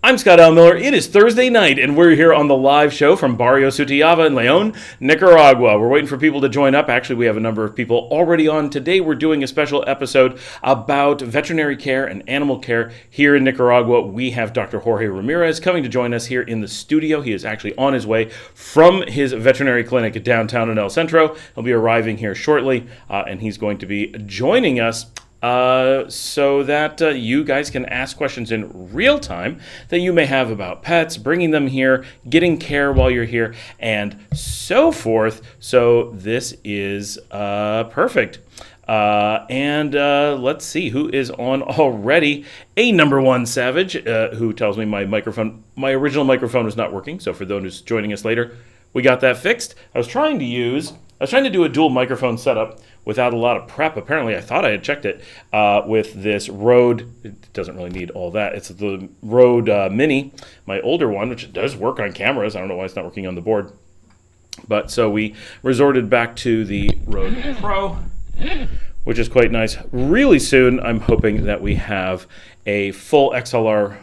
I'm Scott L. Miller. It is Thursday night, and we're here on the live show from Barrio Sutiaba in León, Nicaragua. We're waiting for people to join up. Actually, we have a number of people already on. Today, we're doing a special episode about veterinary care and animal care here in Nicaragua. We have Dr. Jorge Ramirez coming to join us here in the studio. He is actually on his way from his veterinary clinic downtown in El Centro. He'll be arriving here shortly, and he's going to be joining us so that you guys can ask questions in real time that you may have about pets, bringing them here, getting care while you're here, and so forth. So this is perfect. And let's see who is on already. A number one savage who tells me my original microphone is not working. So for those who's joining us later, we got that fixed. I was trying to do a dual microphone setup without a lot of prep. Apparently, I thought I had checked it with this Rode. It doesn't really need all that. It's the Rode Mini, my older one, which does work on cameras. I don't know why it's not working on the board. But so we resorted back to the Rode Pro, which is quite nice. Really soon, I'm hoping that we have a full XLR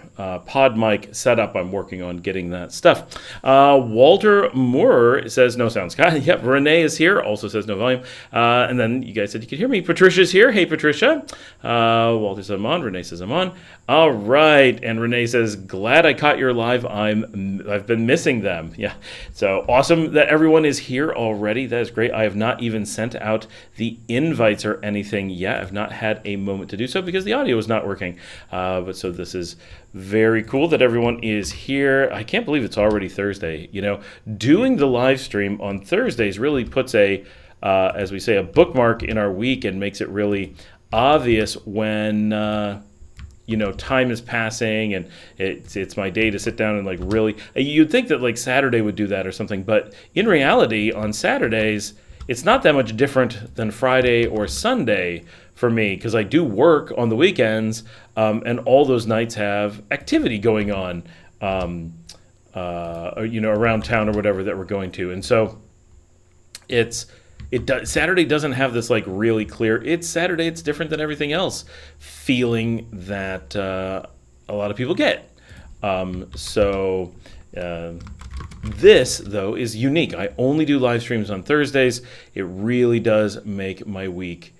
pod mic setup. I'm working on getting that stuff. Walter Moore says no sound, Scott. Yep, Renee is here, also says no volume. And then you guys said you could hear me. Patricia's here. Hey, Patricia. Walter says I'm on. Renee says I'm on. All right. And Renee says, glad I caught your live. I've been missing them. Yeah. So awesome that everyone is here already. That is great. I have not even sent out the invites or anything yet. I've not had a moment to do so because the audio is not working. But so this is very cool that everyone is here. I can't believe it's already Thursday. You know, doing the live stream on Thursdays really puts as we say, a bookmark in our week and makes it really obvious when, time is passing and it's my day to sit down and like really, you'd think that like Saturday would do that or something, but in reality on Saturdays, it's not that much different than Friday or Sunday for me because I do work on the weekends and all those nights have activity going on, around town or whatever that we're going to. And so Saturday doesn't have this like really clear, it's Saturday, it's different than everything else feeling that a lot of people get. This, though, is unique. I only do live streams on Thursdays. It really does make my week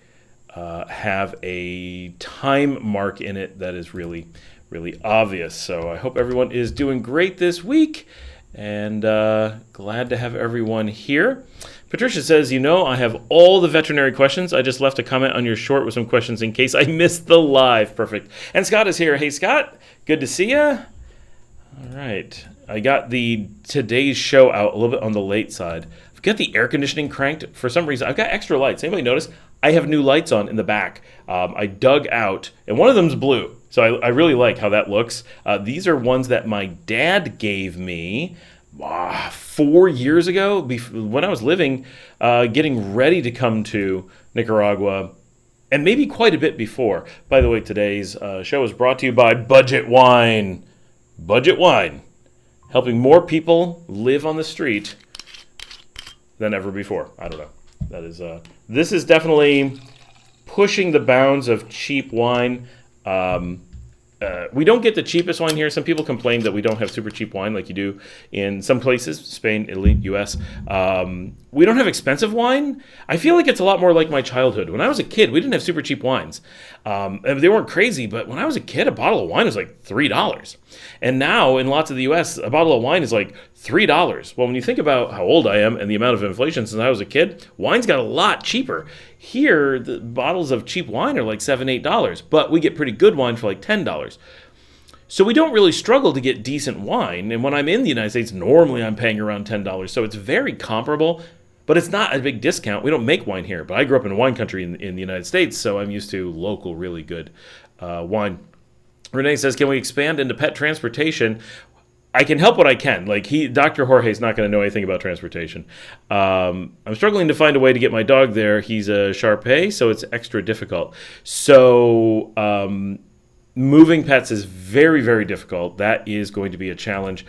have a time mark in it that is really, really obvious. So I hope everyone is doing great this week and glad to have everyone here. Patricia says, I have all the veterinary questions. I just left a comment on your short with some questions in case I missed the live. Perfect. And Scott is here. Hey, Scott. Good to see you. All right. I got today's show out a little bit on the late side. I've got the air conditioning cranked. For some reason, I've got extra lights. Anybody notice? I have new lights on in the back. I dug out, and one of them's blue. So I really like how that looks. These are ones that my dad gave me 4 years ago when I was getting ready to come to Nicaragua, and maybe quite a bit before. By the way, today's show is brought to you by Budget Wine. Budget Wine, helping more people live on the street than ever before. I don't know. That is this is definitely pushing the bounds of cheap wine. We don't get the cheapest wine here. Some people complain that we don't have super cheap wine like you do in some places, Spain, Italy, US. We don't have expensive wine. I feel like it's a lot more like my childhood. When I was a kid, we didn't have super cheap wines. They weren't crazy, but when I was a kid, a bottle of wine was like $3. And now in lots of the US, a bottle of wine is like $3. Well, when you think about how old I am and the amount of inflation since I was a kid, wine's got a lot cheaper. Here, the bottles of cheap wine are like $7, $8, but we get pretty good wine for like $10. So we don't really struggle to get decent wine. And when I'm in the United States, normally I'm paying around $10. So it's very comparable, but it's not a big discount. We don't make wine here, but I grew up in wine country in the United States, so I'm used to local, really good wine. Renee says, can we expand into pet transportation? I can help what I can. Dr. Jorge's not going to know anything about transportation. I'm struggling to find a way to get my dog there. He's a Shar-Pei, so it's extra difficult. So moving pets is very, very difficult. That is going to be a challenge.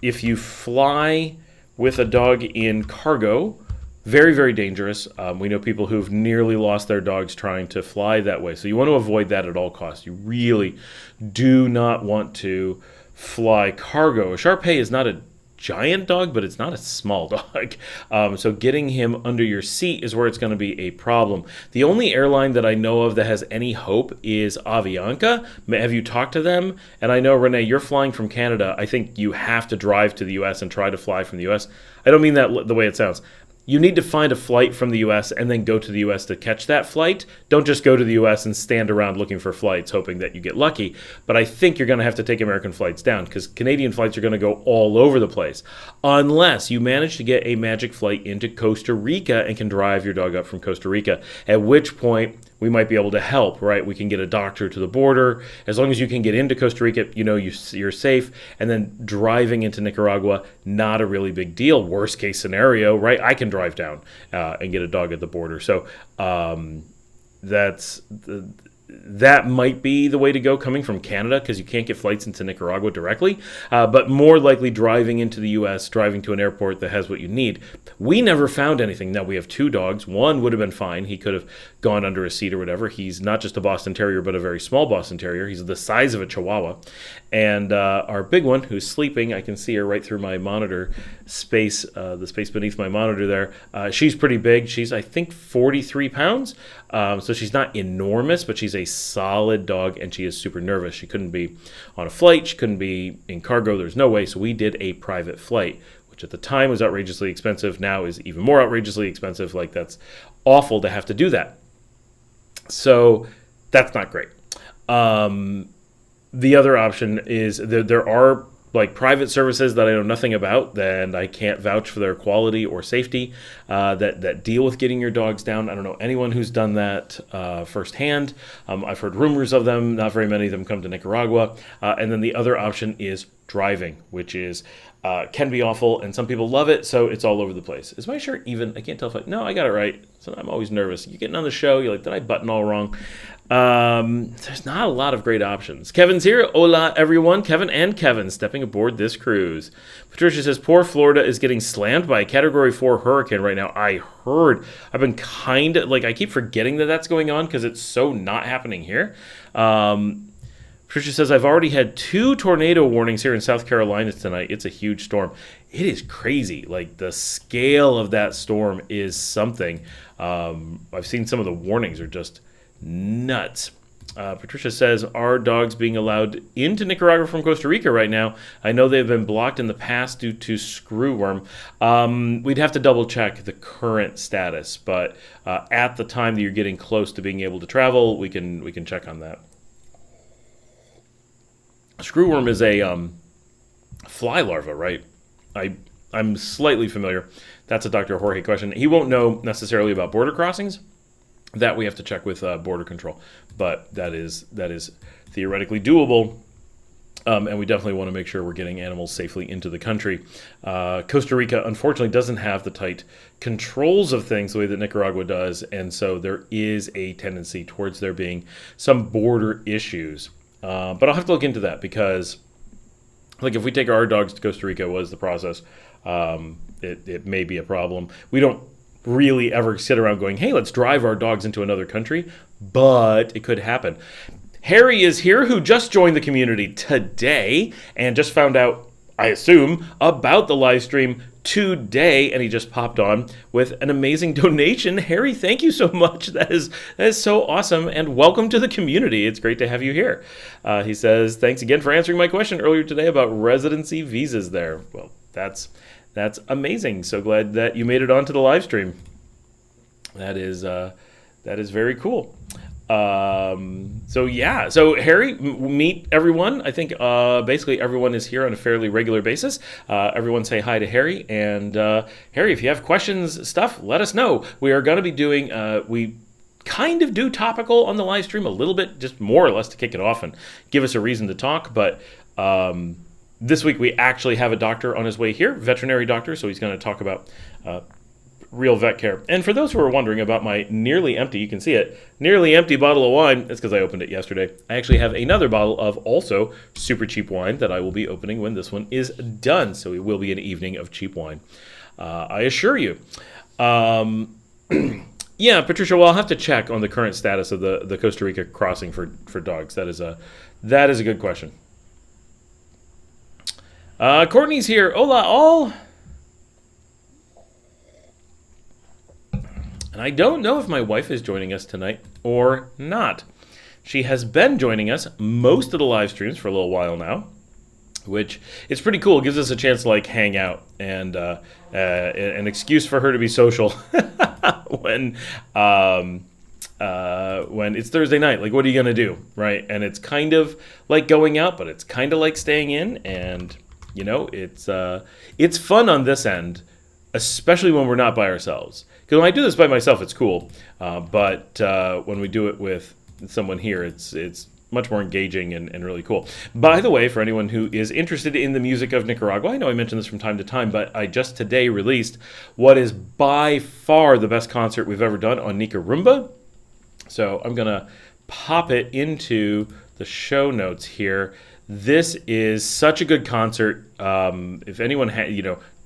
If you fly with a dog in cargo, Very, very dangerous. We know people who've nearly lost their dogs trying to fly that way. So you want to avoid that at all costs. You really do not want to fly cargo. A Shar-Pei is not a giant dog, but it's not a small dog. So getting him under your seat is where it's going to be a problem. The only airline that I know of that has any hope is Avianca. Have you talked to them? And I know, Renee, you're flying from Canada. I think you have to drive to the U.S. and try to fly from the U.S. I don't mean that the way it sounds. You need to find a flight from the U.S. and then go to the U.S. to catch that flight. Don't just go to the U.S. and stand around looking for flights, hoping that you get lucky. But I think you're going to have to take American flights down because Canadian flights are going to go all over the place. Unless you manage to get a magic flight into Costa Rica and can drive your dog up from Costa Rica, at which point we might be able to help, right? We can get a doctor to the border. As long as you can get into Costa Rica, you're safe. And then driving into Nicaragua, not a really big deal. Worst case scenario, right? I can drive down and get a dog at the border. So that might be the way to go coming from Canada because you can't get flights into Nicaragua directly, but more likely driving into the U.S., driving to an airport that has what you need. We never found anything. Now, we have 2 dogs. One would have been fine. He could have gone under a seat or whatever. He's not just a Boston Terrier, but a very small Boston Terrier. He's the size of a Chihuahua. And our big one, who's sleeping, I can see her right through my monitor space, the space beneath my monitor there. She's pretty big. She's, I think, 43 pounds. So she's not enormous, but she's a solid dog, and she is super nervous. She couldn't be on a flight. She couldn't be in cargo. There's no way. So we did a private flight, which at the time was outrageously expensive. Now is even more outrageously expensive. Like, that's awful to have to do that. So that's not great. The other option is there are like private services that I know nothing about, and I can't vouch for their quality or safety, that deal with getting your dogs down. I don't know anyone who's done that firsthand. I've heard rumors of them. Not very many of them come to Nicaragua. And then the other option is driving, which is can be awful, and some people love it, so it's all over the place. Is my shirt even? I can't tell if no, I got it right. So I'm always nervous. You're getting on the show, you're like, did I button all wrong? There's not a lot of great options. Kevin's here. Hola, everyone. Kevin stepping aboard this cruise. Patricia says, poor Florida is getting slammed by a Category 4 hurricane right now. I heard. I've been I keep forgetting that that's going on because it's so not happening here. Patricia says, I've already had 2 tornado warnings here in South Carolina tonight. It's a huge storm. It is crazy. Like, the scale of that storm is something. I've seen some of the warnings are just nuts. Patricia says, are dogs being allowed into Nicaragua from Costa Rica right now? I know they've been blocked in the past due to screwworm. We'd have to double check the current status, but at the time that you're getting close to being able to travel, we can check on that. Screwworm is a fly larva, right? I'm slightly familiar. That's a Dr. Jorge question. He won't know necessarily about border crossings. That we have to check with border control, but that is theoretically doable, and we definitely want to make sure we're getting animals safely into the country. Costa Rica, unfortunately, doesn't have the tight controls of things the way that Nicaragua does, and so there is a tendency towards there being some border issues. But I'll have to look into that because, like, if we take our dogs to Costa Rica, what is the process? It may be a problem. We don't really ever sit around going, hey, let's drive our dogs into another country, but it could happen. Harry is here, who just joined the community today and just found out, I assume, about the live stream today, and he just popped on with an amazing donation. Harry, thank you so much. That is so awesome, and welcome to the community. It's great to have you here. He says, thanks again for answering my question earlier today about residency visas there. Well, that's amazing. So glad that you made it onto the live stream. That is very cool. So Harry, meet everyone. I think basically everyone is here on a fairly regular basis. Everyone say hi to Harry, and Harry, if you have questions, stuff, let us know. We are going to be doing we kind of do topical on the live stream a little bit, just more or less to kick it off and give us a reason to talk, but this week we actually have a doctor on his way here, veterinary doctor, so he's going to talk about real vet care. And for those who are wondering about my nearly empty, you can see it, nearly empty bottle of wine, it's because I opened it yesterday. I actually have another bottle of also super cheap wine that I will be opening when this one is done. So it will be an evening of cheap wine, I assure you. Yeah, Patricia. Well, I'll have to check on the current status of the Costa Rica crossing for dogs. That is a good question. Courtney's here. Hola, all. And I don't know if my wife is joining us tonight or not. She has been joining us most of the live streams for a little while now, which is pretty cool. It gives us a chance to like hang out and an excuse for her to be social when it's Thursday night. Like, what are you gonna do, right? And it's kind of like going out, but it's kind of like staying in, and you know, it's fun on this end, especially when we're not by ourselves. Because when I do this by myself, it's cool, but when we do it with someone here, it's much more engaging and really cool. By the way, for anyone who is interested in the music of Nicaragua, I know I mention this from time to time, but I just today released what is by far the best concert we've ever done on Nicaragua. So I'm going to pop it into the show notes here. This is such a good concert. If anyone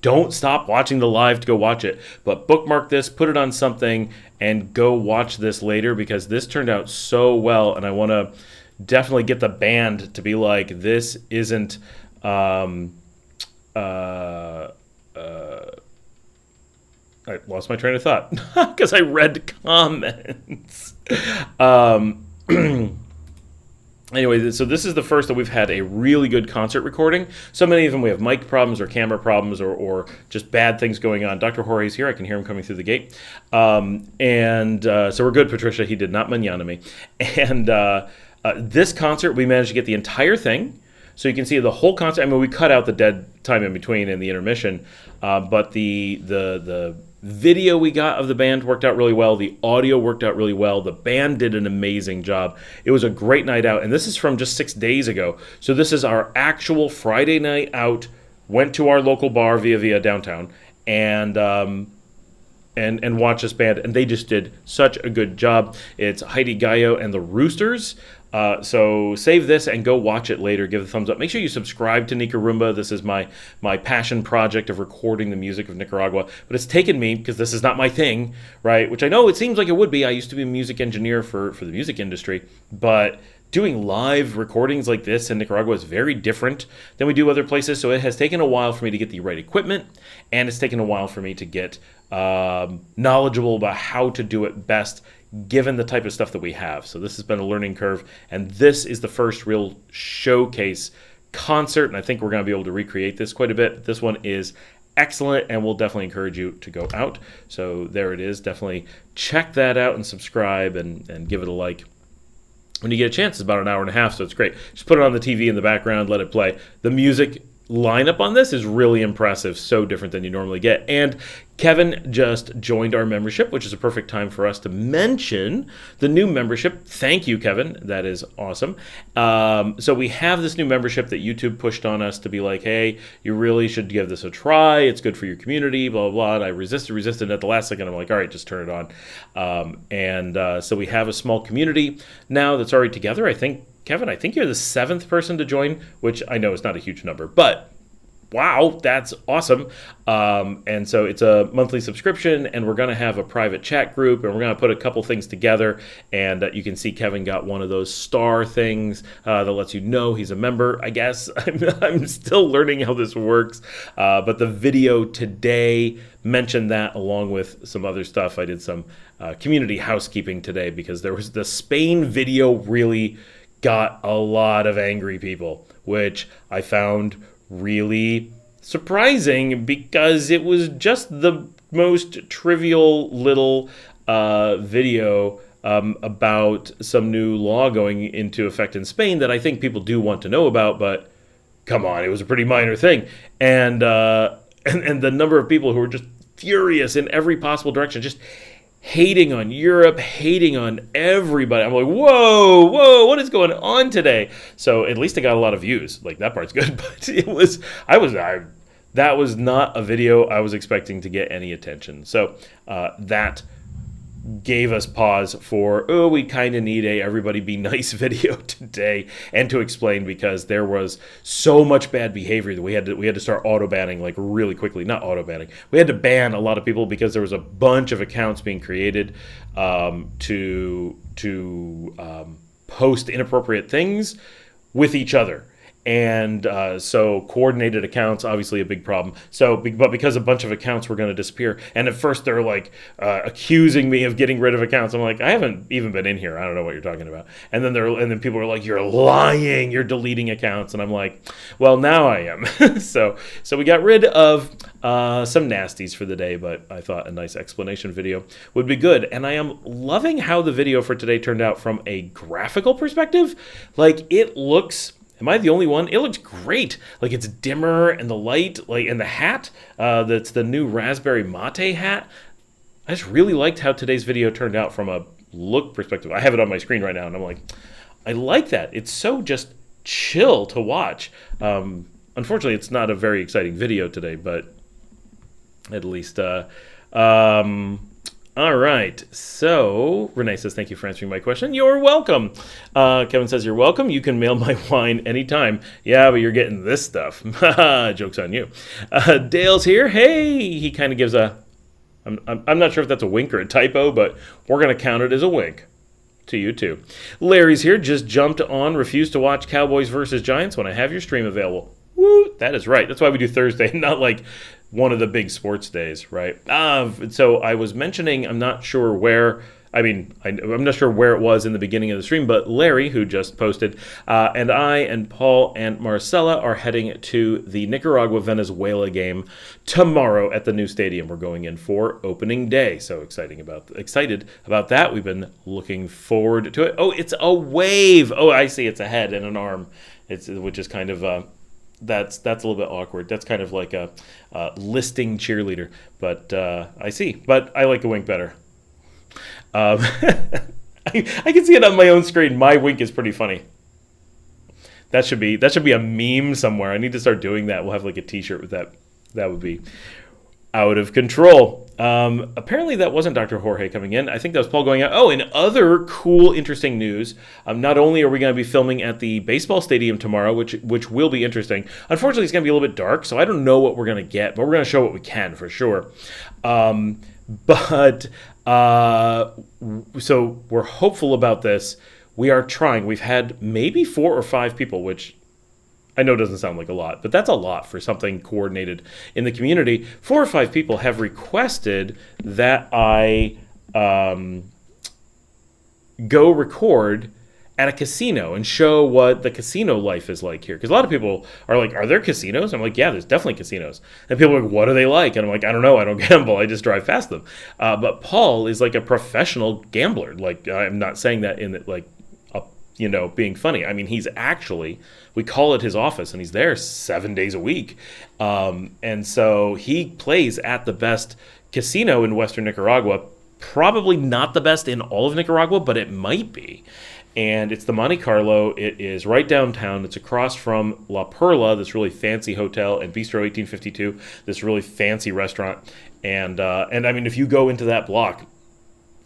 don't stop watching the live to go watch it, but bookmark this, put it on something, and go watch this later, because this turned out so well, and I want to definitely get the band to be like, this isn't I lost my train of thought because I read comments. Anyway, so this is the first that we've had a really good concert recording. So many of them we have mic problems or camera problems or just bad things going on. Dr. Jorge's here. I can hear him coming through the gate. So we're good, Patricia. He did not manana me. And this concert, we managed to get the entire thing. So you can see the whole concert. I mean, we cut out the dead time in between and the intermission. But the video we got of the band worked out really well. The audio worked out really well. The band did an amazing job. It was a great night out. And this is from just 6 days ago. So this is our actual Friday night out. Went to our local bar, Via downtown, and watched this band. And they just did such a good job. It's Heidi Gallo and the Roosters. So save this and go watch it later. Give it a thumbs up. Make sure you subscribe to Nicaragua. This is my passion project of recording the music of Nicaragua. But it's taken me, because this is not my thing, right? Which I know it seems like it would be. I used to be a music engineer for the music industry. But doing live recordings like this in Nicaragua is very different than we do other places. So it has taken a while for me to get the right equipment. And it's taken a while for me to get knowledgeable about how to do it best, given the type of stuff that we have. So this has been a learning curve, and this is the first real showcase concert, and I think we're going to be able to recreate this quite a bit. This one is excellent, and we'll definitely encourage you to go out. So there it is. Definitely check that out and subscribe and give it a like. When you get a chance, it's about an hour and a half, so it's great. Just put it on the TV in the background, let it play. The music lineup on this is really impressive, so different than you normally get. And Kevin just joined our membership, which is a perfect time for us to mention the new membership. Thank you, Kevin. That is awesome. So we have this new membership that YouTube pushed on us to be like, hey, you really should give this a try. It's good for your community, blah, blah, blah. And I resisted. And at the last second, I'm like, all right, just turn it on. So we have a small community now that's already together. I think, Kevin, you're the 7th person to join, which I know is not a huge number, but wow, that's awesome. And so it's a monthly subscription, and we're going to have a private chat group, and we're going to put a couple things together. And you can see Kevin got one of those star things that lets you know he's a member, I guess. I'm still learning how this works. But the video today mentioned that, along with some other stuff. I did some community housekeeping today, because there was the Spain video really got a lot of angry people, which I found really surprising, because it was just the most trivial little video about some new law going into effect in Spain that I think people do want to know about, but come on, it was a pretty minor thing. And the number of people who were just furious in every possible direction, just hating on Europe, hating on everybody. I'm like, whoa, what is going on today? So at least it got a lot of views. Like, that part's good, but that was not a video I was expecting to get any attention. So that gave us pause for, we kind of need a everybody be nice video today, and to explain, because there was so much bad behavior that we had to start auto banning like really quickly. Not auto banning. We had to ban a lot of people because there was a bunch of accounts being created to post inappropriate things with each other. And so coordinated accounts, obviously a big problem. But because a bunch of accounts were going to disappear, and at first they're like accusing me of getting rid of accounts. I'm like, I haven't even been in here. I don't know what you're talking about. And then people are like, you're lying. You're deleting accounts. And I'm like, well, now I am. So we got rid of some nasties for the day, but I thought a nice explanation video would be good. And I am loving how the video for today turned out from a graphical perspective. Like, it looks. Am I the only one? It looks great. Like, it's dimmer, and the light, and the hat, that's the new raspberry mate hat. I just really liked how today's video turned out from a look perspective. I have it on my screen right now, and I'm like, I like that. It's so just chill to watch. Unfortunately, it's not a very exciting video today, but at least, all right, so Renee says, thank you for answering my question. You're welcome. Kevin says, you're welcome. You can mail my wine anytime. Yeah, but you're getting this stuff. Joke's on you. Dale's here. Hey, he kind of gives I'm not sure if that's a wink or a typo, but we're going to count it as a wink. To you too. Larry's here. Just jumped on. Refused to watch Cowboys versus Giants when I have your stream available. Woo, that is right. That's why we do Thursday, not like one of the big sports days, right? So I was mentioning, I'm not sure where it was in the beginning of the stream, but Larry, who just posted, and I and Paul and Marcella are heading to the Nicaragua-Venezuela game tomorrow at the new stadium. We're going in for opening day. So excited about that. We've been looking forward to it. Oh, it's a wave. Oh, I see. It's a head and an arm. Which is kind of... That's a little bit awkward. That's kind of like a listing cheerleader. But I see. But I like the wink better. I can see it on my own screen. My wink is pretty funny. That should be a meme somewhere. I need to start doing that. We'll have like a T-shirt with that. That would be out of control. Apparently that wasn't Dr. Jorge coming in. I think that was Paul going out. Oh, and other cool, interesting news. Not only are we going to be filming at the baseball stadium tomorrow, which will be interesting. Unfortunately, it's going to be a little bit dark, so I don't know what we're going to get, but we're going to show what we can for sure. So we're hopeful about this. We are trying. We've had maybe 4 or 5 people, which I know doesn't sound like a lot, but that's a lot for something coordinated in the community. 4 or 5 people have requested that I go record at a casino and show what the casino life is like here. Because a lot of people are like, are there casinos? I'm like, yeah, there's definitely casinos. And people are like, what are they like? And I'm like, I don't know. I don't gamble. I just drive past them. But Paul is like a professional gambler. Like, I'm not saying that in like, being funny. I mean, he's actually, we call it his office, and he's there 7 days a week. And so he plays at the best casino in Western Nicaragua. Probably not the best in all of Nicaragua, but it might be. And it's the Monte Carlo. It is right downtown. It's across from La Perla, this really fancy hotel, and Bistro 1852, this really fancy restaurant. And I mean, if you go into that block,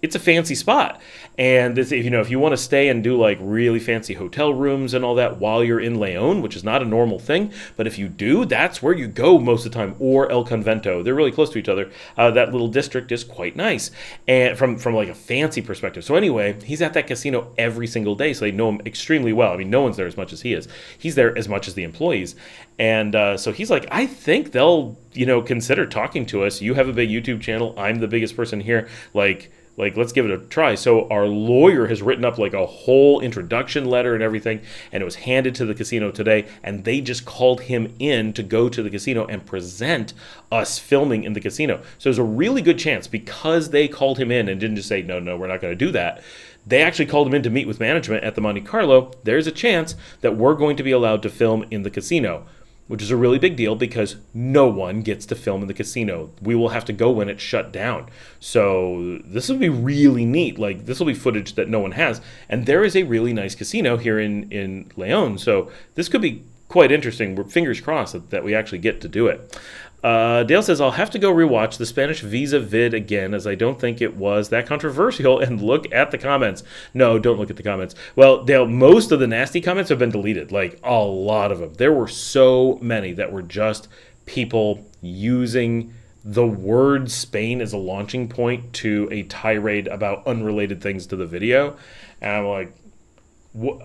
it's a fancy spot. And this, if you want to stay and do like really fancy hotel rooms and all that while you're in León, which is not a normal thing, but if you do, that's where you go most of the time, or El Convento. They're really close to each other. That little district is quite nice, and from like a fancy perspective. So anyway, he's at that casino every single day, so they know him extremely well. I mean, no one's there as much as he is. He's there as much as the employees. And so he's like, I think they'll, consider talking to us. You have a big YouTube channel. I'm the biggest person here. Like, let's give it a try. So our lawyer has written up like a whole introduction letter and everything, and it was handed to the casino today, and they just called him in to go to the casino and present us filming in the casino. So there's a really good chance, because they called him in and didn't just say, no, we're not going to do that. They actually called him in to meet with management at the Monte Carlo. There's a chance that we're going to be allowed to film in the casino, which is a really big deal because no one gets to film in the casino. We will have to go when it's shut down. So this will be really neat. Like, this will be footage that no one has. And there is a really nice casino here in León. So this could be quite interesting. We're fingers crossed that we actually get to do it. Dale says, I'll have to go rewatch the Spanish visa vid again, as I don't think it was that controversial, and look at the comments. No, don't look at the comments. Well, Dale, most of the nasty comments have been deleted, like a lot of them. There were so many that were just people using the word Spain as a launching point to a tirade about unrelated things to the video. And I'm like,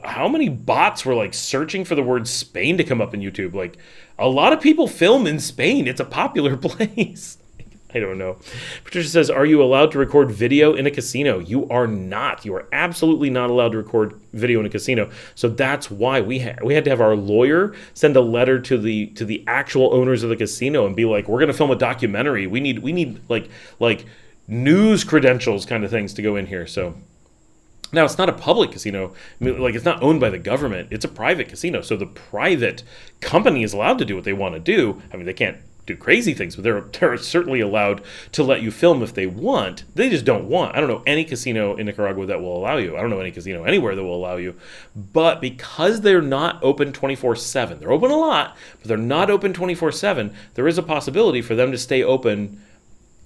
how many bots were like searching for the word Spain to come up in YouTube? Like, a lot of people film in Spain. It's a popular place. I don't know. Patricia says, are you allowed to record video in a casino? You are not. You are absolutely not allowed to record video in a casino. So that's why we had to have our lawyer send a letter to the actual owners of the casino and be like, we're going to film a documentary. We need like news credentials kind of things to go in here. So now, it's not a public casino. I mean, like, it's not owned by the government. It's a private casino. So the private company is allowed to do what they want to do. I mean, they can't do crazy things, but they're certainly allowed to let you film if they want. They just don't want. I don't know any casino in Nicaragua that will allow you. I don't know any casino anywhere that will allow you. But because they're not open 24/7, they're open a lot, but they're not open 24/7, there is a possibility for them to stay open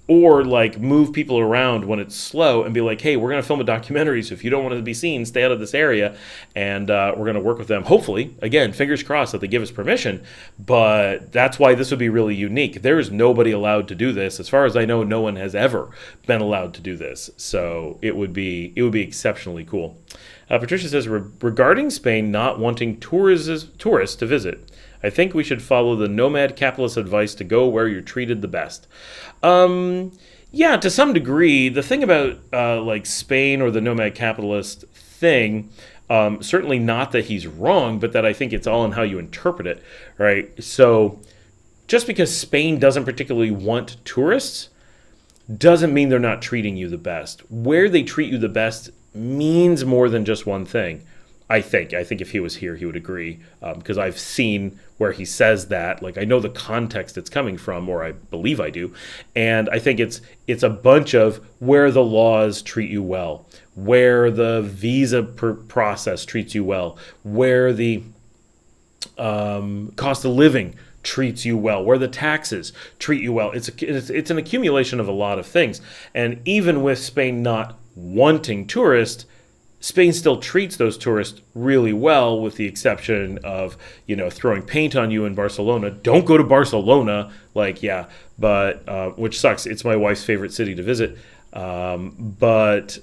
or like move people around when it's slow and be like, hey, we're going to film a documentary, so if you don't want to be seen, stay out of this area, and we're going to work with them. Hopefully, again, fingers crossed that they give us permission, but that's why this would be really unique. There is nobody allowed to do this. As far as I know, no one has ever been allowed to do this, so it would be exceptionally cool. Patricia says, regarding Spain not wanting tourists to visit, I think we should follow the nomad capitalist advice to go where you're treated the best. Yeah, to some degree. The thing about like Spain or the nomad capitalist thing, certainly not that he's wrong, but that I think it's all in how you interpret it, right? So just because Spain doesn't particularly want tourists doesn't mean they're not treating you the best. Where they treat you the best means more than just one thing. I think if he was here, he would agree, because I've seen where he says that. Like, I know the context it's coming from, or I believe I do, and I think it's a bunch of where the laws treat you well, where the visa process treats you well, where the cost of living treats you well, where the taxes treat you well. It's an accumulation of a lot of things, and even with Spain not wanting tourists, Spain still treats those tourists really well, with the exception of, throwing paint on you in Barcelona. Don't go to Barcelona, but which sucks. It's my wife's favorite city to visit. But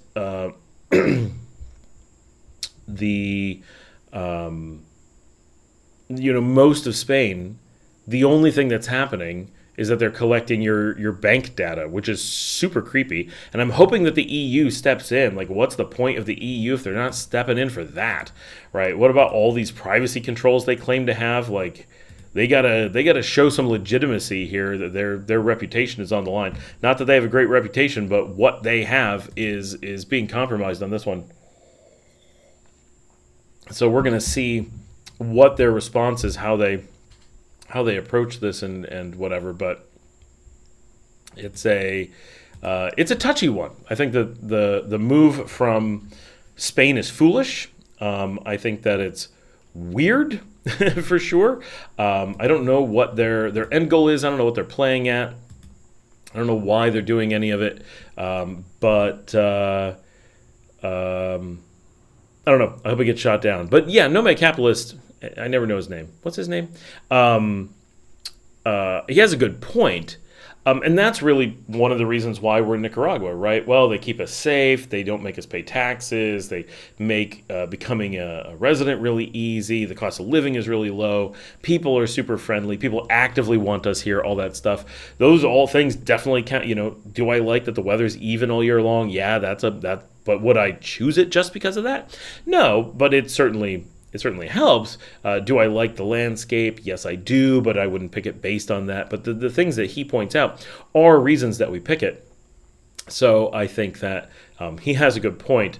most of Spain, the only thing that's happening is that they're collecting your bank data, which is super creepy. And I'm hoping that the EU steps in. Like, what's the point of the EU if they're not stepping in for that, right? What about all these privacy controls they claim to have? Like, they gotta show some legitimacy here, that their reputation is on the line. Not that they have a great reputation, but what they have is being compromised on this one. So we're gonna see what their response is, how they approach this and whatever, but it's a touchy one. I think that the move from Spain is foolish. I think that it's weird for sure. I don't know what their end goal is. I don't know what they're playing at. I don't know why they're doing any of it. But I don't know. I hope it gets shot down. But yeah, Nomad Capitalist, I never know his name. What's his name? He has a good point. And that's really one of the reasons why we're in Nicaragua, right? Well, they keep us safe. They don't make us pay taxes. They make becoming a resident really easy. The cost of living is really low. People are super friendly. People actively want us here, all that stuff. Those all things definitely count. Do I like that the weather's even all year long? Yeah, but would I choose it just because of that? No, but it certainly helps. Do I like the landscape? Yes, I do, but I wouldn't pick it based on that. But the things that he points out are reasons that we pick it. So I think that he has a good point,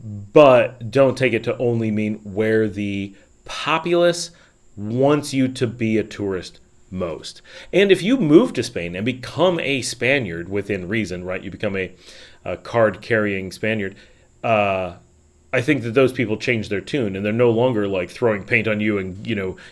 but don't take it to only mean where the populace wants you to be a tourist most. And if you move to Spain and become a Spaniard within reason, right? You become a card-carrying Spaniard, I think that those people change their tune, and they're no longer like throwing paint on you and,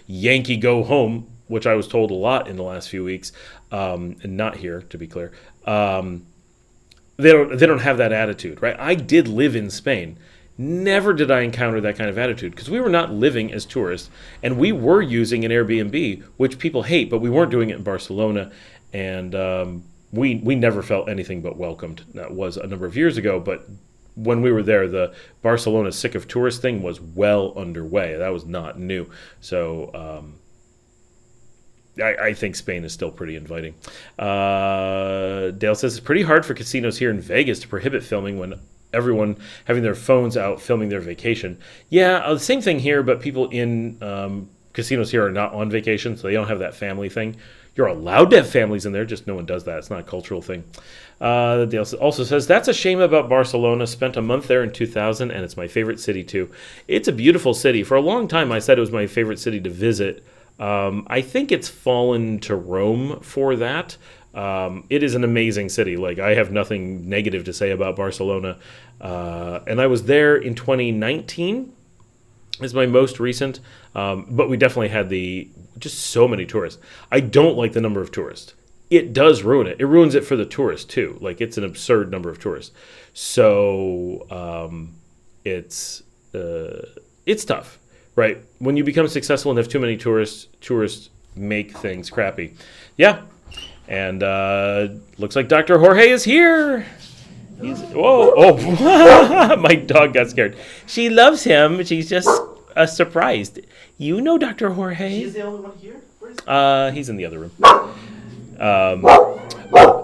Yankee go home, which I was told a lot in the last few weeks, and not here, to be clear, they don't have that attitude, right? I did live in Spain. Never did I encounter that kind of attitude because we were not living as tourists, and we were using an Airbnb, which people hate, but we weren't doing it in Barcelona, and we never felt anything but welcomed. That was a number of years ago, but when we were there, the Barcelona sick of tourists thing was well underway. That was not new. So I think Spain is still pretty inviting. Dale says it's pretty hard for casinos here in Vegas to prohibit filming when everyone having their phones out filming their vacation. Yeah, the same thing here, but people in casinos here are not on vacation, so they don't have that family thing. You're allowed to have families in there, just no one does that. It's not a cultural thing. Dale also says, that's a shame about Barcelona. Spent a month there in 2000, and it's my favorite city, too. It's a beautiful city. For a long time, I said it was my favorite city to visit. I think it's fallen to Rome for that. It is an amazing city. Like, I have nothing negative to say about Barcelona. And I was there in 2019. Is my most recent, but we definitely had just so many tourists. I don't like the number of tourists. It does ruin it. It ruins it for the tourists too. Like, it's an absurd number of tourists. So it's tough, right? When you become successful and have too many tourists make things crappy. Yeah, and looks like Dr. Jorge is here. Whoa! Oh, my dog got scared. She loves him. She's just surprised. You know Dr. Jorge. She's the only one here? Where is he? He's in the other room.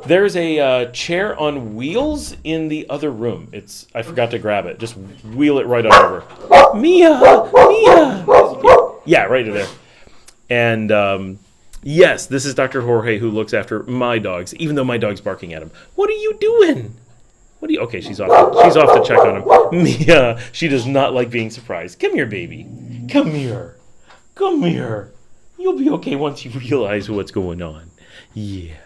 There's a chair on wheels in the other room. I forgot to grab it. Just wheel it right on over. Mia! Yeah, right there. And yes, this is Dr. Jorge who looks after my dogs, even though my dog's barking at him. What are you doing? Okay, she's off to check on him. Mia, she does not like being surprised. Come here, baby. Come here. You'll be okay once you realize what's going on. Yeah.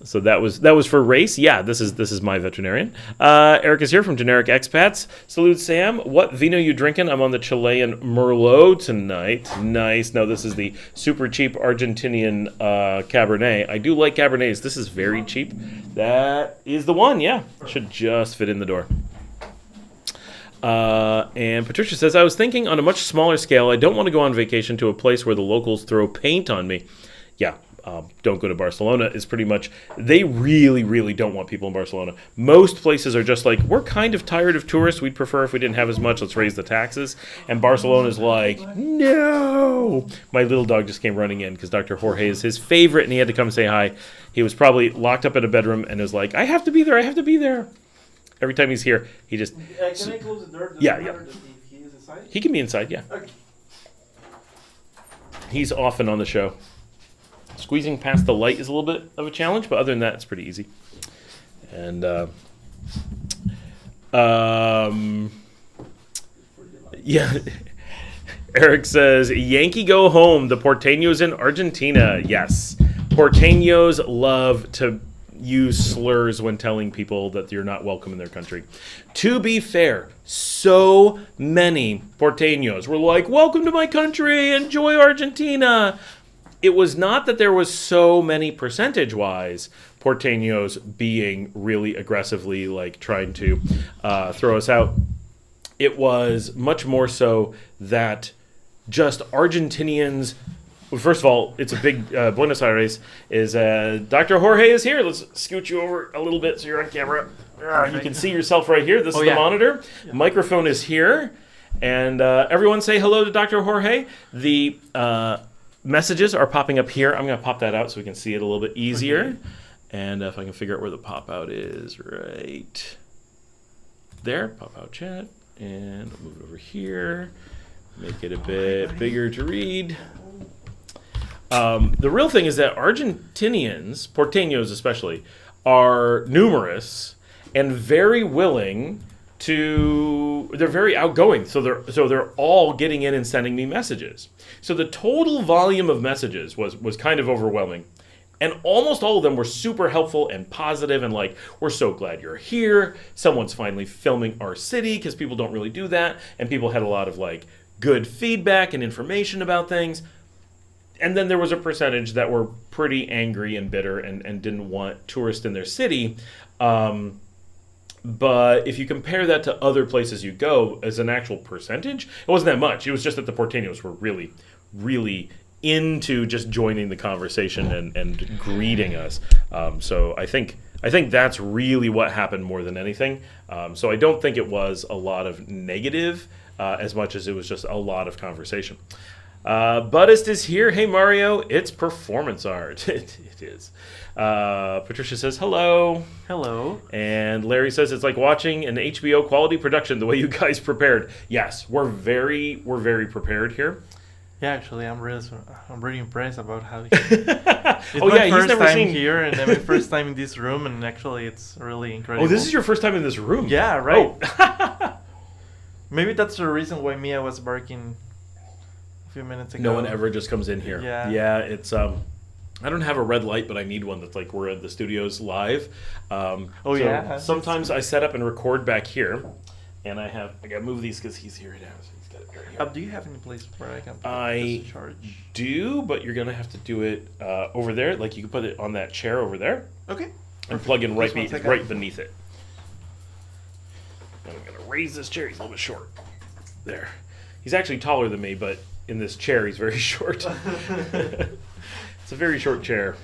So that was for race. Yeah, this is my veterinarian. Eric is here from Generic Expats. Salute, Sam. What vino you drinking? I'm on the Chilean Merlot tonight. Nice. No, this is the super cheap Argentinian Cabernet. I do like Cabernets. This is very cheap. That is the one. Yeah, should just fit in the door. And Patricia says, I was thinking on a much smaller scale, I don't want to go on vacation to a place where the locals throw paint on me. Yeah. Don't go to Barcelona is pretty much, they really, really don't want people in Barcelona. Most places are just like, we're kind of tired of tourists. We'd prefer if we didn't have as much, let's raise the taxes. And Barcelona's like, no. My little dog just came running in because Dr. Jorge is his favorite and he had to come say hi. He was probably locked up in a bedroom and was like, I have to be there. Every time he's here, he just... Can I close the door? Yeah. He is inside? He can be inside, yeah. Okay. He's often on the show. Squeezing past the light is a little bit of a challenge, but other than that, it's pretty easy. And yeah, Eric says, Yankee go home, the Porteños in Argentina. Yes, Porteños love to use slurs when telling people that you're not welcome in their country. To be fair, so many Porteños were like, welcome to my country, enjoy Argentina. It was not that there was so many percentage-wise Porteños being really aggressively like trying to throw us out. It was much more so that just Argentinians. Well, first of all, it's a big Buenos Aires. Is Dr. Jorge is here? Let's scoot you over a little bit so you're on camera. You can see yourself right here. This is the monitor. Yeah. Microphone is here, and everyone say hello to Dr. Jorge. The messages are popping up here. I'm going to pop that out so we can see it a little bit easier. Okay. And if I can figure out where the pop out is, right there, pop out chat. And I'll move it over here. Make it a bit bigger to read. The real thing is that Argentinians, Porteños especially, are numerous and very willing to, they're very outgoing, so they're all getting in and sending me messages. So the total volume of messages was kind of overwhelming. And almost all of them were super helpful and positive and like, we're so glad you're here. Someone's finally filming our city because people don't really do that. And people had a lot of like, good feedback and information about things. And then there was a percentage that were pretty angry and bitter and didn't want tourists in their city. But if you compare that to other places you go as an actual percentage, it wasn't that much. It was just that the Porteños were really, really into just joining the conversation and greeting us. So I think that's really what happened more than anything. So I don't think it was a lot of negative as much as it was just a lot of conversation. Buddhist is here. Hey, Mario. It's performance art. It is. Patricia says, hello. Hello. And Larry says, it's like watching an HBO quality production, the way you guys prepared. Yes, we're very prepared here. Yeah, actually, I'm really impressed about how. It's my he's first never time seen here, and my first time in this room, and actually, it's really incredible. Oh, this is your first time in this room? Yeah, right. Oh. Maybe that's the reason why Mia was barking a few minutes ago. No one ever just comes in here. Yeah. Yeah, it's I don't have a red light, but I need one that's like we're at the studios live. Yeah. Sometimes I set up and record back here, and I gotta move these because he's here now. So he's got it right here. Do you have any place where I can put I this charge? do, but you're gonna have to do it over there. Like you can put it on that chair over there. Okay. And plug in right Just 1 second. right beneath it. I'm gonna raise this chair. He's a little bit short. There. He's actually taller than me, but in this chair he's very short. It's a very short chair.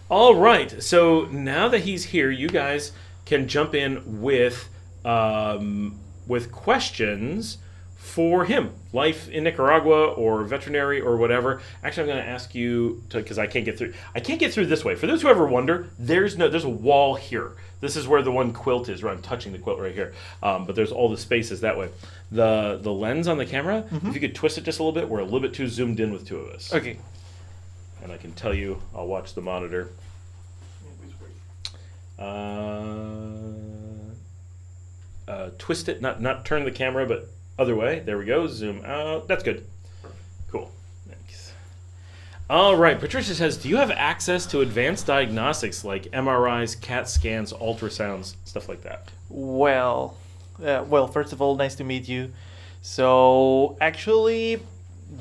All right. So now that he's here, you guys can jump in with questions for him. Life in Nicaragua or veterinary or whatever. Actually, I'm going to ask you to, because I can't get through. I can't get through this way. For those who ever wonder, there's a wall here. This is where the one quilt is. Where I'm touching the quilt right here. But there's all the spaces that way. The lens on the camera, if you could twist it just a little bit, we're a little bit too zoomed in with two of us. Okay. And I can tell you, I'll watch the monitor. Twist it, not turn the camera, but other way. There we go. Zoom out. That's good. Cool. Thanks. All right. Patricia says, do you have access to advanced diagnostics like MRIs, CAT scans, ultrasounds, stuff like that? Well, first of all, nice to meet you. So, actually,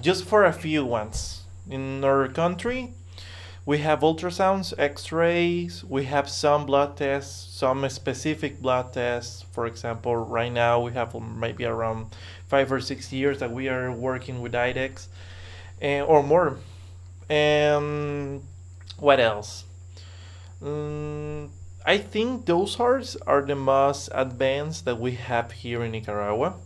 just for a few ones. In our country, we have ultrasounds, x-rays, we have some blood tests, some specific blood tests. For example, right now we have maybe around 5 or 6 years that we are working with IDEX or more. And what else? I think those are the most advanced that we have here in Nicaragua.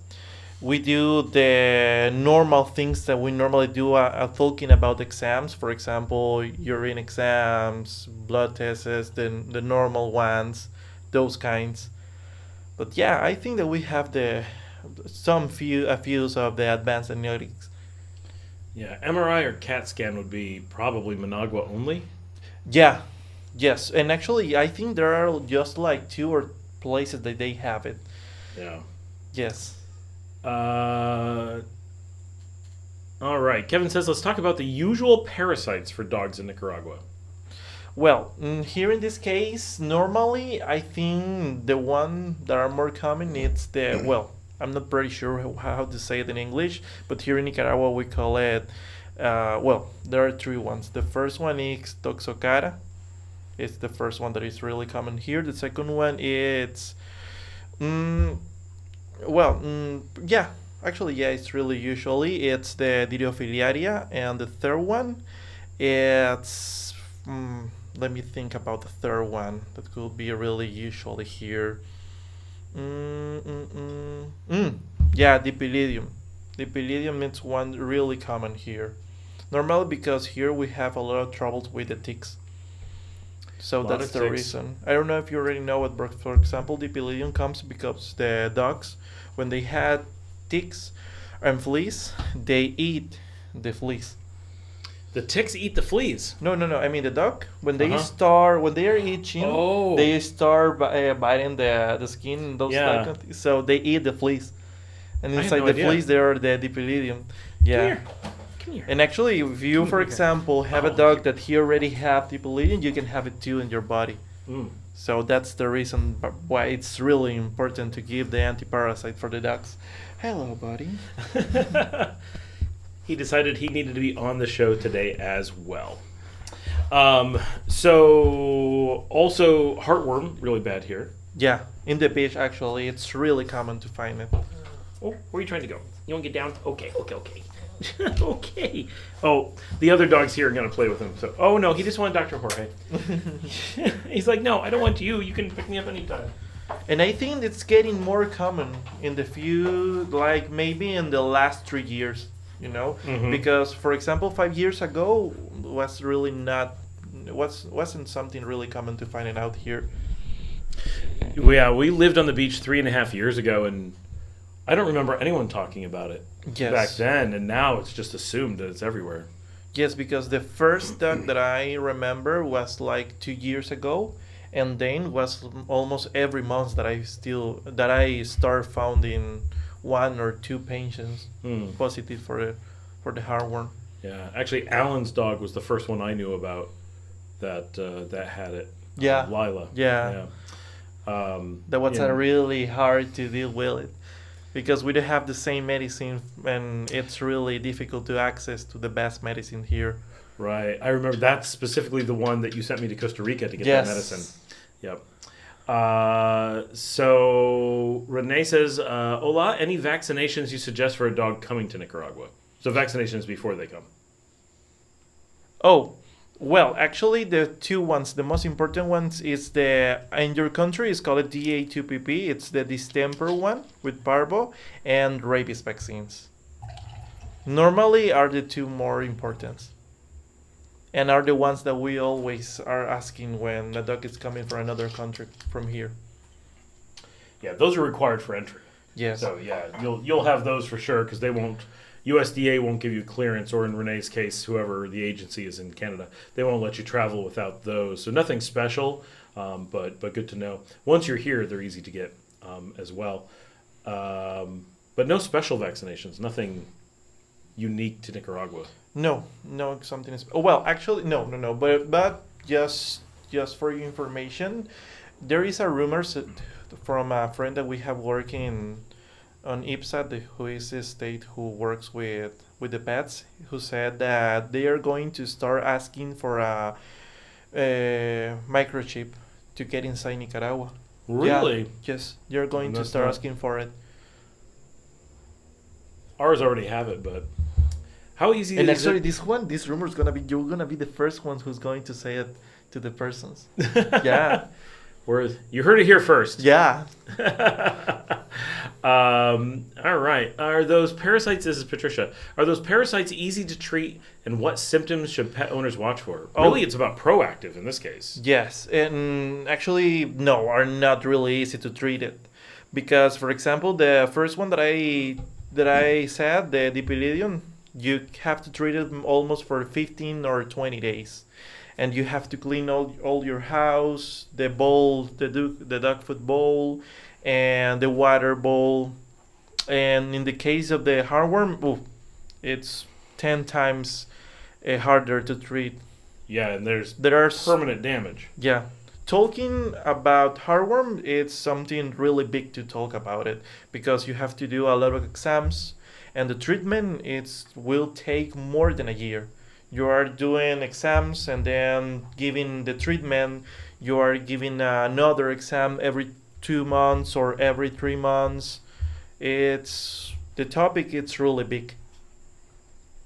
We do the normal things that we normally do talking about exams. For example, urine exams, blood tests, the normal ones, those kinds. But yeah, I think that we have a few of the advanced diagnostics. Yeah, MRI or CAT scan would be probably Managua only. Yeah, yes, and actually, I think there are just like 2 or places that they have it. Yeah. Yes. All right. Kevin says, let's talk about the usual parasites for dogs in Nicaragua. Well, here in this case, normally I think the one that are more common it's I'm not pretty sure how to say it in English, but here in Nicaragua we call it, there are 3 ones. The first one is Toxocara. It's the first one that is really common here. The second one is, it's really usually it's the Direofiliaria, and the third one, it's let me think about the third one that could be really usually here. Dipilidium. Dipilidium is one really common here. Normally because here we have a lot of troubles with the ticks. So that's the reason. I don't know if you already know it, but for example, Dipilidium comes because the dogs, when they had ticks and fleas, they eat the fleas. The ticks eat the fleas? No. I mean the dog, when they are itching, they start biting the skin, those type of things. So they eat the fleas. And inside the fleas, there are the Dipilidium. Yeah. Come here. And actually, if you, for example, have a dog that he already have Dipilidium, you can have it too in your body. So that's the reason why it's really important to give the anti-parasite for the dogs. Hello, buddy. He decided he needed to be on the show today as well. So also heartworm, really bad here. Yeah, in the beach actually, it's really common to find it. Oh, where are you trying to go? You want to get down? Okay. Okay. Oh, the other dogs here are going to play with him. So, oh no, he just wanted Dr. Jorge. He's like, no, I don't want you. You can pick me up anytime. And I think it's getting more common in the few, like maybe in the last 3 years, you know, because for example, 5 years ago was really wasn't something really common to find it out here. Yeah, we lived on the beach 3.5 years ago, and I don't remember anyone talking about it back then, and now it's just assumed that it's everywhere. Yes, because the first duck that I remember was like 2 years ago, and then was almost every month that I start finding 1 or 2 patients positive for the heartworm. Yeah, actually, Alan's dog was the first one I knew about that had it. Yeah, Lila. Yeah. That was really hard to deal with it. Because we don't have the same medicine, and it's really difficult to access to the best medicine here. Right. I remember that's specifically the one that you sent me to Costa Rica to get that medicine. Yep. So Renee says, hola, any vaccinations you suggest for a dog coming to Nicaragua? So vaccinations before they come. Oh, well, actually, the 2 ones, the most important ones is in your country, it's called DA2PP. It's the distemper one with parvo and rabies vaccines. Normally are the 2 more important. And are the ones that we always are asking when a dog is coming from another country from here. Yeah, those are required for entry. Yes. So yeah, you'll have those for sure because USDA won't give you clearance, or in Renee's case, whoever the agency is in Canada, they won't let you travel without those. So nothing special, but good to know. Once you're here, they're easy to get as well. But no special vaccinations, nothing unique to Nicaragua. No, something is. Oh, well, actually, no. But just for your information, there is a rumor from a friend that we have working on Expat, who is a state who works with the pets, who said that they are going to start asking for a microchip to get inside Nicaragua. Really? Yeah, yes, they're going to start asking for it. Ours already have it, but how easy and is actually, it? this rumor is you're gonna be the first one who's going to say it to the persons. Yeah. Whereas you heard it here first. Yeah. All right. Are those parasites? This is Patricia. Are those parasites easy to treat, and what symptoms should pet owners watch for? Really, it's about proactive in this case. Yes, and actually, no, are not really easy to treat it, because, for example, the first one that I said, the dipilidium, you have to treat it almost for 15 or 20 days. And you have to clean all your house, the bowl, the dog food bowl, and the water bowl. And in the case of the heartworm, it's 10 times harder to treat. Yeah, and there are permanent damage. Yeah. Talking about heartworm, it's something really big to talk about it, because you have to do a lot of exams, and the treatment will take more than a year. You are doing exams and then giving the treatment. You are giving another exam every 2 months or every 3 months. The topic it's really big.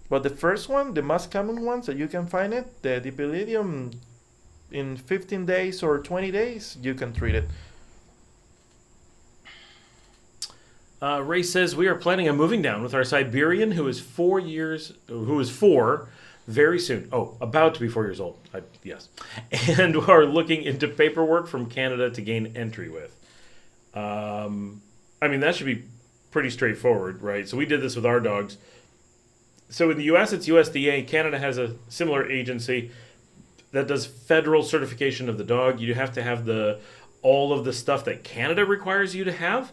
But the first one, the most common ones that you can find it, the dipilidium, in 15 days or 20 days, you can treat it. Ray says we are planning on moving down with our Siberian, who is 4 very soon. Oh, about to be 4 years old. Yes. And are looking into paperwork from Canada to gain entry with. I mean, that should be pretty straightforward, right? So we did this with our dogs. So in the U.S., it's USDA. Canada has a similar agency that does federal certification of the dog. You have to have all of the stuff that Canada requires you to have.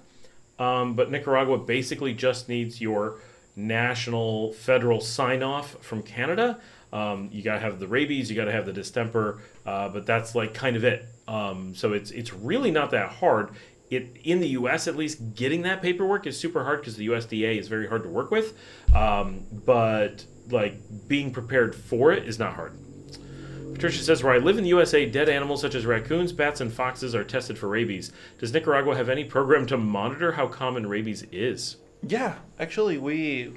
But Nicaragua basically just needs your national federal sign-off from Canada. You got to have the rabies, you got to have the distemper, but that's like kind of it. So it's really not that hard. In the U.S. at least, getting that paperwork is super hard because the USDA is very hard to work with. But like being prepared for it is not hard. Patricia says, where I live in the USA, dead animals such as raccoons, bats, and foxes are tested for rabies. Does Nicaragua have any program to monitor how common rabies is? Yeah, actually, we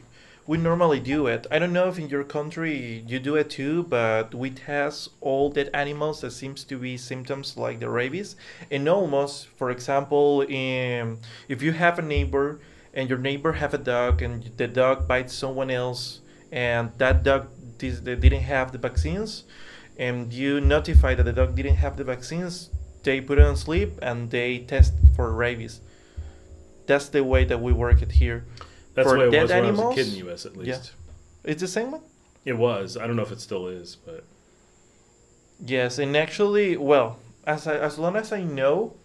normally do it. I don't know if in your country you do it too, but we test all dead animals that seems to be symptoms like the rabies. And almost, for example, if you have a neighbor and your neighbor have a dog and the dog bites someone else and that dog they didn't have the vaccines, and you notify that the dog didn't have the vaccines, they put it on sleep and they test for rabies. That's the way that we work it here. That's For the way it dead was when I was a animals, kid in the U.S. at least. Yeah. It's the same one? It was. I don't know if it still is, but Yes, and actually, well, as long as I know,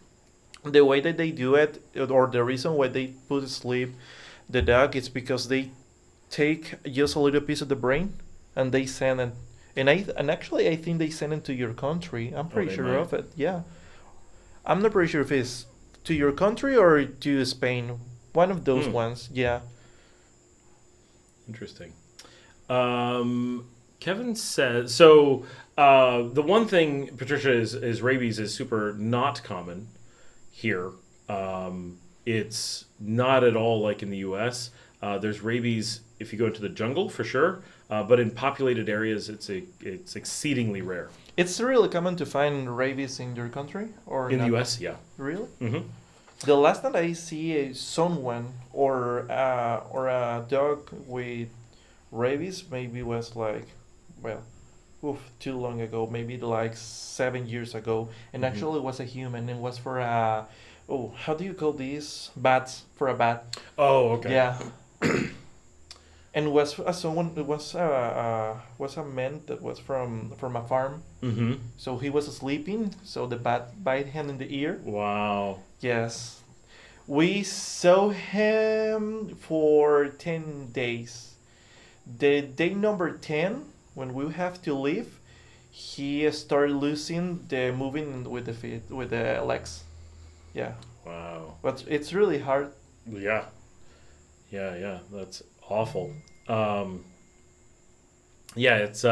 the way that they do it, or the reason why they put to sleep the dog, is because they take just a little piece of the brain and they send it. And actually, I think they send it to your country. I'm pretty they sure might. of it. Yeah, I'm not pretty sure if it's to your country or to Spain. One of those ones. Yeah. Interesting. Kevin says, so the one thing, Patricia, is rabies is super not common here. It's not at all like in the U.S. There's rabies if you go into the jungle, for sure. But in populated areas, it's exceedingly rare. It's really common to find rabies in your country, or In the not? U.S., yeah. Really? Mm-hmm. The last time I see someone or a dog with rabies maybe was like, well, too long ago, maybe like 7 years ago, and actually it was a human. It was for a, how do you call these bats? For a bat. Oh, okay. Yeah. And was someone, it was a man that was from a farm. Mm-hmm. So he was sleeping, so the bat bite him in the ear. Wow. Yes. We saw him for 10 days. The day number 10, when we have to leave, he started losing the moving with the feet, with the legs. Yeah. Wow. But it's really hard. Yeah. Yeah. That's awful. Yeah, it's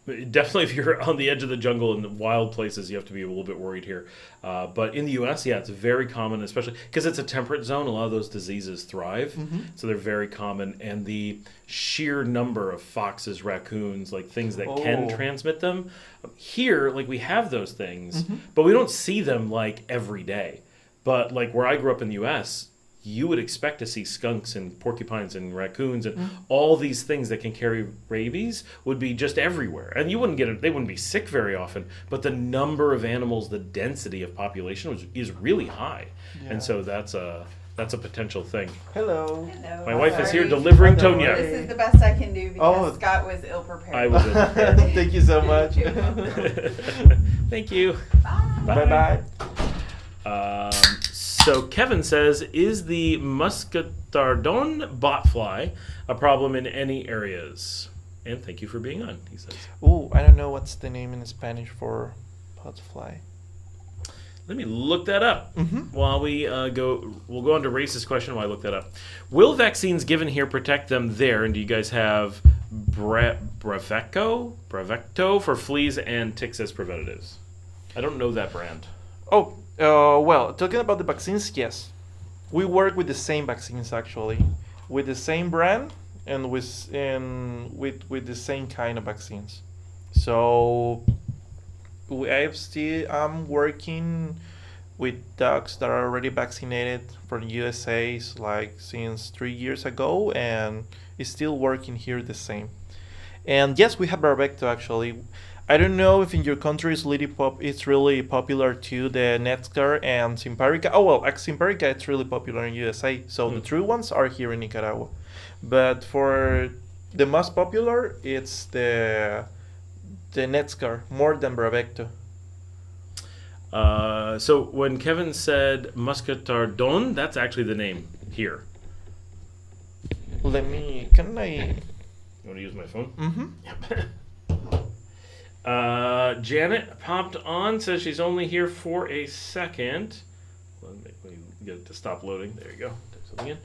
definitely if you're on the edge of the jungle in the wild places, you have to be a little bit worried here. But in the U.S., yeah, it's very common, especially because it's a temperate zone. A lot of those diseases thrive, so they're very common. And the sheer number of foxes, raccoons, like things that can transmit them, here, like we have those things, but we don't see them like every day. But like where I grew up in the U.S., you would expect to see skunks and porcupines and raccoons and all these things that can carry rabies would be just everywhere. And you wouldn't they wouldn't be sick very often, but the number of animals, the density of population is really high. Yeah. And so that's a potential thing. Hello. Hello. My wife is here Sorry. delivering Hello. Tonya. This is the best I can do because Oh. Scott was ill prepared. I was ill. Thank you so much. Thank you. Bye-bye. So Kevin says, is the muscatardon botfly a problem in any areas? And thank you for being on, he says. Oh, I don't know what's the name in Spanish for potfly. Let me look that up while we we'll go on to Race's question while I look that up. Will vaccines given here protect them there? And do you guys have Bravecto for fleas and ticks as preventatives? I don't know that brand. Well, talking about the vaccines, yes. We work with the same vaccines actually, with the same brand and with the same kind of vaccines. So I'm working with dogs that are already vaccinated from USA like since 3 years ago, and it's still working here the same. And yes, we have Bravecto actually. I don't know if in your country it's really popular too, the Netscar and Simparica. Oh well, Simparica it's really popular in USA, so the true ones are here in Nicaragua. But for the most popular, it's the Netscar more than Bravecto. So when Kevin said muscatardon, that's actually the name here. Can I want to use my phone? Mm-hmm. Janet popped on, says she's only here for a second. Let me get it to stop loading. There you go. Type something in.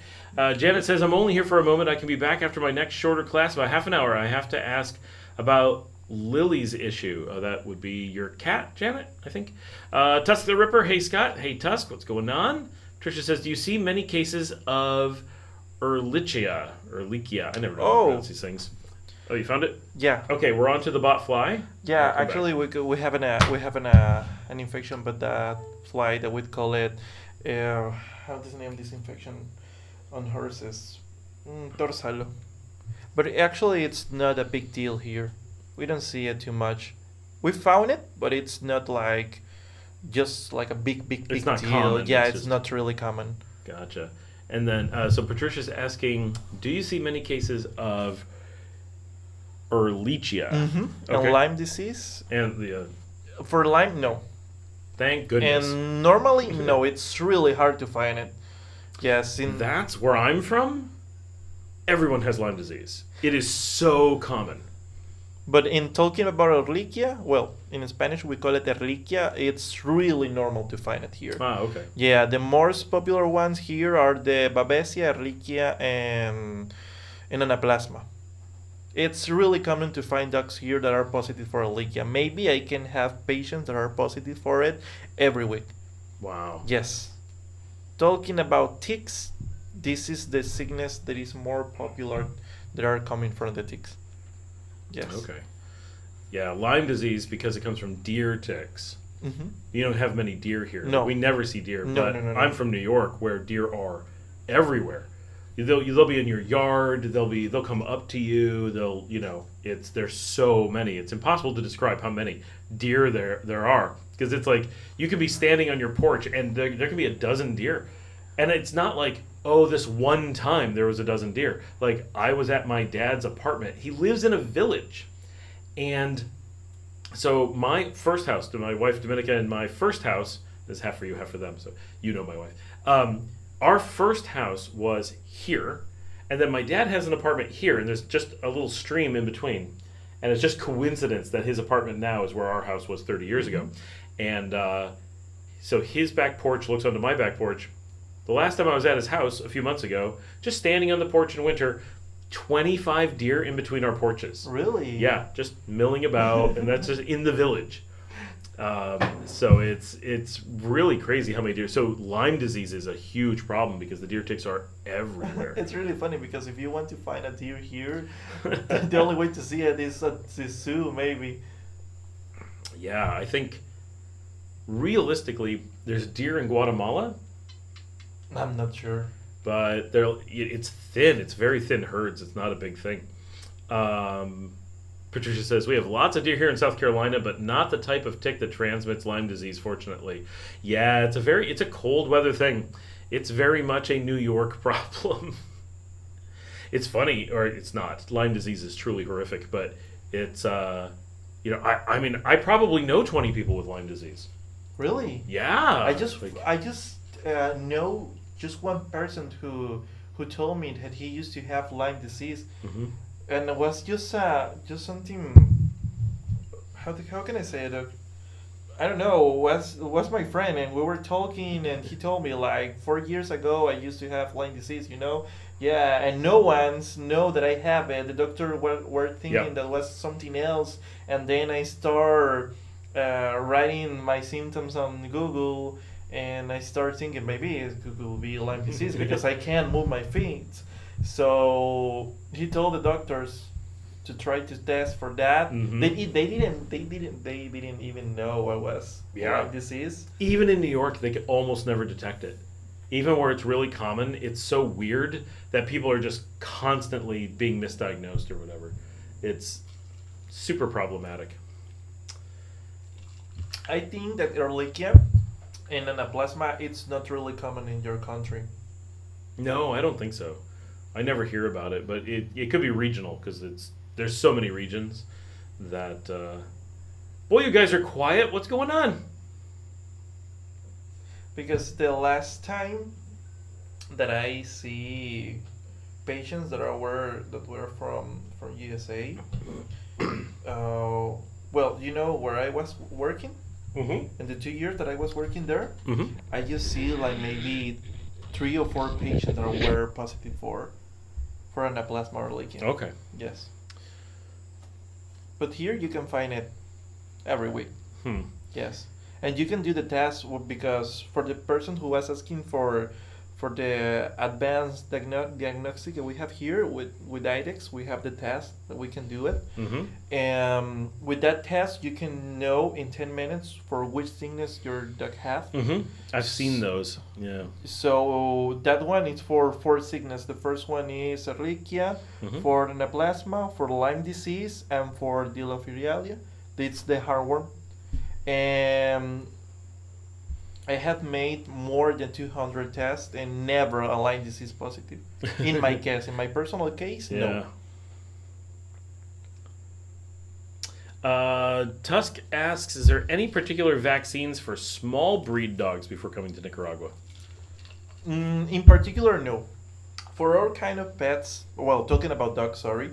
Janet says, I'm only here for a moment. I can be back after my next shorter class, about half an hour. I have to ask about Lily's issue. That would be your cat, Janet, I think. Tusk the Ripper. Hey, Scott. Hey, Tusk. What's going on? Tricia says, do you see many cases of Ehrlichia? I never know how to pronounce these things. Oh, you found it? Yeah. Okay, we're on to the bot fly. Yeah, actually, we have an infection, but that fly that we call it, how does the name this infection on horses? Torsalo. But actually, it's not a big deal here. We don't see it too much. We found it, but it's not like just like a big It's not deal. common, Yeah, it's it's just- not really common. Gotcha. And then, so Patricia's asking, do you see many cases of Ehrlichia? Mm-hmm. Okay. And Lyme disease? And the For Lyme, no. thank goodness. And normally, no, it's really hard to find it. Yes, That's where I'm from. Everyone has Lyme disease. It is so common. but in talking about Ehrlichia, well, in Spanish we call it Ehrlichia. It's really normal to find it here. Ah, okay. Yeah, the most popular ones here are the Babesia, Ehrlichia, and Anaplasma. It's really common to find dogs here that are positive for Ehrlichia. Maybe I can have patients that are positive for it every week. Wow. Yes. Talking about ticks, this is the sickness that is more popular that are coming from the ticks. Yes. Okay. Yeah, Lyme disease, because it comes from deer ticks. Mm-hmm. You don't have many deer here. No. We never see deer. No, but no. I'm from New York, where deer are everywhere. They'll be in your yard. They'll come up to you. There's so many. It's impossible to describe how many deer there are, because it's like you could be standing on your porch and there can be a dozen deer, and it's not like, oh, this one time there was a dozen deer. Like, I was at my dad's apartment. He lives in a village, and so my first house, to my wife Dominica, and my first house is half for you, half for them. So you know my wife. Our first house was here, and then my dad has an apartment here, and there's just a little stream in between. And it's just coincidence that his apartment now is where our house was 30 years ago. And so his back porch looks onto my back porch. The last time I was at his house a few months ago, just standing on the porch in winter, 25 deer in between our porches. Really? Yeah, just milling about, and that's just in the village. So it's really crazy how many deer. So Lyme disease is a huge problem because the deer ticks are everywhere. It's really funny because if you want to find a deer here, the only way to see it is at the zoo, maybe. Yeah, I think realistically, there's deer in Guatemala, I'm not sure. but it's thin. It's very thin herds. It's not a big thing. Patricia says, we have lots of deer here in South Carolina, but not the type of tick that transmits Lyme disease, fortunately. Yeah, it's a cold weather thing. It's very much a New York problem. It's funny, or it's not. Lyme disease is truly horrific, but it's, I mean, I probably know 20 people with Lyme disease. Really? Yeah. I just know just one person who told me that he used to have Lyme disease. Mm-hmm. And it was just something. How can I say it? I don't know. Was my friend, and we were talking, and he told me like 4 years ago I used to have Lyme disease. Yeah, and no one's know that I have it. The doctor were thinking that was something else, and then I start writing my symptoms on Google, and I start thinking maybe it could be Lyme disease because I can't move my feet. So he told the doctors to try to test for that. Mm-hmm. They didn't even know what was Lyme disease. Even in New York, they can almost never detect it. Even where it's really common, it's so weird that people are just constantly being misdiagnosed or whatever. It's super problematic. I think that Ehrlichia and Anaplasma, it's not really common in your country. No, I don't think so. I never hear about it, but it could be regional because there's so many regions that. Boy, you guys are quiet. What's going on? Because the last time that I see patients that were from USA. Well, where I was working Mm-hmm. in the 2 years that I was working there, Mm-hmm. I just see like maybe 3 or 4 patients that were positive for anaplasma or leaking. Okay. Yes. But here you can find it every week. Yes. And you can do the test because for the person who was asking for the advanced diagnostic that we have here with IDEX, we have the test that we can do it. Mm-hmm. With that test, you can know in 10 minutes for which sickness your dog has. Mm-hmm. I've seen those. Yeah. So that one is for 4 sickness. The first one is Ehrlichia, Mhm. for anaplasma, for Lyme disease, and for Dilophilaria. It's the heartworm. And I have made more than 200 tests and never a Lyme disease positive. In my case, in my personal case, no. Tusk asks, is there any particular vaccines for small breed dogs before coming to Nicaragua? In particular, no. For all kind of pets, well, talking about dogs, sorry,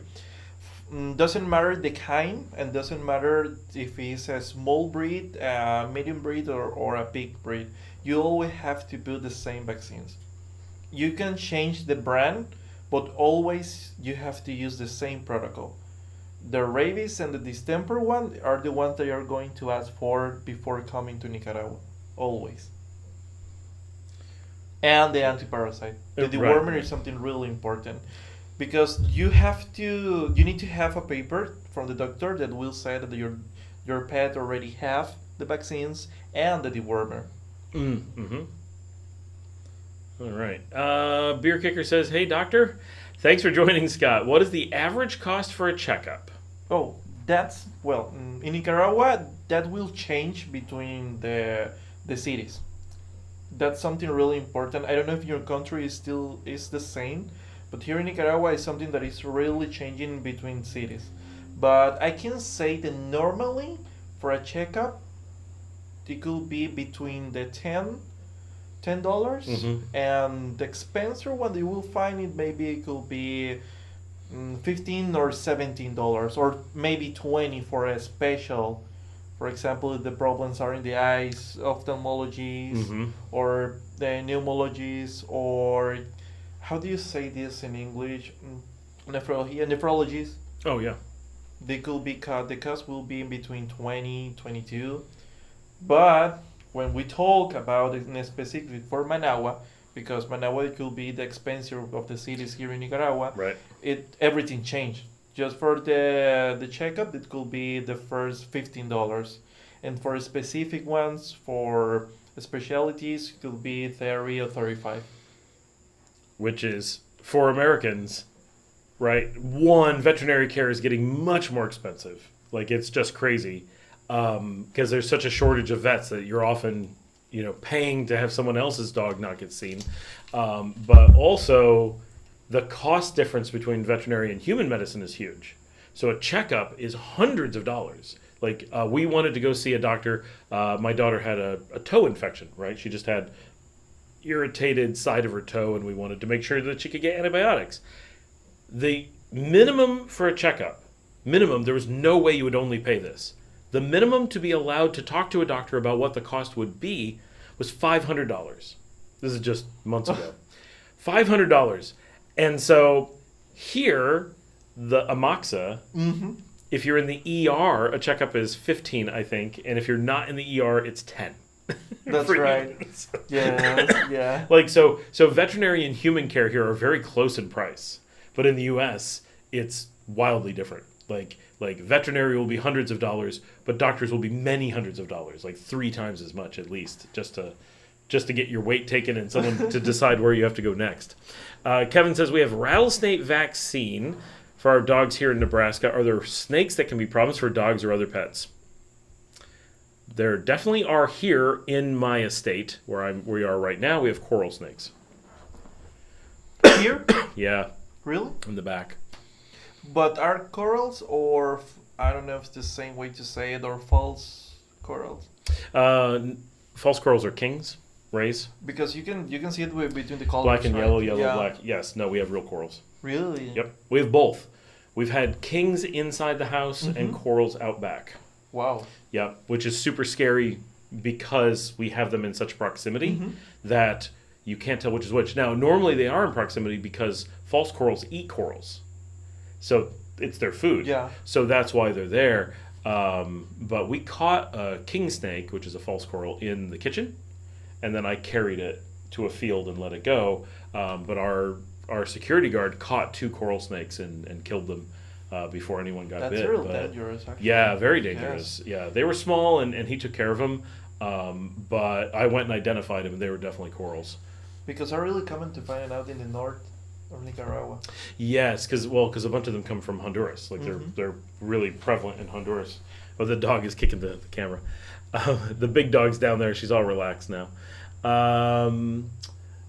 doesn't matter the kind, and doesn't matter if it's a small breed, a medium breed, or a big breed. You always have to put the same vaccines. You can change the brand, but always you have to use the same protocol. The rabies and the distemper one are the ones that you're going to ask for before coming to Nicaragua. Always. And the antiparasite. The dewormer Right. is something really important. Because you need to have a paper from the doctor that will say that your pet already have the vaccines and the dewormer. Mm-hmm. All right. Beer Kicker says, hey, doctor, thanks for joining, Scott. What is the average cost for a checkup? Oh, in Nicaragua, that will change between the cities. That's something really important. I don't know if your country is the same, but here in Nicaragua is something that is really changing between cities. But I can say that normally for a checkup, it could be between the $10, and the expensive one you will find it could be $15 or $17, or maybe $20 for a special. For example, if the problems are in the eyes, ophthalmologies, or the pneumologies, or how do you say this in English? Nephrologies. Oh, yeah. They could be cut. The cost will be in between 20, 22. But when we talk about it in specific for Managua, because Managua could be the expensive of the cities here in Nicaragua, Right. Everything changed. Just for the checkup, it could be the first $15, and for specific ones, for specialties, it could be 30 or 35. Which is, for Americans, right, one, veterinary care is getting much more expensive. Like, it's just crazy. Because there's such a shortage of vets that you're often, paying to have someone else's dog not get seen. But also, the cost difference between veterinary and human medicine is huge. So a checkup is hundreds of dollars. Like, we wanted to go see a doctor. My daughter had a toe infection, right? She just had irritated side of her toe, and we wanted to make sure that she could get antibiotics. The minimum for a checkup, there was no way you would only pay this. The minimum to be allowed to talk to a doctor about what the cost would be was $500. This is just months ago. $500. And so here, the Amoxa, if you're in the ER, a checkup is $15, I think. And if you're not in the ER, it's $10. That's right. Yeah. Like, so veterinary and human care here are very close in price. But in the U.S., it's wildly different. Like veterinary will be hundreds of dollars, but doctors will be many hundreds of dollars, like 3 times as much at least, just to get your weight taken and someone to decide where you have to go next. Kevin says we have rattlesnake vaccine for our dogs here in Nebraska. Are there snakes that can be problems for dogs or other pets? There definitely are here in my estate where we are right now. We have coral snakes. Here? Yeah. Really? In the back. But are corals, or I don't know if it's the same way to say it, or false corals? False corals are kings. rays. Because you can see it between the colors. Black and right? yellow, yellow, Yeah. black. Yes, no, we have real corals. Really? Yep, we have both. We've had kings inside the house and corals out back. Wow. Yep, which is super scary because we have them in such proximity that you can't tell which is which. Now, normally they are in proximity because false corals eat corals. So it's their food. Yeah. So that's why they're there. But we caught a king snake, which is a false coral, in the kitchen. And then I carried it to a field and let it go. But our security guard caught 2 coral snakes and killed them before anyone got bit. That's real But dangerous, actually. yeah, very dangerous. Yes. Yeah, they were small and he took care of them. But I went and identified them and they were definitely corals. Because they're really common to find out in the north of Nicaragua. Yes, because a bunch of them come from Honduras. Like they're really prevalent in Honduras. Oh, the dog is kicking the camera. The big dog's down there. She's all relaxed now.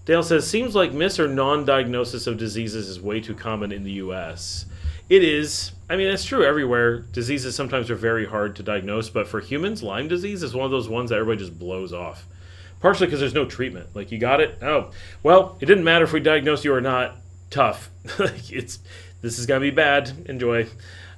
Dale says, seems like mis or non-diagnosis of diseases is way too common in the U.S. It is. I mean, it's true everywhere. Diseases sometimes are very hard to diagnose, but for humans, Lyme disease is one of those ones that everybody just blows off. Partially because there's no treatment. Like, you got it? Oh, well, it didn't matter if we diagnosed you or not. Tough. This is going to be bad. Enjoy.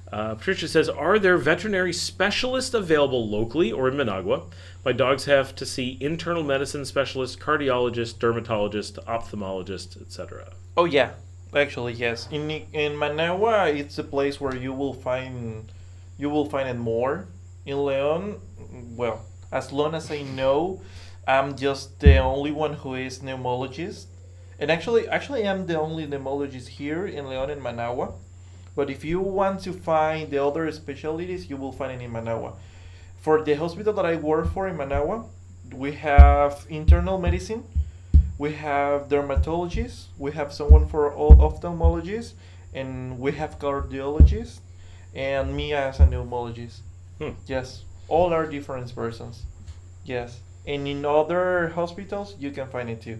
Patricia says, are there veterinary specialists available locally or in Managua? My dogs have to see internal medicine specialists, cardiologists, dermatologists, ophthalmologists, etc. Oh yeah, actually yes. In Managua, it's a place where you will find it more. In León, well, as long as I know, I'm just the only one who is pneumologist, and actually I'm the only pneumologist here in León and Managua. But if you want to find the other specialties, you will find it in Managua. For the hospital that I work for in Managua, we have internal medicine, we have dermatologists, we have someone for ophthalmologists, and we have cardiologists, and me as a pneumologist. Yes, all are different persons. Yes, and in other hospitals, you can find it too.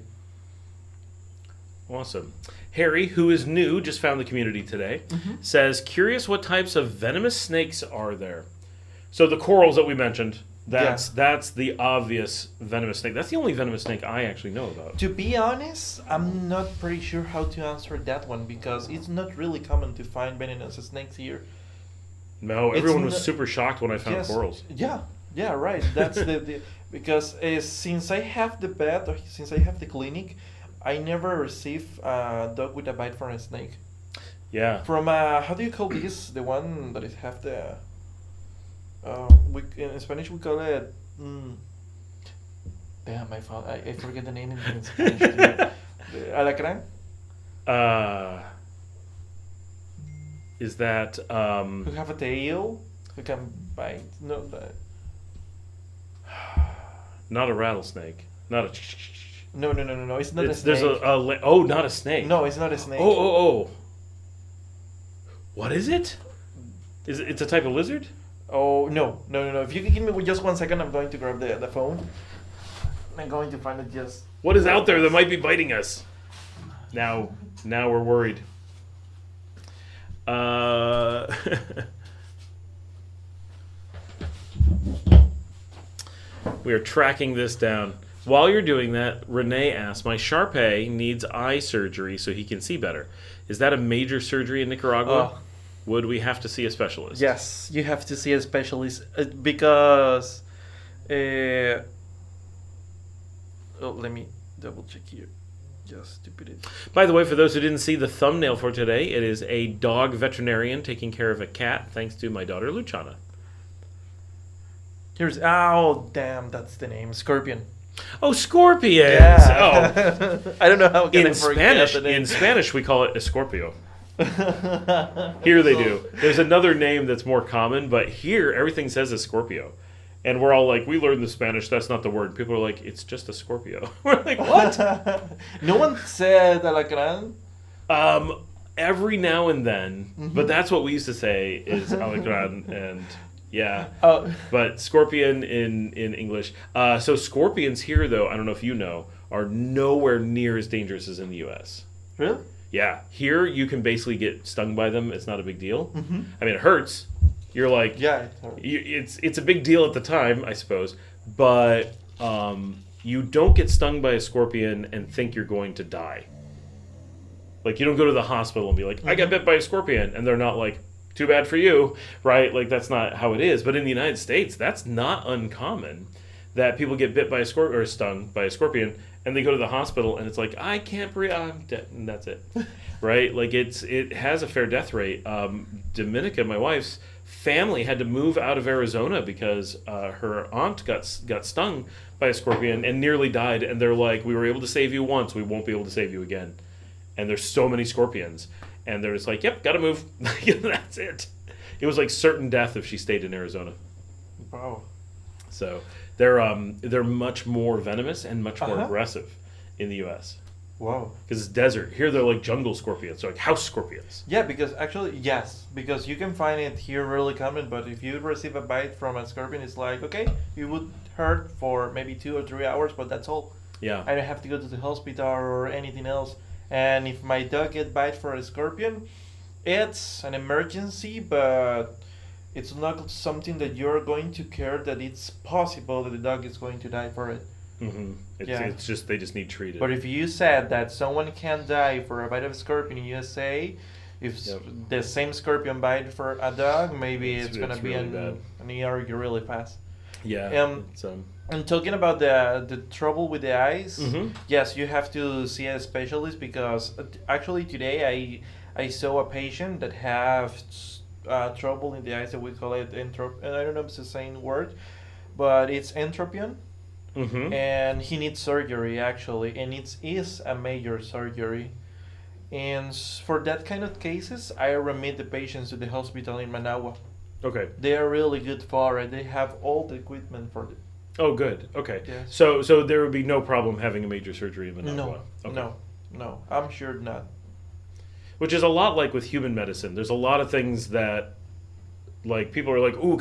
Awesome. Harry, who is new, just found the community today, says, curious what types of venomous snakes are there? So the corals that we mentioned, that's the obvious venomous snake. That's the only venomous snake I actually know about. To be honest, I'm not pretty sure how to answer that one because it's not really common to find venomous snakes here. No, everyone was super shocked when I found corals. Yeah, right. That's the because since I have the vet, or since I have the clinic, I never receive a dog with a bite from a snake. Yeah. From how do you call this? The one that is have the in Spanish we call it. Damn, I forget the name in Spanish. Alacrán. Is that Who have a tail? Who can bite? No. Not a rattlesnake. Not a. No. It's not a snake. There's not a snake. No, it's not a snake. Oh. What is it? It's a type of lizard? Oh, no. If you can give me just 1 second, I'm going to grab the phone. I'm going to find it just... What is out there that might be biting us? Now we're worried. We are tracking this down. While you're doing that, Renee asks, my Shar-Pei needs eye surgery so he can see better. Is that a major surgery in Nicaragua? Would we have to see a specialist? Yes, you have to see a specialist because... let me double check here. Just to put it... By the way, for those who didn't see the thumbnail for today, it is a dog veterinarian taking care of a cat, thanks to my daughter, Luciana. Oh, damn, that's the name. Scorpion. Oh, scorpions! Yeah. Oh. I don't know how can I forget the name. In Spanish, we call it Escorpio. Here they do. There's another name that's more common, but here everything says Escorpio. And we're all like, we learned the Spanish, that's not the word. People are like, it's just a Scorpio. We're like, what? No one said alacrán? Every now and then, but that's what we used to say is alacrán and... Yeah, but scorpion in English. So scorpions here, though, I don't know if you know, are nowhere near as dangerous as in the U.S. Really? Yeah, here you can basically get stung by them. It's not a big deal. I mean, it hurts. You're like, yeah, it's a big deal at the time, I suppose. But you don't get stung by a scorpion and think you're going to die. Like, you don't go to the hospital and be like, I got bit by a scorpion, and they're not like, too bad for you, right? Like, that's not how it is. But in the United States, that's not uncommon, that people get bit by a scorpion or stung by a scorpion, and they go to the hospital, and it's like, I can't breathe, I'm dead, and that's it, right? Like, it has a fair death rate. Dominica, my wife's family, had to move out of Arizona because her aunt got stung by a scorpion and nearly died, and they're like, we were able to save you once, we won't be able to save you again. And there's so many scorpions. And they're just like, yep, gotta move. That's it. It was like certain death if she stayed in Arizona. Wow. So they're much more venomous and much more aggressive in the U.S. Wow. Because it's desert. Here they're like jungle scorpions, so like house scorpions. Yeah, because actually, yes, because you can find it here really common, but if you receive a bite from a scorpion, it's like, okay, you would hurt for maybe 2 or 3 hours, but that's all. Yeah. I don't have to go to the hospital or anything else. And if my dog get bite for a scorpion, it's an emergency, but it's not something that you're going to care that it's possible that the dog is going to die for it. Mm-hmm. It's just, they just need treated. But if you said that someone can die for a bite of a scorpion in USA, if the same scorpion bite for a dog, maybe it's going to be really an ER really fast. Yeah. And talking about the trouble with the eyes, yes, you have to see a specialist because actually today I saw a patient that have trouble in the eyes, that we call it and I don't know if it's the same word, but it's entropion, and he needs surgery actually, and it is a major surgery. And for that kind of cases, I remit the patients to the hospital in Managua. Okay. They are really good for it. They have all the equipment for it. Oh, good. Okay. Yes. So there would be no problem having a major surgery in Managua? No, I'm sure not. Which is a lot like with human medicine. There's a lot of things that, like, people are like, ooh,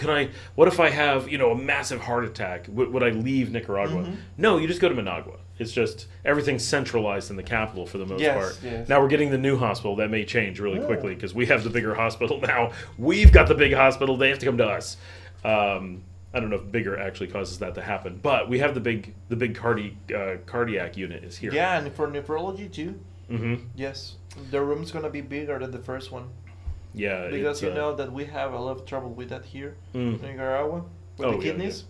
what if I have, a massive heart attack? Would I leave Nicaragua? No, you just go to Managua. It's just everything's centralized in the capital for the most part. Yes. Now we're getting the new hospital. That may change really quickly because we have the bigger hospital now. We've got the big hospital. They have to come to us. I don't know if bigger actually causes that to happen, but we have the big cardiac unit is here. Yeah, and for nephrology too. Mm-hmm. Yes, the room's gonna be bigger than the first one. Yeah, because you know that we have a lot of trouble with that here in Nicaragua with the kidneys.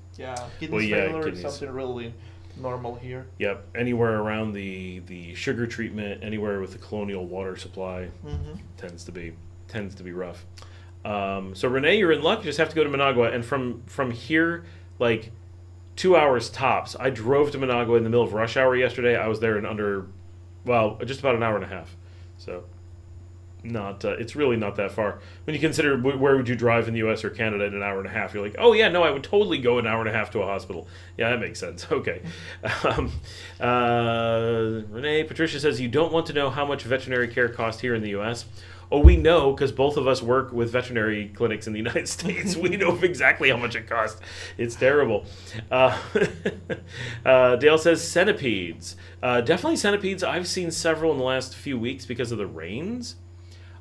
Kidney failure is something really normal here. Yep, anywhere around the sugar treatment, anywhere with the colonial water supply tends to be rough. So Renee, you're in luck. You just have to go to Managua, and from here, like 2 hours tops. I drove to Managua in the middle of rush hour yesterday. I was there in just about an hour and a half. So it's really not that far. When you consider where would you drive in the U.S. or Canada in an hour and a half, you're like, oh yeah, no, I would totally go an hour and a half to a hospital. Yeah, that makes sense. Okay. Renee, Patricia says, you don't want to know how much veterinary care costs here in the U.S. Oh, we know, because both of us work with veterinary clinics in the United States. We know exactly how much it costs. It's terrible. Dale says centipedes. Definitely centipedes. I've seen several in the last few weeks because of the rains.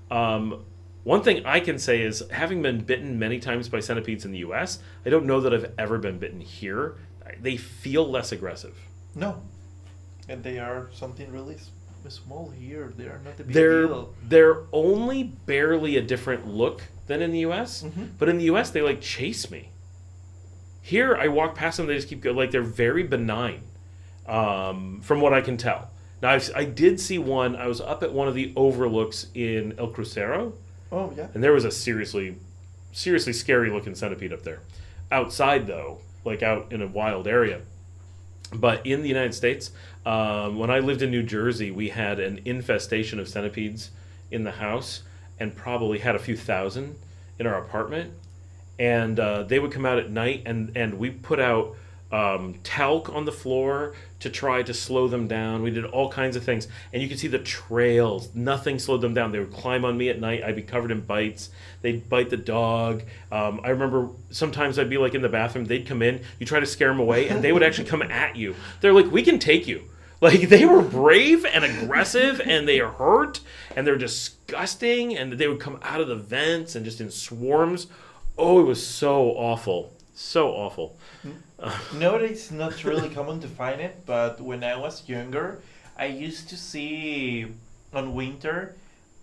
One thing I can say is, having been bitten many times by centipedes in the U.S., I don't know that I've ever been bitten here. They feel less aggressive. No. And they are something really small here. They are not a big deal. They're only barely a different look than in the U.S., but in the U.S. they like chase me. Here I walk past them, they just keep going. Like, they're very benign, from what I can tell. Now I did see one. I was up at one of the overlooks in El Crucero. Oh yeah. And there was a seriously scary looking centipede up there. Outside though, like out in a wild area. But in the United States, when I lived in New Jersey, we had an infestation of centipedes in the house, and probably had a few thousand in our apartment. And they would come out at night, and we put out talc on the floor to try to slow them down. We did all kinds of things, and you could see the trails. Nothing slowed them down. They would climb on me at night. I'd be covered in bites. They'd bite the dog. I remember sometimes I'd be like in the bathroom. They'd come in. You try to scare them away, and they would actually come at you. They're like, we can take you. Like, they were brave and aggressive, and they are hurt, and they're disgusting, and they would come out of the vents and just in swarms. Oh, it was so awful. So awful. Nowadays, it's not really common to find it, but when I was younger, I used to see on winter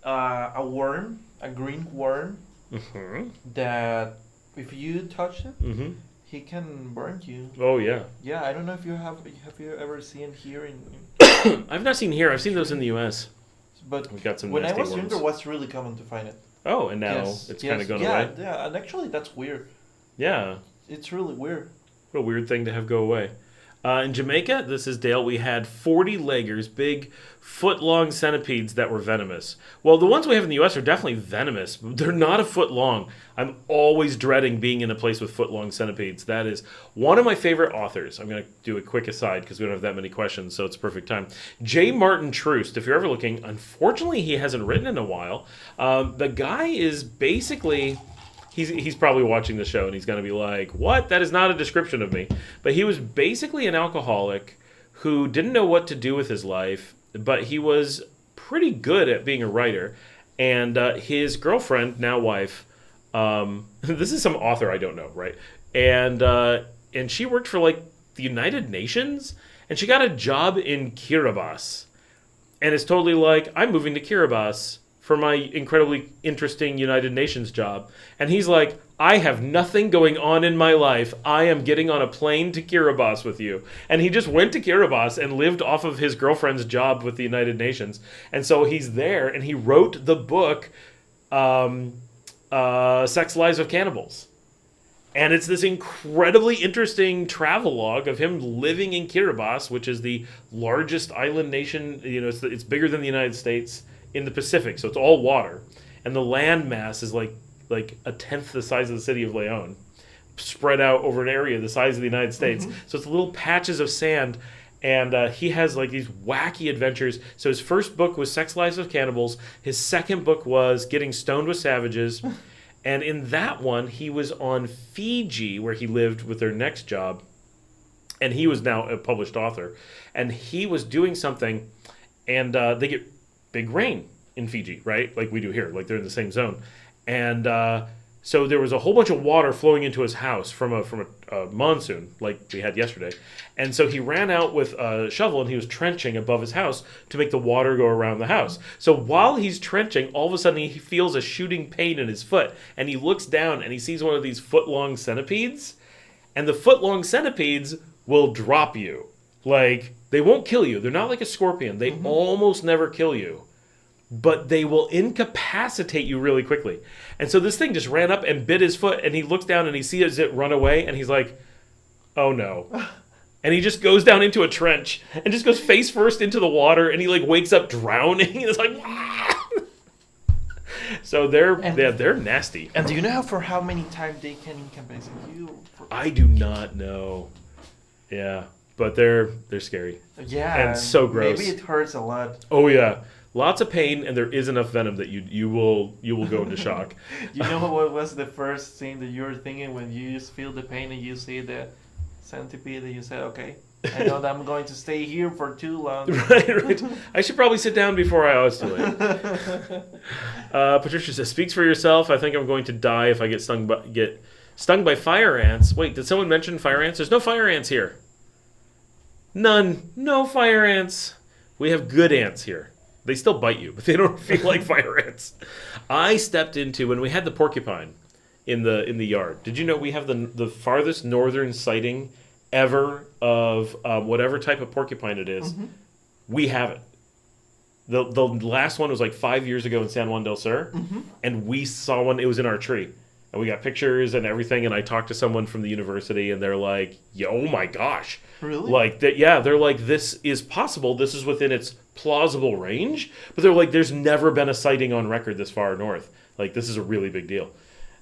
a worm, a green worm, Mm-hmm. that if you touch it, Mm-hmm. he can burn you. Oh, yeah. Yeah, I don't know if you have you ever seen here in I've not seen here. I've seen those in the U.S. but We've got some when I nasty was ones. younger, it was really common to find it. Oh, and now Yes, it's yes, kind of gone yeah, away. yeah, and actually that's weird. Yeah. It's really weird. What a weird thing to have go away. In Jamaica, this is Dale, we had 40 leggers, big foot-long centipedes that were venomous. Well, the ones we have in the U.S. are definitely venomous. They're not a foot long. I'm always dreading being in a place with foot-long centipedes. That is one of my favorite authors. I'm going to do a quick aside because we don't have that many questions, so it's a perfect time. J. Martin Troost, if you're ever looking, unfortunately he hasn't written in a while. The guy is basically... He's probably watching the show and he's going to be like, what? That is not a description of me. But he was basically an alcoholic who didn't know what to do with his life, but he was pretty good at being a writer. And his girlfriend, now wife, this is some author I don't know, right? And she worked for like the United Nations, and she got a job in Kiribati. And it's totally like, I'm moving to Kiribati for my incredibly interesting United Nations job. And he's like, I have nothing going on in my life. I am getting on a plane to Kiribati with you. And he just went to Kiribati and lived off of his girlfriend's job with the United Nations. And so he's there, and he wrote the book, Sex Lives of Cannibals. And it's this incredibly interesting travelogue of him living in Kiribati, which is the largest island nation. You know, it's bigger than the United States in the Pacific, so it's all water, and the land mass is like a tenth the size of the city of Leon, spread out over an area the size of the United States. Mm-hmm. So it's little patches of sand, and he has like these wacky adventures. So his first book was Sex Lives of Cannibals. His second book was Getting Stoned with Savages, and in that one he was on Fiji, where he lived with their next job, and he was now a published author, and he was doing something, and they get big rain in Fiji, right? Like we do here, like they're in the same zone. And so there was a whole bunch of water flowing into his house from a monsoon, like we had yesterday. And so he ran out with a shovel and he was trenching above his house to make the water go around the house. So while he's trenching, all of a sudden he feels a shooting pain in his foot, and he looks down and he sees one of these foot-long centipedes, and the foot-long centipedes will drop you. Like, they won't kill you. They're not like a scorpion. They almost never kill you. But they will incapacitate you really quickly. And so this thing just ran up and bit his foot, and he looks down and he sees it run away, and he's like, oh no. And he just goes down into a trench and just goes face first into the water, and he like wakes up drowning. It's like, so they're nasty. And do you know for how many times they can incapacitate you? I do not know. Yeah. But they're scary. Yeah. And so gross. Maybe it hurts a lot. Oh yeah. Lots of pain, and there is enough venom that you will go into shock. You know what was the first thing that you were thinking when you just feel the pain and you see the centipede, and you said, okay, I know that I'm going to stay here for too long. Right. I should probably sit down before I was too late. Patricia says, speaks for yourself. I think I'm going to die if I get stung by fire ants. Wait, did someone mention fire ants? There's no fire ants here. None. No fire ants. We have good ants here. They still bite you, but they don't feel like fire ants. I stepped into, when we had the porcupine in the yard, did you know we have the farthest northern sighting ever of whatever type of porcupine it is? Mm-hmm. We have it. The last one was like 5 years ago in San Juan del Sur, and we saw one. It was in our tree. And we got pictures and everything, and I talked to someone from the university, and they're like, oh my gosh. Really? Like, yeah, they're like, this is possible. This is within its plausible range. But they're like, there's never been a sighting on record this far north. Like, this is a really big deal.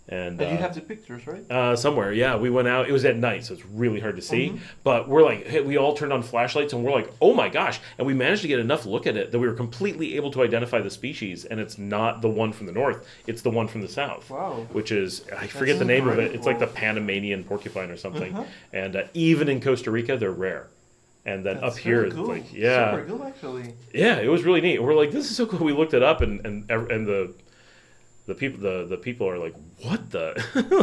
And you have the pictures, right? Somewhere, yeah. We went out. It was at night, so it's really hard to see. But we're like, hey, we all turned on flashlights, and we're like, oh my gosh. And we managed to get enough look at it that we were completely able to identify the species, and it's not the one from the north. It's the one from the south. Wow. Which is, I forget the name of it. It's like the Panamanian porcupine or something. And even in Costa Rica, they're rare. And then up here, cool. like, yeah. Super cool, actually. Yeah, it was really neat. We're like, this is so cool. We looked it up, and the people are like, what the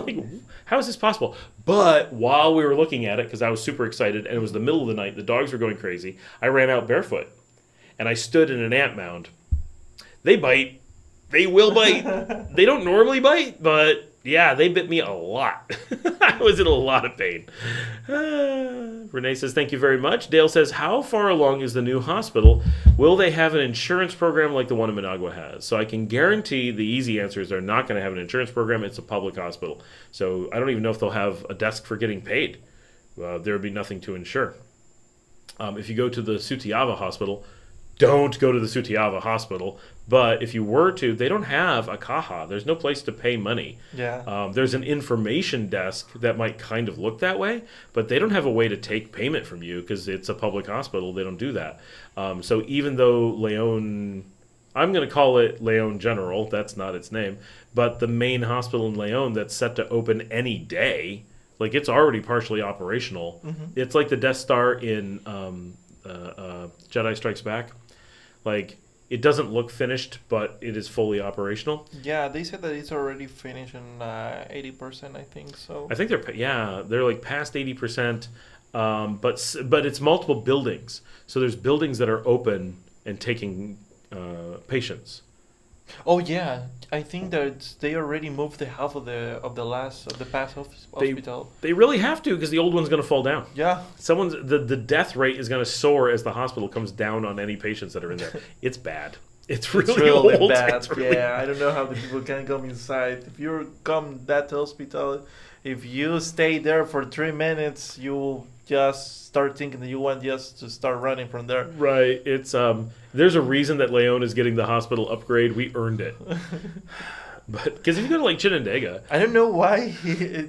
like, how is this possible? But while we were looking at it, because I was super excited and it was the middle of the night, the dogs were going crazy, I ran out barefoot and I stood in an ant mound. They bite. They will bite. They don't normally bite, but yeah, they bit me a lot. I was in a lot of pain. Renee says, thank you very much. Dale says, how far along is the new hospital? Will they have an insurance program like the one in Managua has? So I can guarantee the easy answer is they're not going to have an insurance program. It's a public hospital. So I don't even know if they'll have a desk for getting paid. There would be nothing to insure. If you go to the Sutiava hospital, don't go to the Sutiava hospital. But if you were to, they don't have a caja. There's no place to pay money. Yeah. There's an information desk that might kind of look that way, but they don't have a way to take payment from you because it's a public hospital. They don't do that. So even though Leon, I'm going to call it Leon General, that's not its name, but the main hospital in Leon that's set to open any day, like it's already partially operational. Mm-hmm. It's like the Death Star in Jedi Strikes Back. Like, it doesn't look finished, but it is fully operational. Yeah, they said that it's already finished in 80%, I think. So I think they're like past 80%, but it's multiple buildings. So there's buildings that are open and taking patients. Oh yeah, I think that they already moved the half of the past hospital. They really have to because the old one's going to fall down. Yeah. The death rate is going to soar as the hospital comes down on any patients that are in there. It's bad. It's really old. bad. It's really Yeah, I don't know how the people can come inside. If you come that hospital, if you stay there for 3 minutes, you just start thinking that you want just to start running from there. Right. It's there's a reason that Leon is getting the hospital upgrade. We earned it. But because if you go to like Chinandega, I don't know why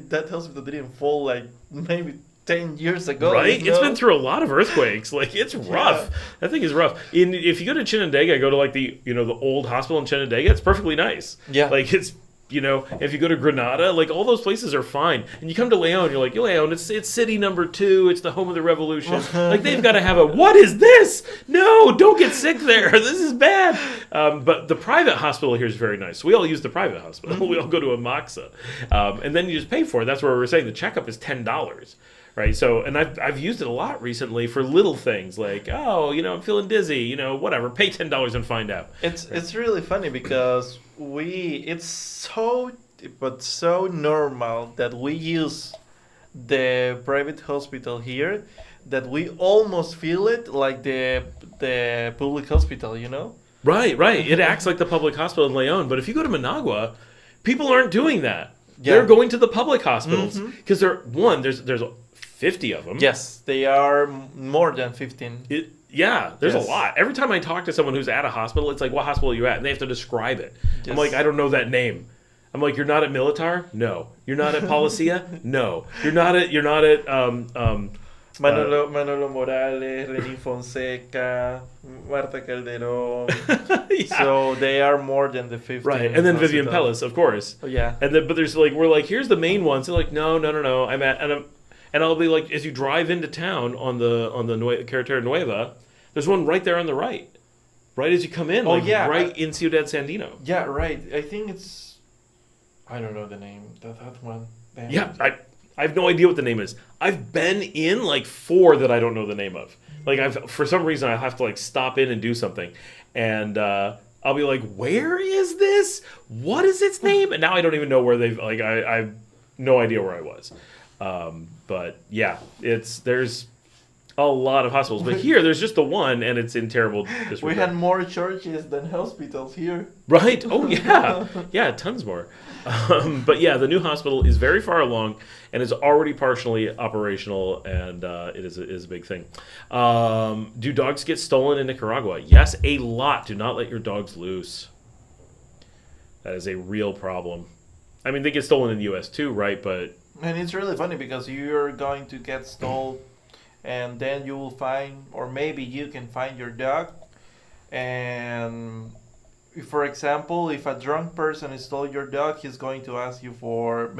that hospital didn't fall like maybe 10 years ago. right? You know? It's been through a lot of earthquakes. Like it's rough. Yeah. That thing is rough. If you go to Chinandega, go to like the old hospital in Chinandega. It's perfectly nice. Yeah. Like it's. If you go to Granada, like all those places are fine. And you come to Leon, you're like, Leon, it's city number 2. It's the home of the revolution. Like they've got to have what is this? No, don't get sick there. This is bad. But the private hospital here is very nice. We all use the private hospital. We all go to a Moxa. And then you just pay for it. That's where we're saying the checkup is $10. Right, so and I've used it a lot recently for little things like I'm feeling dizzy, whatever. Pay $10 and find out. It's really funny because it's so normal that we use the private hospital here that we almost feel it like the public hospital, Right. It acts like the public hospital in Leon, but if you go to Managua, people aren't doing that. Yeah. They're going to the public hospitals because there's 50 of them. Yes, they are more than 15. There's a lot. Every time I talk to someone who's at a hospital, it's like, what hospital are you at? And they have to describe it. Yes. I'm like, I don't know that name. I'm like, you're not at Militar? No. You're not at Policia? No. You're not at Manolo Morales, Lenín Fonseca, Marta Calderón. Yeah. So they are more than the 15. Right, and then Vivian hospital. Pellis, of course. Oh, yeah. And then, but there's like, we're like, here's the main ones. They're like, no. And I'll be like, as you drive into town on the Carretera Nueva, there's one right there on the right as you come in. Right in Ciudad Sandino. Yeah, right. I think it's, I don't know the name. That one. Damn. Yeah, I have no idea what the name is. I've been in like 4 that I don't know the name of. Like for some reason I have to like stop in and do something, and I'll be like, where is this? What is its name? And now I don't even know where they've like I have no idea where I was. But yeah, there's a lot of hospitals, but here there's just the one, and it's in terrible disrepair. We had more churches than hospitals here. Right? Oh yeah, tons more. But yeah, the new hospital is very far along and is already partially operational, and it is a big thing. Do dogs get stolen in Nicaragua? Yes, a lot. Do not let your dogs loose. That is a real problem. I mean, they get stolen in the U.S. too, right? But And it's really funny because you're going to get stolen, and then you will find, or maybe you can find your dog. And for example, if a drunk person stole your dog, he's going to ask you for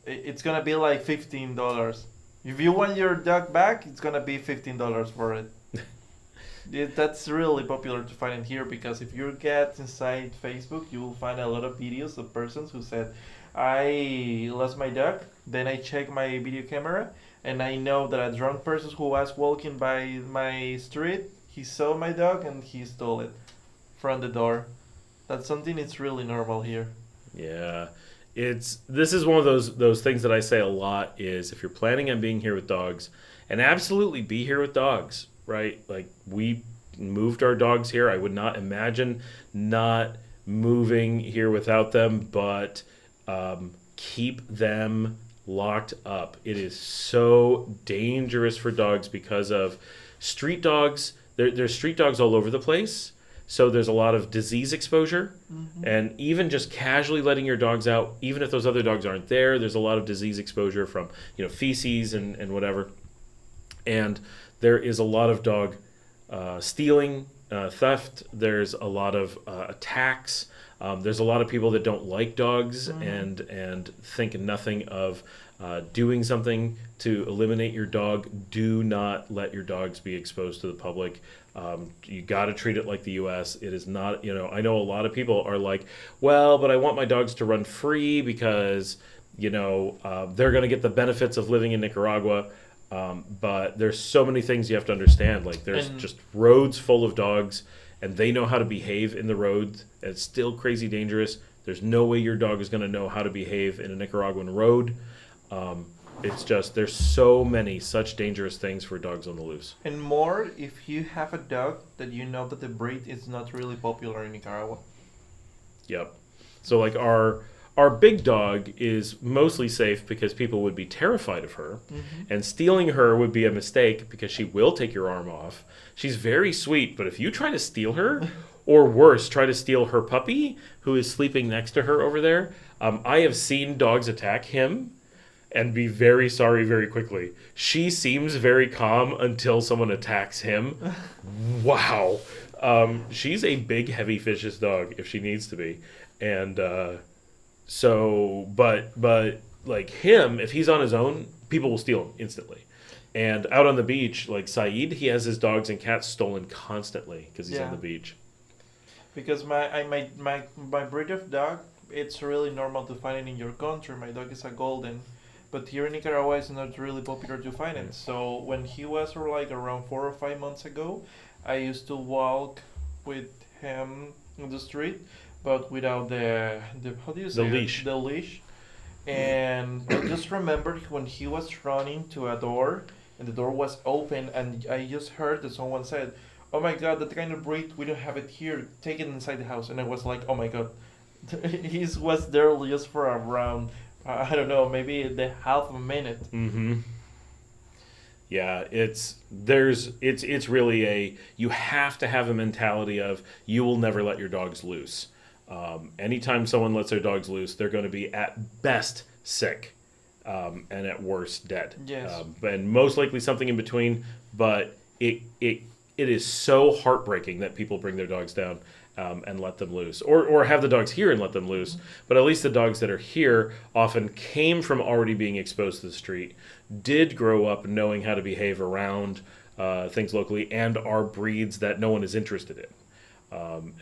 it's going to be like $15. If you want your dog back, it's going to be $15 for it. That's really popular to find in here because if you get inside Facebook, you will find a lot of videos of persons who said, I lost my dog, then I check my video camera, and I know that a drunk person who was walking by my street, he saw my dog and he stole it from the door. That's something that's really normal here. Yeah. This is one of those things that I say a lot is if you're planning on being here with dogs, and absolutely be here with dogs, right? Like we moved our dogs here. I would not imagine not moving here without them, but keep them locked up. It is so dangerous for dogs because of street dogs. There's street dogs all over the place. So there's a lot of disease exposure, and even just casually letting your dogs out, even if those other dogs aren't there, there's a lot of disease exposure from feces and whatever. And there is a lot of dog stealing, theft. There's a lot of attacks. There's a lot of people that don't like dogs and think nothing of doing something to eliminate your dog. Do not let your dogs be exposed to the public. You got to treat it like the U.S. It is not, I know a lot of people are like, well, but I want my dogs to run free because, they're going to get the benefits of living in Nicaragua. But there's so many things you have to understand. Like there's just roads full of dogs and they know how to behave in the roads. It's still crazy dangerous. There's no way your dog is going to know how to behave in a Nicaraguan road. It's just there's so many such dangerous things for dogs on the loose. And more if you have a dog that you know that the breed is not really popular in Nicaragua. Yep. So like our big dog is mostly safe because people would be terrified of her, and stealing her would be a mistake because she will take your arm off. She's very sweet, but if you try to steal her, or worse, try to steal her puppy who is sleeping next to her over there, I have seen dogs attack him and be very sorry very quickly. She seems very calm until someone attacks him. Wow. She's a big, heavy, vicious dog if she needs to be. And but like him, if he's on his own, people will steal him instantly. And out on the beach, like Saeed, he has his dogs and cats stolen constantly because he's on the beach. Because my breed of dog, it's really normal to find it in your country. My dog is a golden. But here in Nicaragua, it's not really popular to find it. So when he was like around 4 or 5 months ago, I used to walk with him in the street, but without the how do you say leash. The leash. And I just remembered when he was running to a door, and the door was open, and I just heard that someone said, "Oh my God, that kind of breed, we don't have it here. Take it inside the house." And I was like, "Oh my God." He was there just for around, I don't know, maybe the half a minute. Yeah, it's really you have to have a mentality of you will never let your dogs loose. Anytime someone lets their dogs loose, they're going to be at best sick, and at worst dead. Yes. And most likely something in between. But it is so heartbreaking that people bring their dogs down and let them loose, or have the dogs here and let them loose. But at least the dogs that are here often came from already being exposed to the street, did grow up knowing how to behave around things locally, and are breeds that no one is interested in.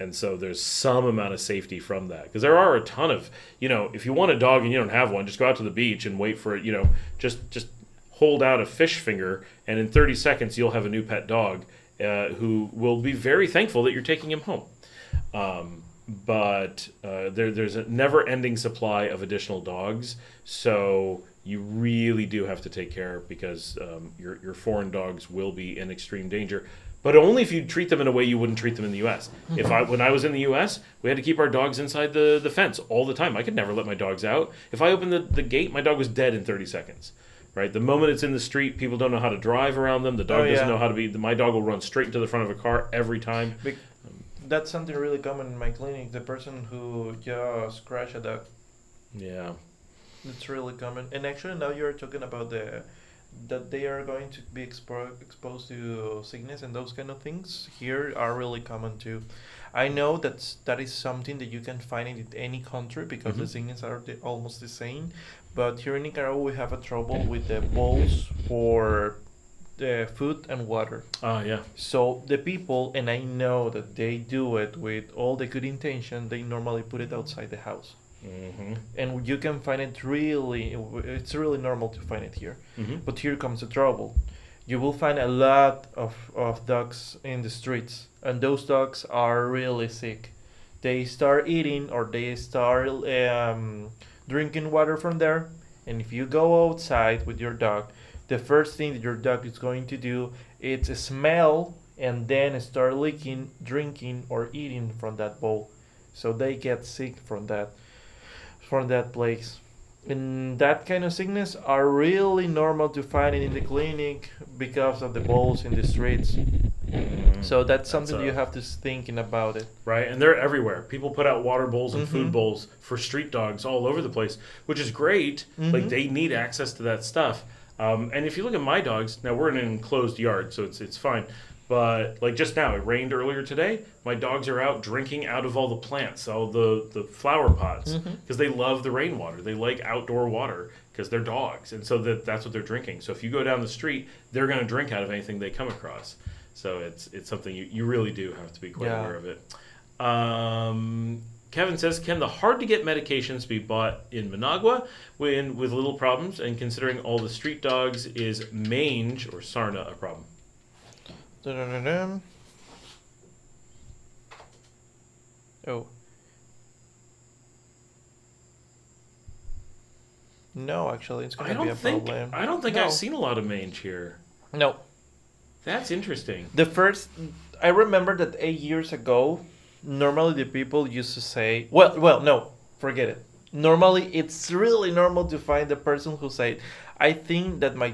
And so there's some amount of safety from that. Because there are a ton of, if you want a dog and you don't have one, just go out to the beach and wait for it, just hold out a fish finger, and in 30 seconds you'll have a new pet dog who will be very thankful that you're taking him home. But there's a never-ending supply of additional dogs, so you really do have to take care because your foreign dogs will be in extreme danger. But only if you treat them in a way you wouldn't treat them in the U.S. When I was in the U.S., we had to keep our dogs inside the fence all the time. I could never let my dogs out. If I opened the gate, my dog was dead in 30 seconds. Right, the moment it's in the street, people don't know how to drive around them. The dog doesn't know how to be. My dog will run straight into the front of a car every time. That's something really common in my clinic. The person who just crashed a dog. Yeah, it's really common. And actually, now you're talking about that they are going to be exposed to sickness and those kind of things. Here are really common too. I know that is something that you can find in any country because the sickness are almost the same. But here in Nicaragua, we have a trouble with the balls for food and water. Oh, yeah. So the people, and I know that they do it with all the good intention, they normally put it outside the house. Mm-hmm. And you can find it it's really normal to find it here. Mm-hmm. But here comes the trouble. You will find a lot of dogs in the streets, and those dogs are really sick. They start eating or they start drinking water from there, and if you go outside with your dog, the first thing that your dog is going to do is smell and then start licking, drinking, or eating from that bowl. So they get sick from that place. And that kind of sickness are really normal to find in the clinic because of the bowls in the streets. So that's something you have to thinking about it. Right, and they're everywhere. People put out water bowls and food Mhm. bowls for street dogs all over the place, which is great. Like, Mhm. they need access to that stuff. And if you look at my dogs, now we're in an enclosed yard, so it's fine. But like just now, it rained earlier today. My dogs are out drinking out of all the plants, all the flower pots, because they love the rainwater. They like outdoor water because they're dogs, and so that's what they're drinking. So if you go down the street, they're going to drink out of anything they come across. So it's something you really do have to be quite aware of it. Kevin says, can the hard-to-get medications be bought in Managua with little problems? And considering all the street dogs, is mange or sarna a problem? Dun-dun-dun-dun. Oh. No, actually, it's gonna be a problem. I don't think No. I've seen a lot of mange here. No. That's interesting. I remember that 8 years ago, normally the people used to say, well, no, forget it. Normally, it's really normal to find the person who said, I think that my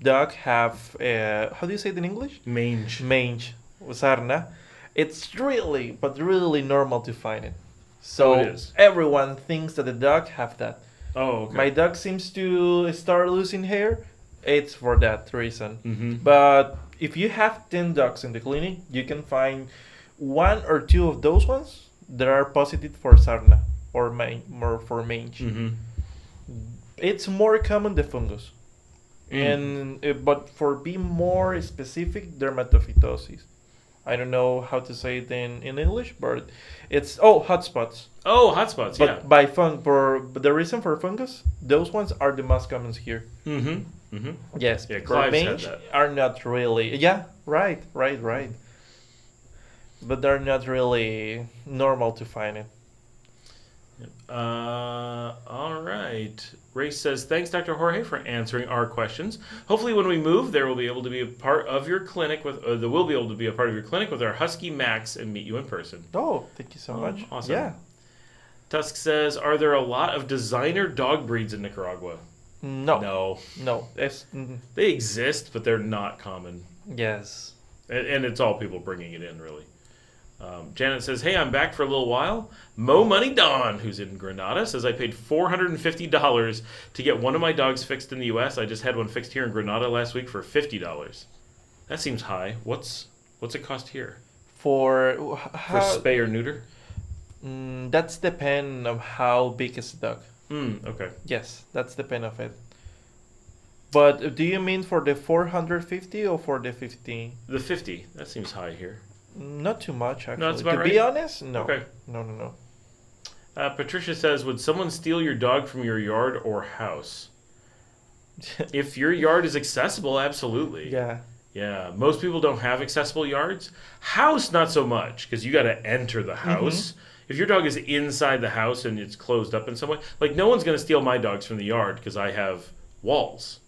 dog have, how do you say it in English? Mange. Mange, sarna. It's really normal to find it. So it is. everyone thinks that the dog have that. Oh, okay. My dog seems to start losing hair. It's for that reason. Mm-hmm. But if you have 10 dogs in the clinic, you can find 1 or 2 of those ones that are positive for sarna or for mange. Mm-hmm. It's more common the fungus. But for being more specific, dermatophytosis. I don't know how to say it in English, but it's hotspots. Oh, hotspots, yeah. But the reason for fungus, those ones are the most common here. Mm-hmm. Mm-hmm. Yes, Yeah, for Clive's had mange that. are not really. Yeah, right. But they're not really normal to find it. All right. Ray says, thanks, Dr. Jorge, for answering our questions. Hopefully when we move, there will be able to be a part of your clinic with our Husky Max and meet you in person. Oh, thank you so much. Awesome. Yeah. Tusk says, are there a lot of designer dog breeds in Nicaragua? No. They exist, but they're not common. Yes. And it's all people bringing it in, really. Janet says, hey, I'm back for a little while. Mo Money Don, who's in Granada, says, I paid $450 to get one of my dogs fixed in the U.S. I just had one fixed here in Granada last week for $50. That seems high. What's it cost here? For spay or neuter? That's depend on how big is the dog. Okay. Yes, that's depend of it. But do you mean for the 450 or for the 50? The 50. That seems high here. Not too much, actually. No, that's about to right. be honest, no. Okay. No. Patricia says, would someone steal your dog from your yard or house? If your yard is accessible, absolutely. Yeah. Yeah, most people don't have accessible yards. House, not so much, because you got to enter the house. If your dog is inside the house and it's closed up in some way, like no one's going to steal my dogs from the yard because I have walls.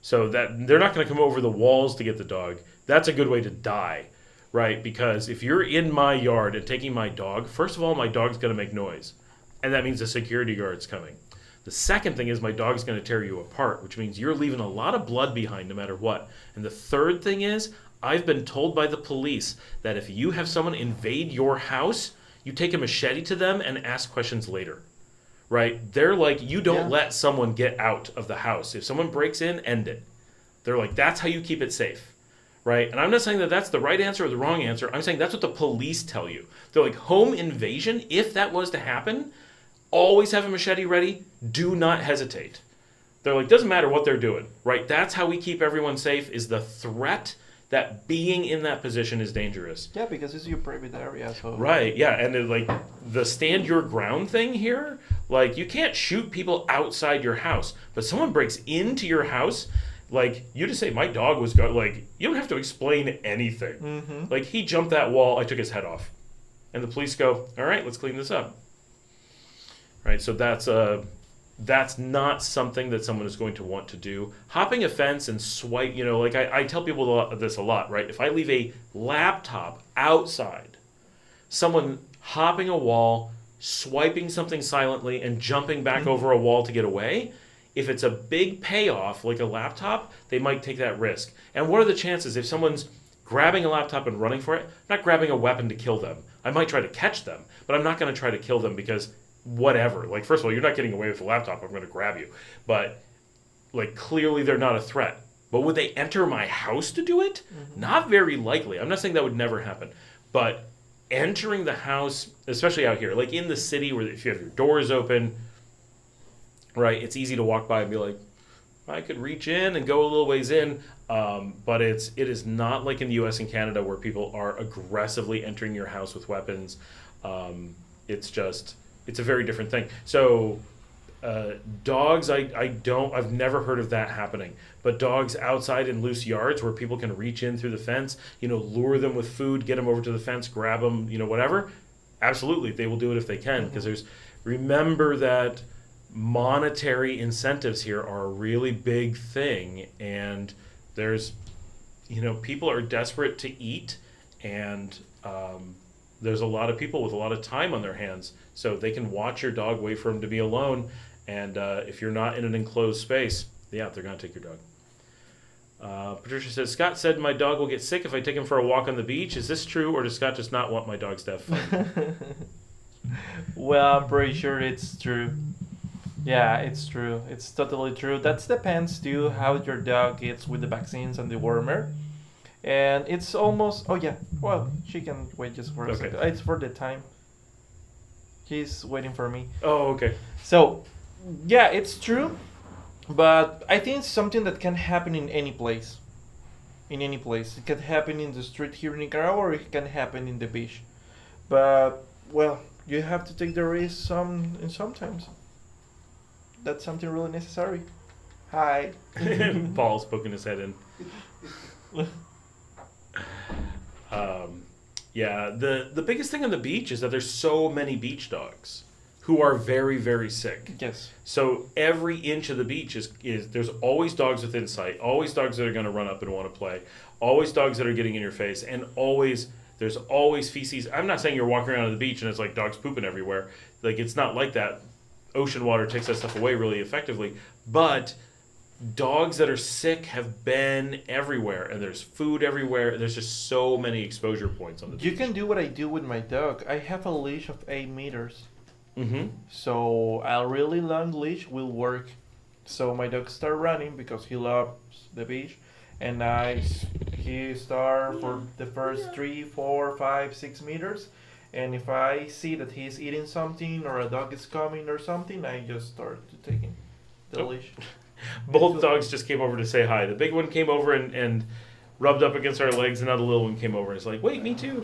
So that they're not going to come over the walls to get the dog. That's a good way to die, right? Because if you're in my yard and taking my dog, first of all, my dog's going to make noise, and that means the security guard's coming. The second thing is my dog's going to tear you apart, which means you're leaving a lot of blood behind no matter what. And the third thing is I've been told by the police that if you have someone invade your house, you take a machete to them and ask questions later, right? They're like, you don't let someone get out of the house. If someone breaks in, end it. They're like, that's how you keep it safe, right? And I'm not saying that that's the right answer or the wrong answer. I'm saying that's what the police tell you. They're like, home invasion, if that was to happen, always have a machete ready. Do not hesitate, They're like, doesn't matter what they're doing, right? That's how we keep everyone safe, is the threat that being in that position is dangerous. Yeah, because it's your private area. So Right, yeah, and then, like, the stand your ground thing here, like, you can't shoot people outside your house, but someone breaks into your house, like, you just say, my dog was, like, you don't have to explain anything. Mm-hmm. Like, he jumped that wall, I took his head off. And the police go, all right, let's clean this up. Right, so that's not something that someone is going to want to do. Hopping a fence and swipe, like I tell people this a lot, right? If I leave a laptop outside, someone hopping a wall, swiping something silently, and jumping back over a wall to get away, if it's a big payoff, like a laptop, they might take that risk. And what are the chances if someone's grabbing a laptop and running for it? I'm not grabbing a weapon to kill them. I might try to catch them, but I'm not going to try to kill them because whatever. Like, first of all, you're not getting away with a laptop. I'm going to grab you. But, like, clearly they're not a threat. But would they enter my house to do it? Mm-hmm. Not very likely. I'm not saying that would never happen. But entering the house, especially out here, like in the city where if you have your doors open, right, it's easy to walk by and be like, I could reach in and go a little ways in. But it is not like in the U.S. and Canada where people are aggressively entering your house with weapons. It's a very different thing. So dogs, I've never heard of that happening. But dogs outside in loose yards where people can reach in through the fence, lure them with food, get them over to the fence, grab them, whatever. Absolutely, they will do it if they can. Because remember that monetary incentives here are a really big thing. And there's, people are desperate to eat. And there's a lot of people with a lot of time on their hands. So they can watch your dog, wait for him to be alone. And if you're not in an enclosed space, yeah, they're going to take your dog. Patricia says, Scott said my dog will get sick if I take him for a walk on the beach. Is this true, or does Scott just not want my dogs to have fun? Well, I'm pretty sure it's true. Yeah, it's true. It's totally true. That depends too how your dog gets with the vaccines and the wormer. And it's almost... Oh, yeah. Well, she can wait just for a second. It's for the time. He's waiting for me. Oh, okay. So, yeah, it's true. But I think it's something that can happen in any place. In any place. It can happen in the street here in Nicaragua, or it can happen in the beach. But, well, you have to take the risk sometimes. That's something really necessary. Hi. Paul's poking his head in. Yeah, the biggest thing on the beach is that there's so many beach dogs who are very, very sick. Yes. So every inch of the beach is there's always dogs within sight, always dogs that are going to run up and want to play, always dogs that are getting in your face, and there's always feces. I'm not saying you're walking around on the beach and it's like dogs pooping everywhere. Like, it's not like that. Ocean water takes that stuff away really effectively. But dogs that are sick have been everywhere, and there's food everywhere. There's just so many exposure points on the beach. You can do what I do with my dog. I have a leash of 8 meters. Mm-hmm. So a really long leash will work. So my dog start running because he loves the beach, and he start for the first 3, 4, 5, 6 meters. And if I see that he's eating something or a dog is coming or something, I just start to taking the leash. Both dogs just came over to say hi. The big one came over and rubbed up against our legs, and now the little one came over and is like, wait, me too.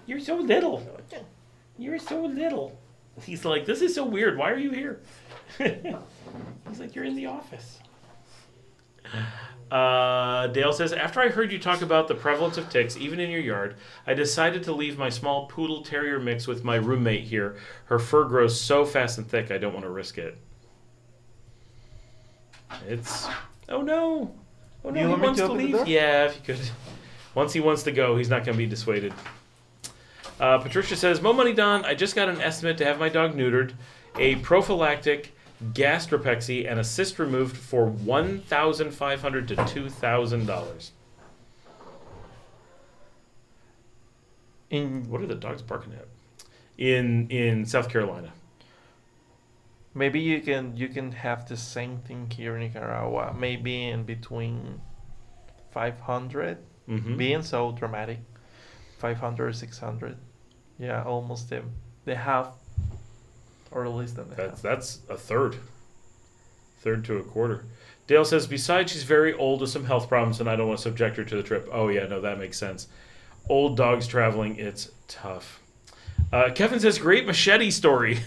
You're so little. You're so little. He's like, this is so weird. Why are you here? He's like, you're in the office. Dale says, after I heard you talk about the prevalence of ticks, even in your yard, I decided to leave my small poodle terrier mix with my roommate here. Her fur grows so fast and thick, I don't want to risk it. Oh no, he wants to leave. Yeah, if you could. Once he wants to go, he's not going to be dissuaded. Patricia says, Mo Money Don, I just got an estimate to have my dog neutered, a prophylactic, gastropexy, and a cyst removed for $1,500 to $2,000. What are the dogs barking at? In South Carolina. Maybe you can have the same thing here in Nicaragua. Maybe in between 500, being so dramatic, 500, 600. Yeah, almost the half, or at least than the half. That's a third third to a quarter. Dale says, besides, she's very old with some health problems, and I don't want to subject her to the trip. Oh, yeah, no, that makes sense. Old dogs traveling, it's tough. Kevin says, great machete story.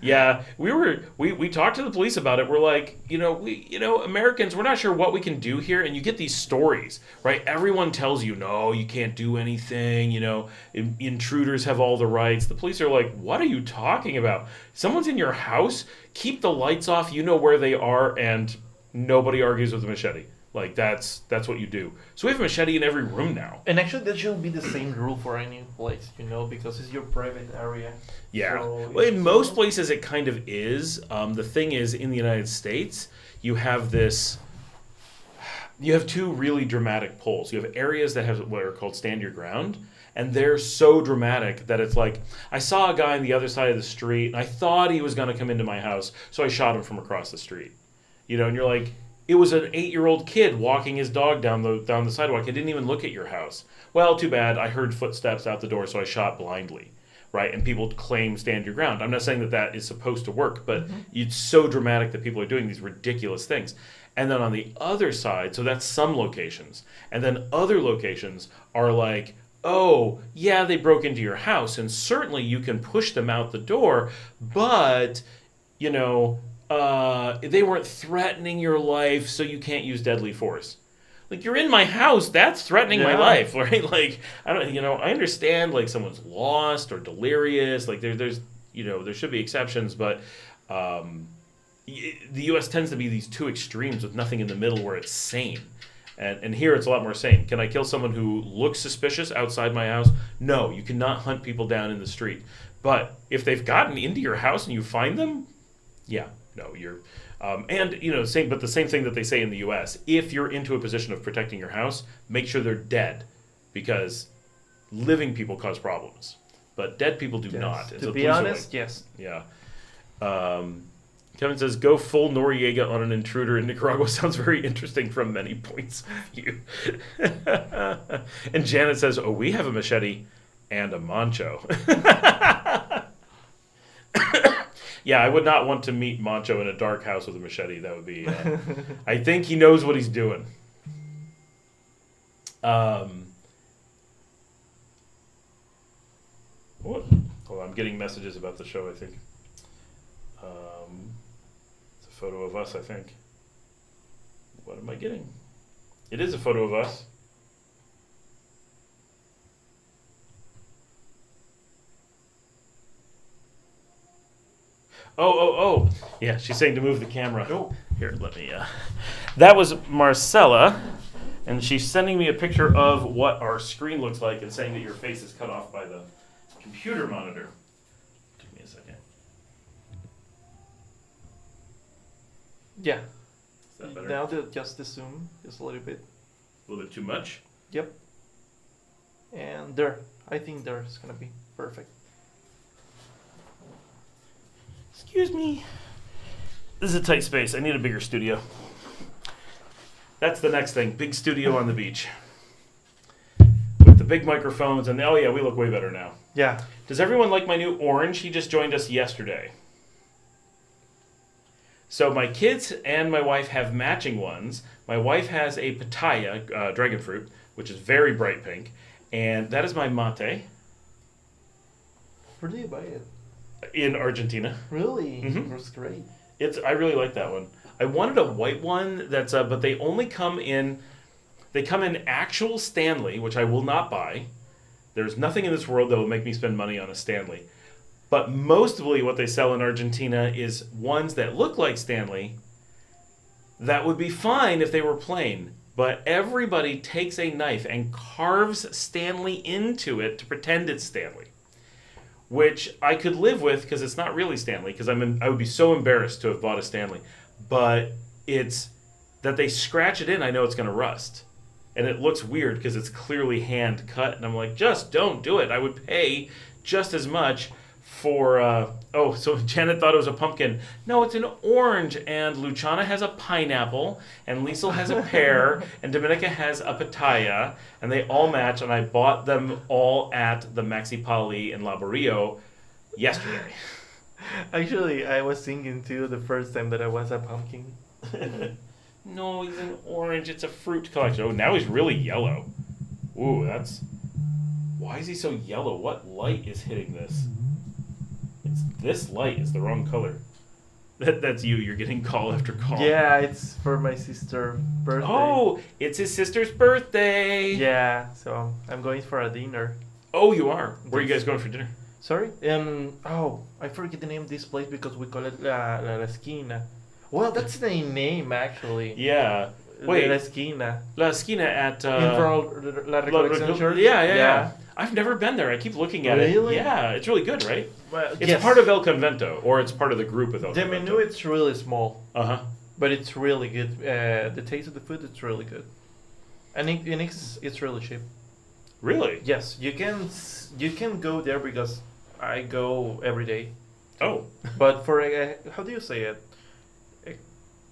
Yeah, we talked to the police about it. We're like, Americans, we're not sure what we can do here. And you get these stories, right? Everyone tells you, no, you can't do anything. Intruders have all the rights. The police are like, what are you talking about? Someone's in your house. Keep the lights off. You know where they are. And nobody argues with a machete. Like, that's what you do. So we have a machete in every room now. And actually, that should be the same rule for any place, because it's your private area. Yeah. So well, in most places, it kind of is. The thing is, in the United States, you have two really dramatic poles. You have areas that have what are called stand your ground. And they're so dramatic that it's like, I saw a guy on the other side of the street, and I thought he was going to come into my house, so I shot him from across the street. And you're like, it was an 8-year-old kid walking his dog down the sidewalk. I didn't even look at your house. Well, too bad. I heard footsteps out the door, so I shot blindly, right? And people claim stand your ground. I'm not saying that is supposed to work, but it's so dramatic that people are doing these ridiculous things. And then on the other side, so that's some locations. And then other locations are like, oh, yeah, they broke into your house, and certainly you can push them out the door, but, they weren't threatening your life, so you can't use deadly force. Like, you're in my house, that's threatening my life, right? Like, I understand, like, someone's lost or delirious, like, there's there should be exceptions, but the U.S. tends to be these two extremes with nothing in the middle where it's sane. And here it's a lot more sane. Can I kill someone who looks suspicious outside my house? No, you cannot hunt people down in the street. But if they've gotten into your house and you find them, yeah. No, you're, but the same thing that they say in the U.S. If you're into a position of protecting your house, make sure they're dead, because living people cause problems, but dead people do not. To be honest, yes. Yeah. Kevin says, go full Noriega on an intruder in Nicaragua. Sounds very interesting from many points of view. And Janet says, oh, we have a machete and a mancho. Yeah, I would not want to meet Mancho in a dark house with a machete. That would be... I think he knows what he's doing. What? Hold on, I'm getting messages about the show, I think. It's a photo of us, I think. What am I getting? It is a photo of us. Oh. Yeah, she's saying to move the camera. Oh. Here, let me... That was Marcella, and she's sending me a picture of what our screen looks like and saying that your face is cut off by the computer monitor. Give me a second. Yeah. Is that better? Now just the zoom is a little bit. A little bit too much? Yep. And there. I think there is going to be perfect. Excuse me. This is a tight space. I need a bigger studio. That's the next thing. Big studio on the beach. With the big microphones and... Oh, yeah, we look way better now. Yeah. Does everyone like my new orange? He just joined us yesterday. So my kids and my wife have matching ones. My wife has a pitaya, dragon fruit, which is very bright pink. And that is my mate. Where do you buy it? In Argentina. Really? Mm-hmm. That's great. I really like that one. I wanted a white one that's but they only come in actual Stanley, which I will not buy. There's nothing in this world that will make me spend money on a Stanley. But mostly what they sell in Argentina is ones that look like Stanley that would be fine if they were plain. But everybody takes a knife and carves Stanley into it to pretend it's Stanley. Which I could live with because it's not really Stanley, because I would be so embarrassed to have bought a Stanley. But it's that they scratch it in, I know it's going to rust. And it looks weird because it's clearly hand cut. And I'm like, just don't do it. I would pay just as much for... so Janet thought it was a pumpkin. No, it's an orange. And Luciana has a pineapple. And Liesel has a pear. And Dominica has a pitaya. And they all match. And I bought them all at the Maxi Pali in Laborio yesterday. Actually, I was thinking too the first time that I was a pumpkin. No, he's an orange. It's a fruit collection. Oh, now he's really yellow. Ooh, that's... Why is he so yellow? What light is hitting this? It's this light is the wrong color. That's you. You're getting call after call. Yeah, it's for my sister's birthday. Oh, it's his sister's birthday. Yeah, so I'm going for a dinner. Oh, you are? Where are you guys going for dinner? Sorry? Oh, I forget the name of this place because we call it La Esquina. Well, that's the name actually. Yeah. Wait. La Esquina. La Esquina at... In front of La Recollection Church? Yeah. I've never been there. I keep looking at it. Really? Yeah, it's really good, right? Well, It's yes. part of El Convento, or it's part of the group of El The Convento. menu, it's really small, Uh-huh. but it's really good. The taste of the food, it's really good. And it's really cheap. Really? Yes, you can go there because I go every day. Oh. But for how do you say it?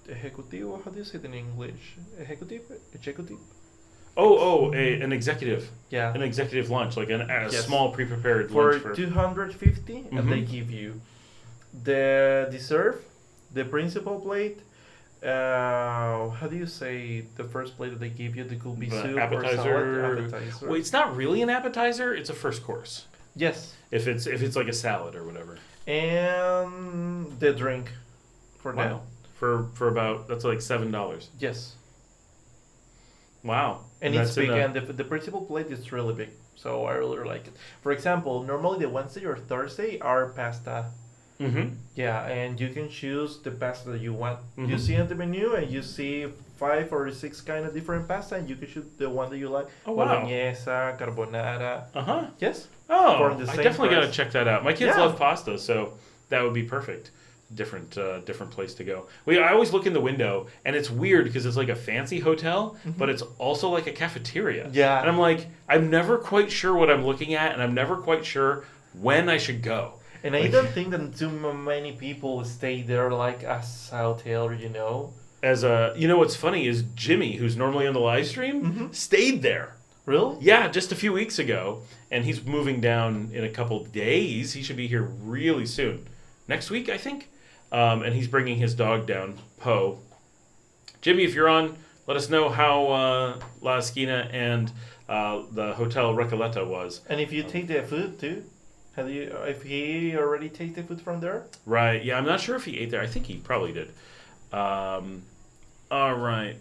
Ejecutivo? How do you say it in English? Executive? An executive. Yeah. An executive lunch, like a Yes. small pre-prepared For lunch. For 250, and they Mhm. give you the dessert, the principal plate. How do you say the first plate that they give you? The could be The soup appetizer. or salad. Appetizer. Well, it's not really an appetizer. It's a first course. Yes, If it's like a salad or whatever. and the drink for Wow. now. For about that's like $7. Yes, Wow. and it's that's in big, a- and the principal plate is really big. So I really like it. For example, normally the Wednesday or Thursday are pasta. Mhm. Yeah, and you can choose the pasta that you want. You Mhm. see on the menu, and you see 5 or 6 kind of different pasta, and you can choose the one that you like. Oh, wow. Bolognese, carbonara. Uh-huh. Yes. Oh, For the I same definitely got to price. check that out. My kids Yeah. love pasta, so that would be perfect. Different place to go. I always look in the window, and it's weird because it's like a fancy hotel, but it's also like a cafeteria. Yeah. And I'm like, I'm never quite sure what I'm looking at, and I'm never quite sure when I should go. And I Like- don't think that too many people stay there like as a hotel, you know. What's funny is Jimmy, who's normally on the live stream, Mhm. stayed there. Really? Yeah, just a few weeks ago, and he's moving down in a couple of days. He should be here really soon, next week, I think. And he's bringing his dog down, Poe. Jimmy, if you're on, let us know how La Esquina and the Hotel Recoleta was. And if you take the food too, if he already take the food from there? Right. Yeah, I'm not sure if he ate there. I think he probably did. All right.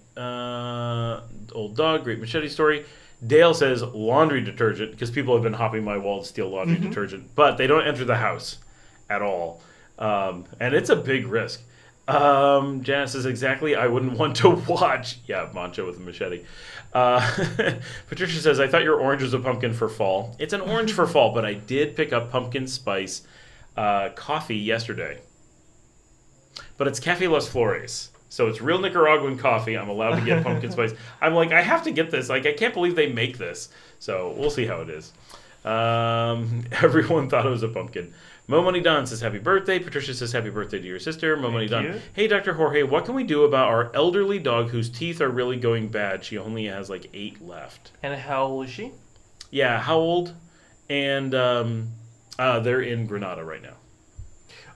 Old dog, great machete story. Dale says laundry detergent because people have been hopping my wall to steal laundry detergent, but they don't enter the house at all. And it's a big risk. Janice says exactly. I wouldn't want to watch. Yeah, Mancho with a machete. Patricia says, I thought your orange was a pumpkin for fall. It's an orange for fall, but I did pick up pumpkin spice coffee yesterday. But it's Café Las Flores. So it's real Nicaraguan coffee. I'm allowed to get pumpkin spice. I'm like, I have to get this. Like, I can't believe they make this. So we'll see how it is. Everyone thought it was a pumpkin. Mo Money Don says happy birthday. Patricia says happy birthday to your sister. Mo Money Don. you. Hey, Dr. Jorge, what can we do about our elderly dog whose teeth are really going bad? She only has like 8 left. And how old is she? Yeah, how old? And they're in Granada right now.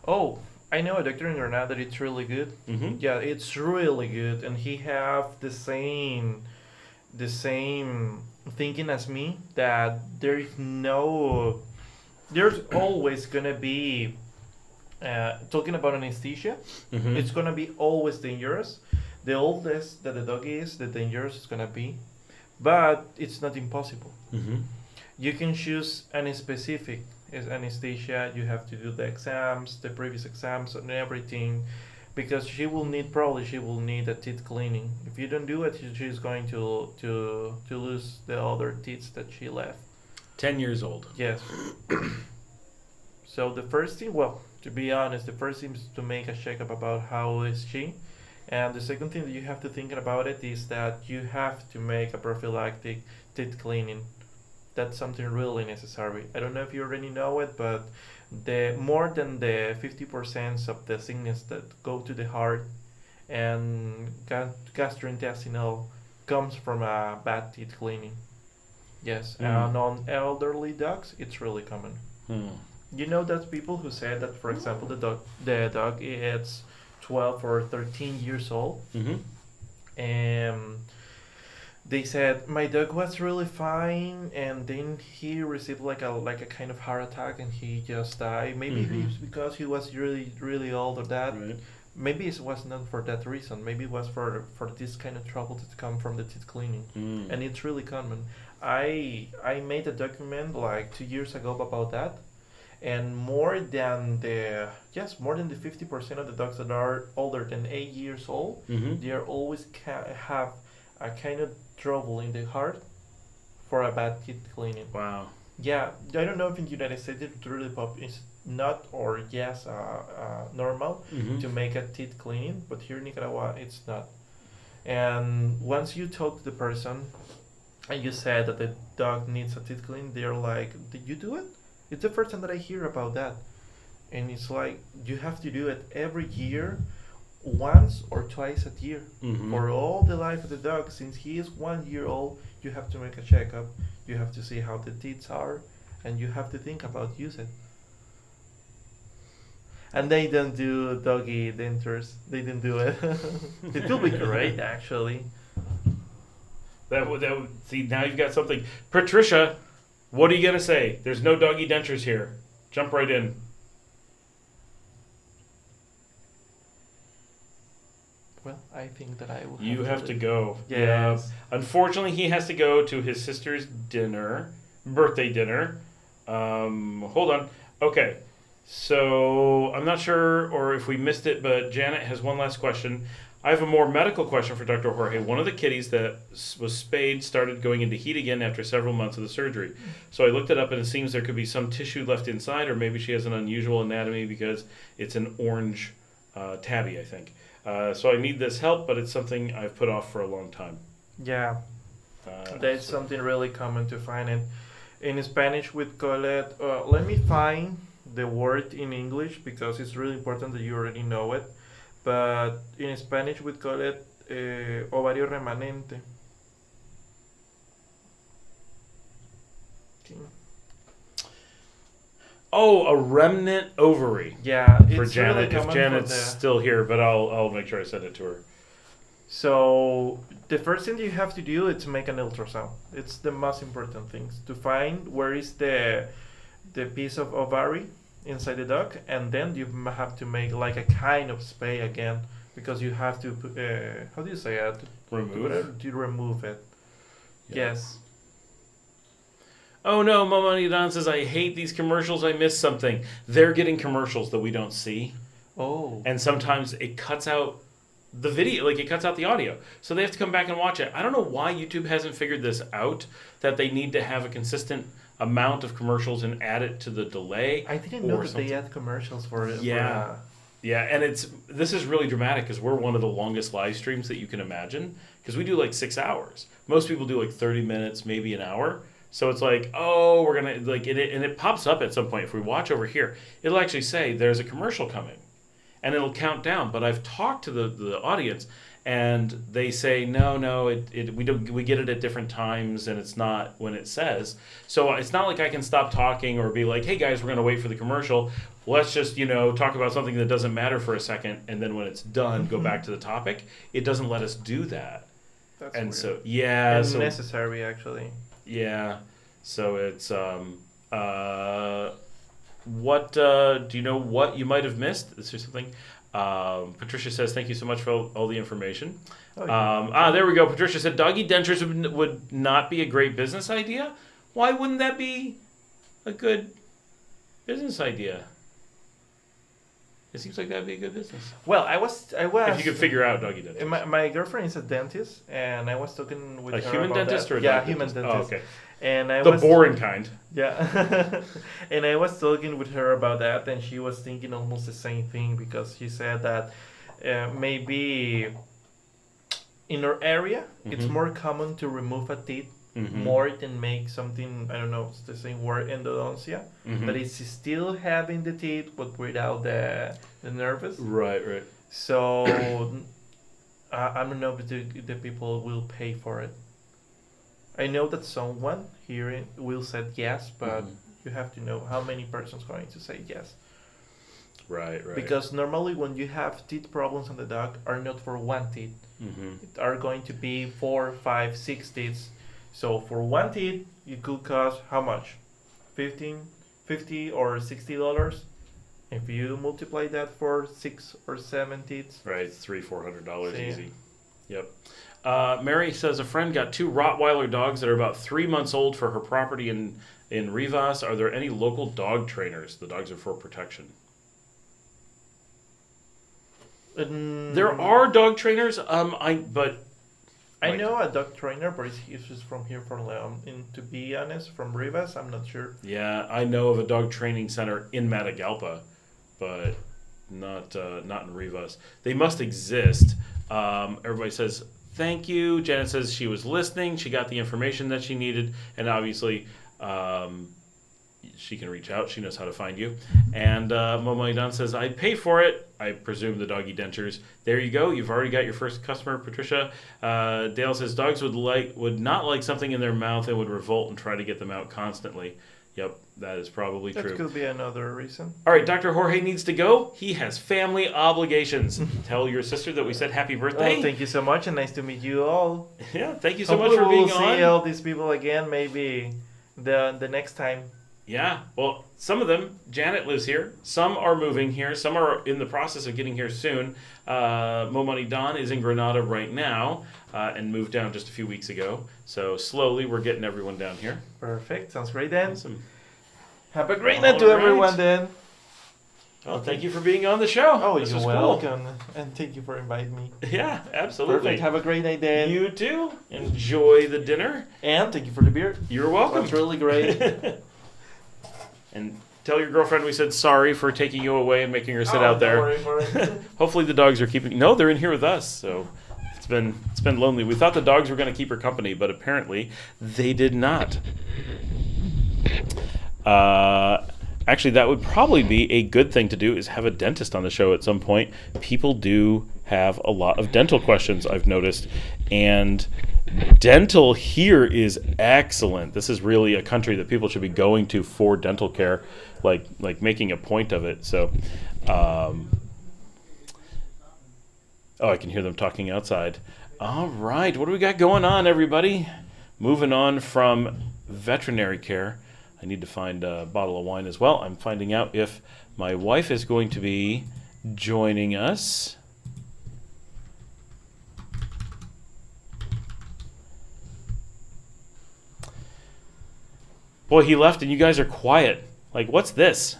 Oh, I know a doctor in Granada that it's really good. Mm-hmm. Yeah, it's really good, and he have the same thinking as me that there's always gonna be talking about anesthesia. Mm-hmm. It's gonna be always dangerous. The oldest that the dog is, the dangerous is gonna be, but it's not impossible. Mm-hmm. You can choose any specific anesthesia. You have to do the exams, the previous exams, and everything, because she will need a teeth cleaning. If you don't do it, she's going to lose the other teeth that she left. 10 years old. Yes. So the first thing, well, to be honest, the first thing is to make a checkup about how is she, and the second thing that you have to think about it is that you have to make a prophylactic teeth cleaning. That's something really necessary. I don't know if you already know it, but the more than the 50% of the sickness that go to the heart and gastrointestinal comes from a bad teeth cleaning. Yes, and on elderly dogs, it's really common. You know, that's people who said that, for example, the dog is 12 or 13 years old, Mm-hmm. and they said my dog was really fine, and then he received like a kind of heart attack, and he just died. Maybe Mhm. it's because he was really really old or that. Right. Maybe it was not for that reason. Maybe it was for this kind of trouble that come from the teeth cleaning, Mm. and it's really common. I made a document like 2 years ago about that, and more than the 50% of the dogs that are older than 8 years old, Mm-hmm. they are always have a kind of trouble in the heart for a bad teeth cleaning. Wow. Yeah, I don't know if in the United States it's really it's not or yes normal Mm-hmm. to make a teeth cleaning, but here in Nicaragua it's not. And once you talk to the person and you said that the dog needs a teeth clean, they're like, "Did you do it?" It's the first time that I hear about that, and it's like you have to do it every year, once or twice a year. Mm-hmm. For all the life of the dog, since he is 1 year old, you have to make a checkup. You have to see how the teeth are, and you have to think about use it. And they don't do doggy dentures. They didn't do it. It will be great, actually. That would see, now you've got something. Patricia, what are you gonna say? There's no doggy dentures here. Jump right in. Well, I think that I will. You have to go. Yes. Unfortunately, he has to go to his sister's birthday dinner. Hold on. Okay. So I'm not sure or if we missed it, but Janet has one last question. I have a more medical question for Dr. Jorge. One of the kitties that was spayed started going into heat again after several months of the surgery. So I looked it up, and it seems there could be some tissue left inside, or maybe she has an unusual anatomy because it's an orange tabby, I think. So I need this help, but it's something I've put off for a long time. Yeah, that's something really common to find it. In Spanish with Colette, let me find the word in English because it's really important that you already know it. But in Spanish with Colette, ovario remanente. Okay. Oh, a remnant ovary. Yeah, For it's Janet, really if common Janet's for the... still here, but I'll make sure I send it to her. So the first thing you have to do is to make an ultrasound. It's the most important thing to find where is the piece of ovary inside the dog, and then you have to make like a kind of spay again because you have to how do you say it? To remove it. Yeah. Yes. Oh no, Mama Nidan says, I hate these commercials. I missed something. They're getting commercials that we don't see. Oh. And sometimes it cuts out the video, like it cuts out the audio. So they have to come back and watch it. I don't know why YouTube hasn't figured this out, that they need to have a consistent amount of commercials and add it to the delay. I didn't know or that something. they had commercials for it. Yeah. Yeah, and this is really dramatic because we're one of the longest live streams that you can imagine because we do like 6 hours. Most people do like 30 minutes, maybe an hour. So it's like, oh, we're going to, like, and it pops up at some point. If we watch over here, it'll actually say there's a commercial coming and it'll count down. But I've talked to the audience and they say, no, we get it at different times and it's not when it says. So it's not like I can stop talking or be like, hey guys, we're going to wait for the commercial. Let's just, talk about something that doesn't matter for a second. And then when it's done, go back to the topic. It doesn't let us do that. That's and weird. so, yeah. It's so, necessary, actually. yeah. So it's, what, do you know what you might have missed? Is there something? Patricia says, thank you so much for all the information. Oh, yeah. There we go. Patricia said, doggy dentures would not be a great business idea. Why wouldn't that be a good business idea? It seems like that'd be a good business. Well, I was. If you could figure out doggy dentures. My girlfriend is a dentist, and I was talking with A her human about dentist that. or a yeah, dog human dentist? dentist. Oh, okay. And I The was boring kind. Yeah, and I was talking with her about that, and she was thinking almost the same thing because she said that maybe in our area it's more common to remove a teeth more than make something, I don't know, it's the same word, endodontia, that is still having the teeth but without the nerves. Right. So I don't know if the people will pay for it. I know that someone here will said yes, but you have to know how many persons going to say yes. Right. Because normally when you have teeth problems on the dog are not for one teeth. It are going to be 4, 5, 6 teeth. So for one teeth, it could cost how much? $50 or $60. If you multiply that for 6 or 7 teeth, Right, $300-400 See. easy. Yep. Mary says a friend got 2 Rottweiler dogs that are about 3 months old for her property in Rivas. Are there any local dog trainers? The dogs are for protection. There are dog trainers. I know a dog trainer, but he's from here from Leon. And to be honest, from Rivas, I'm not sure. Yeah, I know of a dog training center in Matagalpa, but not in Rivas. They must exist. Everybody says thank you. Janet says she was listening. She got the information that she needed, and obviously she can reach out. She knows how to find you. And Momaidan says, I'd pay for it. I presume the doggy dentures. There you go. You've already got your first customer, Patricia. Dale says, dogs would not like something in their mouth and would revolt and try to get them out constantly. Yep, that is probably true. That could be another reason. All right, Dr. Jorge needs to go. He has family obligations. Tell your sister that we said happy birthday. Oh, thank you so much, and nice to meet you all. Yeah, thank you so much Hopefully for being we'll on. see all these people again, maybe the next time. Yeah, well, some of them, Janet lives here. Some are moving here. Some are in the process of getting here soon. Momani Don is in Granada right now and moved down just a few weeks ago. So slowly we're getting everyone down here. Perfect. Sounds great then. Awesome. Have a great night to everyone then. Well, thank you for being on the show. Oh, this you're was welcome. And thank you for inviting me. Cool. Yeah, absolutely. Perfect. Have a great night then. You too. Enjoy the dinner. And thank you for the beer. You're welcome. That's really great. And tell your girlfriend we said sorry for taking you away and making her sit out there. Don't worry for it. Hopefully the dogs are keeping. No, they're in here with us. So it's been lonely. We thought the dogs were going to keep her company, but apparently they did not. Actually, that would probably be a good thing to do, is have a dentist on the show at some point. People do have a lot of dental questions, I've noticed, and dental here is excellent. This is really a country that people should be going to for dental care, like making a point of it. So, oh, I can hear them talking outside. All right, what do we got going on, everybody? Moving on from veterinary care. I need to find a bottle of wine as well. I'm finding out if my wife is going to be joining us. Boy, he left and you guys are quiet. Like, what's this?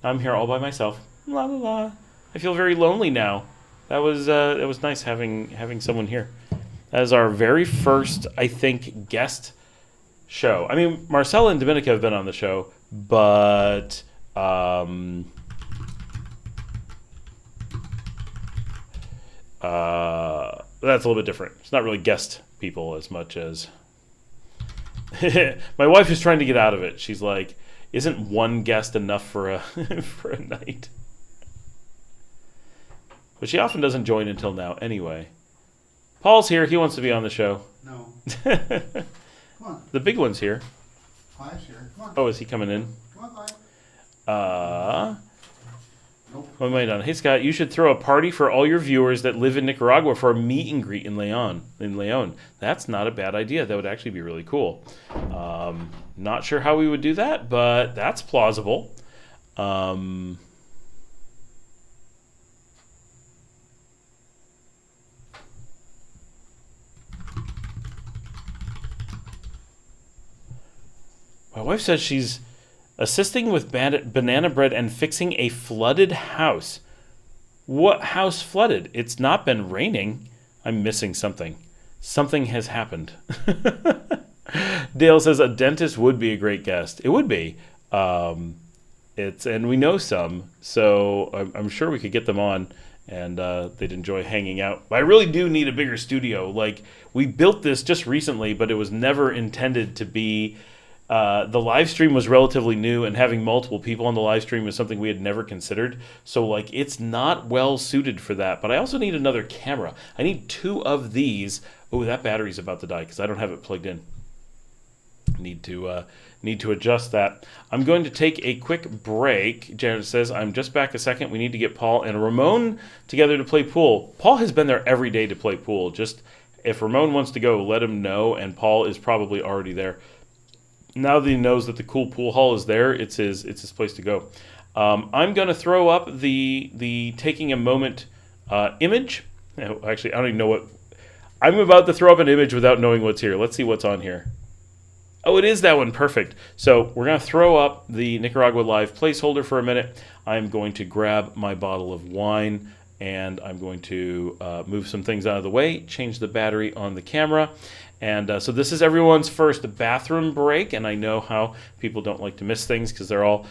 I'm here all by myself. La la la. I feel very lonely now. That was nice having someone here. That is our very first, I think, guest show. I mean, Marcella and Dominica have been on the show, but that's a little bit different. It's not really guest people as much as my wife is trying to get out of it. She's like, isn't one guest enough for a for a night? But she often doesn't join until now anyway. Paul's here. He wants to be on the show. No. Come on. The big one's here. Five's here. Come on. Oh, is he coming in? Come on, Five. Nope. What am I done? Hey, Scott, you should throw a party for all your viewers that live in Nicaragua for a meet and greet in Leon. That's not a bad idea. That would actually be really cool. Not sure how we would do that, but that's plausible. My wife says she's assisting with banana bread and fixing a flooded house. What house flooded? It's not been raining. I'm missing something. Something has happened. Dale says a dentist would be a great guest. It would be. And we know some, so I'm sure we could get them on, and they'd enjoy hanging out. But I really do need a bigger studio. Like, we built this just recently, but it was never intended to be. The live stream was relatively new, and having multiple people on the live stream was something we had never considered. So, like, it's not well suited for that. But I also need another camera. I need 2 of these. Oh, that battery's about to die because I don't have it plugged in. need to adjust that. I'm going to take a quick break. Janet says, I'm just back a second. We need to get Paul and Ramon together to play pool. Paul has been there every day to play pool. Just if Ramon wants to go, let him know, and Paul is probably already there. Now that he knows that the cool pool hall is there, it's his place to go. I'm going to throw up the taking a moment image. Actually, I don't even know what. I'm about to throw up an image without knowing what's here. Let's see what's on here. Oh, it is that one. Perfect. So we're going to throw up the Nicaragua Live placeholder for a minute. I'm going to grab my bottle of wine, and I'm going to move some things out of the way, change the battery on the camera. And so this is everyone's first bathroom break, and I know how people don't like to miss things because they're all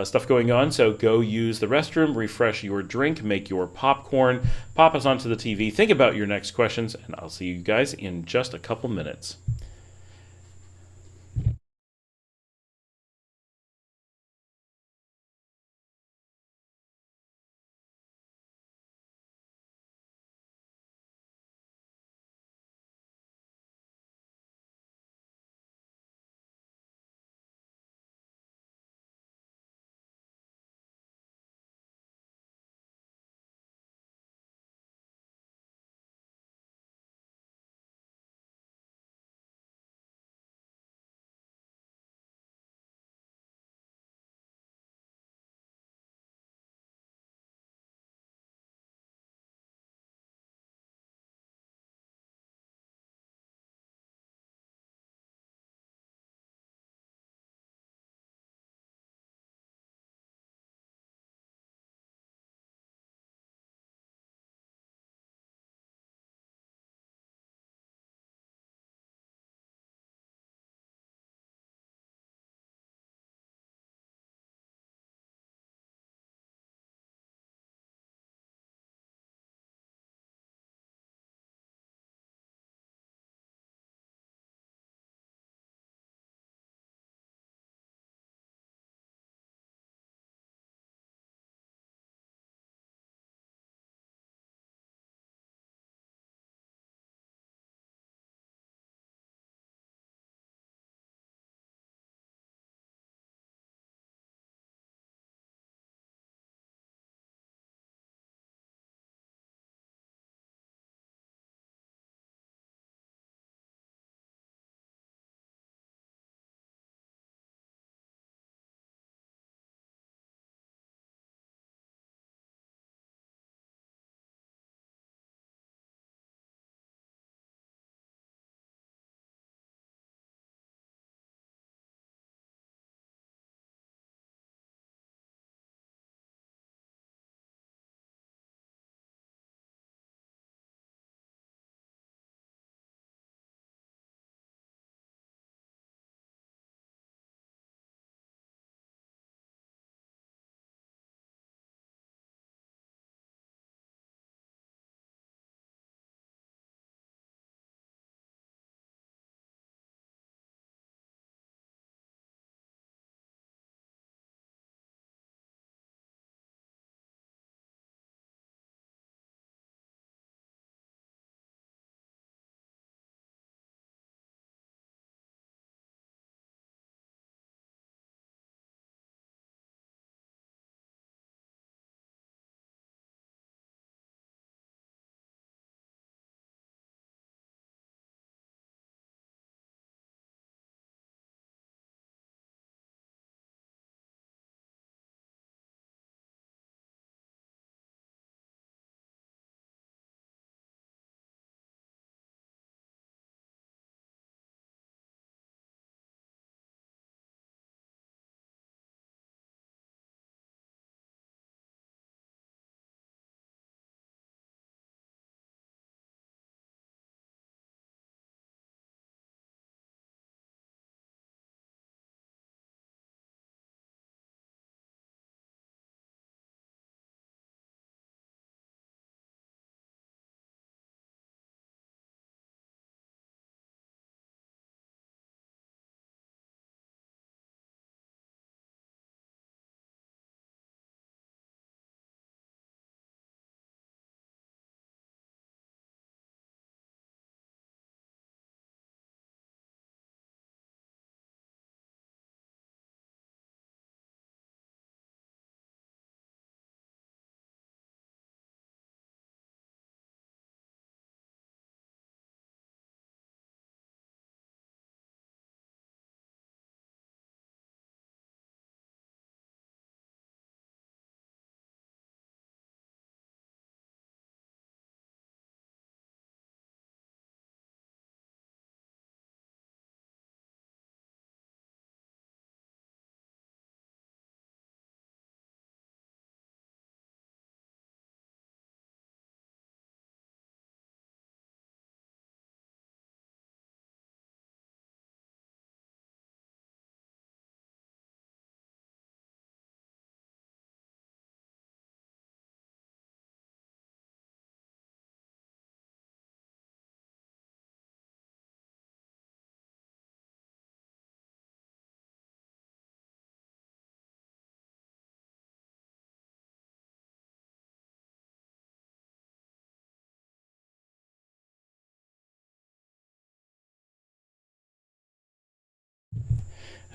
stuff going on. So go use the restroom, refresh your drink, make your popcorn, pop us onto the TV, think about your next questions, and I'll see you guys in just a couple minutes.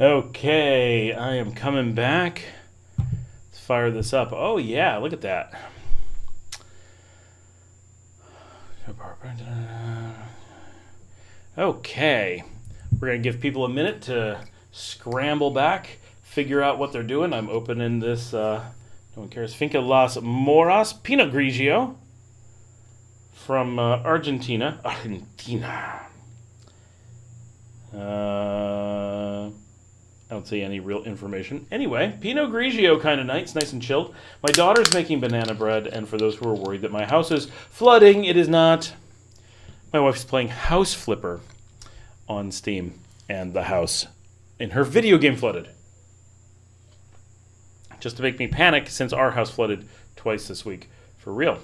Okay, I am coming back. Let's fire this up. Oh yeah, look at that. Okay, we're going to give people a minute to scramble back, figure out what they're doing. I'm opening this, no one cares, Finca Las Moras Pinot Grigio from Argentina. I don't see any real information. Anyway, Pinot Grigio kind of nice and chilled. My daughter's making banana bread, and for those who are worried that my house is flooding, it is not. My wife's playing House Flipper on Steam, and the house in her video game flooded. Just to make me panic, since our house flooded twice this week. For real.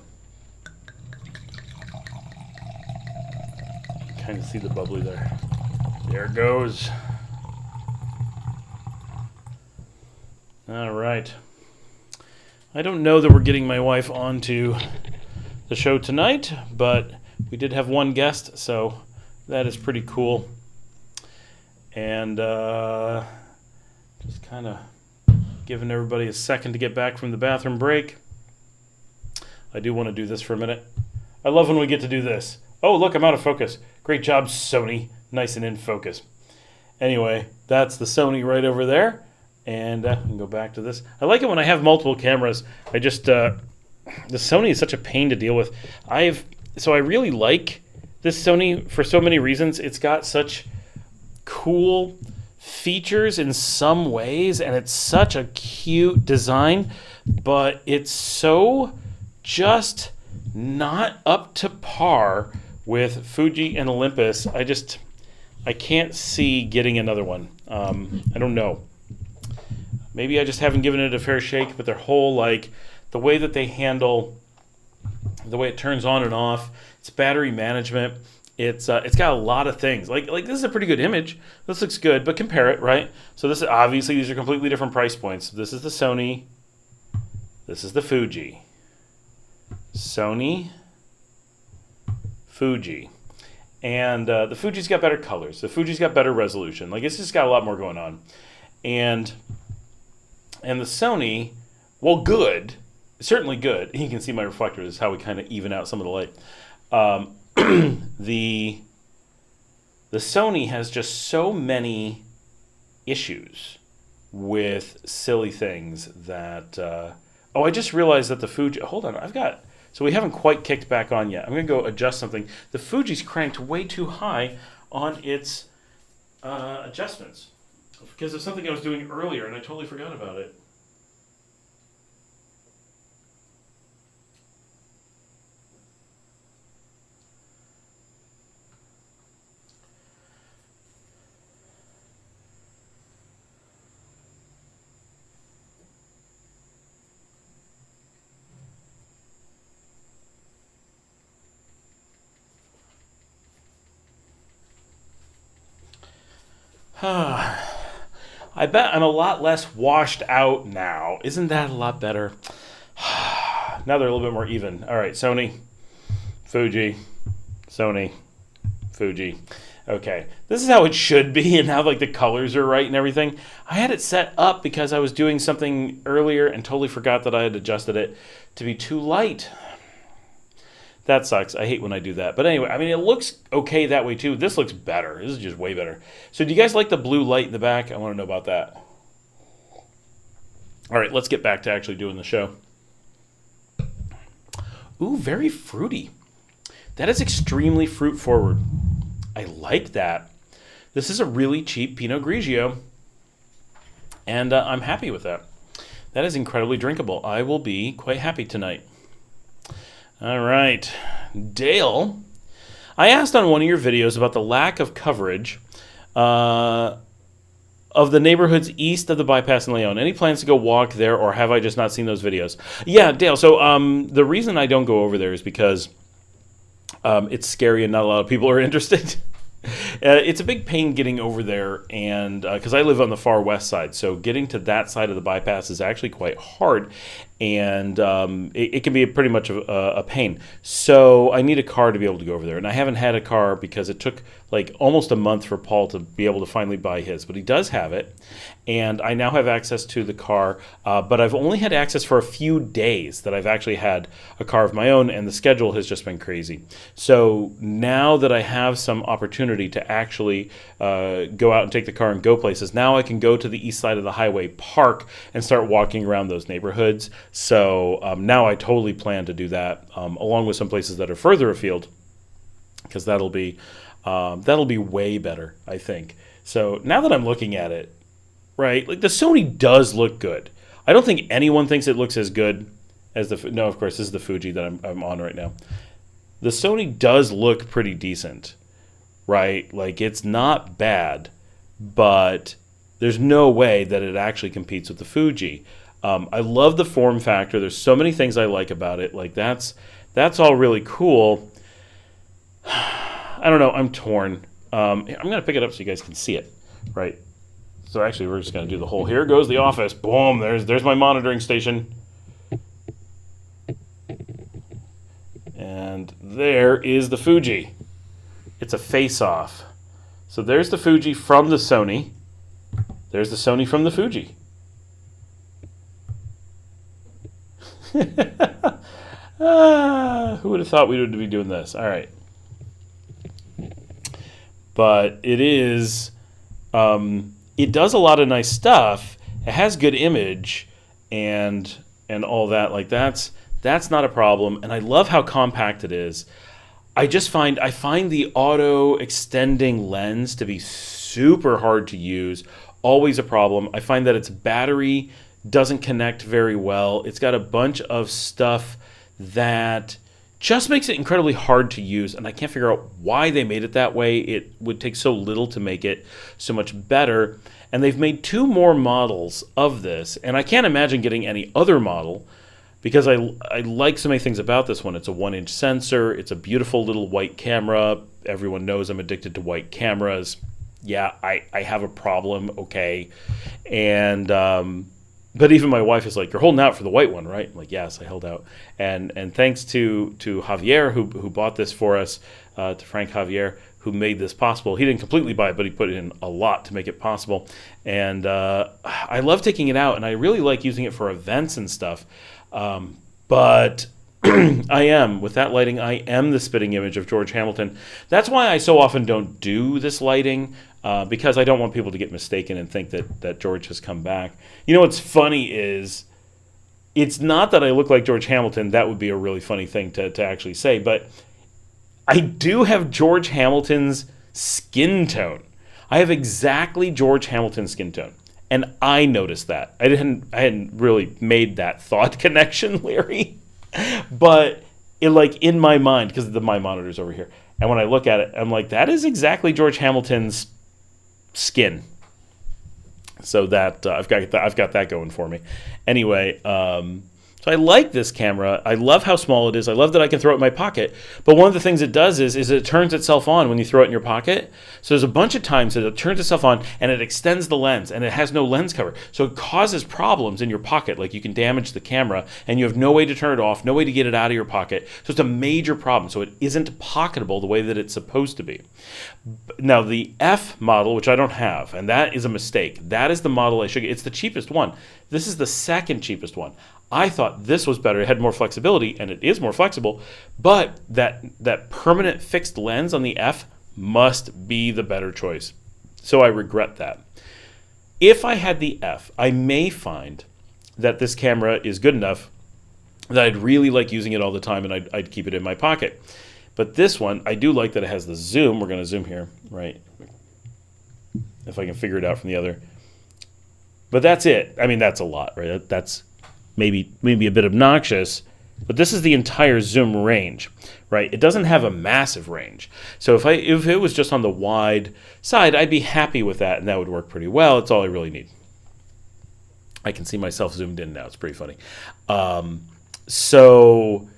Kind of see the bubbly there. There it goes. All right. I don't know that we're getting my wife onto the show tonight, but we did have one guest, so that is pretty cool. And just kind of giving everybody a second to get back from the bathroom break. I do want to do this for a minute. I love when we get to do this. Oh, look, I'm out of focus. Great job, Sony. Nice and in focus. Anyway, that's the Sony right over there. And we can go back to this. I like it when I have multiple cameras. I just, the Sony is such a pain to deal with. So I really like this Sony for so many reasons. It's got such cool features in some ways, and it's such a cute design, but it's so just not up to par with Fuji and Olympus. I can't see getting another one. I don't know. Maybe I just haven't given it a fair shake, but their whole, like, the way that they handle, the way it turns on and off, its battery management, it's got a lot of things. Like this is a pretty good image. This looks good, but compare it, right? So this is, obviously these are completely different price points. This is the Sony. This is the Fuji. Sony, Fuji. And the Fuji's got better colors. The Fuji's got better resolution. Like, it's just got a lot more going on. And the Sony, well, good, certainly good. You can see my reflector. This is how we kind of even out some of the light. The Sony has just so many issues with silly things that... I just realized that the Fuji... Hold on, so we haven't quite kicked back on yet. I'm going to go adjust something. The Fuji's cranked way too high on its adjustments because of something I was doing earlier, and I totally forgot about it. I bet I'm a lot less washed out now. Isn't that a lot better? Now they're a little bit more even. All right, Sony, Fuji, Sony, Fuji. Okay, this is how it should be, and how like the colors are right and everything. I had it set up because I was doing something earlier and totally forgot that I had adjusted it to be too light. That sucks. I hate when I do that. But anyway, I mean, it looks okay that way too. This looks better. This is just way better. So do you guys like the blue light in the back? I want to know about that. All right, let's get back to actually doing the show. Ooh, very fruity. That is extremely fruit forward. I like that. This is a really cheap Pinot Grigio, and I'm happy with that. That is incredibly drinkable. I will be quite happy tonight. All right, Dale, I asked on one of your videos about the lack of coverage of the neighborhoods east of the bypass in Leon. Any plans to go walk there, or have I just not seen those videos? Yeah, Dale, so the reason I don't go over there is because it's scary and not a lot of people are interested. It's a big pain getting over there, and because I live on the far west side, so getting to that side of the bypass is actually quite hard, and it can be pretty much a pain. So I need a car to be able to go over there, and I haven't had a car because it took like almost a month for Paul to be able to finally buy his, but he does have it. And I now have access to the car, but I've only had access for a few days that I've actually had a car of my own, and the schedule has just been crazy. So now that I have some opportunity to actually go out and take the car and go places, now I can go to the east side of the highway, park, and start walking around those neighborhoods. So now I totally plan to do that, along with some places that are further afield, because that'll be way better, I think. So now that I'm looking at it, right, like the Sony does look good. I don't think anyone thinks it looks as good as no, of course, this is the Fuji that I'm on right now. The Sony does look pretty decent, right? Like it's not bad, but there's no way that it actually competes with the Fuji. I love the form factor. There's so many things I like about it. Like that's all really cool. I don't know. I'm torn. I'm going to pick it up so you guys can see it, right? So actually, we're just going to do the whole, here goes the office. Boom, there's my monitoring station. And there is the Fuji. It's a face-off. So there's the Fuji from the Sony. There's the Sony from the Fuji. Who would have thought we would be doing this? All right. But it is, it does a lot of nice stuff. It has good image and all that. Like that's not a problem. And I love how compact it is. I find the auto extending lens to be super hard to use. Always a problem. I find that its battery doesn't connect very well. It's got a bunch of stuff that just makes it incredibly hard to use, and I can't figure out why they made it that way. It would take so little to make it so much better, and they've made 2 more models of this, and I can't imagine getting any other model because I like so many things about this one. It's a 1-inch sensor. It's a beautiful little white camera. Everyone knows I'm addicted to white cameras. Yeah, I have a problem, okay. And but even my wife is like, you're holding out for the white one, right? I'm like, yes, I held out. And thanks to Javier, who bought this for us, to Frank Javier, who made this possible. He didn't completely buy it, but he put in a lot to make it possible. And I love taking it out, and I really like using it for events and stuff. But with that lighting, I am the spitting image of George Hamilton. That's why I so often don't do this lighting, because I don't want people to get mistaken and think that George has come back. You know what's funny is, it's not that I look like George Hamilton. That would be a really funny thing to actually say, but I do have George Hamilton's skin tone. I have exactly George Hamilton's skin tone. And I noticed that. I hadn't really made that thought connection, Larry. But it, like, in my mind, because my monitor's over here, and when I look at it, I'm like, that is exactly George Hamilton's skin. So that I've got that going for me. Anyway, so I like this camera. I love how small it is. I love that I can throw it in my pocket. But one of the things it does is it turns itself on when you throw it in your pocket. So there's a bunch of times that it turns itself on and it extends the lens, and it has no lens cover. So it causes problems in your pocket. Like, you can damage the camera and you have no way to turn it off, no way to get it out of your pocket. So it's a major problem. So it isn't pocketable the way that it's supposed to be. Now, the F model, which I don't have, and that is a mistake. That is the model I should get. It's the cheapest one. This is the second cheapest one. I thought this was better. It had more flexibility, and it is more flexible, but that permanent fixed lens on the F must be the better choice. So I regret that. If I had the F, I may find that this camera is good enough that I'd really like using it all the time, and I'd keep it in my pocket. But this one, I do like that it has the zoom. We're going to zoom here, right? If I can figure it out from the other. But that's it. I mean, that's a lot, right? That's maybe a bit obnoxious, but this is the entire zoom range, right? It doesn't have a massive range. So if it was just on the wide side, I'd be happy with that, and that would work pretty well. It's all I really need. I can see myself zoomed in now. It's pretty funny. So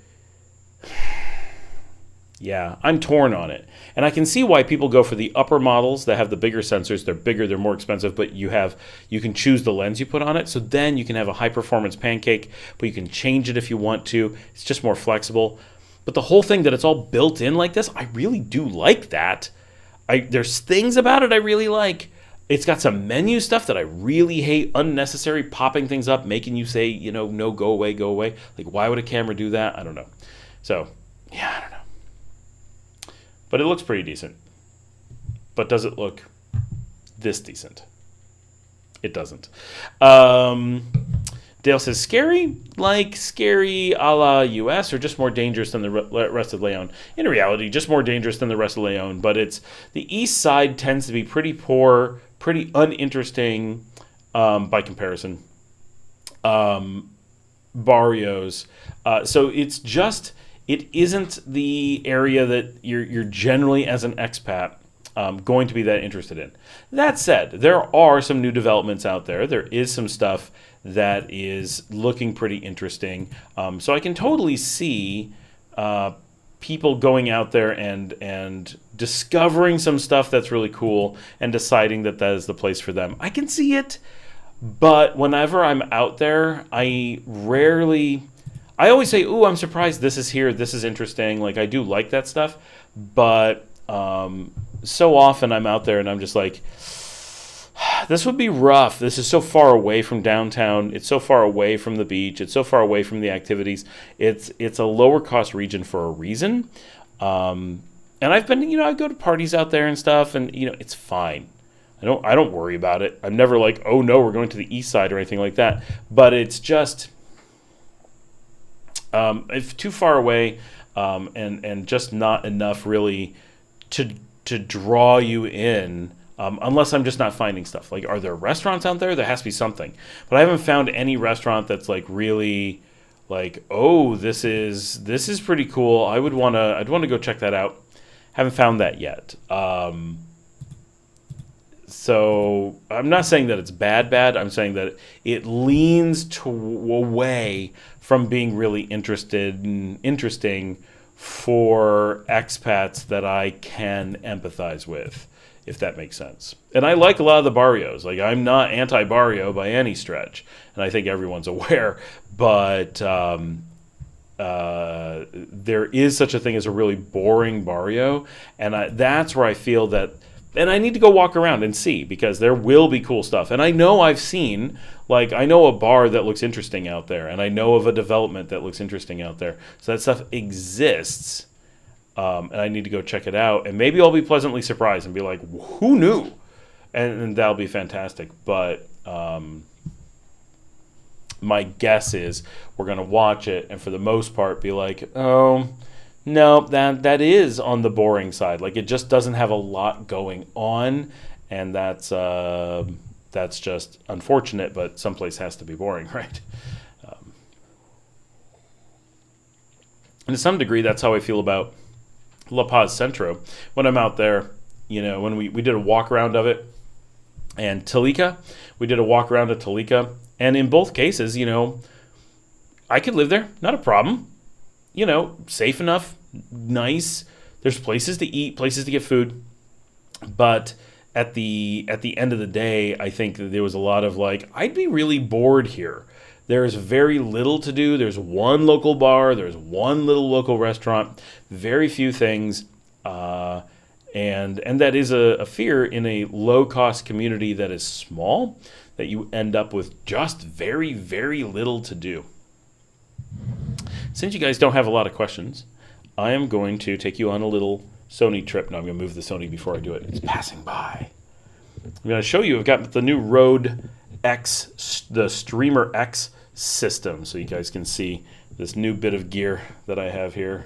yeah, I'm torn on it. And I can see why people go for the upper models that have the bigger sensors. They're bigger, they're more expensive, but you can choose the lens you put on it. So then you can have a high-performance pancake, but you can change it if you want to. It's just more flexible. But the whole thing that it's all built in like this, I really do like that. there's things about it I really like. It's got some menu stuff that I really hate. Unnecessary popping things up, making you say, no, go away, go away. Like, why would a camera do that? I don't know. So, yeah, I don't know. But it looks pretty decent. But does it look this decent? It doesn't. Dale says, scary? Like scary a la US, or just more dangerous than the rest of Leon? In reality, just more dangerous than the rest of Leon. But the east side tends to be pretty poor, pretty uninteresting by comparison. Barrios. So it isn't the area that you're generally, as an expat, going to be that interested in. That said, there are some new developments out there. There is some stuff that is looking pretty interesting. So I can totally see people going out there and discovering some stuff that's really cool and deciding that is the place for them. I can see it, but whenever I'm out there, I always say, ooh, I'm surprised this is here, this is interesting. Like, I do like that stuff, but so often I'm out there and I'm just like, this would be rough. This is so far away from downtown. It's so far away from the beach. It's so far away from the activities. It's a lower cost region for a reason. And I've been, I go to parties out there and stuff, and it's fine. I don't worry about it. I'm never like, oh no, we're going to the east side or anything like that. But it's just it's too far away, and just not enough really to draw you in. Unless I'm just not finding stuff. Like, are there restaurants out there? There has to be something. But I haven't found any restaurant that's like really like, oh, this is pretty cool. I'd want to go check that out. Haven't found that yet. So I'm not saying that it's bad. I'm saying that it leans away from being really interesting for expats that I can empathize with, if that makes sense. And I like a lot of the barrios. Like, I'm not anti-barrio by any stretch, and I think everyone's aware. But there is such a thing as a really boring barrio, and that's where I feel that. And I need to go walk around and see, because there will be cool stuff. And I know I've seen, I know a bar that looks interesting out there, and I know of a development that looks interesting out there. So that stuff exists. And I need to go check it out, and maybe I'll be pleasantly surprised and be like, who knew? And that'll be fantastic. But my guess is we're going to watch it and for the most part be like, oh, no, that is on the boring side. Like, it just doesn't have a lot going on, and that's just unfortunate, but someplace has to be boring, right? And to some degree, that's how I feel about La Paz Centro. When I'm out there, when we did a walk around of it, and Talica, we did a walk around of Talica, and in both cases, I could live there, not a problem. Safe enough, nice. There's places to eat, places to get food, but at the end of the day, I think that there was a lot of I'd be really bored here. There's very little to do. There's one local bar. There's one little local restaurant. Very few things. And that is a fear in a low-cost community that is small, that you end up with just very, very little to do. Since you guys don't have a lot of questions, I am going to take you on a little Sony trip. No, I'm going to move the Sony before I do it. It's passing by. I'm going to show you. I've got the new Rode X, the Streamer X system, so you guys can see this new bit of gear that I have here.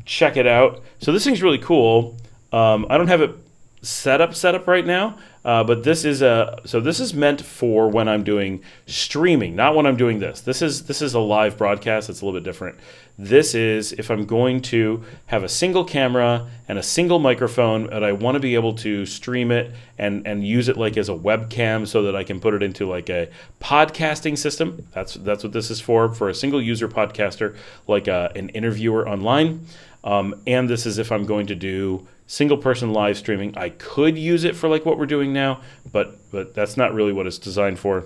Check it out. So this thing's really cool. I don't have it set up right now, but this is meant for when I'm doing streaming, not when I'm doing this. This is a live broadcast. It's a little bit different. This is if I'm going to have a single camera and a single microphone, and I want to be able to stream it and use it as a webcam so that I can put it into a podcasting system. That's what this is for a single user podcaster, an interviewer online. And this is if I'm going to do single person live streaming. I could use it for what we're doing now, but that's not really what it's designed for.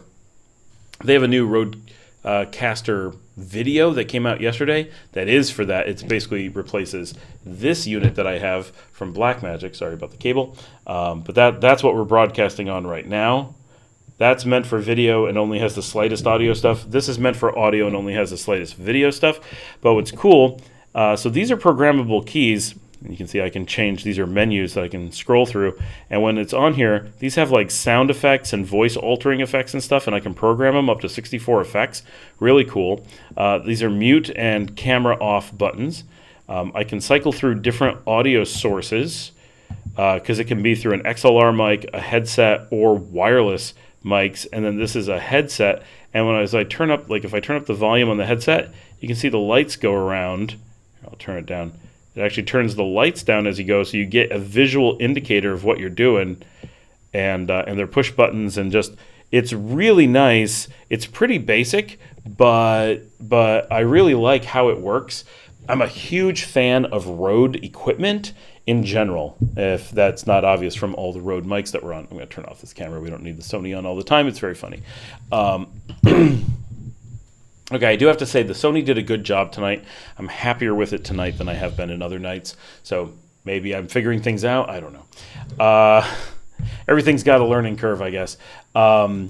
They have a new Rode caster video that came out yesterday that is for that. It basically replaces this unit that I have from Blackmagic. Sorry about the cable. But that's what we're broadcasting on right now. That's meant for video and only has the slightest audio stuff. This is meant for audio and only has the slightest video stuff. But what's cool, so these are programmable keys. And you can see I can change, these are menus that I can scroll through. And when it's on here, these have like sound effects and voice altering effects and stuff, and I can program them up to 64 effects. Really cool. These are mute and camera off buttons. I can cycle through different audio sources because it can be through an XLR mic, a headset, or wireless mics. And then this is a headset. And as I turn up, like if I turn up the volume on the headset, you can see the lights go around. I'll turn it down. It actually turns the lights down as you go, so you get a visual indicator of what you're doing, and they're push buttons, and just it's really nice. It's pretty basic, but I really like how it works. I'm a huge fan of Rode equipment in general, if that's not obvious from all the Rode mics that we're on. I'm going to turn off this camera. We don't need the Sony on all the time. It's very funny. Okay, I do have to say the Sony did a good job tonight. I'm happier with it tonight than I have been in other nights. So maybe I'm figuring things out. I don't know. Everything's got a learning curve, I guess. I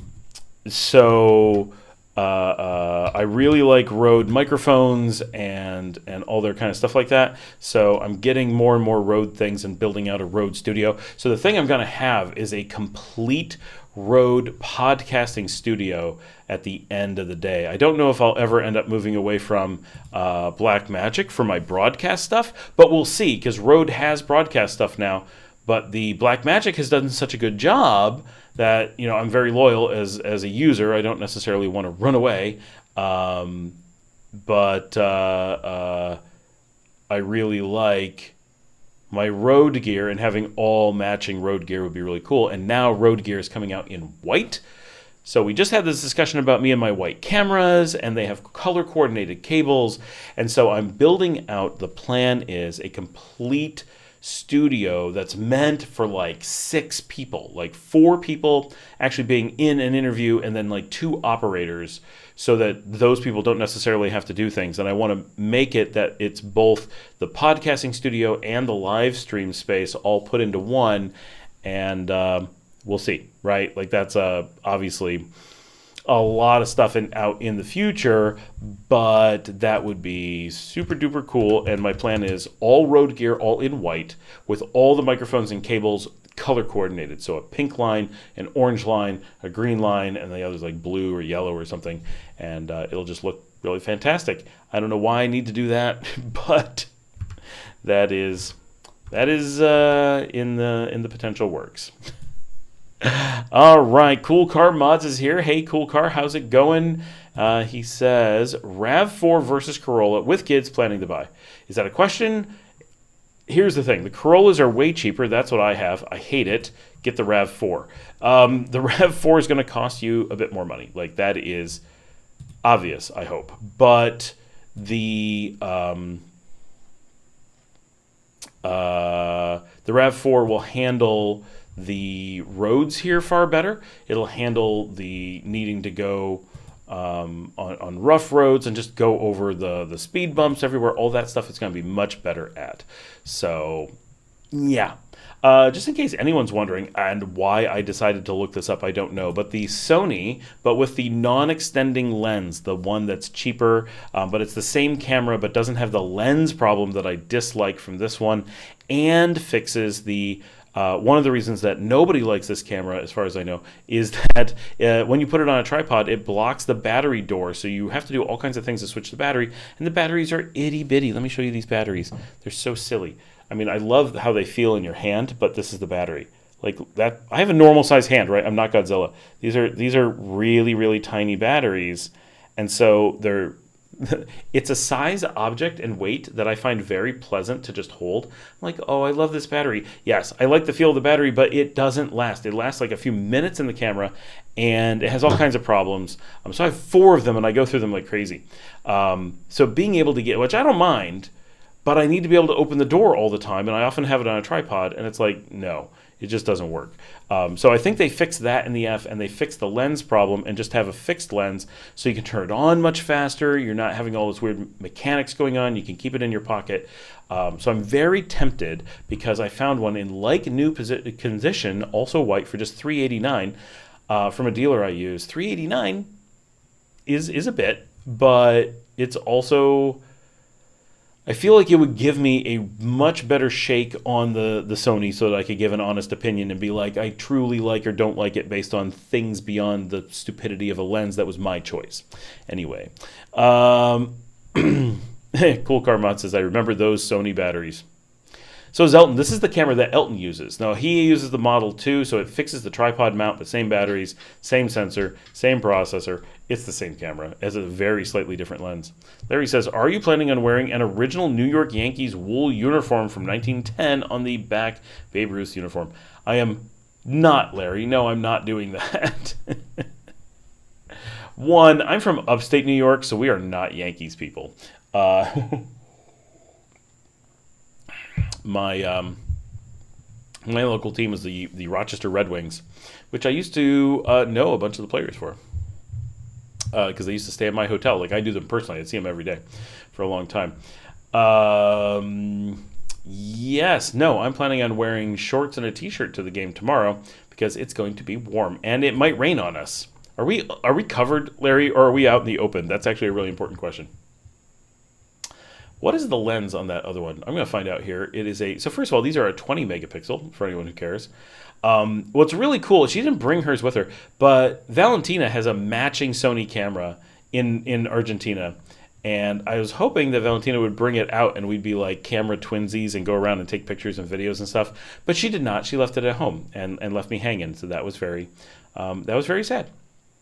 really like Rode microphones and all their kind of stuff like that. So I'm getting more and more Rode things and building out a Rode studio. So the thing I'm going to have is a complete Rode podcasting studio at the end of the day. I don't know if I'll ever end up moving away from Blackmagic for my broadcast stuff, but we'll see, because Rode has broadcast stuff now. But the Blackmagic has done such a good job that I'm very loyal as a user. I don't necessarily want to run away, but I really like my Rode gear, and having all matching Rode gear would be really cool. And now Rode gear is coming out in white. So we just had this discussion about me and my white cameras, and they have color coordinated cables. And so I'm building out, the plan is a complete studio that's meant for like 6 people, like 4 people actually being in an interview, and then like 2 operators, so that those people don't necessarily have to do things. And I want to make it that it's both the podcasting studio and the live stream space all put into one. And we'll see, right? Like that's obviously a lot of stuff out in the future, but that would be super duper cool. And my plan is all Rode gear, all in white, with all the microphones and cables color coordinated. So a pink line, an orange line, a green line, and the other's like blue or yellow or something. And it'll just look really fantastic. I don't know why I need to do that, but that is in the potential works. All right, Cool Car Mods is here. Hey, Cool Car, how's it going? He says, RAV4 versus Corolla with kids planning to buy. Is that a question? Here's the thing. The Corollas are way cheaper. That's what I have. I hate it. Get the RAV4. The RAV4 is going to cost you a bit more money. Like, that is obvious, I hope. But the RAV4 will handle the roads here far better. It'll handle the needing to go on rough roads and just go over the speed bumps everywhere. All that stuff it's going to be much better at. So, yeah. Just in case anyone's wondering, and why I decided to look this up, I don't know. But the Sony, but with the non-extending lens, the one that's cheaper, but it's the same camera, but doesn't have the lens problem that I dislike from this one, and fixes the one of the reasons that nobody likes this camera, as far as I know, is that when you put it on a tripod, it blocks the battery door. So you have to do all kinds of things to switch the battery. And the batteries are itty bitty. Let me show you these batteries. They're so silly. I mean, I love how they feel in your hand, but this is the battery. Like that, I have a normal size hand, right? I'm not Godzilla. These are really, really tiny batteries. And so it's a size, object, and weight that I find very pleasant to just hold. I'm like, oh, I love this battery. Yes, I like the feel of the battery, but it doesn't last. It lasts like a few minutes in the camera, and it has all kinds of problems. So I have 4 of them, and I go through them like crazy. So being able to get, which I don't mind, but I need to be able to open the door all the time, and I often have it on a tripod, and it's like, no. It just doesn't work. So I think they fixed that in the F, and they fixed the lens problem and just have a fixed lens so you can turn it on much faster. You're not having all this weird mechanics going on. You can keep it in your pocket. So I'm very tempted because I found one in like new condition, also white, for just $389 from a dealer I use. $389 is a bit, but it's also, I feel like it would give me a much better shake on the Sony so that I could give an honest opinion and be like, I truly like or don't like it based on things beyond the stupidity of a lens that was my choice. Anyway, Cool Carmot says, I remember those Sony batteries. So is Elton. This is the camera that Elton uses. Now, he uses the Model 2, so it fixes the tripod mount, but same batteries, same sensor, same processor. It's the same camera. It has a very slightly different lens. Larry says, are you planning on wearing an original New York Yankees wool uniform from 1910 on the back, Babe Ruth's uniform? I am not, Larry. No, I'm not doing that. One, I'm from upstate New York, so we are not Yankees people. My local team is the Rochester Red Wings, which I used to know a bunch of the players for because they used to stay at my hotel. Like, I knew them personally. I'd see them every day for a long time. Yes, no, I'm planning on wearing shorts and a t-shirt to the game tomorrow because it's going to be warm and it might rain on us. Are we covered, Larry, or are we out in the open? That's actually a really important question. What is the lens on that other one? I'm going to find out here. It is so first of all, these are a 20 megapixel for anyone who cares. What's really cool, she didn't bring hers with her, but Valentina has a matching Sony camera in Argentina. And I was hoping that Valentina would bring it out and we'd be like camera twinsies and go around and take pictures and videos and stuff. But she did not. She left it at home and left me hanging. So that was very sad.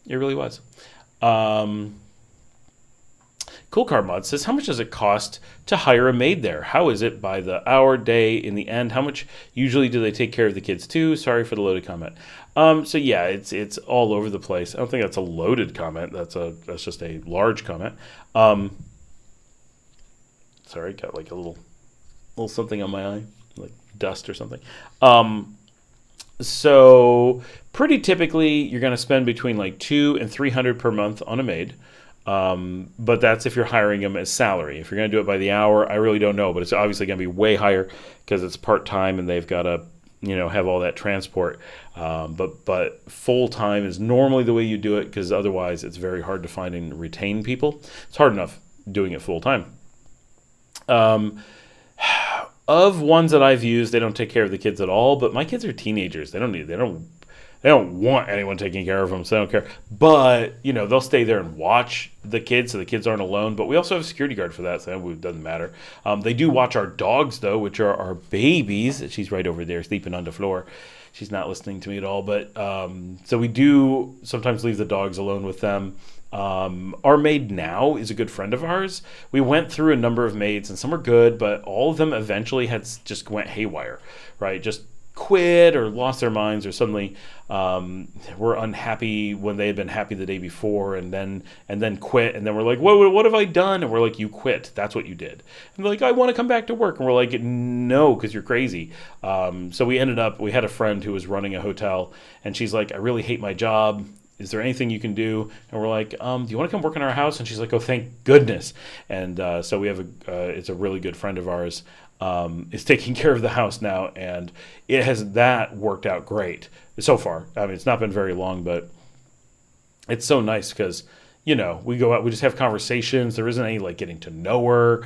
It really was. Cool Car Mod says, how much does it cost to hire a maid there? How is it by the hour, day, in the end? How much usually do they take care of the kids too? Sorry for the loaded comment. So yeah, it's all over the place. I don't think that's a loaded comment. That's just a large comment. Sorry, got like a little something on my eye, like dust or something. So pretty typically, you're going to spend between like $200 and $300 per month on a maid. But that's if you're hiring them as salary. If you're going to do it by the hour, I really don't know, but it's obviously going to be way higher because it's part-time and they've got to, have all that transport. But full-time is normally the way you do it because otherwise it's very hard to find and retain people. It's hard enough doing it full-time. Of ones that I've used, they don't take care of the kids at all, but my kids are teenagers. They don't want anyone taking care of them, so they don't care. But, they'll stay there and watch the kids so the kids aren't alone. But we also have a security guard for that, so it doesn't matter. They do watch our dogs, though, which are our babies. She's right over there sleeping on the floor. She's not listening to me at all. But so we do sometimes leave the dogs alone with them. Our maid now is a good friend of ours. We went through a number of maids, and some are good, but all of them eventually just went haywire, right? Just quit or lost their minds or suddenly were unhappy when they had been happy the day before and then quit, and then we're like, what have I done? And we're like, you quit. That's what you did. And they're like, I want to come back to work. And we're like, no, because you're crazy. So we had a friend who was running a hotel, and she's like, I really hate my job. Is there anything you can do? And we're like, do you want to come work in our house? And she's like, oh, thank goodness. And so we have it's a really good friend of ours, is taking care of the house now, and that worked out great so far. I mean, it's not been very long, but it's so nice because, we go out, we just have conversations. There isn't any like getting to know her.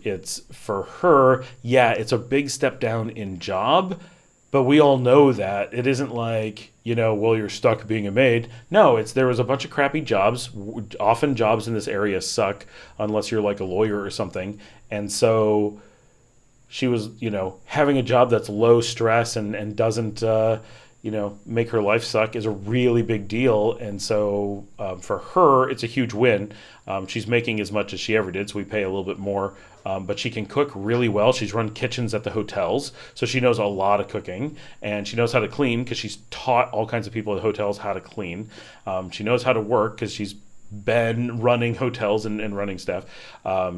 It's for her. Yeah, it's a big step down in job, but we all know that it isn't like, well, you're stuck being a maid. No, there was a bunch of crappy jobs. Often jobs in this area suck unless you're like a lawyer or something. And so she was, having a job that's low stress and doesn't, make her life suck is a really big deal. And so for her, it's a huge win. She's making as much as she ever did, so we pay a little bit more. But she can cook really well. She's run kitchens at the hotels, so she knows a lot of cooking. And she knows how to clean because she's taught all kinds of people at hotels how to clean. She knows how to work because she's been running hotels and running staff.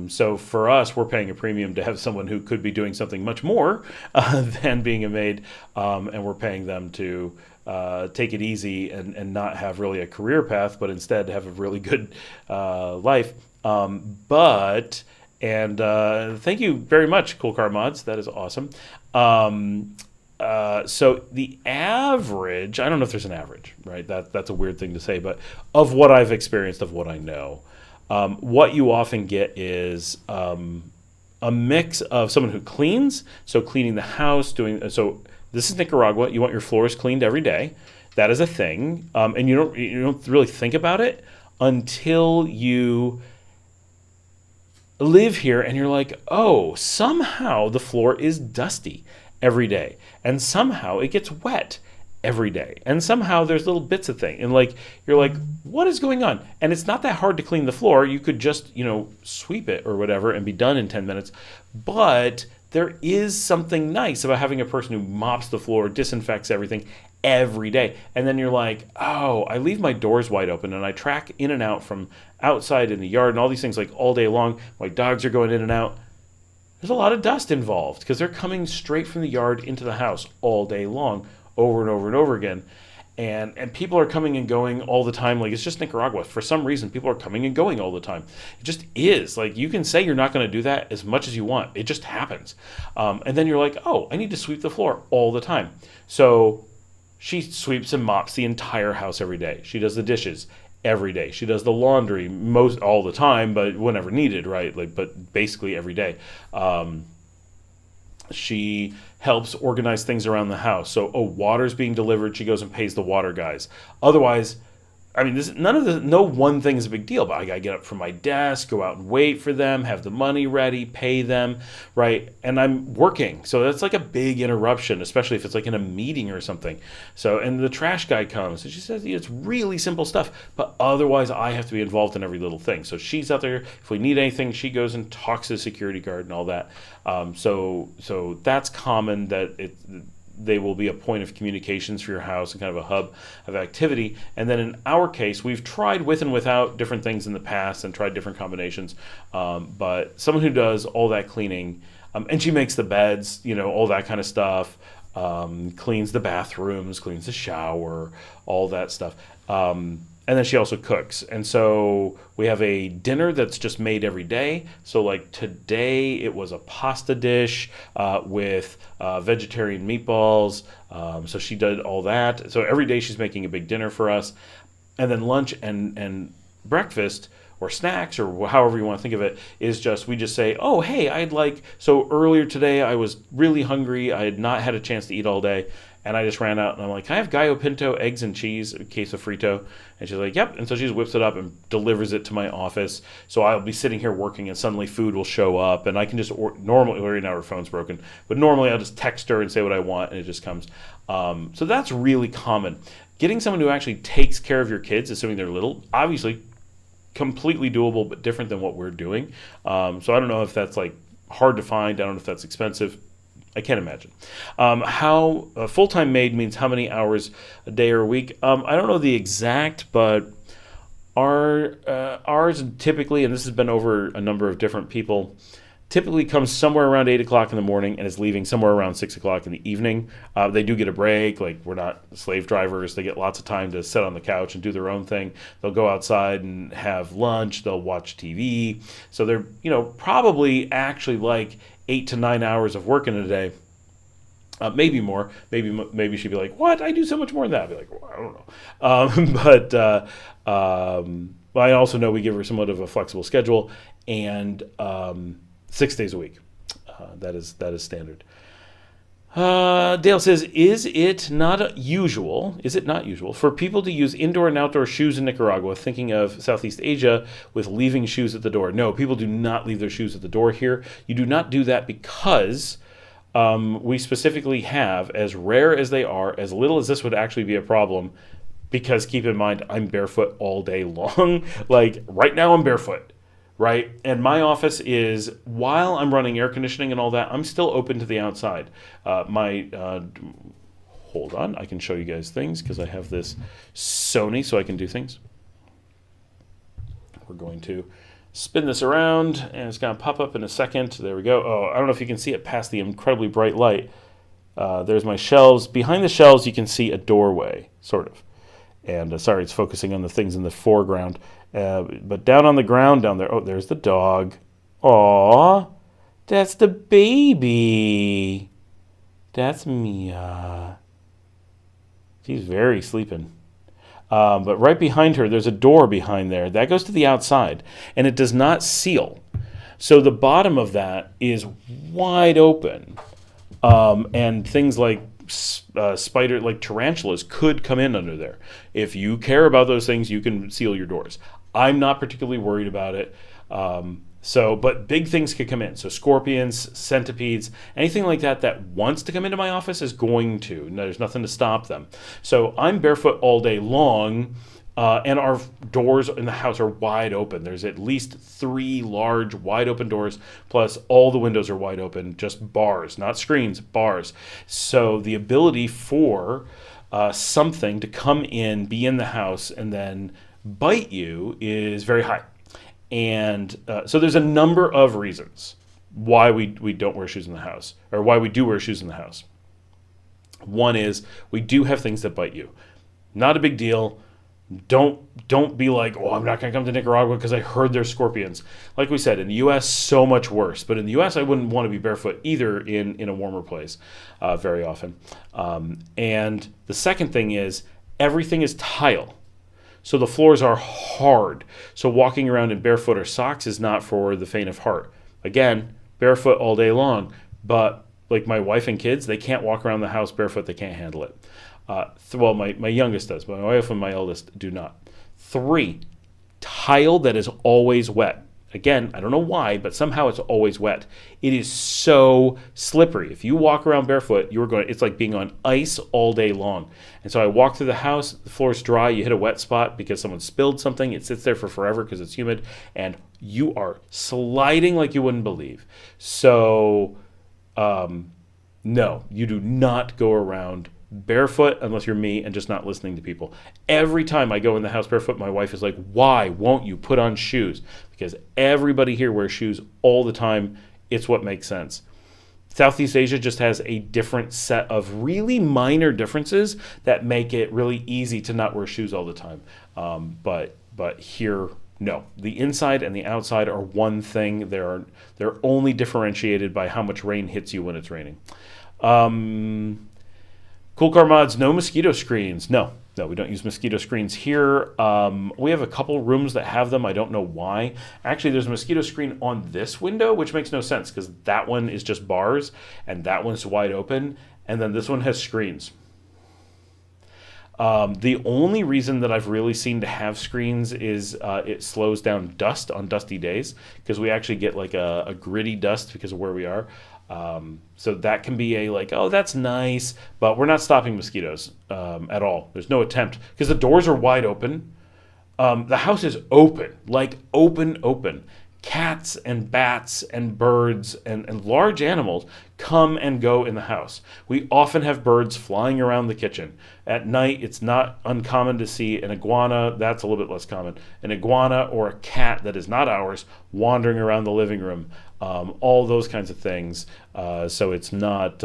So for us, we're paying a premium to have someone who could be doing something much more than being a maid, and we're paying them to take it easy and not have really a career path, but instead have a really good life. Thank you very much, Cool Car Mods. That is awesome. So the average, I don't know if there's an average, right? That's a weird thing to say, but of what I've experienced, of what I know, what you often get is a mix of someone who cleans, so cleaning the house, so this is Nicaragua. You want your floors cleaned every day. That is a thing, and you don't really think about it until you live here and you're like, oh, somehow the floor is dusty every day, and somehow it gets wet every day, and somehow there's little bits of thing, and like you're like, what is going on? And it's not that hard to clean the floor. You could just sweep it or whatever and be done in 10 minutes, but there is something nice about having a person who mops the floor, disinfects everything every day. And then you're like, oh, I leave my doors wide open and I track in and out from outside in the yard and all these things like all day long. My dogs are going in and out. There's a lot of dust involved because they're coming straight from the yard into the house all day long, over and over and over again. And people are coming and going all the time. Like, it's just Nicaragua. For some reason, people are coming and going all the time. It just is. Like, you can say you're not going to do that as much as you want. It just happens. And then you're like, oh, I need to sweep the floor all the time. So she sweeps and mops the entire house every day. She does the dishes every day. She does the laundry all the time, but whenever needed, right? But basically every day. She helps organize things around the house. So, water's being delivered. She goes and pays the water guys. Otherwise, I mean, no one thing is a big deal, but I got to get up from my desk, go out and wait for them, have the money ready, pay them, right? And I'm working. So that's like a big interruption, especially if it's like in a meeting or something. So, and the trash guy comes and she says, it's really simple stuff, but otherwise I have to be involved in every little thing. So she's out there. If we need anything, she goes and talks to the security guard and all that. So that's common that they will be a point of communications for your house and kind of a hub of activity. And then in our case, we've tried with and without different things in the past and tried different combinations. But someone who does all that cleaning, and she makes the beds, all that kind of stuff, cleans the bathrooms, cleans the shower, all that stuff. And then she also cooks. And so we have a dinner that's just made every day. So like today it was a pasta dish with vegetarian meatballs. So she did all that. So every day she's making a big dinner for us. And then lunch and breakfast or snacks or however you want to think of it is just, we just say, oh, hey, so earlier today I was really hungry. I had not had a chance to eat all day. And I just ran out and I'm like, can I have gallo pinto, eggs and cheese, a case of frito? And she's like, yep. And so she just whips it up and delivers it to my office. So I'll be sitting here working and suddenly food will show up and I can just normally, right now her phone's broken, but normally I'll just text her and say what I want and it just comes. So that's really common. Getting someone who actually takes care of your kids, assuming they're little, obviously completely doable, but different than what we're doing. So I don't know if that's like hard to find. I don't know if that's expensive. I can't imagine. How a full-time maid means how many hours a day or a week? I don't know the exact, but ours typically, and this has been over a number of different people, typically comes somewhere around 8 o'clock in the morning and is leaving somewhere around 6 o'clock in the evening. They do get a break. Like, we're not slave drivers. They get lots of time to sit on the couch and do their own thing. They'll go outside and have lunch. They'll watch TV. So they're, probably actually like 8 to 9 hours of work in a day. Maybe more. Maybe she'd be like, what? I do so much more than that. I'd be like, well, I don't know. But I also know we give her somewhat of a flexible schedule and 6 days a week. That is standard. Dale says, is it not usual for people to use indoor and outdoor shoes in Nicaragua, thinking of Southeast Asia, with leaving shoes at the door? No, people do not leave their shoes at the door here. You do not do that because we specifically have, as rare as they are, as little as this would actually be a problem, because keep in mind, I'm barefoot all day long. Like, right now I'm barefoot. Right? And my office is, while I'm running air conditioning and all that, I'm still open to the outside. Hold on, I can show you guys things because I have this Sony so I can do things. we're going to spin this around, and it's going to pop up in a second. There we go. Oh, I don't know if you can see it past the incredibly bright light. There's my shelves. Behind the shelves, you can see a doorway, sort of. And sorry, it's focusing on the things in the foreground. But down on the ground down there, oh, there's the dog. Aw, that's the baby. That's Mia. She's very sleeping. But right behind her, there's a door behind there. That goes to the outside, and it does not seal. So the bottom of that is wide open. And things like spider, like tarantulas, could come in under there. If you care about those things, you can seal your doors. I'm not particularly worried about it. But big things could come in. So scorpions, centipedes, anything like that that wants to come into my office is going to. No, there's nothing to stop them. So I'm barefoot all day long, and our doors in the house are wide open. There's at least 3 large wide open doors, plus all the windows are wide open, just bars, not screens, bars. So the ability for something to come in, be in the house, and then bite you is very high. And so there's a number of reasons why we don't wear shoes in the house, or why we do wear shoes in the house. One is we do have things that bite you. Not a big deal. Don't be like, oh, I'm not going to come to Nicaragua because I heard there's scorpions. Like we said, in the U.S., so much worse. But in the U.S., I wouldn't want to be barefoot either in a warmer place very often. And the second thing is everything is tile. So the floors are hard. So walking around in barefoot or socks is not for the faint of heart. Again, barefoot all day long. But like my wife and kids, they can't walk around the house barefoot. They can't handle it. Well, my youngest does, but my wife and my eldest do not. 3, tile that is always wet. Again, I don't know why, but somehow it's always wet. It is so slippery. If you walk around barefoot, it's like being on ice all day long. And so I walk through the house, the floor is dry, you hit a wet spot because someone spilled something, it sits there for forever because it's humid, and you are sliding like you wouldn't believe. So, no, you do not go around barefoot unless you're me and just not listening to people. Every time I go in the house barefoot, my wife is like, why won't you put on shoes? Because everybody here wears shoes all the time. It's what makes sense. Southeast Asia just has a different set of really minor differences that make it really easy to not wear shoes all the time. But here, no. The inside and the outside are one thing. They're only differentiated by how much rain hits you when it's raining. Cool Car Mods, no mosquito screens. No, we don't use mosquito screens here. We have a couple rooms that have them. I don't know why. Actually, there's a mosquito screen on this window, which makes no sense because that one is just bars and that one's wide open. And then this one has screens. The only reason that I've really seen to have screens is it slows down dust on dusty days because we actually get like a gritty dust because of where we are. So that can be oh, that's nice, but we're not stopping mosquitoes at all. There's no attempt because the doors are wide open. The house is open, like open. Cats and bats and birds and large animals come and go in the house. We often have birds flying around the kitchen. At night, it's not uncommon to see an iguana. That's a little bit less common. An iguana or a cat that is not ours wandering around the living room. All those kinds of things. So it's not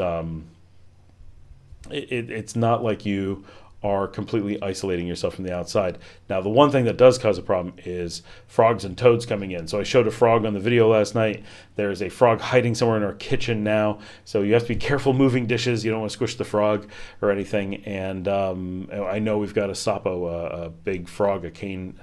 it's not like you are completely isolating yourself from the outside. Now, the one thing that does cause a problem is frogs and toads coming in. So I showed a frog on the video last night. There's a frog hiding somewhere in our kitchen now. So you have to be careful moving dishes. You don't want to squish the frog or anything. And I know we've got a sapo, a big frog, a cane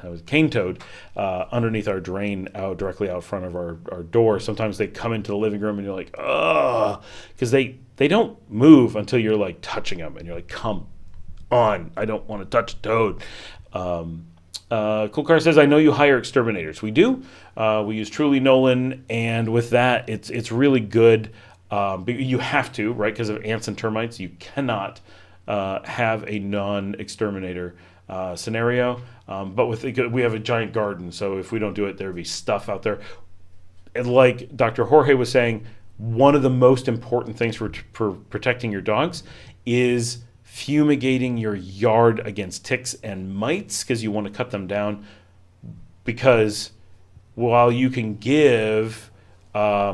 toad, underneath our drain directly out front of our door. Sometimes they come into the living room and you're like, ugh, because they don't move until you're like touching them and you're like, come on, I don't want to touch a toad. Cool Car says, I know you hire exterminators. We do. We use Truly Nolan, and with that, it's really good. You have to, right, because of ants and termites. You cannot have a non-exterminator scenario. But we have a giant garden, so if we don't do it, there would be stuff out there. And like Dr. Jorge was saying, one of the most important things for protecting your dogs is fumigating your yard against ticks and mites because you want to cut them down because while you can give, what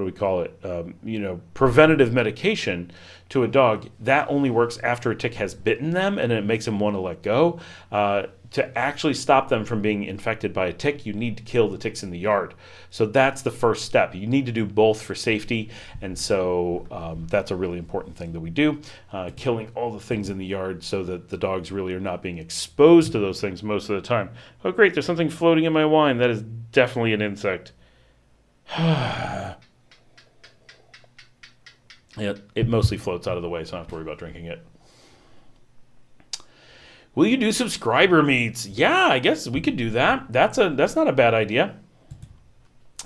do we call it? Preventative medication to a dog, that only works after a tick has bitten them and it makes them want to let go. To actually stop them from being infected by a tick, you need to kill the ticks in the yard. So that's the first step. You need to do both for safety, and so that's a really important thing that we do, killing all the things in the yard so that the dogs really are not being exposed to those things most of the time. Oh great, there's something floating in my wine. That is definitely an insect. Yeah, it mostly floats out of the way, so I don't have to worry about drinking it. Will you do subscriber meets? Yeah, I guess we could do that. That's not a bad idea.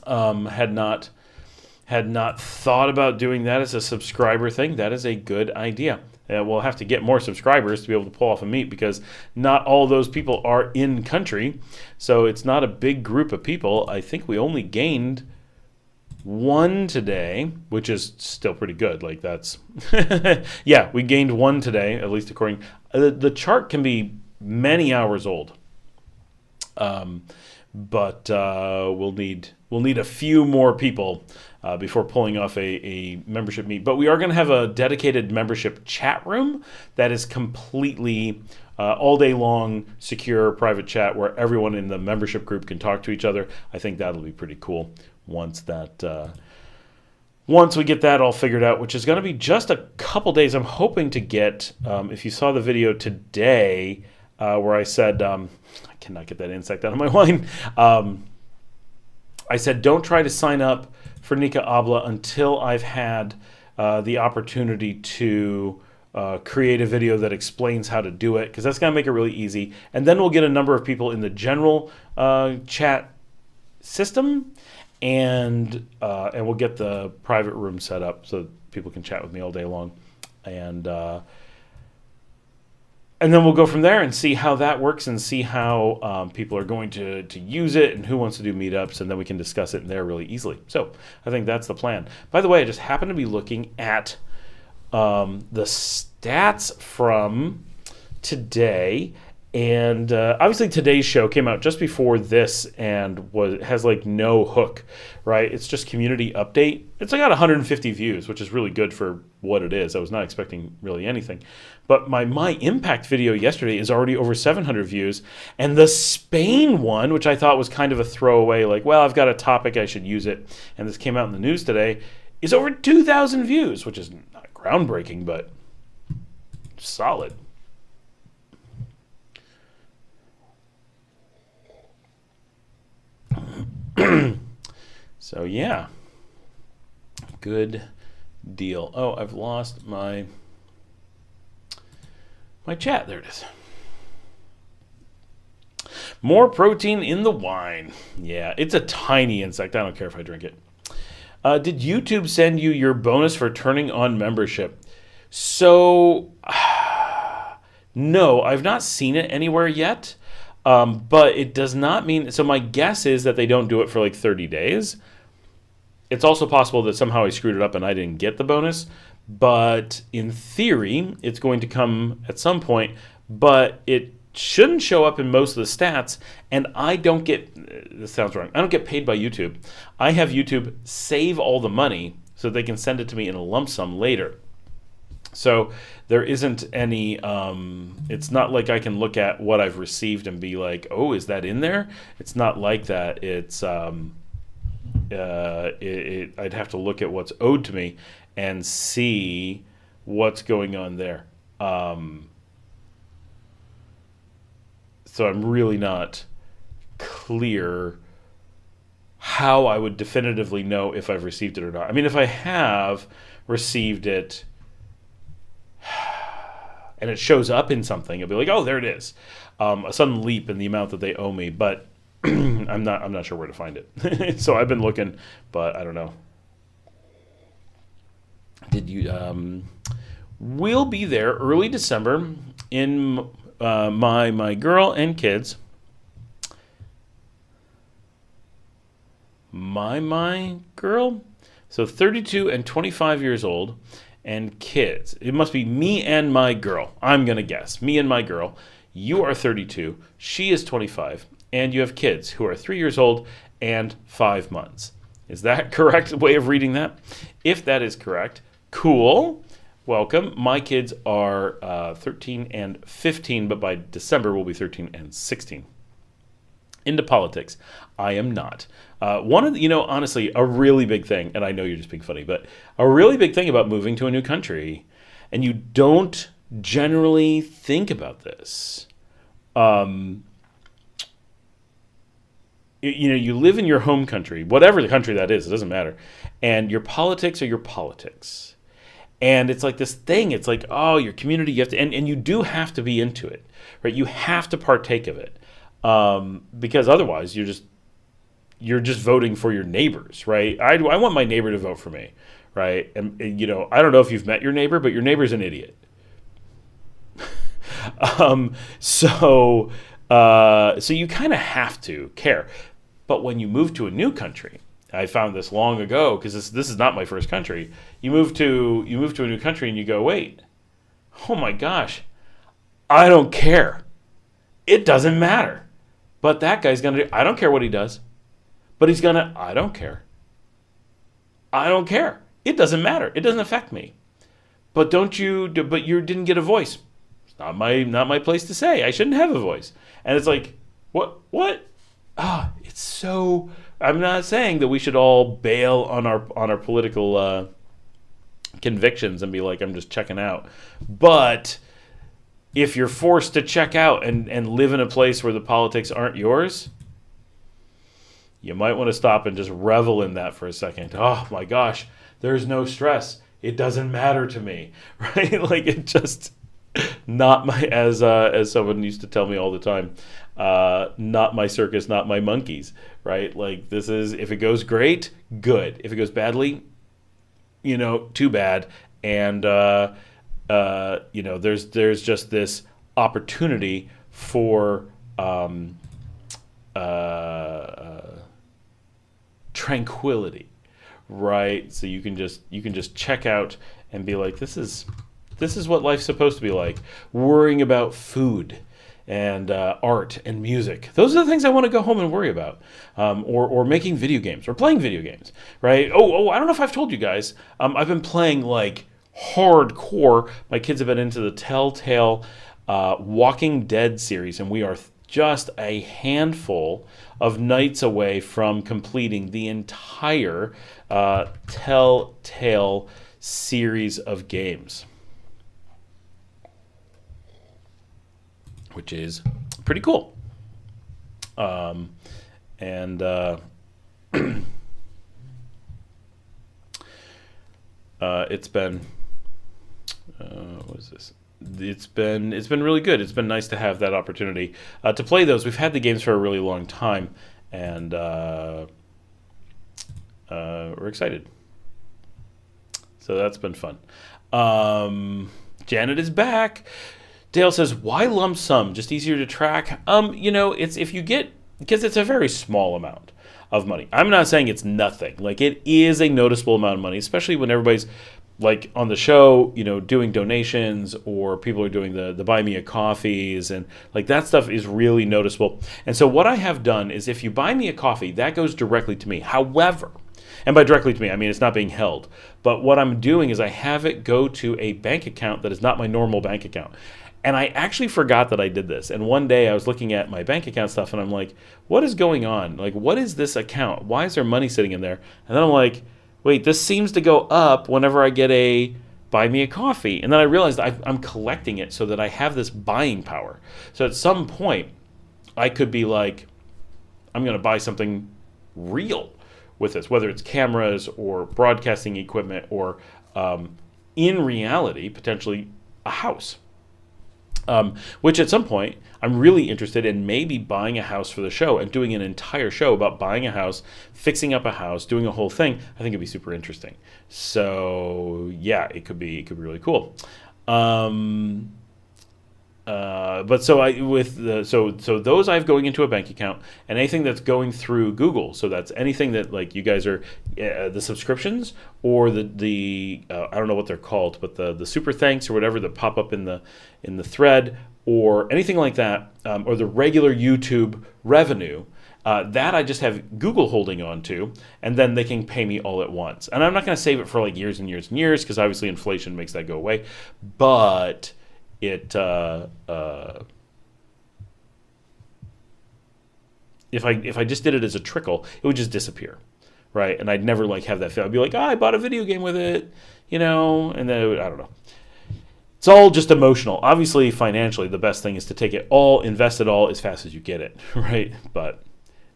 Had not thought about doing that as a subscriber thing. That is a good idea. We'll have to get more subscribers to be able to pull off a meet because not all those people are in country. So it's not a big group of people. I think we only gained one today, which is still pretty good. Like that's, yeah, we gained one today, at least according. The chart can be many hours old, but we'll need a few more people before pulling off a membership meet. But we are going to have a dedicated membership chat room that is completely all day long, secure, private chat where everyone in the membership group can talk to each other. I think that'll be pretty cool once we get that all figured out, which is going to be just a couple days. I'm hoping to get, if you saw the video today where I said, I cannot get that insect out of my wine. I said, don't try to sign up for Nica Habla until I've had the opportunity to create a video that explains how to do it, because that's going to make it really easy. And then we'll get a number of people in the general chat system, and we'll get the private room set up so people can chat with me all day long, and then we'll go from there and see how that works and see how people are going to use it and who wants to do meetups, and then we can discuss it in there really easily. So I think that's the plan. By the way, I just happened to be looking at the stats from today. And obviously today's show came out just before this and has like no hook, right? It's just community update. It's got 150 views, which is really good for what it is. I was not expecting really anything. But my impact video yesterday is already over 700 views. And the Spain one, which I thought was kind of a throwaway, like, well, I've got a topic, I should use it. And this came out in the news today, is over 2,000 views, which is not groundbreaking, but solid. So yeah, good deal. Oh, I've lost my chat. There it is. More protein in the wine. Yeah, it's a tiny insect. I don't care if I drink it. Did YouTube send you your bonus for turning on membership? So, no, I've not seen it anywhere yet. But it does not mean, so my guess is that they don't do it for like 30 days. It's also possible that somehow I screwed it up and I didn't get the bonus, but in theory, it's going to come at some point, but it shouldn't show up in most of the stats, and I don't get, this sounds wrong, I don't get paid by YouTube. I have YouTube save all the money so they can send it to me in a lump sum later. So there isn't any, it's not like I can look at what I've received and be like, oh, is that in there? It's not like that. It's, I'd have to look at what's owed to me and see what's going on there. So I'm really not clear how I would definitively know if I've received it or not. I mean, if I have received it, and it shows up in something, I'll be like, oh, there it is. A sudden leap in the amount that they owe me, but I'm not sure where to find it. So I've been looking, but I don't know. Did you? We'll be there early December in my girl and kids. My girl, so 32 and 25 years old. And kids. It must be me and my girl. I'm going to guess. Me and my girl. You are 32. She is 25. And you have kids who are 3 years old and 5 months. Is that correct way of reading that? If that is correct, cool. Welcome. My kids are 13 and 15, but by December will be 13 and 16. Into politics. I am not. One of the, honestly, a really big thing, and I know you're just being funny, but a really big thing about moving to a new country, and you don't generally think about this. You live in your home country, whatever the country that is, it doesn't matter. And your politics are your politics. And it's like this thing, it's like, oh, your community, you have to, and you do have to be into it, right? You have to partake of it. Because otherwise you're just voting for your neighbors, right? I want my neighbor to vote for me, right? And I don't know if you've met your neighbor, but your neighbor's an idiot. So you kind of have to care. But when you move to a new country, I found this long ago because this is not my first country. You move to a new country and you go, wait, oh my gosh, I don't care. It doesn't matter. But that guy's gonna do. I don't care what he does. But he's gonna. I don't care. I don't care. It doesn't matter. It doesn't affect me. But you didn't get a voice. It's not my place to say. I shouldn't have a voice. And it's like, what? It's so. I'm not saying that we should all bail on our political convictions and be like, I'm just checking out. But if you're forced to check out and live in a place where the politics aren't yours, you might want to stop and just revel in that for a second. Oh my gosh, there's no stress. It doesn't matter to me, right? Like it just not my as someone used to tell me all the time. Not my circus, not my monkeys, right? Like this is, if it goes great, good. If it goes badly, too bad. And there's just this opportunity for tranquility, right? So you can just check out and be like, this is what life's supposed to be like. Worrying about food and art and music. Those are the things I want to go home and worry about. Or making video games or playing video games, right? Oh, I don't know if I've told you guys. I've been playing like hardcore. My kids have been into the Telltale Walking Dead series, and we are just a handful of nights away from completing the entire Telltale series of games, which is pretty cool. It's been what is this? It's been really good. It's been nice to have that opportunity to play those. We've had the games for a really long time, and we're excited. So that's been fun. Janet is back. Dale says, why lump sum? Just easier to track? It's if you get, because it's a very small amount of money. I'm not saying it's nothing. Like, it is a noticeable amount of money, especially when everybody's like on the show, doing donations, or people are doing the buy me a coffees, and like that stuff is really noticeable. And so what I have done is, if you buy me a coffee, that goes directly to me. However, and by directly to me, I mean it's not being held. But what I'm doing is I have it go to a bank account that is not my normal bank account. And I actually forgot that I did this. And one day I was looking at my bank account stuff, and I'm like, what is going on? Like, what is this account? Why is there money sitting in there? And then I'm like, wait, this seems to go up whenever I get a buy me a coffee. And then I realized I'm collecting it so that I have this buying power. So at some point, I could be like, I'm going to buy something real with this, whether it's cameras or broadcasting equipment, or in reality, potentially a house. Which at some point, I'm really interested in maybe buying a house for the show and doing an entire show about buying a house, fixing up a house, doing a whole thing. I think it'd be super interesting. So yeah, it could be really cool. But so those I have going into a bank account, and anything that's going through Google. So that's anything that, like, you guys are the subscriptions, or the I don't know what they're called, but the super thanks or whatever that pop up in the thread, or anything like that, or the regular YouTube revenue, that I just have Google holding on to, and then they can pay me all at once. And I'm not going to save it for like years and years and years, because obviously inflation makes that go away. But it, if I just did it as a trickle, it would just disappear, right? And I'd never like have that feel. I'd be like, I bought a video game with it, and then I don't know. It's all just emotional. Obviously, financially, the best thing is to take it all, invest it all as fast as you get it, right? But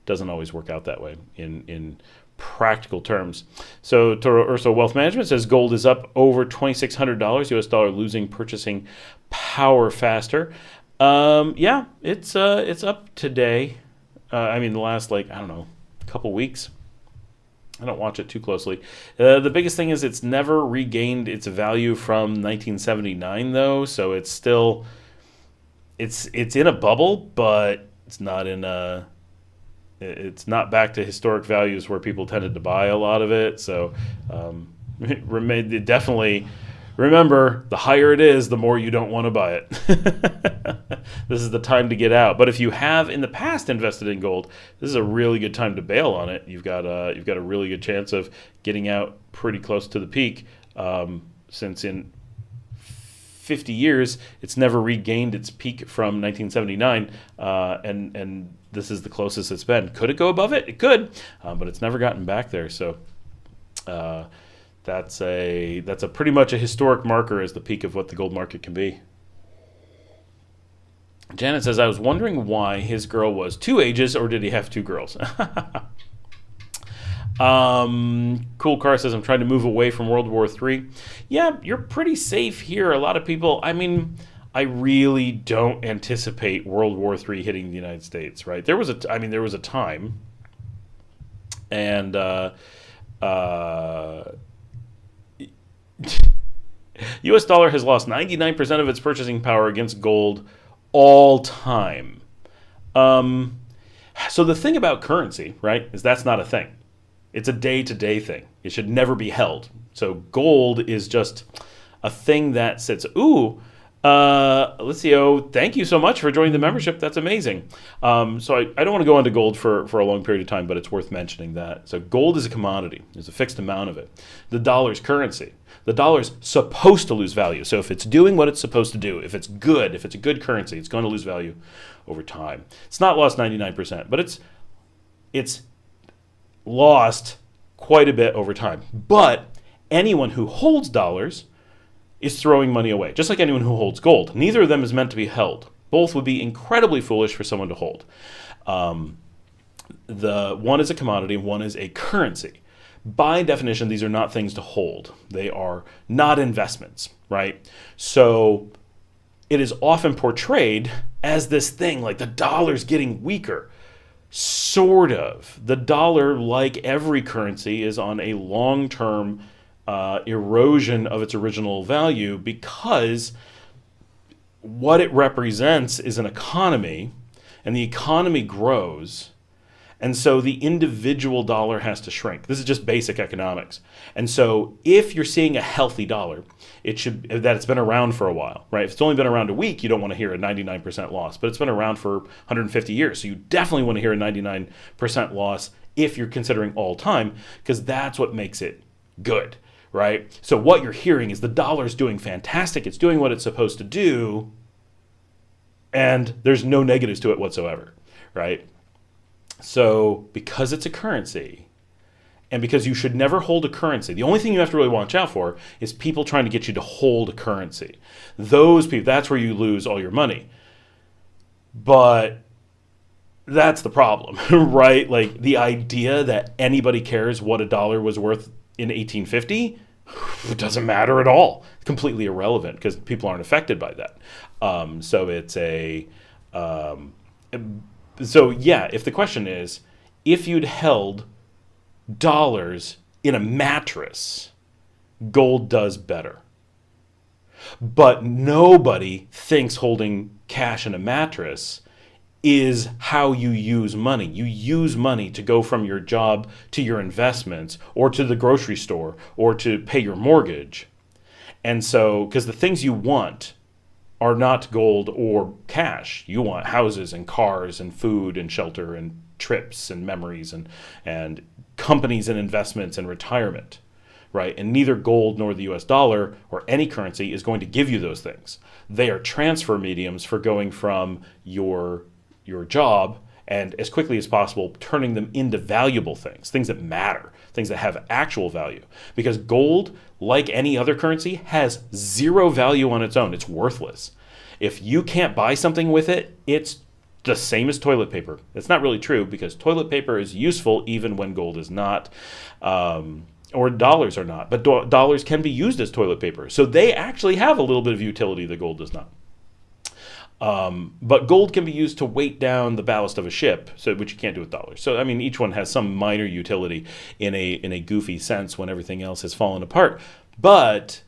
doesn't always work out that way in practical terms. So Toro Urso Wealth Management says gold is up over $2,600 US dollar, losing purchasing power faster. Yeah, it's up today. The last couple weeks. I don't watch it too closely. The biggest thing is it's never regained its value from 1979 though, so it's still it's in a bubble, but it's not in a. It's not back to historic values where people tended to buy a lot of it. So definitely remember, the higher it is, the more you don't want to buy it. This is the time to get out. But if you have in the past invested in gold, this is a really good time to bail on it. You've got a really good chance of getting out pretty close to the peak, since in 50 years it's never regained its peak from 1979, and this is the closest it's been. Could it go above it? It could, but it's never gotten back there. So that's a pretty much a historic marker as the peak of what the gold market can be. Janet says, I was wondering why his girl was 2 ages, or did he have 2 girls? Cool Car says, I'm trying to move away from World War III. Yeah, you're pretty safe here. A lot of people, I really don't anticipate World War III hitting the United States, right? There was a time, and U.S. dollar has lost 99% of its purchasing power against gold all time. So the thing about currency, right, is that's not a thing. It's a day-to-day thing. It should never be held. So gold is just a thing that sits. Alicio, thank you so much for joining the membership. That's amazing. So I don't want to go into gold for a long period of time, but it's worth mentioning that. So gold is a commodity. There's a fixed amount of it. The dollar's currency. The dollar's supposed to lose value. So if it's doing what it's supposed to do, if it's a good currency, it's going to lose value over time. It's not lost 99%, but it's lost quite a bit over time. But anyone who holds dollars is throwing money away, just like anyone who holds gold. Neither of them is meant to be held. Both would be incredibly foolish for someone to hold. The one is a commodity, one is a currency. By definition, these are not things to hold. They are not investments, right? So it is often portrayed as this thing, like the dollar's getting weaker. Sort of. The dollar, like every currency, is on a long-term erosion of its original value, because what it represents is an economy, and the economy grows, and so the individual dollar has to shrink. This is just basic economics. And so if you're seeing a healthy dollar, it's been around for a while, right? If it's only been around a week, you don't want to hear a 99% loss, but it's been around for 150 years, so you definitely want to hear a 99% loss if you're considering all time, because that's what makes it good, right? So what you're hearing is the dollar's doing fantastic, it's doing what it's supposed to do, and there's no negatives to it whatsoever, right? So because it's a currency, and because you should never hold a currency, the only thing you have to really watch out for is people trying to get you to hold a currency. Those people, that's where you lose all your money. But that's the problem, right? Like the idea that anybody cares what a dollar was worth in 1850, it doesn't matter at all. It's completely irrelevant because people aren't affected by that. So it's So yeah, if the question is, if you'd held dollars in a mattress, gold does better. But nobody thinks holding cash in a mattress is how you use money. You use money to go from your job to your investments, or to the grocery store, or to pay your mortgage. And so, because the things you want are not gold or cash. You want houses and cars and food and shelter and trips and memories and companies and investments and retirement, right? And neither gold nor the US dollar or any currency is going to give you those things. They are transfer mediums for going from your job and as quickly as possible turning them into valuable things that matter, things that have actual value. Because gold, like any other currency, has zero value on its own. It's worthless. If you can't buy something with it, it's the same as toilet paper. It's not really true because toilet paper is useful even when gold is not, or dollars are not. But dollars can be used as toilet paper. So they actually have a little bit of utility that gold does not. But gold can be used to weight down the ballast of a ship, which you can't do with dollars. So I mean, each one has some minor utility in a goofy sense when everything else has fallen apart. But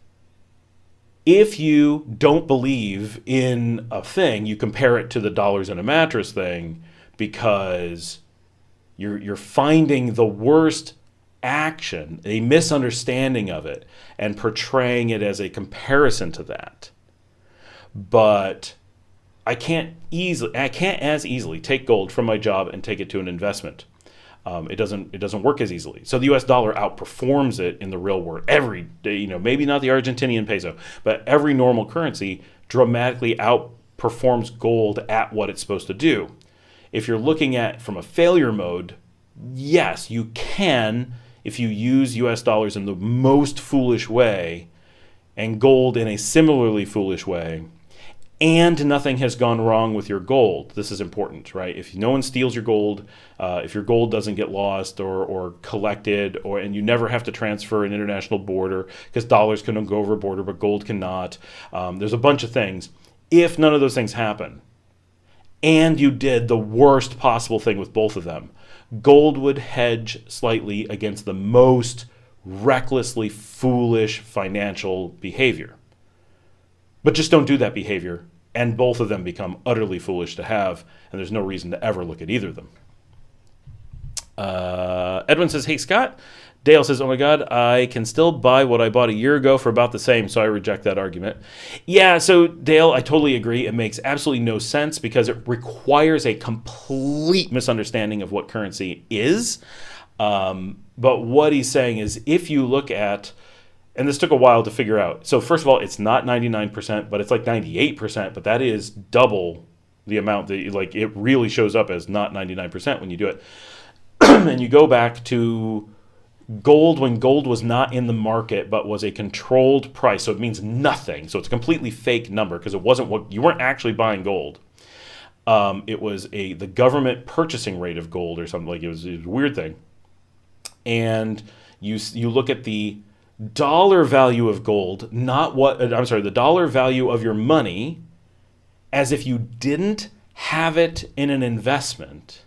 if you don't believe in a thing, you compare it to the dollars in a mattress thing because you're finding the worst action, a misunderstanding of it, and portraying it as a comparison to that. But I can't as easily take gold from my job and take it to an investment. It doesn't work as easily. So the U.S. dollar outperforms it in the real world every day. Maybe not the Argentinian peso, but every normal currency dramatically outperforms gold at what it's supposed to do. If you're looking at from a failure mode, yes, you can if you use U.S. dollars in the most foolish way and gold in a similarly foolish way. And nothing has gone wrong with your gold. This is important, right? If no one steals your gold, if your gold doesn't get lost or collected, and you never have to transfer an international border because dollars can go over a border, but gold cannot. There's a bunch of things. If none of those things happen, and you did the worst possible thing with both of them, gold would hedge slightly against the most recklessly foolish financial behavior. But just don't do that behavior, and both of them become utterly foolish to have, and there's no reason to ever look at either of them. Edwin says, hey, Scott. Dale says, oh my God, I can still buy what I bought a year ago for about the same, so I reject that argument. Yeah, so Dale, I totally agree. It makes absolutely no sense because it requires a complete misunderstanding of what currency is. But what he's saying is if you look at, and this took a while to figure out. So first of all, it's not 99%, but it's like 98%, but that is double the amount that it really shows up as not 99% when you do it. And you go back to gold when gold was not in the market but was a controlled price. So it means nothing. So it's a completely fake number because it wasn't what you weren't actually buying gold. It was the government purchasing rate of gold or something. It was a weird thing. And you look at the dollar value of gold, the dollar value of your money, as if you didn't have it in an investment,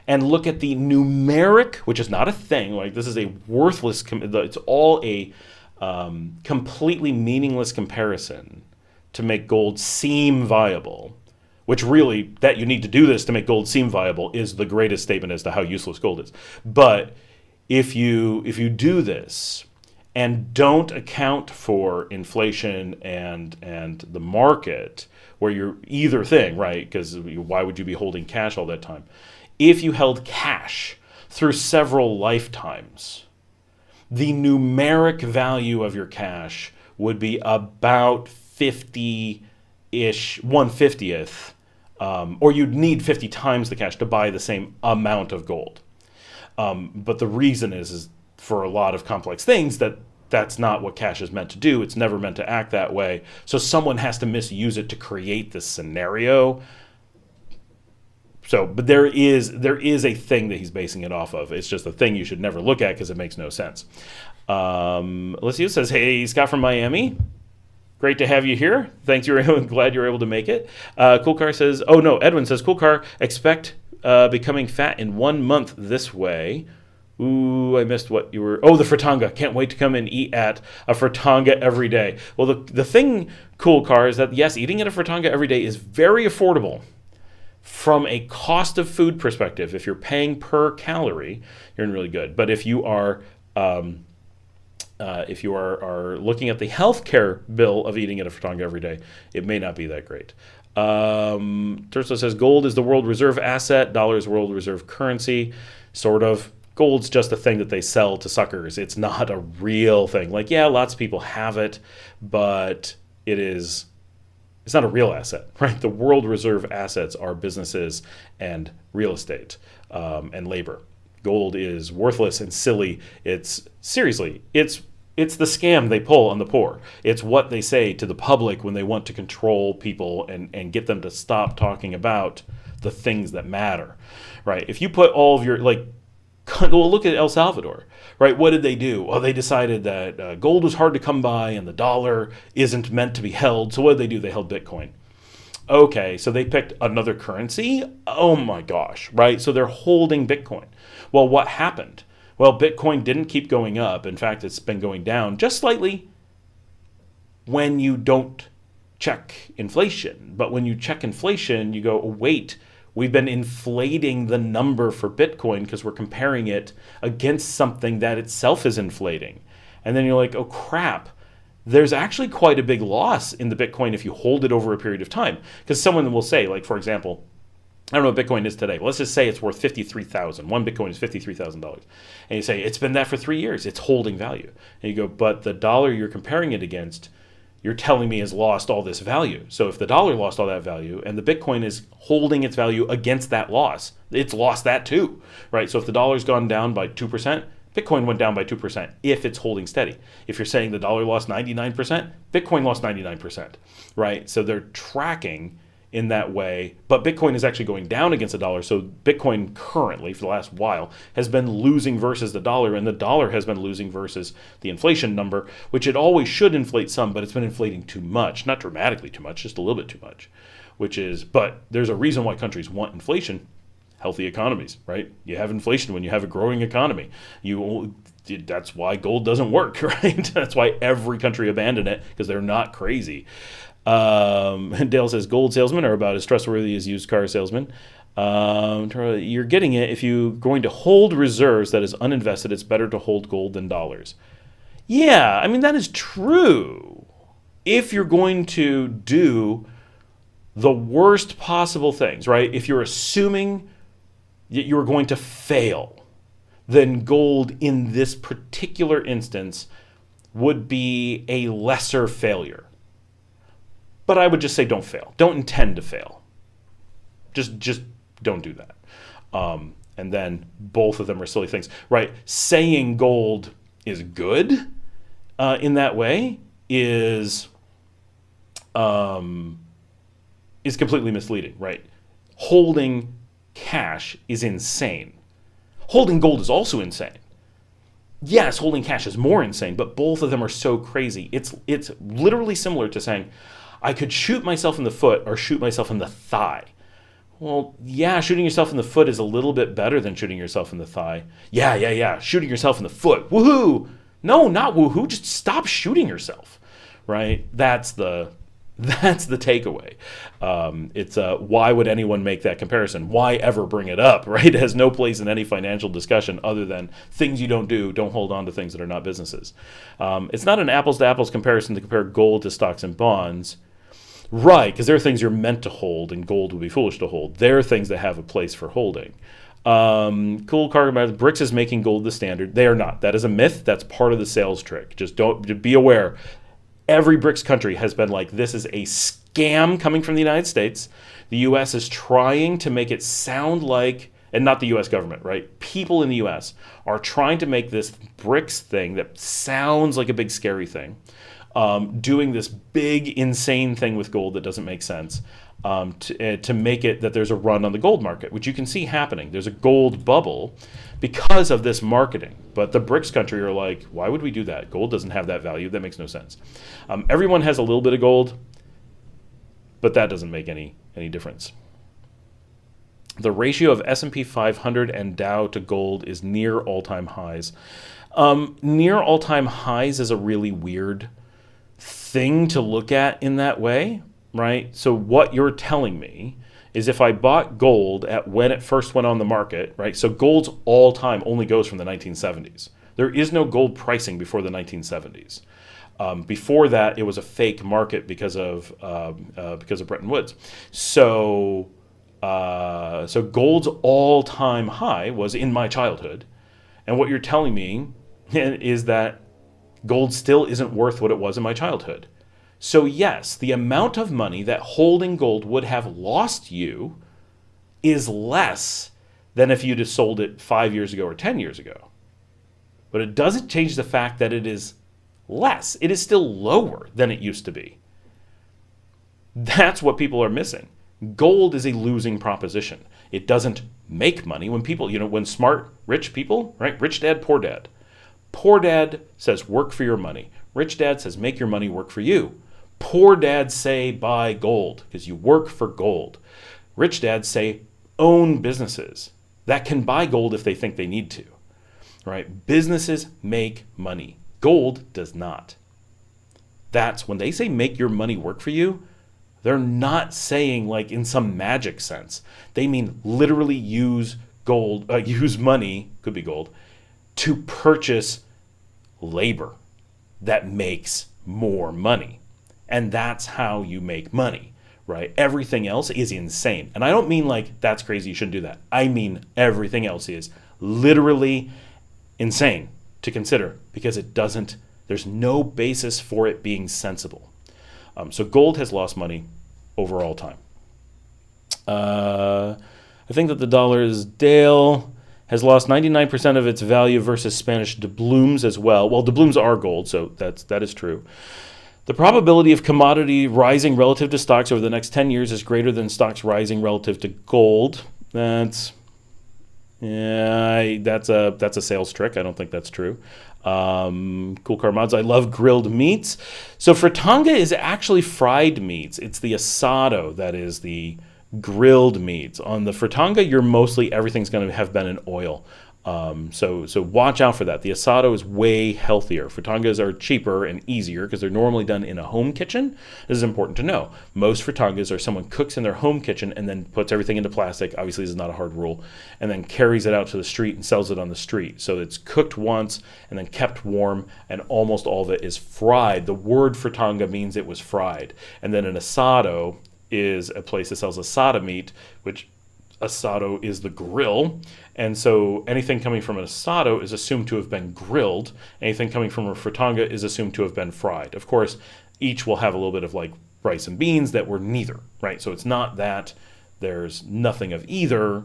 and look at the numeric, which is not a thing, this is a worthless, it's all a completely meaningless comparison to make gold seem viable, which really, that you need to do this to make gold seem viable is the greatest statement as to how useless gold is. But if you do this, and don't account for inflation and the market, where you're either thing, right? Because why would you be holding cash all that time? If you held cash through several lifetimes, the numeric value of your cash would be about 50-ish, 1/50th, or you'd need 50 times the cash to buy the same amount of gold. But the reason is for a lot of complex things that's not what cash is meant to do. It's never meant to act that way. So someone has to misuse it to create this scenario. But there is a thing that he's basing it off of. It's just a thing you should never look at because it makes no sense. Alicia says, hey, Scott from Miami. Great to have you here. Thanks. Glad you're able to make it. Cool Car says, oh no, Edwin says, Cool Car, expect becoming fat in 1 month this way. Ooh, I missed what you were... Oh, the fritanga. Can't wait to come and eat at a fritanga every day. Well, the thing, Cool Car, is that, yes, eating at a fritanga every day is very affordable from a cost of food perspective. If you're paying per calorie, you're in really good. But if you are If you are looking at the healthcare bill of eating at a fratanga every day, it may not be that great. Terso says gold is the world reserve asset, dollar is world reserve currency. Sort of. Gold's just a thing that they sell to suckers. It's not a real thing. Like, yeah, lots of people have it, but it's not a real asset, right? The world reserve assets are businesses and real estate and labor. Gold is worthless and silly. It's the scam they pull on the poor. It's what they say to the public when they want to control people and get them to stop talking about the things that matter, right? If you put all of your, well, look at El Salvador, right? What did they do? Well, they decided that gold was hard to come by and the dollar isn't meant to be held. So what did they do? They held Bitcoin. Okay, so they picked another currency? Oh my gosh, right? So they're holding Bitcoin. Well, what happened? Well, Bitcoin didn't keep going up. In fact, it's been going down just slightly when you don't check inflation. But when you check inflation, you go, oh, wait, we've been inflating the number for Bitcoin because we're comparing it against something that itself is inflating. And then you're like, oh crap, there's actually quite a big loss in the Bitcoin if you hold it over a period of time. Because someone will say, like, for example, I don't know what Bitcoin is today. Let's just say it's worth $53,000. One Bitcoin is $53,000. And you say, it's been that for 3 years. It's holding value. And you go, but the dollar you're comparing it against, you're telling me has lost all this value. So if the dollar lost all that value and the Bitcoin is holding its value against that loss, it's lost that too, right? So if the dollar's gone down by 2%, Bitcoin went down by 2% if it's holding steady. If you're saying the dollar lost 99%, Bitcoin lost 99%, right? So they're tracking in that way, but Bitcoin is actually going down against the dollar. So Bitcoin currently, for the last while, has been losing versus the dollar, and the dollar has been losing versus the inflation number, which it always should inflate some, but it's been inflating too much. Not dramatically too much, just a little bit too much, but there's a reason why countries want inflation. Healthy economies, right? You have inflation when you have a growing economy. That's why gold doesn't work, right? That's why every country abandoned it, because they're not crazy. Dale says gold salesmen are about as trustworthy as used car salesmen. You're getting it. If you're going to hold reserves that is uninvested, it's better to hold gold than dollars. Yeah, I mean, that is true. If you're going to do the worst possible things, right? If you're assuming that you're going to fail, then gold in this particular instance would be a lesser failure. But I would just say don't fail. Don't intend to fail. Just don't do that. And then both of them are silly things, right? Saying gold is good in that way is completely misleading, right? Holding cash is insane. Holding gold is also insane. Yes, holding cash is more insane, but both of them are so crazy. It's literally similar to saying, I could shoot myself in the foot or shoot myself in the thigh. Well, yeah, shooting yourself in the foot is a little bit better than shooting yourself in the thigh. Yeah. Shooting yourself in the foot. Woohoo! No, not woohoo. Just stop shooting yourself, right? That's the takeaway. It's why would anyone make that comparison? Why ever bring it up, right? It has no place in any financial discussion other than things you don't do. Don't hold on to things that are not businesses. It's not an apples to apples comparison to compare gold to stocks and bonds. Right, because there are things you're meant to hold, and gold would be foolish to hold. There are things that have a place for holding. Cool cargo. BRICS is making gold the standard. They are not. That is a myth. That's part of the sales trick. Just be aware. Every BRICS country has been like, this is a scam coming from the United States. The U.S. is trying to make it sound like, and not the U.S. government, right? People in the U.S. are trying to make this BRICS thing that sounds like a big scary thing. Doing this big, insane thing with gold that doesn't make sense to make it that there's a run on the gold market, which you can see happening. There's a gold bubble because of this marketing. But the BRICS country are like, why would we do that? Gold doesn't have that value. That makes no sense. Everyone has a little bit of gold, but that doesn't make any difference. The ratio of S&P 500 and Dow to gold is near all-time highs. Near all-time highs is a really weird thing to look at in that way, right? So what you're telling me is if I bought gold at when it first went on the market, right? So gold's all time only goes from the 1970s. There is no gold pricing before the 1970s. Before that, it was a fake market because of Bretton Woods. So gold's all-time high was in my childhood, and what you're telling me is that gold still isn't worth what it was in my childhood. So yes, the amount of money that holding gold would have lost you is less than if you'd have sold it 5 years ago or 10 years ago. But it doesn't change the fact that it is less. It is still lower than it used to be. That's what people are missing. Gold is a losing proposition. It doesn't make money. When people, when smart, rich people, right? Rich dad, poor dad. Poor dad says work for your money. Rich dad says make your money work for you. Poor dads say buy gold because you work for gold. Rich dads say own businesses that can buy gold if they think they need to. Right? Businesses make money. Gold does not. That's when they say make your money work for you, they're not saying like in some magic sense. They mean literally use gold, use money, could be gold, to purchase labor that makes more money. And that's how you make money, right? Everything else is insane. And I don't mean like that's crazy, you shouldn't do that. I mean everything else is literally insane to consider because there's no basis for it being sensible. So gold has lost money over all time. I think that the dollar's Dale has lost 99% of its value versus Spanish doubloons as well. Well, doubloons are gold, so that is true. The probability of commodity rising relative to stocks over the next 10 years is greater than stocks rising relative to gold. That's a sales trick. I don't think that's true. Cool Car Mods, I love grilled meats. So fritanga is actually fried meats. It's the asado that is the grilled meats. On the fritanga, everything's going to have been in oil. So watch out for that. The asado is way healthier. Fritangas are cheaper and easier because they're normally done in a home kitchen. This is important to know. Most fritangas are someone cooks in their home kitchen and then puts everything into plastic. Obviously, this is not a hard rule. And then carries it out to the street and sells it on the street. So it's cooked once and then kept warm, and almost all of it is fried. The word fritanga means it was fried. And then an asado is a place that sells asada meat, which asado is the grill, and so anything coming from an asado is assumed to have been grilled. Anything coming from a fritanga is assumed to have been fried. Of course, each will have a little bit of like rice and beans that were neither, right? So it's not that there's nothing of either,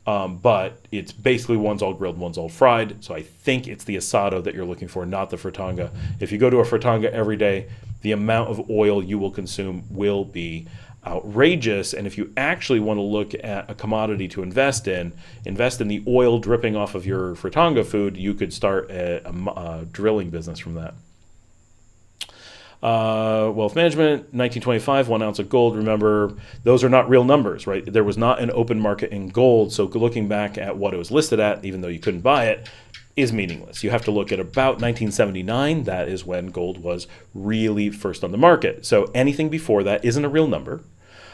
but it's basically one's all grilled, one's all fried. So I think it's the asado that you're looking for, not the fritanga. If you go to a fritanga every day, the amount of oil you will consume will be outrageous. And if you actually want to look at a commodity to invest in the oil dripping off of your fritanga food. You could start a drilling business from that. Wealth management, 1925, 1 ounce of gold. Remember, those are not real numbers, right? There was not an open market in gold. So looking back at what it was listed at, even though you couldn't buy it, is meaningless. You have to look at about 1979. That is when gold was really first on the market. So anything before that isn't a real number.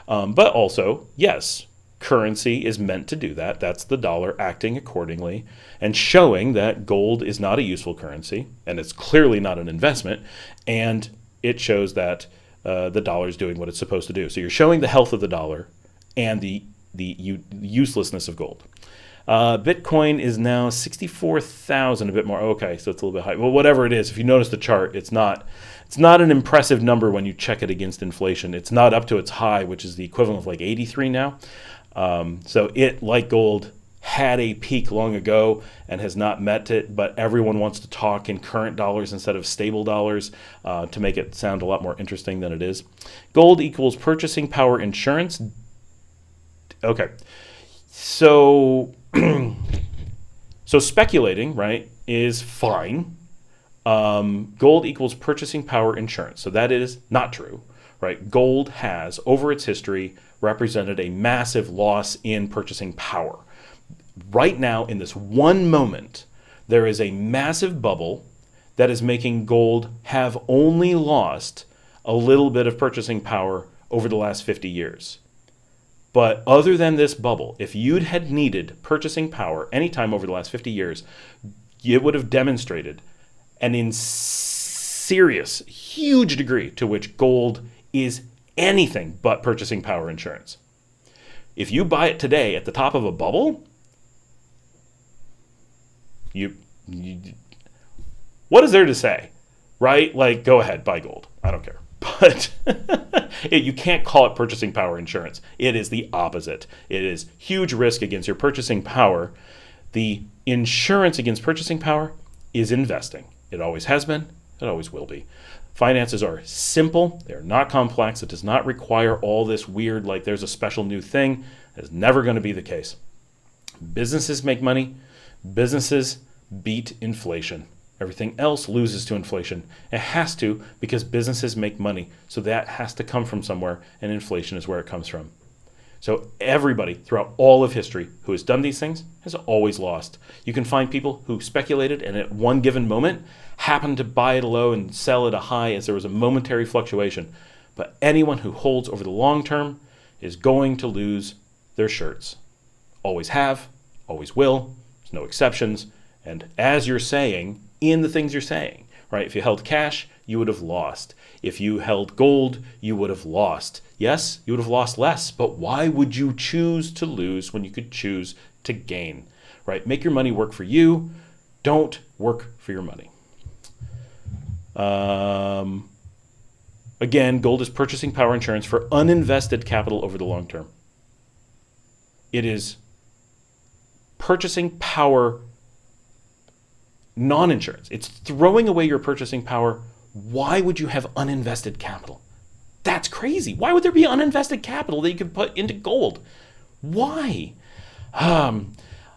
But also, yes, currency is meant to do that. That's the dollar acting accordingly and showing that gold is not a useful currency, and it's clearly not an investment, and it shows that the dollar is doing what it's supposed to do. So you're showing the health of the dollar and the uselessness of gold. Bitcoin is now 64,000, a bit more. Okay, so it's a little bit high. Well, whatever it is, if you notice the chart, it's not an impressive number when you check it against inflation. It's not up to its high, which is the equivalent of like 83 now. So it, like gold, had a peak long ago and has not met it, but everyone wants to talk in current dollars instead of stable dollars to make it sound a lot more interesting than it is. Gold equals purchasing power insurance. Okay, so speculating, right, is fine. Gold equals purchasing power insurance. So that is not true, right? Gold has, over its history, represented a massive loss in purchasing power. Right now, in this one moment, there is a massive bubble that is making gold have only lost a little bit of purchasing power over the last 50 years. But other than this bubble, if you'd had needed purchasing power anytime over the last 50 years, it would have demonstrated an serious, huge degree to which gold is anything but purchasing power insurance. If you buy it today at the top of a bubble, you what is there to say, right? Like, go ahead, buy gold. I don't care. But you can't call it purchasing power insurance. It is the opposite. It is huge risk against your purchasing power. The insurance against purchasing power is investing. It always has been. It always will be. Finances are simple. They're not complex. It does not require all this weird, like there's a special new thing. That's never going to be the case. Businesses make money. Businesses beat inflation. Everything else loses to inflation. It has to, because businesses make money. So that has to come from somewhere, and inflation is where it comes from. So everybody throughout all of history who has done these things has always lost. You can find people who speculated and at one given moment happened to buy at a low and sell at a high as there was a momentary fluctuation. But anyone who holds over the long term is going to lose their shirts. Always have, always will. There's no exceptions. And as you're saying, in the things you're saying, right? If you held cash, you would have lost. If you held gold, you would have lost. Yes, you would have lost less, but why would you choose to lose when you could choose to gain, right? Make your money work for you. Don't work for your money. Again, gold is purchasing power insurance for uninvested capital over the long term. It is purchasing power non-insurance. It's throwing away your purchasing power. Why would you have uninvested capital? That's crazy. Why would there be uninvested capital that you could put into gold? Why?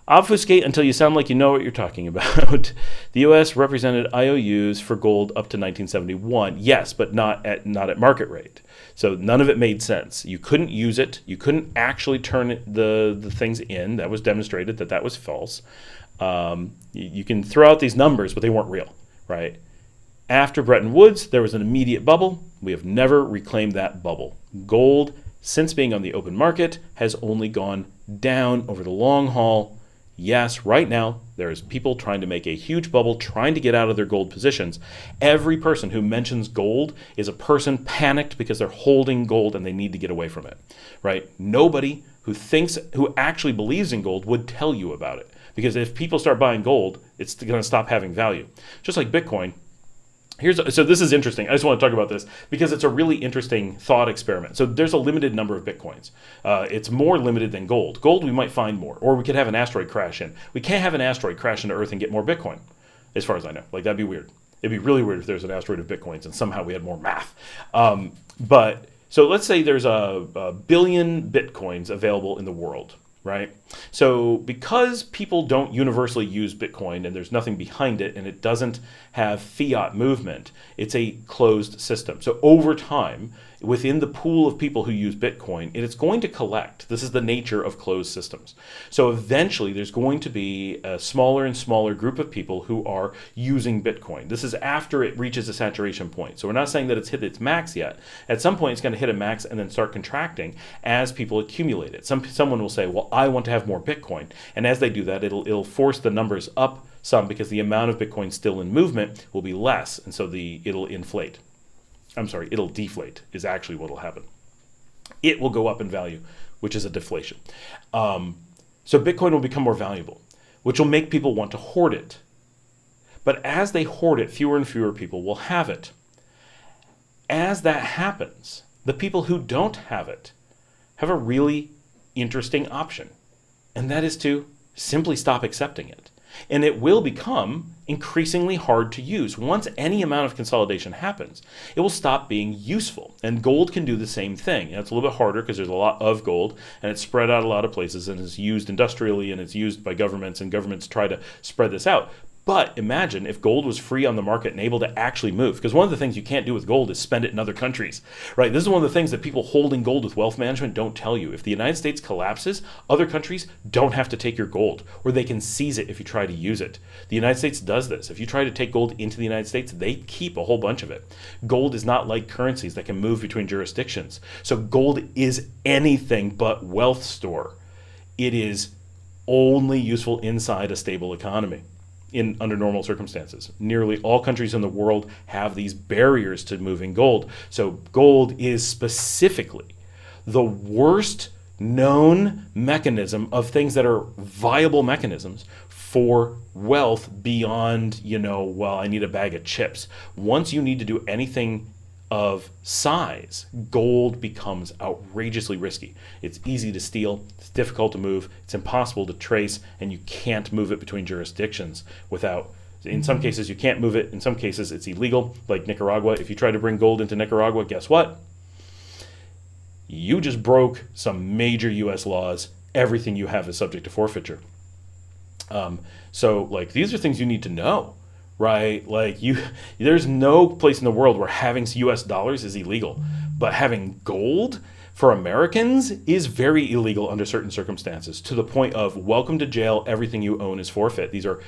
Obfuscate until you sound like you know what you're talking about. The U.S. represented IOUs for gold up to 1971. Yes, but not at market rate. So none of it made sense. You couldn't use it. You couldn't actually turn the things in. That was demonstrated that was false. You can throw out these numbers, but they weren't real, right? After Bretton Woods, there was an immediate bubble. We have never reclaimed that bubble. Gold, since being on the open market, has only gone down over the long haul. Yes, right now, there's people trying to make a huge bubble, trying to get out of their gold positions. Every person who mentions gold is a person panicked because they're holding gold and they need to get away from it, right? Nobody who actually believes in gold would tell you about it. Because if people start buying gold, it's going to stop having value. Just like Bitcoin. So this is interesting. I just want to talk about this because it's a really interesting thought experiment. So there's a limited number of Bitcoins. It's more limited than gold. Gold, we might find more. Or we could have an asteroid crash in. We can't have an asteroid crash into Earth and get more Bitcoin, as far as I know. Like, that'd be weird. It'd be really weird if there's an asteroid of Bitcoins and somehow we had more math. So let's say there's a billion Bitcoins available in the world. Right? So because people don't universally use Bitcoin and there's nothing behind it and it doesn't have fiat movement, it's a closed system. So over time, within the pool of people who use Bitcoin, it is going to collect. This is the nature of closed systems. So eventually there's going to be a smaller and smaller group of people who are using Bitcoin. This is after it reaches a saturation point. So we're not saying that it's hit its max yet. At some point it's going to hit a max and then start contracting as people accumulate it. Someone will say, well, I want to have more Bitcoin. And as they do that, it'll force the numbers up some because the amount of Bitcoin still in movement will be less. And so it'll inflate. It'll deflate is actually what will happen. It will go up in value, which is a deflation. So Bitcoin will become more valuable, which will make people want to hoard it. But as they hoard it, fewer and fewer people will have it. As that happens, the people who don't have it have a really interesting option, and that is to simply stop accepting it. And it will become increasingly hard to use. Once any amount of consolidation happens, it will stop being useful. And gold can do the same thing. And it's a little bit harder because there's a lot of gold and it's spread out a lot of places and is used industrially and it's used by governments and governments try to spread this out. But imagine if gold was free on the market and able to actually move. Because one of the things you can't do with gold is spend it in other countries, right? This is one of the things that people holding gold with wealth management don't tell you. If the United States collapses, other countries don't have to take your gold, or they can seize it if you try to use it. The United States does this. If you try to take gold into the United States, they keep a whole bunch of it. Gold is not like currencies that can move between jurisdictions. So gold is anything but wealth store. It is only useful inside a stable economy. under normal circumstances. Nearly all countries in the world have these barriers to moving gold. So gold is specifically the worst known mechanism of things that are viable mechanisms for wealth beyond, well, I need a bag of chips. Once you need to do anything of size, gold becomes outrageously risky. It's easy to steal, it's difficult to move, it's impossible to trace, and you can't move it between jurisdictions without, in some cases you can't move it, in some cases it's illegal, like Nicaragua. If you try to bring gold into Nicaragua, guess what? You just broke some major US laws. Everything you have is subject to forfeiture. So like these are things you need to know. Right? Like there's no place in the world where having US dollars is illegal, but having gold for Americans is very illegal under certain circumstances, to the point of welcome to jail, everything you own is forfeit. These are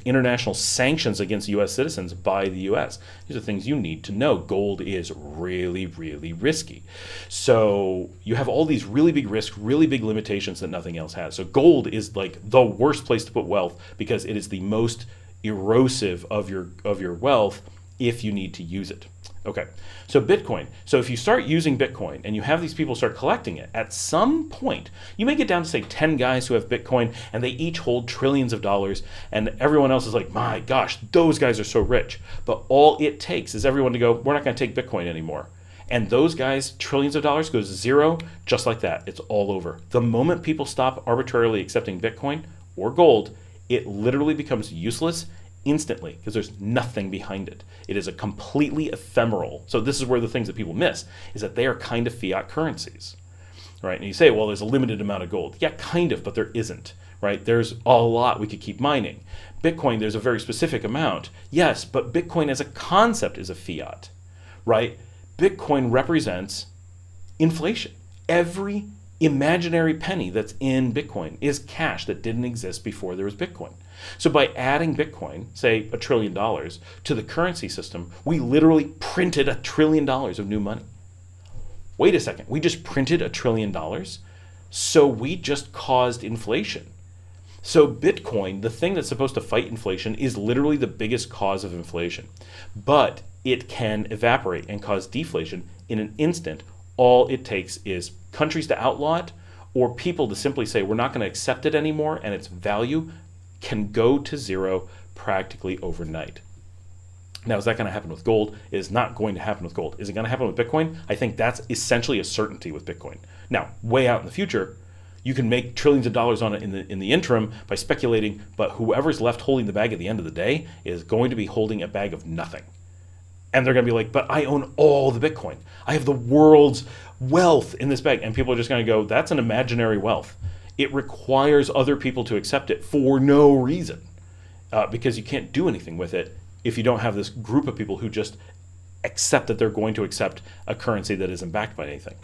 international sanctions against US citizens by the US. These are things you need to know. Gold is really, really risky. So you have all these really big risks, really big limitations that nothing else has. So gold is like the worst place to put wealth because it is the most erosive of your wealth if you need to use it. Okay, so Bitcoin. So if you start using Bitcoin and you have these people start collecting it, at some point, you may get down to say 10 guys who have Bitcoin and they each hold trillions of dollars, and everyone else is like, my gosh, those guys are so rich. But all it takes is everyone to go, we're not going to take Bitcoin anymore. And those guys, trillions of dollars goes zero, just like that. It's all over. The moment people stop arbitrarily accepting Bitcoin or gold, it literally becomes useless instantly because there's nothing behind it. It is a completely ephemeral. So this is where the things that people miss is that they are kind of fiat currencies, right? And you say, well, there's a limited amount of gold. Yeah, kind of, but there isn't, right? There's a lot we could keep mining. Bitcoin, there's a very specific amount. Yes, but Bitcoin as a concept is a fiat, right? Bitcoin represents inflation. Every imaginary penny that's in Bitcoin is cash that didn't exist before there was Bitcoin. So by adding Bitcoin, say $1 trillion, to the currency system, we literally printed $1 trillion of new money. Wait a second, we just printed $1 trillion? So we just caused inflation. So Bitcoin, the thing that's supposed to fight inflation, is literally the biggest cause of inflation. But it can evaporate and cause deflation in an instant. All it takes is countries to outlaw it, or people to simply say we're not going to accept it anymore, and its value can go to zero practically overnight. Now, is that going to happen with gold? It is not going to happen with gold. Is it going to happen with Bitcoin? I think that's essentially a certainty with Bitcoin. Now, way out in the future, you can make trillions of dollars on it in the interim by speculating, but whoever's left holding the bag at the end of the day is going to be holding a bag of nothing. And they're going to be like, but I own all the Bitcoin. I have the world's wealth in this bag. And people are just going to go, that's an imaginary wealth. It requires other people to accept it for no reason, because you can't do anything with it if you don't have this group of people who just accept that they're going to accept a currency that isn't backed by anything.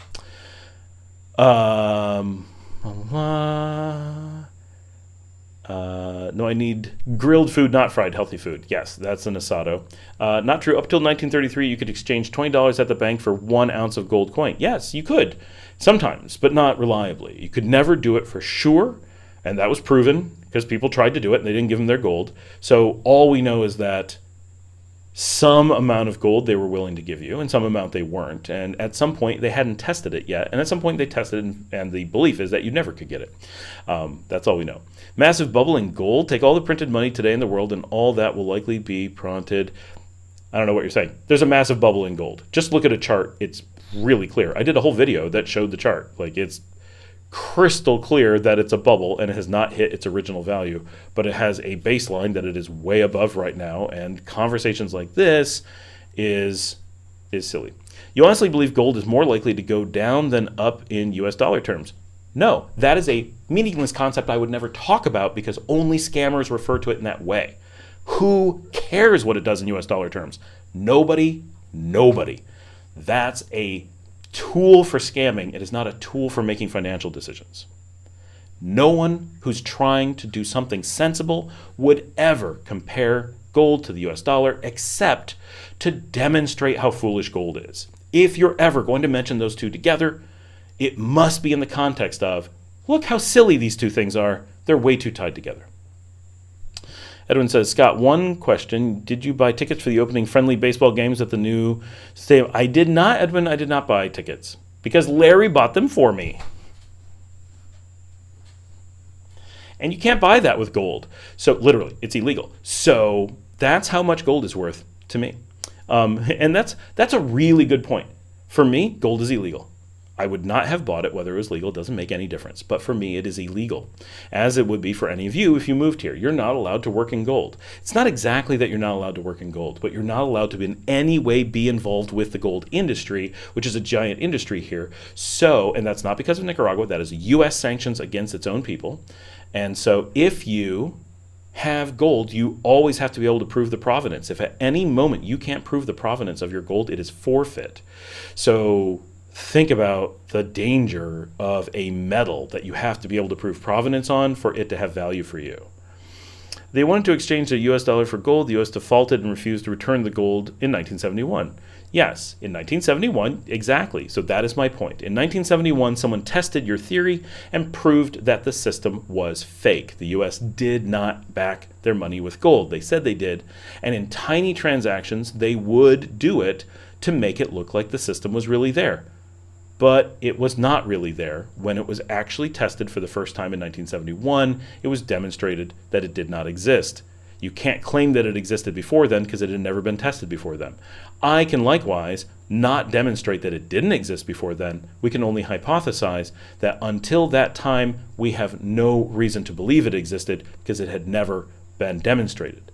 No, I need grilled food, not fried, healthy food. Yes, that's an asado. Not true. Up till 1933, you could exchange $20 at the bank for 1 ounce of gold coin. Yes, you could. Sometimes, but not reliably. You could never do it for sure, and that was proven because people tried to do it and they didn't give them their gold. So all we know is that some amount of gold they were willing to give you and some amount they weren't. And at some point they hadn't tested it yet. And at some point they tested it, and the belief is that you never could get it. That's all we know. Massive bubble in gold. Take all the printed money today in the world and all that will likely be printed. I don't know what you're saying. There's a massive bubble in gold. Just look at a chart. It's really clear. I did a whole video that showed the chart. Like, it's crystal clear that it's a bubble and it has not hit its original value, but it has a baseline that it is way above right now, and conversations like this is silly. You honestly believe gold is more likely to go down than up in US dollar terms? No, that is a meaningless concept I would never talk about because only scammers refer to it in that way. Who cares what it does in US dollar terms? Nobody. That's a tool for scamming. It is not a tool for making financial decisions. No one who's trying to do something sensible would ever compare gold to the US dollar except to demonstrate how foolish gold is. If you're ever going to mention those two together, it must be in the context of, look how silly these two things are. They're way too tied together. Edwin says, Scott, one question. Did you buy tickets for the opening friendly baseball games at the new stadium? I did not, Edwin. I did not buy tickets because Larry bought them for me. And you can't buy that with gold. So literally, it's illegal. So that's how much gold is worth to me. And that's a really good point. For me, gold is illegal. I would not have bought it whether it was legal. It doesn't make any difference. But for me, it is illegal, as it would be for any of you if you moved here. You're not allowed to work in gold. It's not exactly that you're not allowed to work in gold, but you're not allowed to in any way be involved with the gold industry, which is a giant industry here. So, and that's not because of Nicaragua. That is U.S. sanctions against its own people. And so if you have gold, you always have to be able to prove the provenance. If at any moment you can't prove the provenance of your gold, it is forfeit. So think about the danger of a metal that you have to be able to prove provenance on for it to have value for you. They wanted to exchange the US dollar for gold. The US defaulted and refused to return the gold in 1971. Yes, in 1971, exactly. So that is my point. In 1971, someone tested your theory and proved that the system was fake. The US did not back their money with gold. They said they did. And in tiny transactions, they would do it to make it look like the system was really there. But it was not really there. When it was actually tested for the first time in 1971, it was demonstrated that it did not exist. You can't claim that it existed before then because it had never been tested before then. I can likewise not demonstrate that it didn't exist before then. We can only hypothesize that until that time, we have no reason to believe it existed because it had never been demonstrated.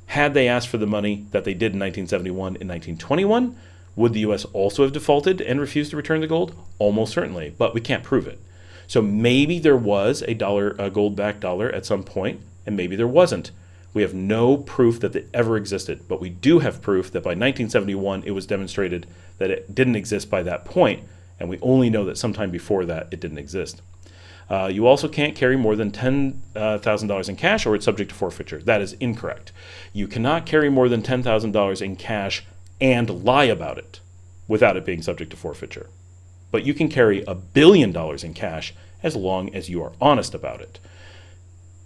Had they asked for the money that they did in 1971 in 1921, would the U.S. also have defaulted and refused to return the gold? Almost certainly, but we can't prove it. So maybe there was a gold-backed dollar at some point, and maybe there wasn't. We have no proof that it ever existed, but we do have proof that by 1971 it was demonstrated that it didn't exist by that point, and we only know that sometime before that it didn't exist. You also can't carry more than $10,000 in cash or it's subject to forfeiture. That is incorrect. You cannot carry more than $10,000 in cash and lie about it without it being subject to forfeiture. But you can carry $1 billion in cash as long as you are honest about it.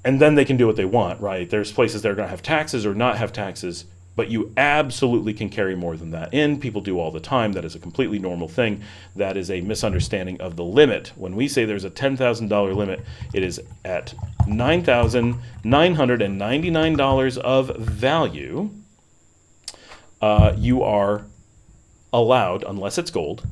And then they can do what they want, right? There's places that are going to have taxes or not have taxes, but you absolutely can carry more than that in. People do all the time. That is a completely normal thing. That is a misunderstanding of the limit. When we say there's a $10,000 limit, it is at $9,999 of value. You are allowed, unless it's gold,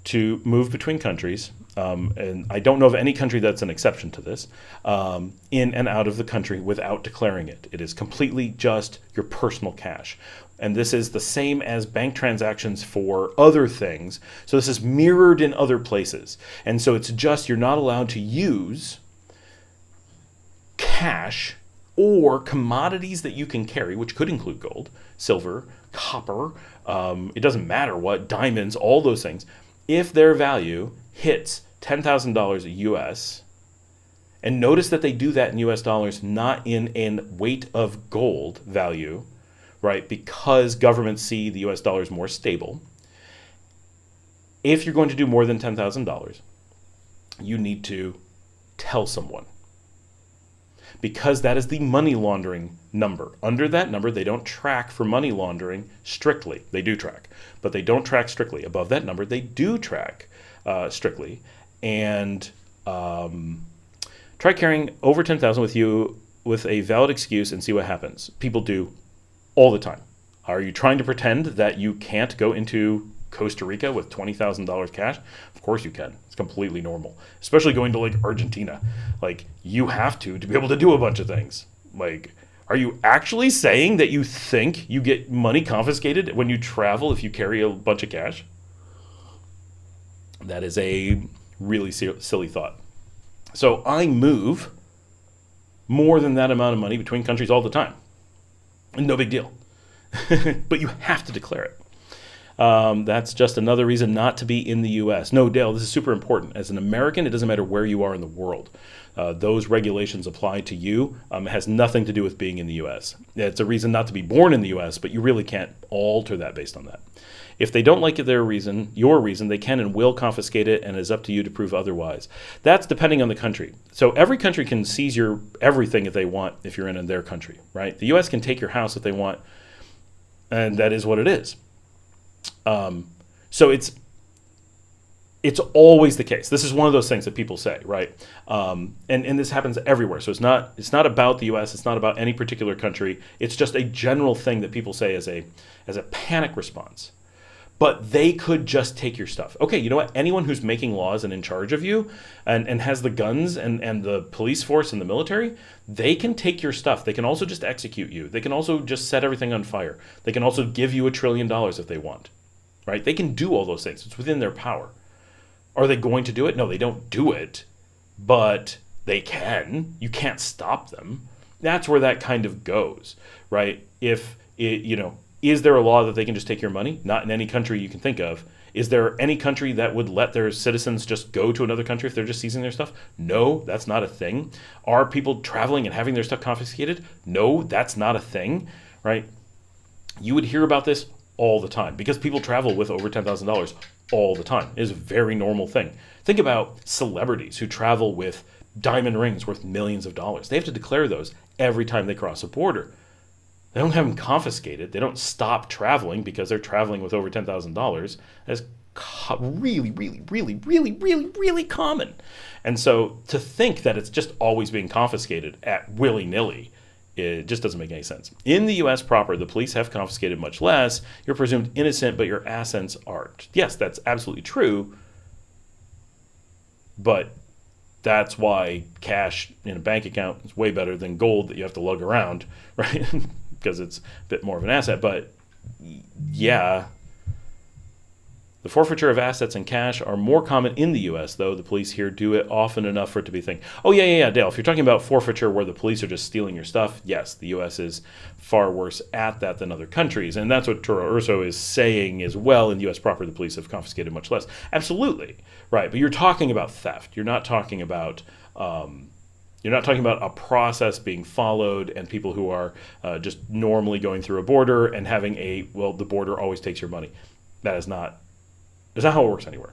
to move between countries. And I don't know of any country that's an exception to this, in and out of the country without declaring it. It is completely just your personal cash. And this is the same as bank transactions for other things. So this is mirrored in other places. And so it's just you're not allowed to use cash or commodities that you can carry, which could include gold, silver, copper, it doesn't matter what, diamonds, all those things, if their value hits $10,000 US, and notice that they do that in US dollars, not in weight of gold value, right? Because governments see the US dollar is more stable. If you're going to do more than $10,000, you need to tell someone, because that is the money laundering number. Under that number, they don't track for money laundering strictly. They do track, but they don't track strictly. Above that number, they do track strictly. And try carrying over 10,000 with you with a valid excuse and see what happens. People do all the time. Are you trying to pretend that you can't go into Costa Rica with $20,000 cash? Of course you can. It's completely normal, especially going to like Argentina. Like you have to be able to do a bunch of things. Like, are you actually saying that you think you get money confiscated when you travel if you carry a bunch of cash? That is a really silly thought. So I move more than that amount of money between countries all the time. And no big deal. But you have to declare it. That's just another reason not to be in the U.S. No, Dale, this is super important. As an American, it doesn't matter where you are in the world. Those regulations apply to you. It has nothing to do with being in the U.S. It's a reason not to be born in the U.S., but you really can't alter that based on that. If they don't like your reason, they can and will confiscate it, and it is up to you to prove otherwise. That's depending on the country. So every country can seize your everything if they want, if you're in their country, right? The U.S. can take your house if they want, and that is what it is. So it's always the case. This is one of those things that people say, right? And this happens everywhere. So it's not about the U.S. It's not about any particular country. It's just a general thing that people say as a panic response. But they could just take your stuff. Okay, you know what? Anyone who's making laws and in charge of you and has the guns and the police force and the military, they can take your stuff. They can also just execute you. They can also just set everything on fire. They can also give you $1 trillion if they want, right? They can do all those things. It's within their power. Are they going to do it? No, they don't do it, but they can. You can't stop them. That's where that kind of goes, right? If it, is there a law that they can just take your money? Not in any country you can think of. Is there any country that would let their citizens just go to another country if they're just seizing their stuff? No, that's not a thing. Are people traveling and having their stuff confiscated? No, that's not a thing, right? You would hear about this all the time because people travel with over $10,000 all the time. It is a very normal thing. Think about celebrities who travel with diamond rings worth millions of dollars. They have to declare those every time they cross a border. They don't have them confiscated. They don't stop traveling because they're traveling with over $10,000. That's really, really, really, really, really, really common. And so to think that it's just always being confiscated at willy-nilly, it just doesn't make any sense. In the U.S. proper, the police have confiscated much less. You're presumed innocent, but your assets aren't. Yes, that's absolutely true. But that's why cash in a bank account is way better than gold that you have to lug around, right? Because it's a bit more of an asset. But yeah, the forfeiture of assets and cash are more common in the U.S., though. The police here do it often enough for it to be a thing. Oh, yeah, Dale. If you're talking about forfeiture where the police are just stealing your stuff, yes, the U.S. is far worse at that than other countries. And that's what Turo Urso is saying as well. In the U.S. proper, the police have confiscated much less. Absolutely. Right. But you're talking about theft. You're not talking about a process being followed and people who are just normally going through a border and having the border always takes your money. That's not how it works anywhere,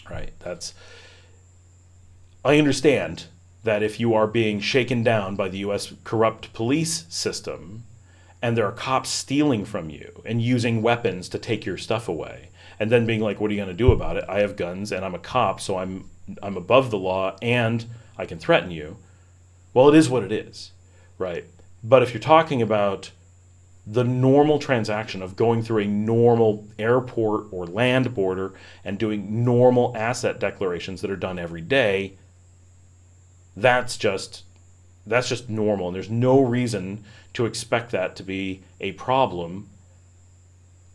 right? I understand that if you are being shaken down by the U.S. corrupt police system and there are cops stealing from you and using weapons to take your stuff away and then being like, what are you going to do about it? I have guns and I'm a cop, so I'm above the law and I can threaten you. Well, it is what it is, right? But if you're talking about the normal transaction of going through a normal airport or land border and doing normal asset declarations that are done every day, that's just normal. And there's no reason to expect that to be a problem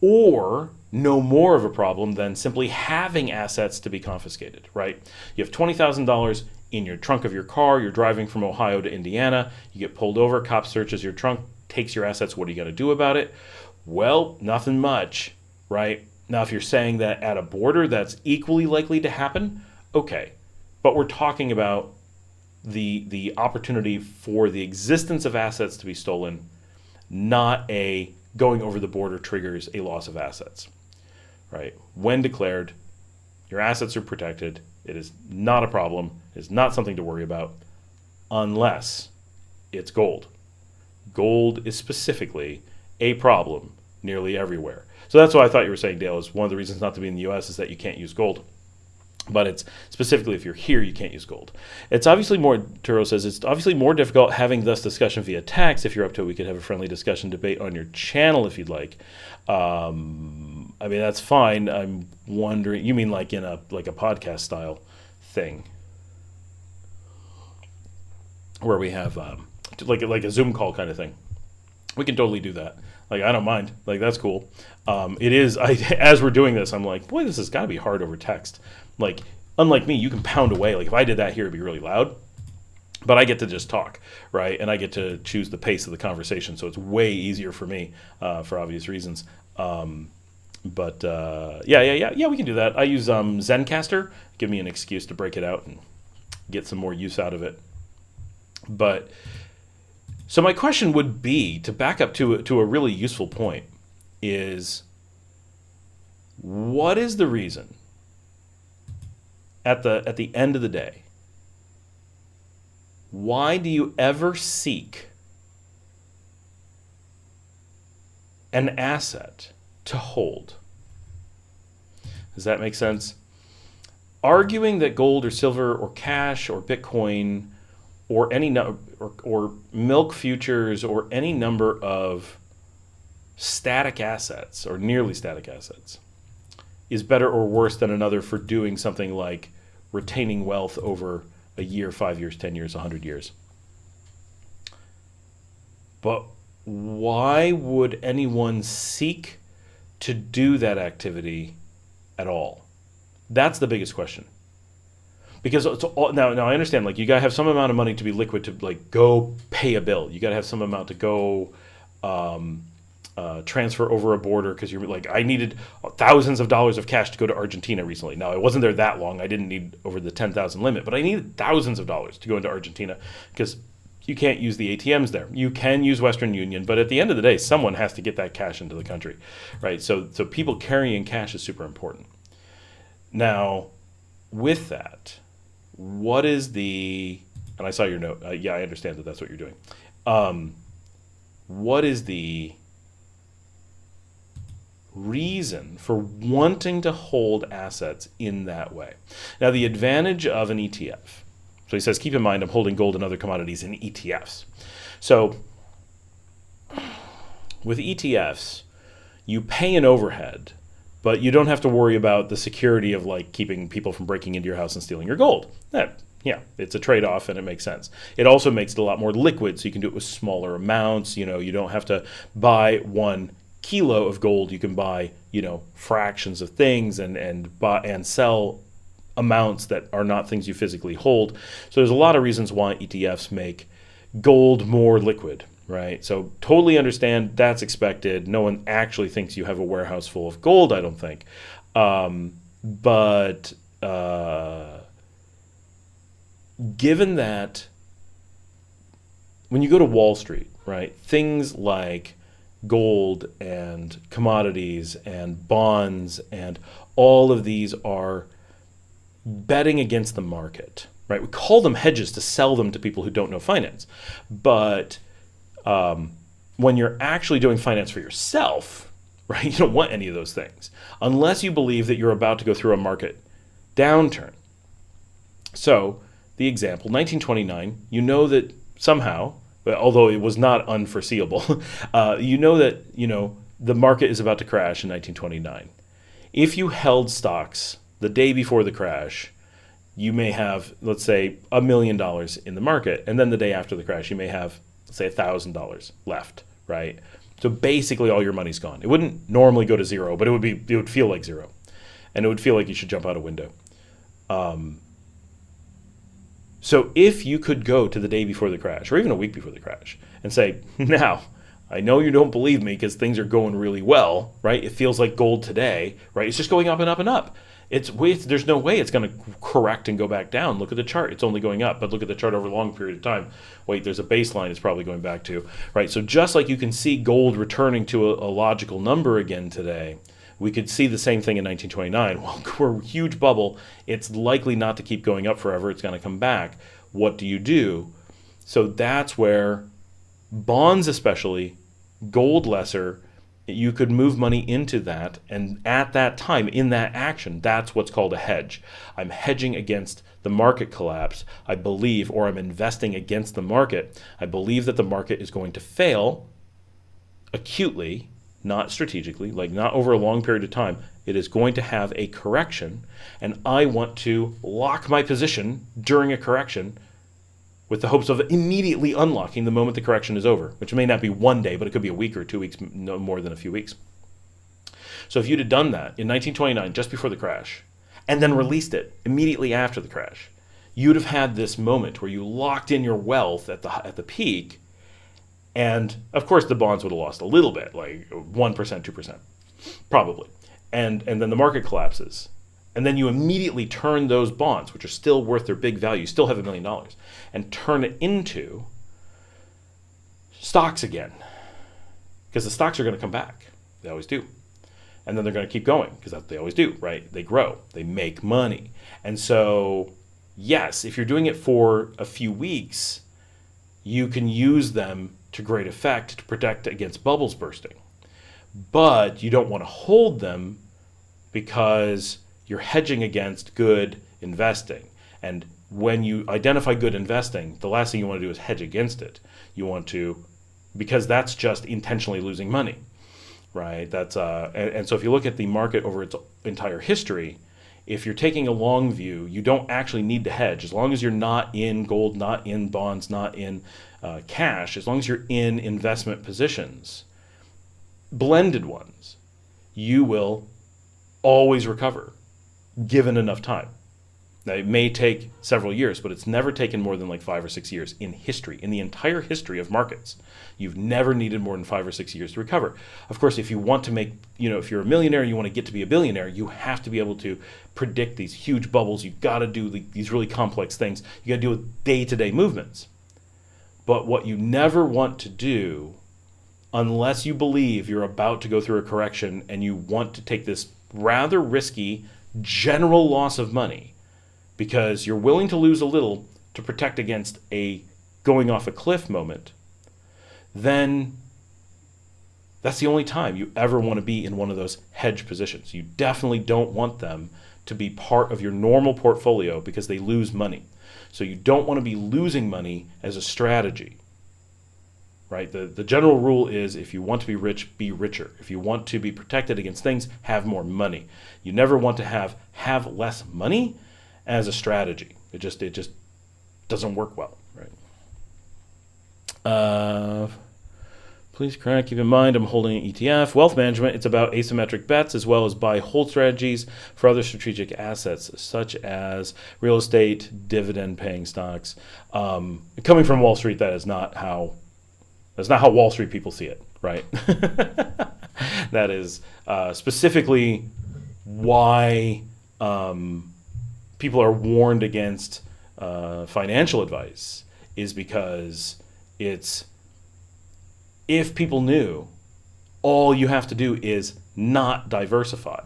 or no more of a problem than simply having assets to be confiscated, right? You have $20,000 in your trunk of your car. You're driving from Ohio to Indiana. You get pulled over. Cop searches your trunk, takes your assets. What are you going to do about it? Well, nothing much, right? Now, if you're saying that at a border that's equally likely to happen, okay. But we're talking about the opportunity for the existence of assets to be stolen, not a going over the border triggers a loss of assets, right? When declared, your assets are protected. It is not a problem. It is not something to worry about unless it's gold. Gold is specifically a problem nearly everywhere. So that's why I thought you were saying, Dale, is one of the reasons not to be in the U.S. is that you can't use gold. But it's specifically if you're here, you can't use gold. It's obviously more, Turo says, it's obviously more difficult having this discussion via text. If you're up to it, we could have a friendly discussion debate on your channel if you'd like. I mean, that's fine. I'm wondering, you mean like in a podcast style thing where we have like a Zoom call kind of thing. We can totally do that. Like, I don't mind. Like, that's cool. It is, as we're doing this, I'm like, boy, this has got to be hard over text. Like, unlike me, you can pound away. Like, if I did that here, it'd be really loud. But I get to just talk, right? And I get to choose the pace of the conversation. So it's way easier for me for obvious reasons. But yeah, we can do that. I use Zencaster. Give me an excuse to break it out and get some more use out of it. But so my question would be, to back up to a really useful point, is what is the reason at the end of the day? Why do you ever seek an asset to hold? Does that make sense? Arguing that gold or silver or cash or Bitcoin or any or milk futures or any number of static assets or nearly static assets is better or worse than another for doing something like retaining wealth over a year, 5 years, 10 years, 100 years. But why would anyone seek to do that activity at all? That's the biggest question. Because it's all, now I understand, like, you gotta have some amount of money to be liquid to like go pay a bill. You gotta have some amount to go transfer over a border because you're like, I needed thousands of dollars of cash to go to Argentina recently. Now, I wasn't there that long. I didn't need over the 10,000 limit, but I needed thousands of dollars to go into Argentina because you can't use the ATMs there. You can use Western Union, but at the end of the day, someone has to get that cash into the country, right? So people carrying cash is super important. Now, with that, what is the, and I saw your note. Yeah, I understand that that's what you're doing. What is the reason for wanting to hold assets in that way? Now, the advantage of an ETF. So he says, keep in mind, I'm holding gold and other commodities in ETFs. So with ETFs, you pay an overhead, but you don't have to worry about the security of like keeping people from breaking into your house and stealing your gold. Yeah, it's a trade-off and it makes sense. It also makes it a lot more liquid, so you can do it with smaller amounts. You know, you don't have to buy 1 kilo of gold. You can buy, you know, fractions of things and buy and sell amounts that are not things you physically hold. So there's a lot of reasons why ETFs make gold more liquid, right? So totally understand, that's expected. No one actually thinks you have a warehouse full of gold, I don't think. But given that when you go to Wall Street, right, things like gold and commodities and bonds and all of these are betting against the market, right? We call them hedges to sell them to people who don't know finance. But when you're actually doing finance for yourself, right, you don't want any of those things unless you believe that you're about to go through a market downturn. So the example, 1929, you know that somehow, although it was not unforeseeable, you know that, you know, the market is about to crash in 1929. If you held stocks the day before the crash, you may have, let's say, $1 million in the market, and then the day after the crash, you may have, let's say, $1,000 left, right? So basically, all your money's gone. It wouldn't normally go to zero, but it would feel like zero, and it would feel like you should jump out a window. So if you could go to the day before the crash, or even a week before the crash, and say, now, I know you don't believe me because things are going really well, right? It feels like gold today, right? It's just going up and up and up. There's no way it's going to correct and go back down. Look at the chart. It's only going up, but look at the chart over a long period of time. Wait, there's a baseline it's probably going back to, right? So just like you can see gold returning to a logical number again today, we could see the same thing in 1929. Well, we're a huge bubble. It's likely not to keep going up forever. It's going to come back. What do you do? So that's where bonds, especially, gold lesser, you could move money into that, and at that time, in that action, that's what's called a hedge. I'm hedging against the market collapse, I believe, or I'm investing against the market. I believe that the market is going to fail acutely, not strategically, like not over a long period of time. It is going to have a correction, and I want to lock my position during a correction with the hopes of immediately unlocking the moment the correction is over, which may not be one day, but it could be a week or 2 weeks, no more than a few weeks. So if you'd have done that in 1929, just before the crash, and then released it immediately after the crash, you'd have had this moment where you locked in your wealth at the peak, and of course the bonds would have lost a little bit, like 1%, 2%, probably. and then the market collapses. And then you immediately turn those bonds, which are still worth their big value, you still have $1 million, and turn it into stocks again. Because the stocks are going to come back. They always do. And then they're going to keep going, because that's what they always do, right? They grow. They make money. And so, yes, if you're doing it for a few weeks, you can use them to great effect to protect against bubbles bursting. But you don't want to hold them because you're hedging against good investing. And when you identify good investing, the last thing you want to do is hedge against it. You want to, because that's just intentionally losing money, right? That's and so if you look at the market over its entire history, if you're taking a long view, you don't actually need to hedge. As long as you're not in gold, not in bonds, not in cash, as long as you're in investment positions, blended ones, you will always recover given enough time. Now, it may take several years, but it's never taken more than like 5 or 6 years in history, in the entire history of markets. You've never needed more than 5 or 6 years to recover. Of course, if you want to make, if you're a millionaire, you want to get to be a billionaire, you have to be able to predict these huge bubbles. You've got to do these really complex things. You got to deal with day-to-day movements. But what you never want to do, unless you believe you're about to go through a correction and you want to take this rather risky general loss of money, because you're willing to lose a little to protect against a going off a cliff moment, then that's the only time you ever want to be in one of those hedge positions. You definitely don't want them to be part of your normal portfolio because they lose money. So you don't want to be losing money as a strategy, right? The general rule is if you want to be rich, be richer. If you want to be protected against things, have more money. You never want to have less money as a strategy. It just doesn't work well, right? Please, correct. Keep in mind, I'm holding an ETF. Wealth management, it's about asymmetric bets as well as buy-hold strategies for other strategic assets, such as real estate, dividend-paying stocks. Coming from Wall Street, that's not how Wall Street people see it, right? That is specifically why people are warned against financial advice, is because if people knew, all you have to do is not diversify.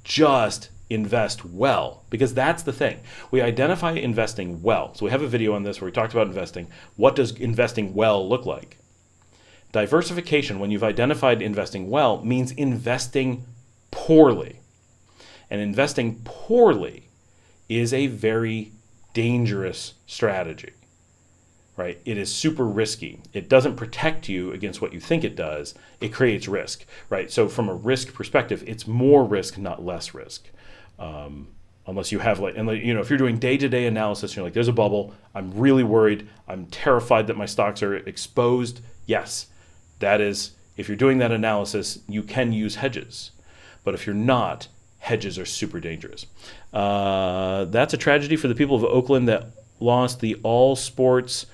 Just invest well, because that's the thing. We identify investing well. So we have a video on this where we talked about investing. What does investing well look like? Diversification, when you've identified investing well, means investing poorly. And investing poorly is a very dangerous strategy, right? It is super risky. It doesn't protect you against what you think it does. It creates risk, right? So from a risk perspective, it's more risk, not less risk. Unless you have if you're doing day-to-day analysis, you're like, there's a bubble. I'm really worried. I'm terrified that my stocks are exposed. Yes, that is, if you're doing that analysis, you can use hedges. But if you're not, hedges are super dangerous. That's a tragedy for the people of Oakland that lost the all sports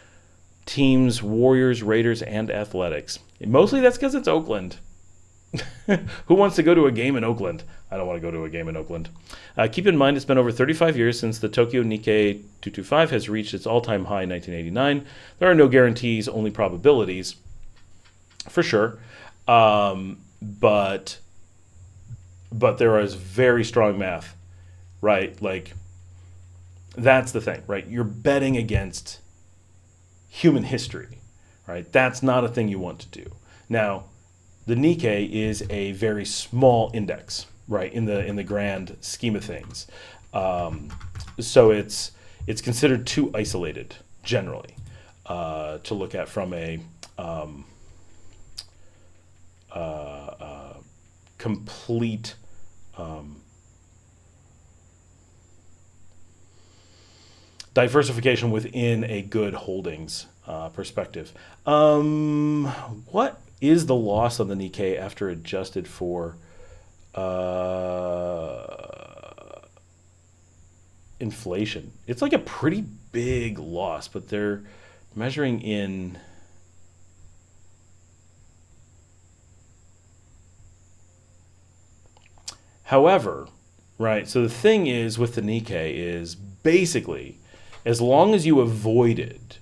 teams, Warriors, Raiders, and Athletics. Mostly that's because it's Oakland. Who wants to go to a game in Oakland? I don't want to go to a game in Oakland. Keep in mind, it's been over 35 years since the Tokyo Nikkei 225 has reached its all-time high in 1989. There are no guarantees, only probabilities, for sure. But there is very strong math, right? Like, that's the thing, right? You're betting against human history, right? That's not a thing you want to do. Now, the Nikkei is a very small index, right, in the grand scheme of things. So it's considered too isolated, generally, to look at from a complete diversification within a good holdings perspective. What is the loss on the Nikkei after adjusted for inflation? It's like a pretty big loss, but they're measuring in However, right, so the thing is with the Nikkei is basically, as long as you avoided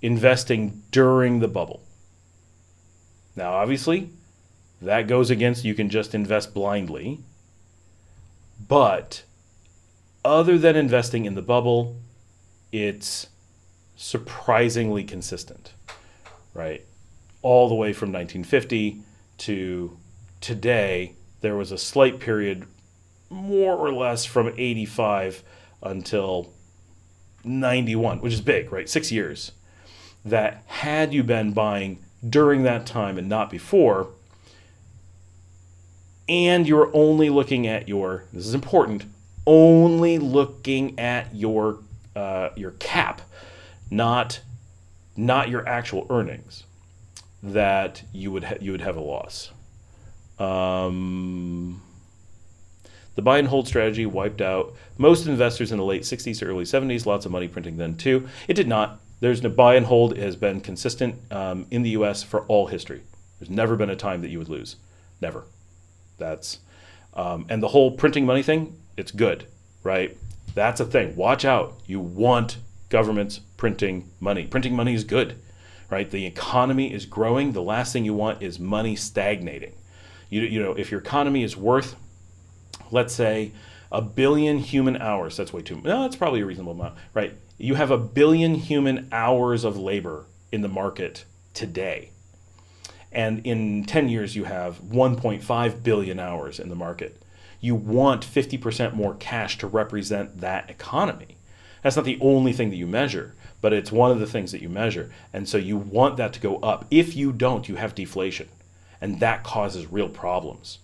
investing during the bubble. Now, obviously, that goes against you can just invest blindly. But other than investing in the bubble, it's surprisingly consistent, right? All the way from 1950 to today, there was a slight period, more or less from 85 until 91, which is big, right? 6 years. That had you been buying during that time and not before, and you're only looking at this is important, only looking at your cap, not your actual earnings, that you would have a loss. The buy and hold strategy wiped out most investors in the late 60s to early 70s. Lots of money printing then too. It did not. There's no buy and hold has been consistent in the U.S. for all history. There's never been a time that you would lose. Never. That's and the whole printing money thing. It's good, right? That's a thing. Watch out. You want governments printing money. Printing money is good, right? The economy is growing. The last thing you want is money stagnating. You know, if your economy is worth, let's say, 1 billion human hours, that's way too much. No, that's probably a reasonable amount, right? You have 1 billion human hours of labor in the market today. And in 10 years, you have 1.5 billion hours in the market. You want 50% more cash to represent that economy. That's not the only thing that you measure, but it's one of the things that you measure. And so you want that to go up. If you don't, you have deflation. And that causes real problems.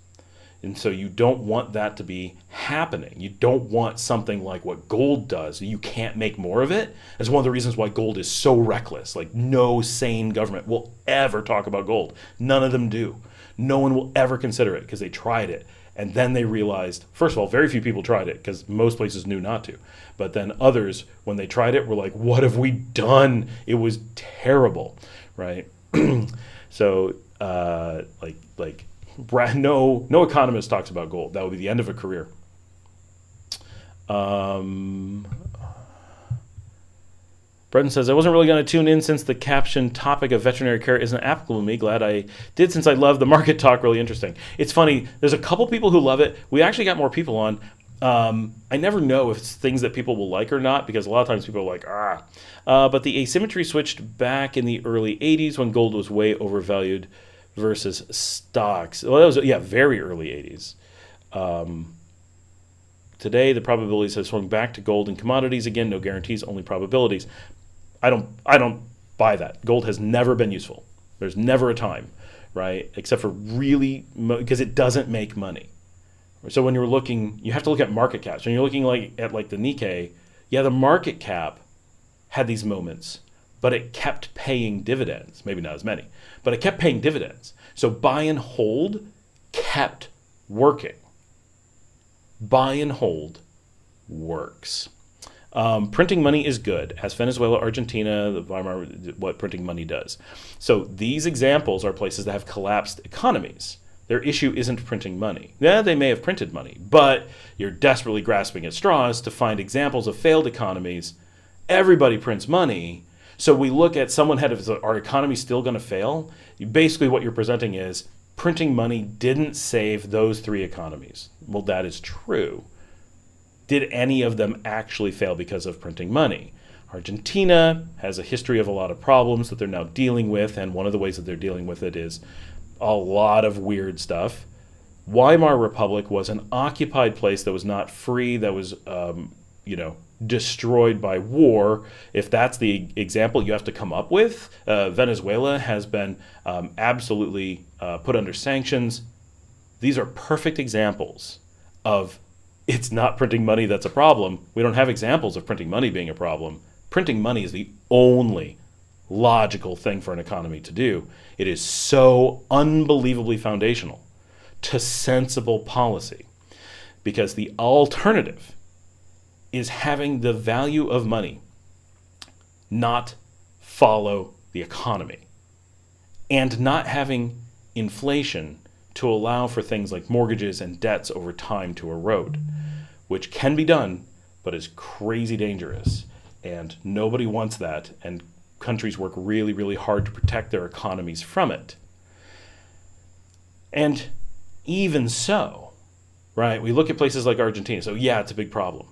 And so you don't want that to be happening. You don't want something like what gold does. You can't make more of it. That's one of the reasons why gold is so reckless. Like, no sane government will ever talk about gold. None of them do. No one will ever consider it because they tried it. And then they realized, first of all, very few people tried it because most places knew not to. But then others, when they tried it, were like, what have we done? It was terrible, right? So, no economist talks about gold. That would be the end of a career. Brendan says, I wasn't really going to tune in since the caption topic of veterinary care isn't applicable to me. Glad I did since I love the market talk. Really interesting. It's funny. There's a couple people who love it. We actually got more people on. I never know if it's things that people will like or not because a lot of times people are like, but the asymmetry switched back in the early 80s when gold was way overvalued versus stocks. Well, that was, very early 80s. Today, the probabilities have swung back to gold and commodities. Again, no guarantees, only probabilities. I don't buy that. Gold has never been useful. There's never a time, right? Except for really, because it doesn't make money. So when you're looking, you have to look at market caps. When you're looking at the Nikkei, the market cap had these moments, but it kept paying dividends. Maybe not as many, but it kept paying dividends. So buy and hold kept working. Buy and hold works. Printing money is good. As Venezuela, Argentina, what printing money does. So these examples are places that have collapsed economies. Their issue isn't printing money. Yeah, they may have printed money, but you're desperately grasping at straws to find examples of failed economies. Everybody prints money. So we look at someone is our economy still going to fail? Basically what you're presenting is printing money didn't save those three economies. Well, that is true. Did any of them actually fail because of printing money? Argentina has a history of a lot of problems that they're now dealing with, and one of the ways that they're dealing with it is a lot of weird stuff. Weimar Republic was an occupied place that was not free, that was, destroyed by war. If that's the example you have to come up with, Venezuela has been absolutely put under sanctions. These are perfect examples of it's not printing money that's a problem. We don't have examples of printing money being a problem. Printing money is the only logical thing for an economy to do. It is so unbelievably foundational to sensible policy because the alternative is having the value of money not follow the economy and not having inflation to allow for things like mortgages and debts over time to erode, which can be done, but is crazy dangerous. And nobody wants that, and countries work really, really hard to protect their economies from it. And even so, right, we look at places like Argentina, so yeah, it's a big problem.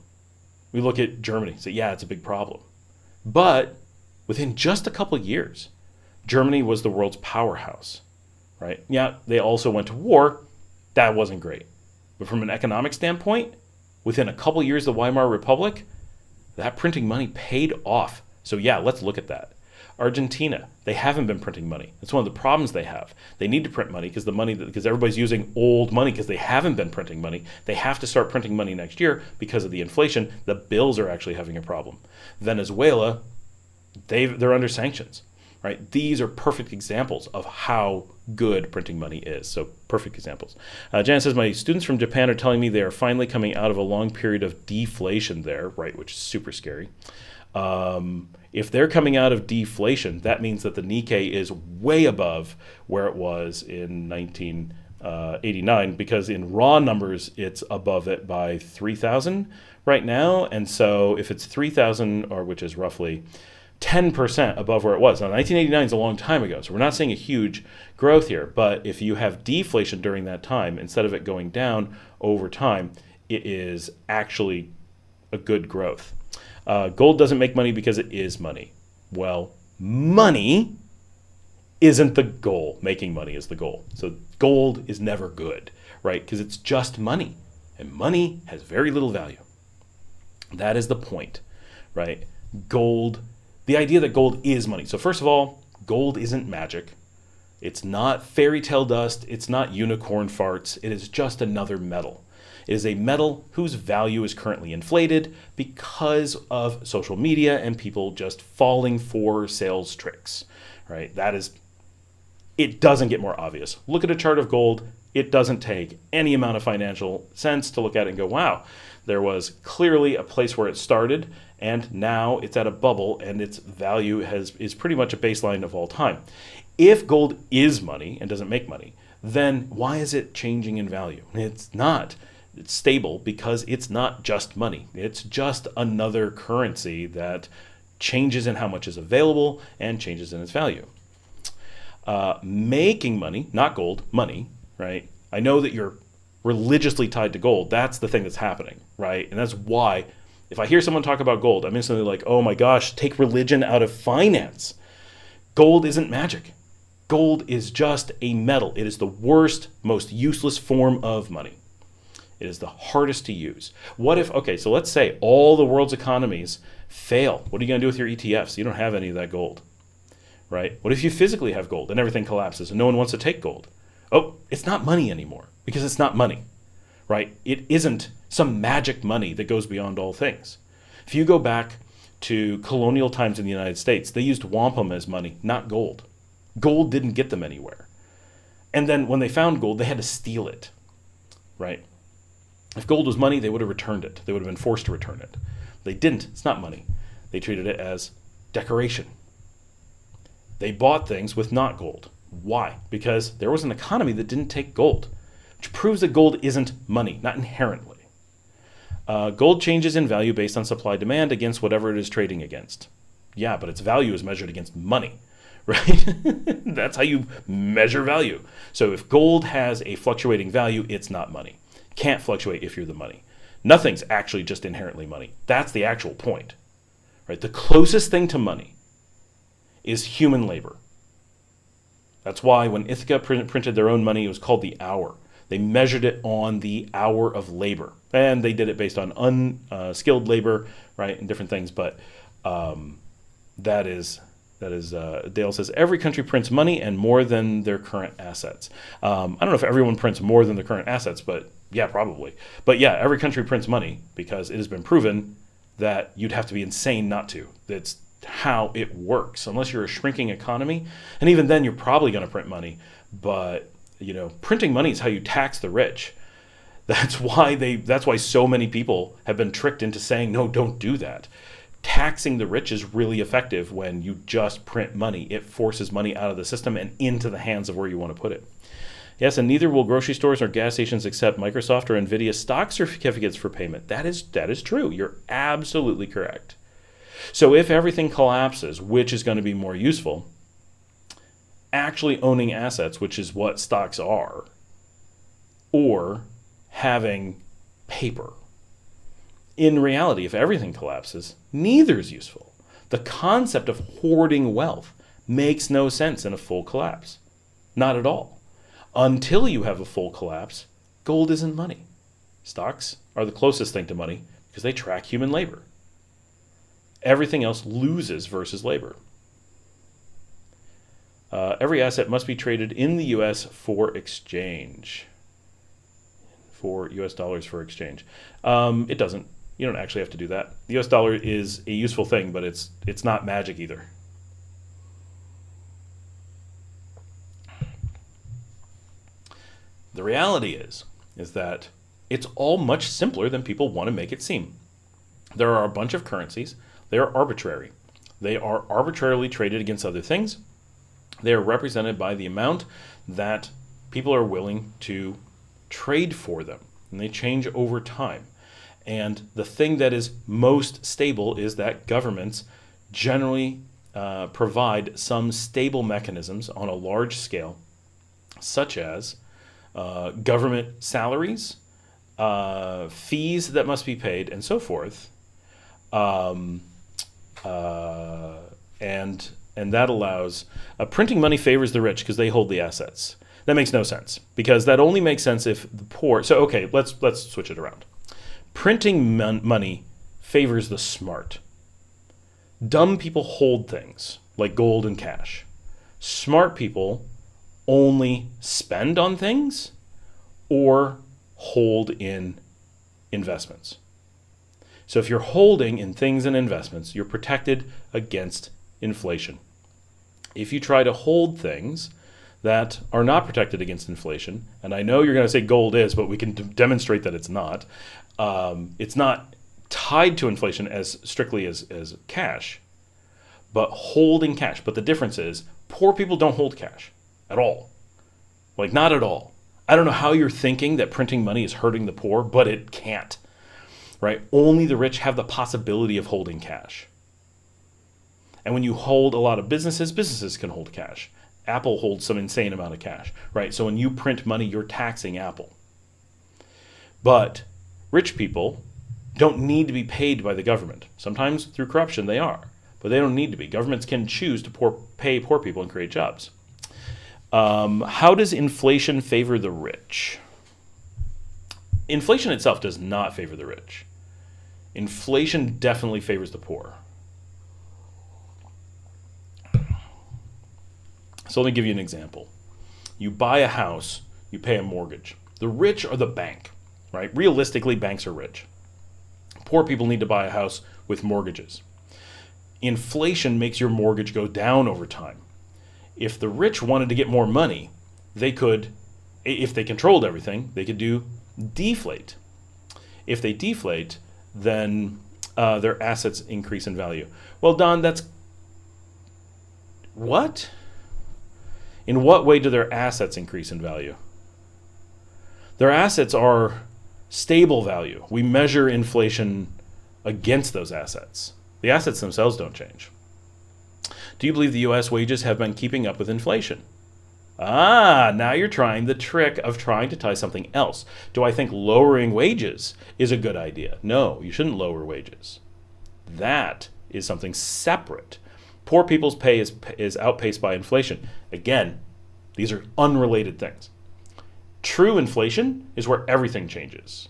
We look at Germany, so yeah, it's a big problem. But within just a couple of years, Germany was the world's powerhouse, right? Yeah, they also went to war. That wasn't great. But from an economic standpoint, within a couple of years of the Weimar Republic, that printing money paid off. So yeah, let's look at that. Argentina, they haven't been printing money. That's one of the problems they have. They need to print money because everybody's using old money because they haven't been printing money. They have to start printing money next year because of the inflation. The bills are actually having a problem. Venezuela, they're under sanctions, right? These are perfect examples of how good printing money is. So perfect examples. Janet says, my students from Japan are telling me they are finally coming out of a long period of deflation there, right, which is super scary. If they're coming out of deflation, that means that the Nikkei is way above where it was in 1989, because in raw numbers, it's above it by 3,000 right now. And so if it's 3,000, or which is roughly 10% above where it was. Now, 1989 is a long time ago, so we're not seeing a huge growth here. But if you have deflation during that time, instead of it going down over time, it is actually a good growth. Gold doesn't make money because it is money. Well, money isn't the goal. Making money is the goal. So gold is never good, right? Because it's just money. And money has very little value. That is the point, right? Gold, the idea that gold is money. So first of all, gold isn't magic. It's not fairy tale dust. It's not unicorn farts. It is just another metal. It is a metal whose value is currently inflated because of social media and people just falling for sales tricks, right? It doesn't get more obvious. Look at a chart of gold. It doesn't take any amount of financial sense to look at it and go, wow, there was clearly a place where it started and now it's at a bubble and its value is pretty much a baseline of all time. If gold is money and doesn't make money, then why is it changing in value? It's not. It's stable because it's not just money. It's just another currency that changes in how much is available and changes in its value. Making money, not gold, money, right? I know that you're religiously tied to gold. That's the thing that's happening, right? And that's why if I hear someone talk about gold, I'm instantly like, oh my gosh, take religion out of finance. Gold isn't magic. Gold is just a metal. It is the worst, most useless form of money. It is the hardest to use. What if, okay, so let's say all the world's economies fail. What are you going to do with your ETFs? You don't have any of that gold, right? What if you physically have gold and everything collapses and no one wants to take gold? Oh, it's not money anymore because it's not money, right? It isn't some magic money that goes beyond all things. If you go back to colonial times in the United States, they used wampum as money, not gold. Gold didn't get them anywhere. And then when they found gold, they had to steal it, right? If gold was money, they would have returned it. They would have been forced to return it. They didn't. It's not money. They treated it as decoration. They bought things with not gold. Why? Because there was an economy that didn't take gold, which proves that gold isn't money, not inherently. Gold changes in value based on supply-demand against whatever it is trading against. Yeah, but its value is measured against money, right? That's how you measure value. So if gold has a fluctuating value, it's not money. Can't fluctuate if you're the money. Nothing's actually just inherently money. That's the actual point, right? The closest thing to money is human labor. That's why when Ithaca printed their own money, it was called the hour. They measured it on the hour of labor, and they did it based on unskilled labor, right, and different things. But that is Dale says every country prints money and more than their current assets. I don't know if everyone prints more than their current assets, but yeah, probably. But yeah, every country prints money because it has been proven that you'd have to be insane not to. That's how it works, unless you're a shrinking economy. And even then, you're probably going to print money. But printing money is how you tax the rich. That's why so many people have been tricked into saying, no, don't do that. Taxing the rich is really effective when you just print money. It forces money out of the system and into the hands of where you want to put it. Yes, and neither will grocery stores or gas stations accept Microsoft or Nvidia stock certificates for payment. That is true. You're absolutely correct. So if everything collapses, which is going to be more useful, actually owning assets, which is what stocks are, or having paper. In reality, if everything collapses, neither is useful. The concept of hoarding wealth makes no sense in a full collapse. Not at all. Until you have a full collapse, gold isn't money. Stocks are the closest thing to money because they track human labor. Everything else loses versus labor. Every asset must be traded in the U.S. for exchange. For U.S. dollars for exchange. It doesn't. You don't actually have to do that. The U.S. dollar is a useful thing, but it's not magic either. The reality is that it's all much simpler than people want to make it seem. There are a bunch of currencies. They are arbitrary. They are arbitrarily traded against other things. They are represented by the amount that people are willing to trade for them, and they change over time. And the thing that is most stable is that governments generally provide some stable mechanisms on a large scale, such as government salaries, fees that must be paid, and so forth. And that allows printing money favors the rich because they hold the assets. That makes no sense because that only makes sense if the poor. So okay, let's switch it around. Printing money favors the smart. Dumb people hold things like gold and cash. Smart people only spend on things or hold in investments. So if you're holding in things and investments, you're protected against inflation. If you try to hold things that are not protected against inflation, and I know you're going to say gold is, but we can demonstrate that it's not. It's not tied to inflation as strictly as cash, but holding cash. But the difference is poor people don't hold cash at all. Like, not at all. I don't know how you're thinking that printing money is hurting the poor, but it can't. Right? Only the rich have the possibility of holding cash. And when you hold a lot of businesses can hold cash. Apple holds some insane amount of cash, right? So when you print money, you're taxing Apple. But rich people don't need to be paid by the government. Sometimes through corruption they are, but they don't need to be. Governments can choose to pay poor people and create jobs. How does inflation favor the rich? Inflation itself does not favor the rich. Inflation definitely favors the poor. So let me give you an example. You buy a house, you pay a mortgage. The rich are the bank, right? Realistically, banks are rich. Poor people need to buy a house with mortgages. Inflation makes your mortgage go down over time. If the rich wanted to get more money, they could, if they controlled everything, they could do deflate. If they deflate, then their assets increase in value. Well, Don, that's... What? In what way do their assets increase in value? Their assets are stable value. We measure inflation against those assets. The assets themselves don't change. Do you believe the U.S. wages have been keeping up with inflation? Now you're trying the trick of trying to tie something else. Do I think lowering wages is a good idea? No, you shouldn't lower wages. That is something separate. Poor people's pay is outpaced by inflation. Again, these are unrelated things. True inflation is where everything changes.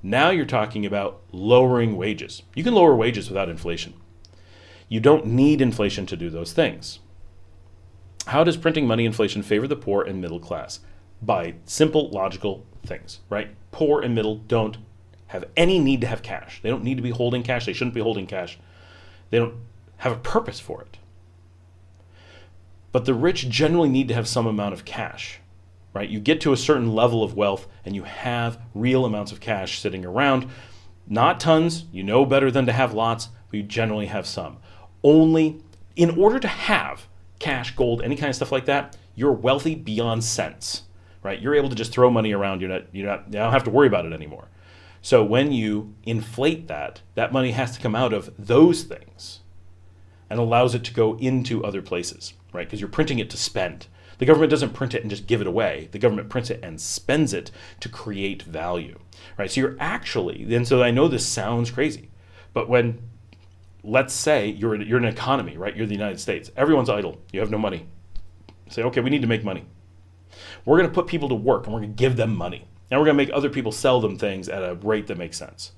Now you're talking about lowering wages. You can lower wages without inflation. You don't need inflation to do those things. How does printing money inflation favor the poor and middle class? By simple, logical things, right? Poor and middle don't have any need to have cash. They don't need to be holding cash. They shouldn't be holding cash. They don't have a purpose for it. But the rich generally need to have some amount of cash, right? You get to a certain level of wealth and you have real amounts of cash sitting around. Not tons, you know better than to have lots, but you generally have some. Only in order to have cash, gold, any kind of stuff like that, you're wealthy beyond sense. right? You're able to just throw money around. You don't have to worry about it anymore. So when you inflate that money has to come out of those things and allows it to go into other places, right? Because you're printing it to spend. The government doesn't print it and just give it away. The government prints it and spends it to create value, right? So you're actually, and so I know this sounds crazy, but when, let's say you're an economy, right? You're the United States. Everyone's idle. You have no money. Say, okay, we need to make money. We're going to put people to work and we're going to give them money. And we're going to make other people sell them things at a rate that makes sense.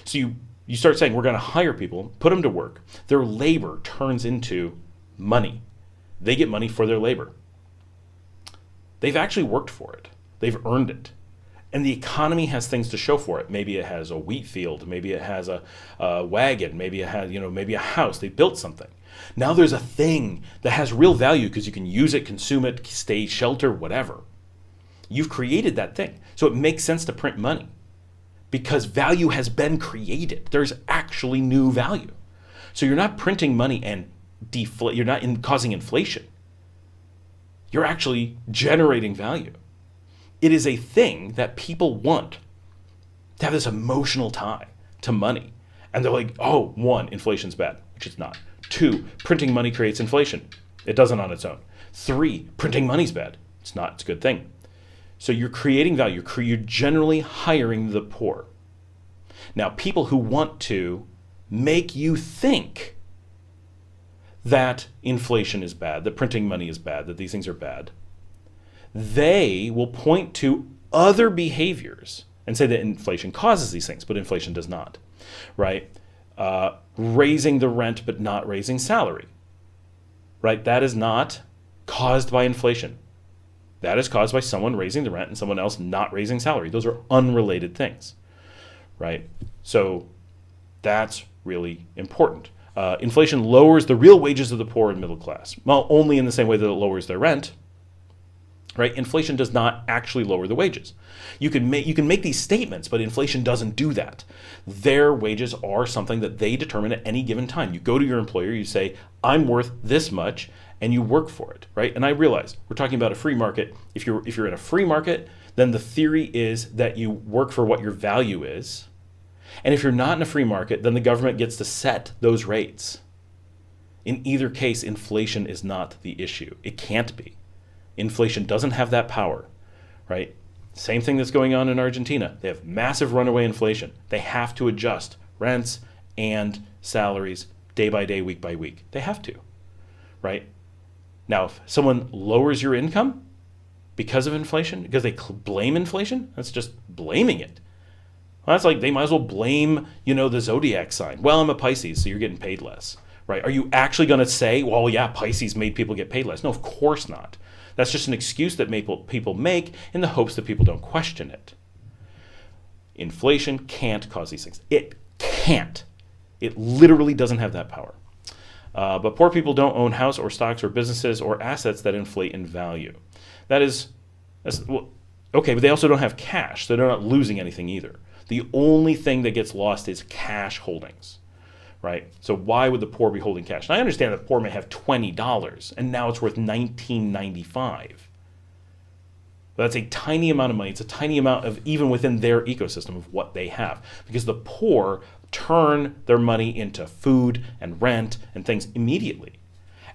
So you start saying, we're going to hire people, put them to work. Their labor turns into money. They get money for their labor. They've actually worked for it. They've earned it. And the economy has things to show for it. Maybe it has a wheat field. Maybe it has a wagon. Maybe it has, maybe a house. They built something. Now there's a thing that has real value because you can use it, consume it, stay shelter, whatever. You've created that thing. So it makes sense to print money because value has been created. There's actually new value. So you're not printing money and you're not causing inflation. You're actually generating value. It is a thing that people want to have this emotional tie to money. And they're like, oh, 1, inflation's bad, which it's not. 2, printing money creates inflation. It doesn't on its own. 3, printing money's bad. It's not, it's a good thing. So you're creating value. You're generally hiring the poor. Now, people who want to make you think that inflation is bad, that printing money is bad, that these things are bad, they will point to other behaviors and say that inflation causes these things, but inflation does not, right? Raising the rent but not raising salary, right? That is not caused by inflation. That is caused by someone raising the rent and someone else not raising salary. Those are unrelated things, right? So that's really important. Inflation lowers the real wages of the poor and middle class. Well, only in the same way that it lowers their rent, right? Inflation does not actually lower the wages. You can make these statements, but inflation doesn't do that. Their wages are something that they determine at any given time. You go to your employer, you say, I'm worth this much, and you work for it, right? And I realize we're talking about a free market. If you're in a free market, then the theory is that you work for what your value is. And if you're not in a free market, then the government gets to set those rates. In either case, inflation is not the issue. It can't be. Inflation doesn't have that power, right? Same thing that's going on in Argentina. They have massive runaway inflation. They have to adjust rents and salaries day by day, week by week. They have to, right? Now, if someone lowers your income because of inflation, because they blame inflation, that's just blaming it. Well, that's like they might as well blame, the zodiac sign. Well, I'm a Pisces, so you're getting paid less, right? Are you actually going to say, well, yeah, Pisces made people get paid less? No, of course not. That's just an excuse that people make in the hopes that people don't question it. Inflation can't cause these things. It can't. It literally doesn't have that power. But poor people don't own house or stocks or businesses or assets that inflate in value. That's okay, but they also don't have cash, so they're not losing anything either. The only thing that gets lost is cash holdings, right? So why would the poor be holding cash? And I understand that poor may have $20 and now it's worth $19.95. But that's a tiny amount of money. It's a tiny amount of even within their ecosystem of what they have, because the poor turn their money into food and rent and things immediately.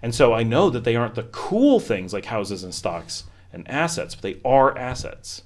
And so I know that they aren't the cool things like houses and stocks and assets, but they are assets.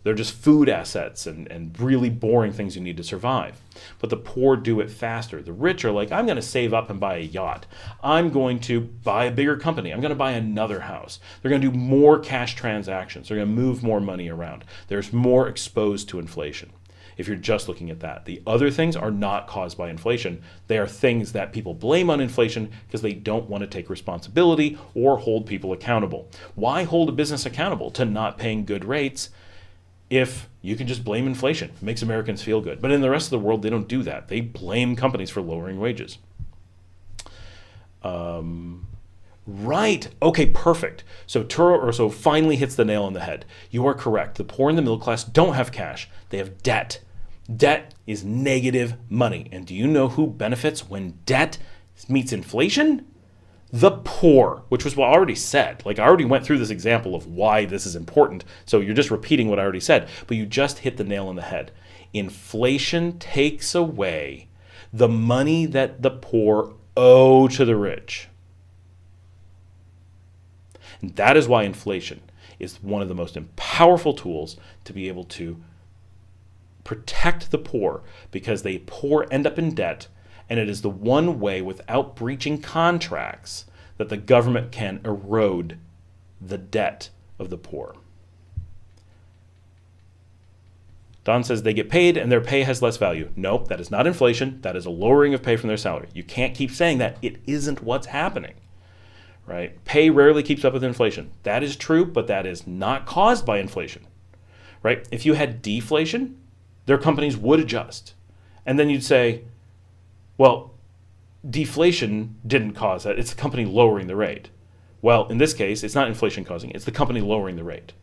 They're just food assets and really boring things you need to survive. But the poor do it faster. The rich are like, I'm going to save up and buy a yacht. I'm going to buy a bigger company. I'm going to buy another house. They're going to do more cash transactions. They're going to move more money around. There's more exposed to inflation if you're just looking at that. The other things are not caused by inflation. They are things that people blame on inflation because they don't want to take responsibility or hold people accountable. Why hold a business accountable to not paying good rates if you can just blame inflation? It makes Americans feel good. But in the rest of the world, they don't do that. They blame companies for lowering wages. Right. Okay, perfect. So Turo finally hits the nail on the head. You are correct. The poor and the middle class don't have cash. They have debt. Debt is negative money. And do you know who benefits when debt meets inflation? the poor, which was what I already said. Like I already went through this example of why this is important. So you're just repeating what I already said, but you just hit the nail on the head. Inflation takes away the money that the poor owe to the rich. And that is why inflation is one of the most powerful tools to be able to protect the poor, because the poor end up in debt, and it is the one way without breaching contracts that the government can erode the debt of the poor. Don says they get paid and their pay has less value. Nope, that is not inflation. That is a lowering of pay from their salary. You can't keep saying that. It isn't what's happening, right? Pay rarely keeps up with inflation. That is true, but that is not caused by inflation, right? If you had deflation, their companies would adjust. And then you'd say, well, deflation didn't cause that. It's the company lowering the rate. Well, in this case, it's not inflation causing it. It's the company lowering the rate,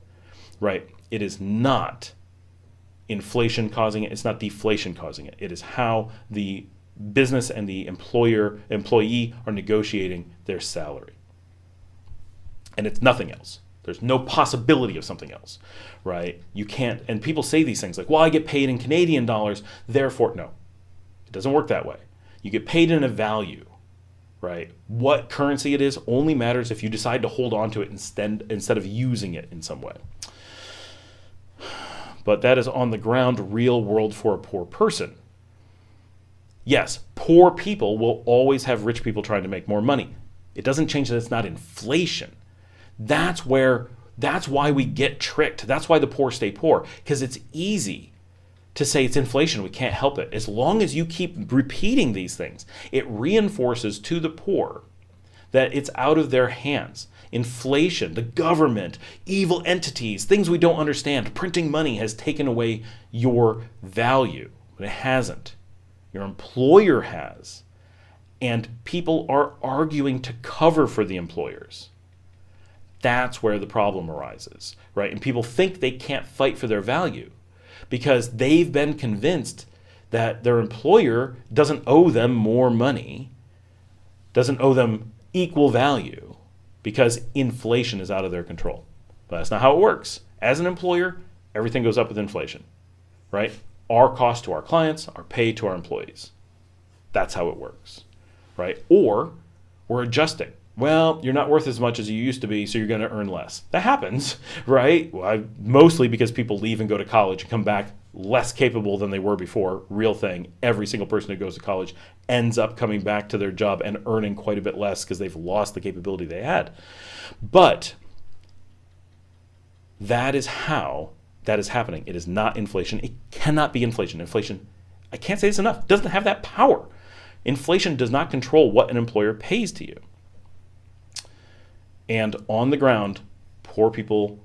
right? It is not inflation causing it. It's not deflation causing it. It is how the business and the employee are negotiating their salary. And it's nothing else. There's no possibility of something else, right? You can't, and people say these things like, well, I get paid in Canadian dollars, therefore, no. It doesn't work that way. You get paid in a value, right? What currency it is only matters if you decide to hold on to it instead of using it in some way. But that is on the ground, real world for a poor person. Yes, poor people will always have rich people trying to make more money. It doesn't change that it's not inflation. That's why we get tricked. That's why the poor stay poor, because it's easy to say it's inflation. We can't help it. As long as you keep repeating these things, it reinforces to the poor that it's out of their hands. Inflation, the government, evil entities, things we don't understand, printing money has taken away your value, but it hasn't. Your employer has. And people are arguing to cover for the employers. That's where the problem arises, right? And people think they can't fight for their value because they've been convinced that their employer doesn't owe them more money, doesn't owe them equal value, because inflation is out of their control. But that's not how it works. As an employer, everything goes up with inflation, right? Our cost to our clients, our pay to our employees. That's how it works, right? Or we're adjusting. Well, you're not worth as much as you used to be, so you're going to earn less. That happens, right? Well, mostly because people leave and go to college and come back less capable than they were before. Real thing. Every single person who goes to college ends up coming back to their job and earning quite a bit less because they've lost the capability they had. But that is how that is happening. It is not inflation. It cannot be inflation. Inflation, I can't say this enough, doesn't have that power. Inflation does not control what an employer pays to you. And on the ground, poor people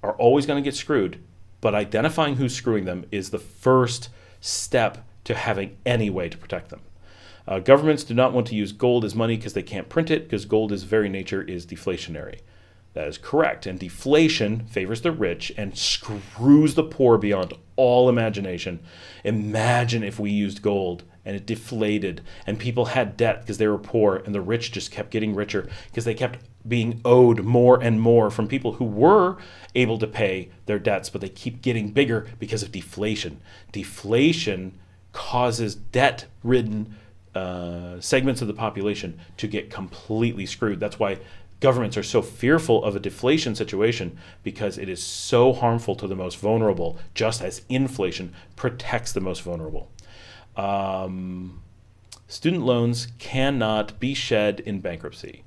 are always going to get screwed, but identifying who's screwing them is the first step to having any way to protect them. Governments do not want to use gold as money because they can't print it, because gold's very nature is deflationary. That is correct. And deflation favors the rich and screws the poor beyond all imagination. Imagine if we used gold and it deflated and people had debt because they were poor, and the rich just kept getting richer because they kept being owed more and more from people who were able to pay their debts, but they keep getting bigger because of deflation. Deflation causes debt-ridden segments of the population to get completely screwed. That's why governments are so fearful of a deflation situation, because it is so harmful to the most vulnerable, just as inflation protects the most vulnerable. Student loans cannot be shed in bankruptcy.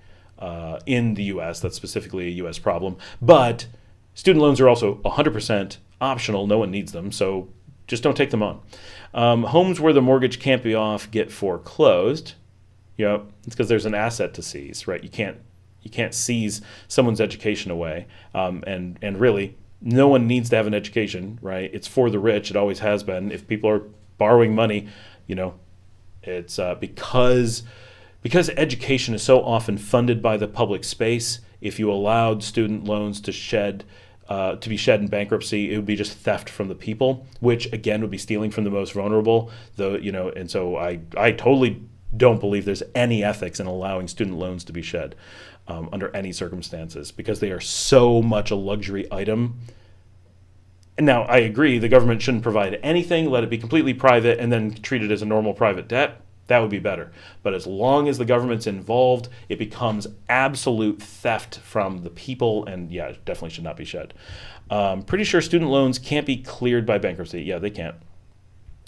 In the U.S., that's specifically a U.S. problem. But student loans are also 100% optional. No one needs them, so just don't take them on. Homes where the mortgage can't be off get foreclosed. You know, it's because there's an asset to seize, right? You can't seize someone's education away. And really, no one needs to have an education, right? It's for the rich. It always has been. If people are borrowing money, you know, it's because education is so often funded by the public space. If you allowed student loans to be shed in bankruptcy, it would be just theft from the people, which again would be stealing from the most vulnerable. And so I totally don't believe there's any ethics in allowing student loans to be shed under any circumstances, because they are so much a luxury item. And now, I agree, the government shouldn't provide anything, let it be completely private, and then treat it as a normal private debt. That would be better. But as long as the government's involved, it becomes absolute theft from the people, and yeah, it definitely should not be shed. Pretty sure student loans can't be cleared by bankruptcy. Yeah, they can't.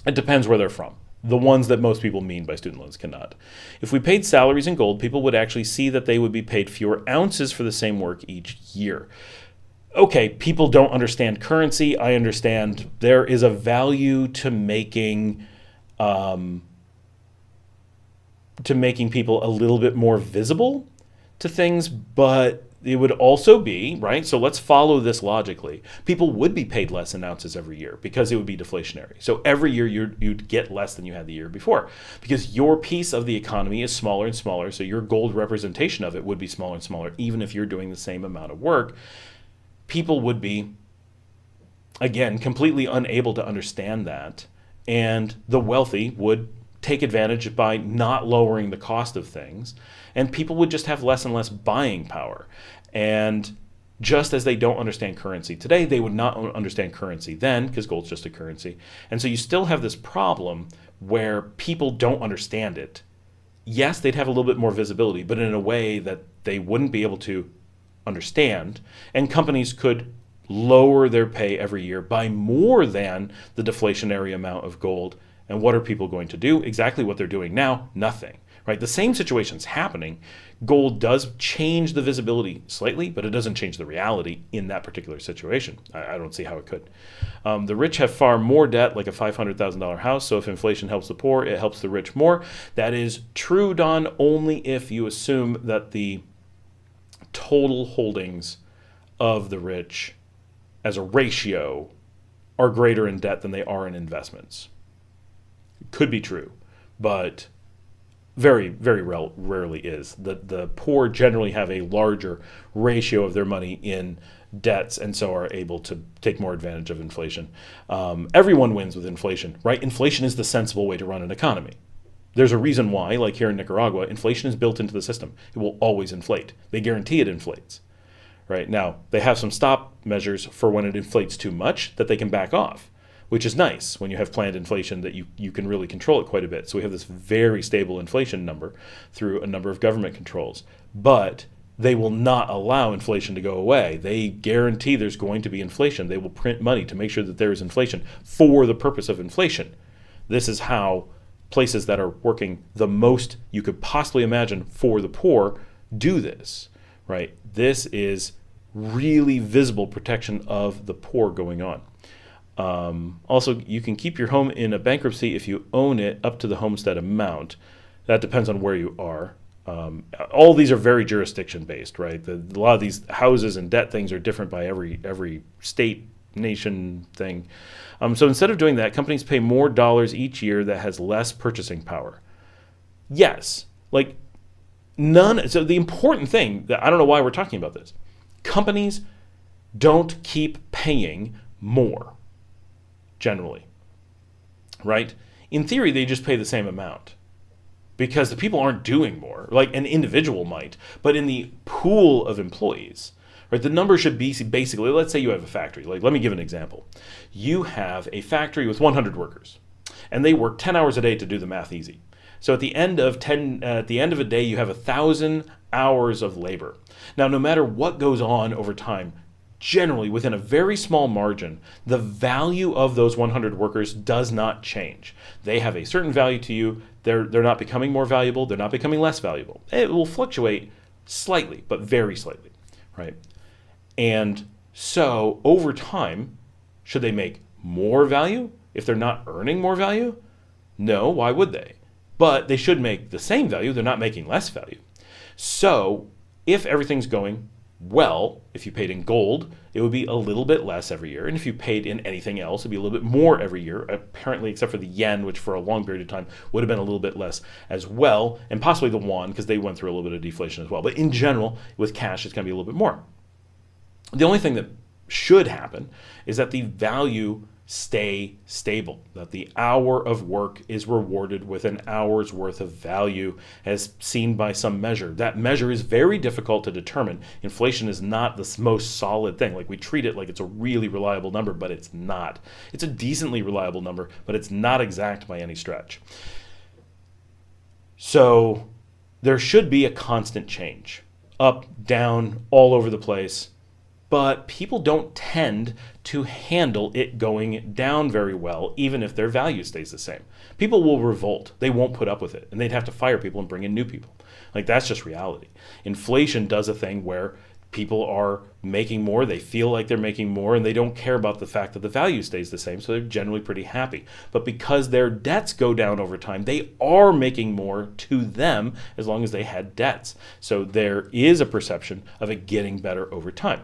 It depends where they're from. The ones that most people mean by student loans cannot. If we paid salaries in gold, people would actually see that they would be paid fewer ounces for the same work each year. Okay, people don't understand currency. I understand there is a value to making people a little bit more visible to things, but it would also be, right? So let's follow this logically. People would be paid less in ounces every year because it would be deflationary. So every year you'd get less than you had the year before, because your piece of the economy is smaller and smaller. So your gold representation of it would be smaller and smaller, even if you're doing the same amount of work. People would be, again, completely unable to understand that. And the wealthy would take advantage by not lowering the cost of things. And people would just have less and less buying power. And just as they don't understand currency today, they would not understand currency then, because gold's just a currency. And so you still have this problem where people don't understand it. Yes, they'd have a little bit more visibility, but in a way that they wouldn't be able to understand, and companies could lower their pay every year by more than the deflationary amount of gold. And what are people going to do? Exactly what they're doing now, nothing, right? The same situation's happening. Gold does change the visibility slightly, but it doesn't change the reality in that particular situation. I don't see how it could. The rich have far more debt, like a $500,000 house, so if inflation helps the poor, it helps the rich more. That is true, Don, only if you assume that the total holdings of the rich as a ratio are greater in debt than they are in investments. It could be true, but very, very rarely is. The poor generally have a larger ratio of their money in debts, and so are able to take more advantage of inflation. Everyone wins with inflation, right? Inflation is the sensible way to run an economy. There's a reason why, like here in Nicaragua, inflation is built into the system. It will always inflate. They guarantee it inflates. Right? Now, they have some stop measures for when it inflates too much that they can back off, which is nice when you have planned inflation, that you can really control it quite a bit. So we have this very stable inflation number through a number of government controls. But they will not allow inflation to go away. They guarantee there's going to be inflation. They will print money to make sure that there is inflation for the purpose of inflation. This is how places that are working the most you could possibly imagine for the poor do this, right? This is really visible protection of the poor going on. Also, you can keep your home in a bankruptcy if you own it up to the homestead amount. That depends on where you are. All these are very jurisdiction based, right? A lot of these houses and debt things are different by every state, nation thing. So instead of doing that, companies pay more dollars each year that has less purchasing power. Yes, like none. So the important thing that I don't know why we're talking about this. Companies don't keep paying more, generally, right? In theory, they just pay the same amount because the people aren't doing more, like an individual might, but in the pool of employees, right? The number should be basically, let's say you have a factory. Like, let me give an example. You have a factory with 100 workers, and they work 10 hours a day to do the math easy. So at the end of a day, you have 1,000 hours of labor. Now, no matter what goes on over time, generally within a very small margin, the value of those 100 workers does not change. They have a certain value to you. They're not becoming more valuable. They're not becoming less valuable. It will fluctuate slightly, but very slightly, right? And so over time, should they make more value if they're not earning more value? No, why would they? But they should make the same value. They're not making less value. So if everything's going well, if you paid in gold, it would be a little bit less every year. And if you paid in anything else, it'd be a little bit more every year, apparently, except for the yen, which for a long period of time would have been a little bit less as well, and possibly the won, because they went through a little bit of deflation as well. But in general, with cash, it's going to be a little bit more. The only thing that should happen is that the value stay stable, that the hour of work is rewarded with an hour's worth of value as seen by some measure. That measure is very difficult to determine. Inflation is not the most solid thing. Like, we treat it like it's a really reliable number, but it's not. It's a decently reliable number, but it's not exact by any stretch. So there should be a constant change, up, down, all over the place. But people don't tend to handle it going down very well, even if their value stays the same. People will revolt. They won't put up with it. And they'd have to fire people and bring in new people. Like, that's just reality. Inflation does a thing where people are making more, they feel like they're making more, and they don't care about the fact that the value stays the same, so they're generally pretty happy. But because their debts go down over time, they are making more to them as long as they had debts. So there is a perception of it getting better over time.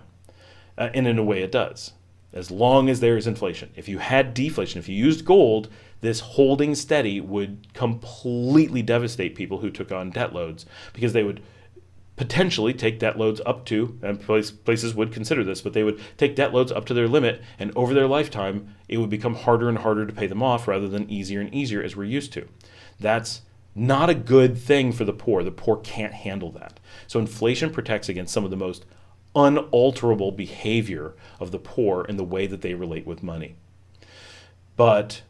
And in a way it does, as long as there is inflation. If you had deflation, if you used gold, this holding steady would completely devastate people who took on debt loads, because they would potentially take debt loads up to, and places would consider this, but they would take debt loads up to their limit, and over their lifetime, it would become harder and harder to pay them off rather than easier and easier as we're used to. That's not a good thing for the poor. The poor can't handle that. So inflation protects against some of the most unalterable behavior of the poor in the way that they relate with money. But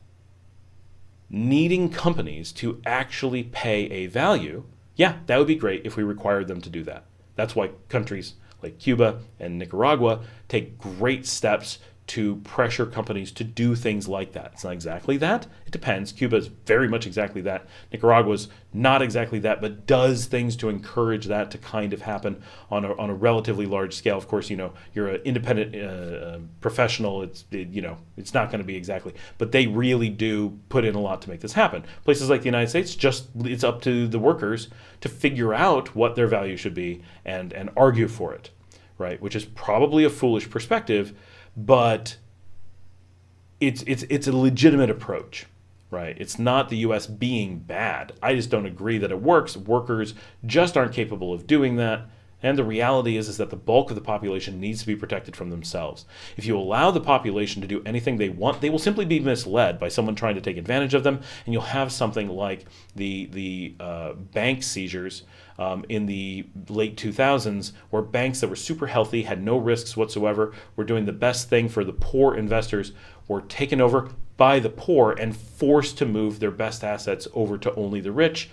needing companies to actually pay a value, yeah, that would be great if we required them to do that. That's why countries like Cuba and Nicaragua take great steps to pressure companies to do things like that. It's not exactly that. It depends. Cuba is very much exactly that. Nicaragua's not exactly that, but does things to encourage that to kind of happen on a relatively large scale. Of course, you're an independent professional. It's not going to be exactly, but they really do put in a lot to make this happen. Places like the United States, it's up to the workers to figure out what their value should be and argue for it, right? Which is probably a foolish perspective, but it's a legitimate approach, right? It's not the U.S. being bad. I just don't agree that it works. Workers just aren't capable of doing that. And the reality is that the bulk of the population needs to be protected from themselves. If you allow the population to do anything they want, they will simply be misled by someone trying to take advantage of them, and you'll have something like the bank seizures in the late 2000s, where banks that were super healthy, had no risks whatsoever, were doing the best thing for the poor investors, were taken over by the poor and forced to move their best assets over to only the rich,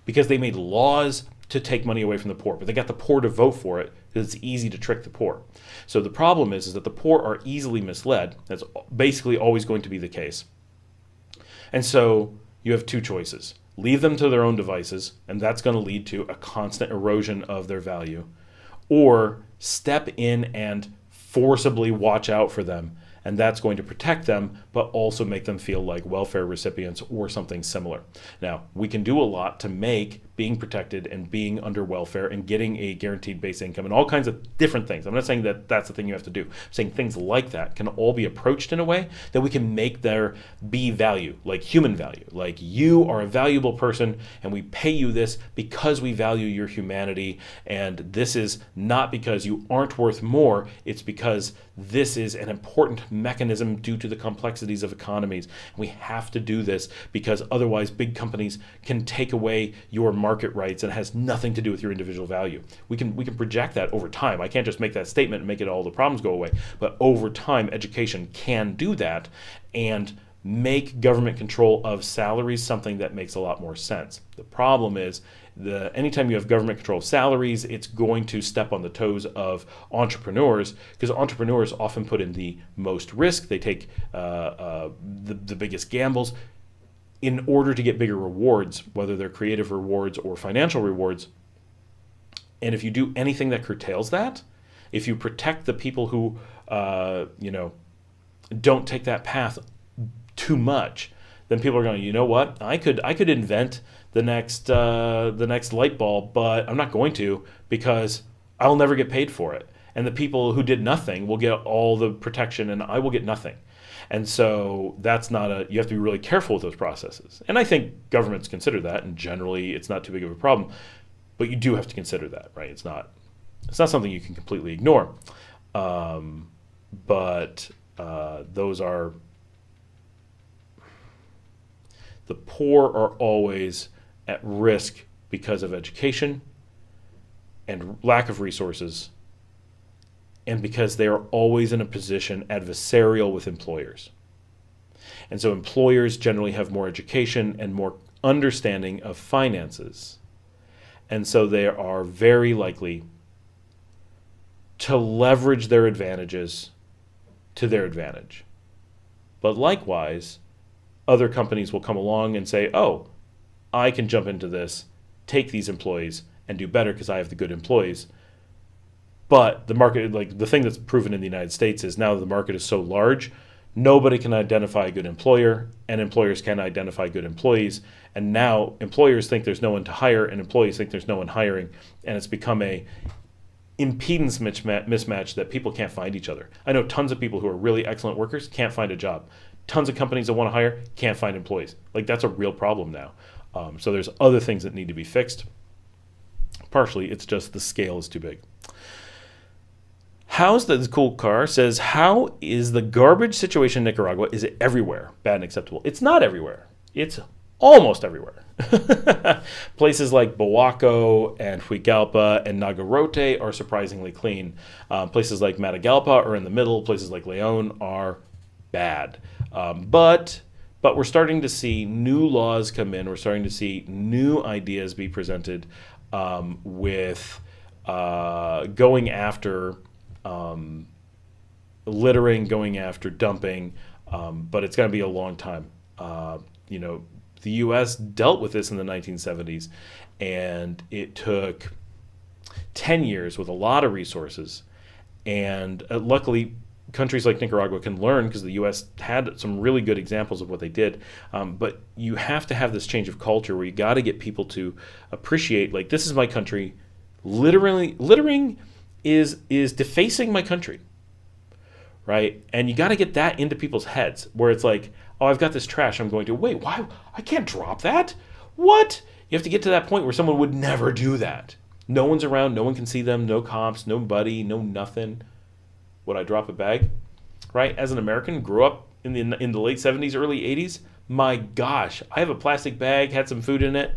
because they made laws to take money away from the poor. But they got the poor to vote for it because it's easy to trick the poor. So the problem is that the poor are easily misled. That's basically always going to be the case. And so you have two choices. Leave them to their own devices, and that's going to lead to a constant erosion of their value. Or step in and forcibly watch out for them, and that's going to protect them, but also make them feel like welfare recipients or something similar. Now, we can do a lot to make being protected and being under welfare and getting a guaranteed base income and all kinds of different things. I'm not saying that that's the thing you have to do. I'm saying things like that can all be approached in a way that we can make there be value, like human value. Like, you are a valuable person, and we pay you this because we value your humanity, and this is not because you aren't worth more, it's because this is an important mechanism due to the complexities of economies. We have to do this because otherwise big companies can take away your market rights, and it has nothing to do with your individual value. We can project that over time. I can't just make that statement and make it all the problems go away. But over time, education can do that and make government control of salaries something that makes a lot more sense. The problem is, anytime you have government control of salaries, it's going to step on the toes of entrepreneurs, because entrepreneurs often put in the most risk. They take the biggest gambles in order to get bigger rewards, whether they're creative rewards or financial rewards. And if you do anything that curtails that, if you protect the people who don't take that path too much, then people are going, you know what? I could invent the next light bulb, but I'm not going to, because I'll never get paid for it. And the people who did nothing will get all the protection, and I will get nothing. And so that's you have to be really careful with those processes. And I think governments consider that, and generally it's not too big of a problem. But you do have to consider that, right? It's not something you can completely ignore. But those are The poor are always at risk because of education and lack of resources, and because they are always in a position adversarial with employers. And so employers generally have more education and more understanding of finances. And so they are very likely to leverage their advantages to their advantage. But likewise, other companies will come along and say, oh, I can jump into this, take these employees, and do better because I have the good employees. But the market, like the thing that's proven in the United States is now the market is so large, nobody can identify a good employer, and employers can't identify good employees. And now employers think there's no one to hire, and employees think there's no one hiring, and it's become a impedance mismatch that people can't find each other. I know tons of people who are really excellent workers can't find a job. Tons of companies that want to hire can't find employees. Like, that's a real problem now. So there's other things that need to be fixed. Partially, it's just the scale is too big. How's the cool car says, how is the garbage situation in Nicaragua? Is it everywhere? Bad and acceptable. It's not everywhere. It's almost everywhere. Places like Boaco and Huigalpa and Nagarote are surprisingly clean. Places like Matagalpa are in the middle. Places like Leon are bad. But we're starting to see new laws come in. We're starting to see new ideas be presented with going after littering, going after dumping, but it's going to be a long time. The U.S. dealt with this in the 1970s, and it took 10 years with a lot of resources. And luckily, countries like Nicaragua can learn because the U.S. had some really good examples of what they did. But you have to have this change of culture where you got to get people to appreciate, like, this is my country. Littering is defacing my country, right? And you got to get that into people's heads where it's like, oh, I've got this trash. I'm going to, wait, why? I can't drop that. What? You have to get to that point where someone would never do that. No one's around. No one can see them. No cops, nobody, no nothing. Would I drop a bag? Right? As an American, grew up in the late 70s, early 80s. My gosh, I have a plastic bag, had some food in it.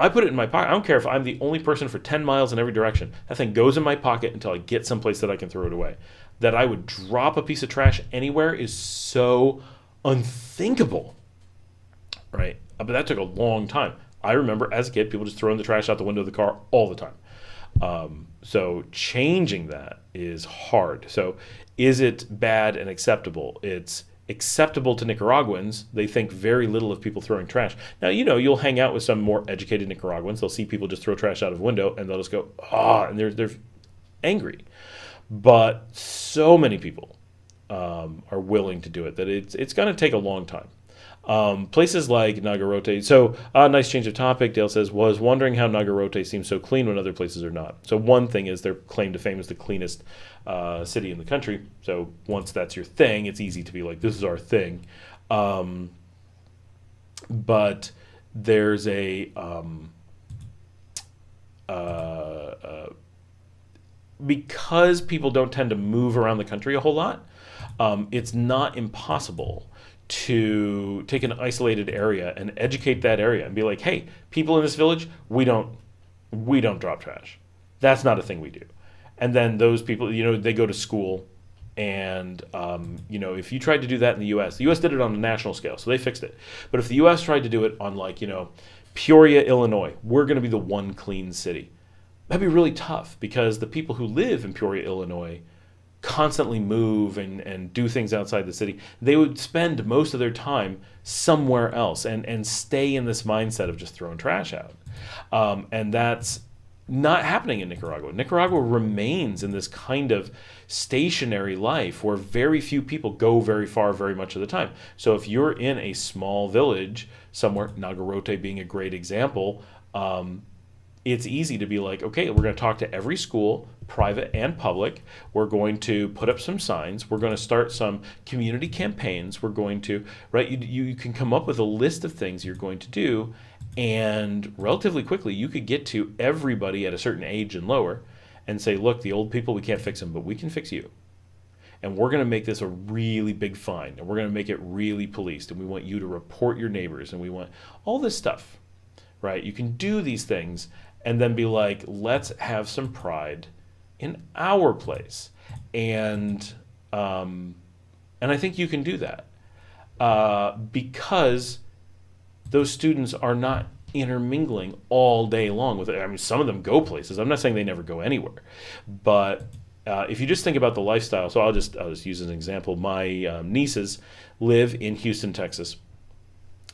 I put it in my pocket. I don't care if I'm the only person for 10 miles in every direction. That thing goes in my pocket until I get someplace that I can throw it away. That I would drop a piece of trash anywhere is so unthinkable, right? But that took a long time. I remember as a kid, people just throwing the trash out the window of the car all the time. So changing that is hard. So is it bad and acceptable? It's acceptable to Nicaraguans. They think very little of people throwing trash. Now, you'll hang out with some more educated Nicaraguans. They'll see people just throw trash out of a window and they'll just go, and they're angry. But so many people are willing to do it that it's going to take a long time. Places like Nagarote. So, nice change of topic. Dale says, was wondering how Nagarote seems so clean when other places are not. So one thing is their claim to fame is the cleanest city in the country. So once that's your thing, it's easy to be like, this is our thing. But there's because people don't tend to move around the country a whole lot, it's not impossible to take an isolated area and educate that area and be like, hey, people in this village, we don't drop trash. That's not a thing we do. And then those people, they go to school, and if you tried to do that in the U.S. did it on a national scale, so they fixed it. But if the U.S. tried to do it on Peoria, Illinois, we're going to be the one clean city. That'd be really tough because the people who live in Peoria, Illinois constantly move and do things outside the city. They would spend most of their time somewhere else and stay in this mindset of just throwing trash out. And that's not happening in Nicaragua. Nicaragua remains in this kind of stationary life where very few people go very far very much of the time. So if you're in a small village somewhere, Nagarote being a great example, it's easy to be like, okay, we're going to talk to every school, private and public. We're going to put up some signs. We're going to start some community campaigns. We're going to, right, you can come up with a list of things you're going to do, and relatively quickly you could get to everybody at a certain age and lower and say, look, the old people, we can't fix them, but we can fix you. and we're going to make this a really big fine, and we're going to make it really policed, and we want you to report your neighbors, and we want all this stuff, right? You can do these things and then be like, let's have some pride in our place. And I think you can do that because those students are not intermingling all day long with it. I mean, some of them go places. I'm not saying they never go anywhere, but if you just think about the lifestyle, so I'll just use an example. My nieces live in Houston, Texas,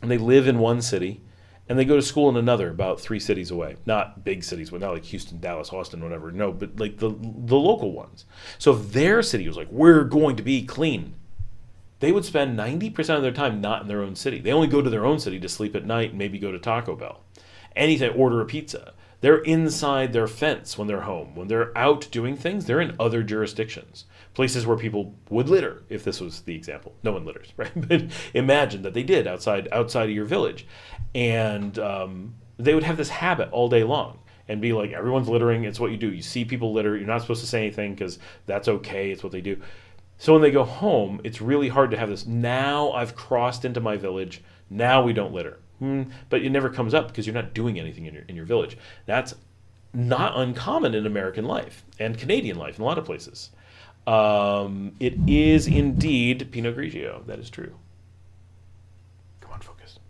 and they live in one city, and they go to school in another, about 3 cities away. Not big cities, but not like Houston, Dallas, Austin, whatever. No, but like the local ones. So if their city was like, we're going to be clean, they would spend 90% of their time not in their own city. They only go to their own city to sleep at night and maybe go to Taco Bell. Anything, order a pizza. They're inside their fence when they're home. When they're out doing things, they're in other jurisdictions. Places where people would litter, if this was the example. No one litters, right? But imagine that they did outside of your village. And they would have this habit all day long and be like, everyone's littering. It's what you do. You see people litter. You're not supposed to say anything because that's okay. It's what they do. So when they go home, it's really hard to have this, now I've crossed into my village, now we don't litter. But it never comes up because you're not doing anything in your village. That's not uncommon in American life and Canadian life in a lot of places. It is indeed Pinot Grigio. That is true. Come on, focus.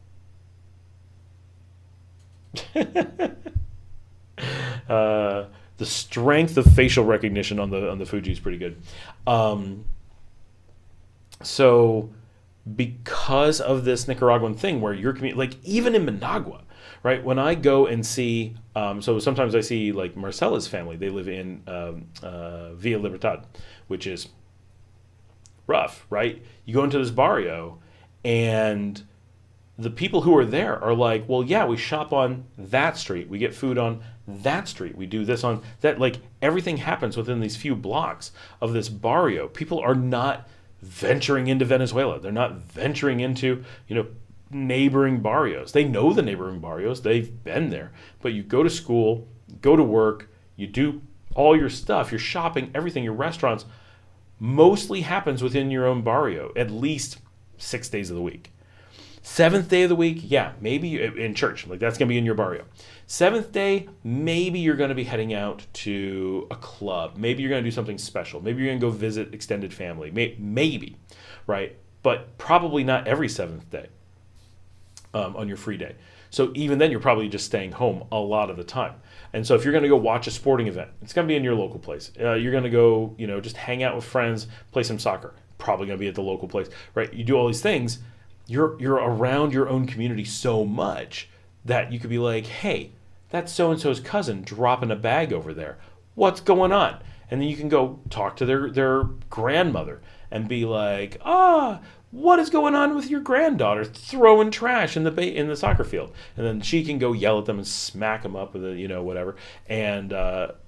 The strength of facial recognition on the Fuji is pretty good. So because of this Nicaraguan thing where your community, like even in Managua, right? When I go and see, so sometimes I see like Marcela's family, they live in Villa Libertad, which is rough, right? You go into this barrio and the people who are there are like, well, yeah, we shop on that street. We get food on that street. We do this on that. Like everything happens within these few blocks of this barrio. People are not venturing into Venezuela. They're not venturing into, neighboring barrios. They know the neighboring barrios. They've been there. But you go to school, go to work, you do all your stuff, your shopping, everything, your restaurants, mostly happens within your own barrio, at least 6 days of the week. 7th day of the week, yeah, maybe in church, like that's going to be in your barrio. 7th day, maybe you're going to be heading out to a club. Maybe you're going to do something special. Maybe you're going to go visit extended family. Maybe, right? But probably not every 7th day on your free day. So even then, you're probably just staying home a lot of the time. And so if you're going to go watch a sporting event, it's going to be in your local place. You're going to go, just hang out with friends, play some soccer. Probably going to be at the local place, right? You do all these things. You're around your own community so much that you could be like, hey, that's so-and-so's cousin dropping a bag over there. What's going on? And then you can go talk to their grandmother and be like, what is going on with your granddaughter throwing trash in the soccer field? And then she can go yell at them and smack them up with whatever. And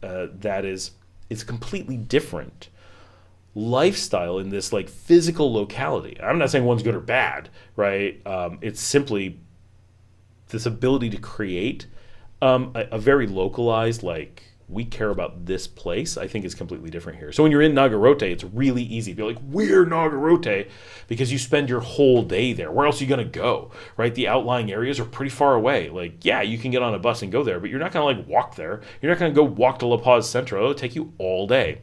it's completely different lifestyle in this like physical locality. I'm not saying one's good or bad, right? It's simply this ability to create a very localized, like, we care about this place, I think is completely different here. So when you're in Nagarote, it's really easy to be like, we're Nagarote, because you spend your whole day there. Where else are you going to go, right? The outlying areas are pretty far away. Like, yeah, you can get on a bus and go there, but you're not going to like walk there. You're not going to go walk to La Paz Centro. It'll take you all day.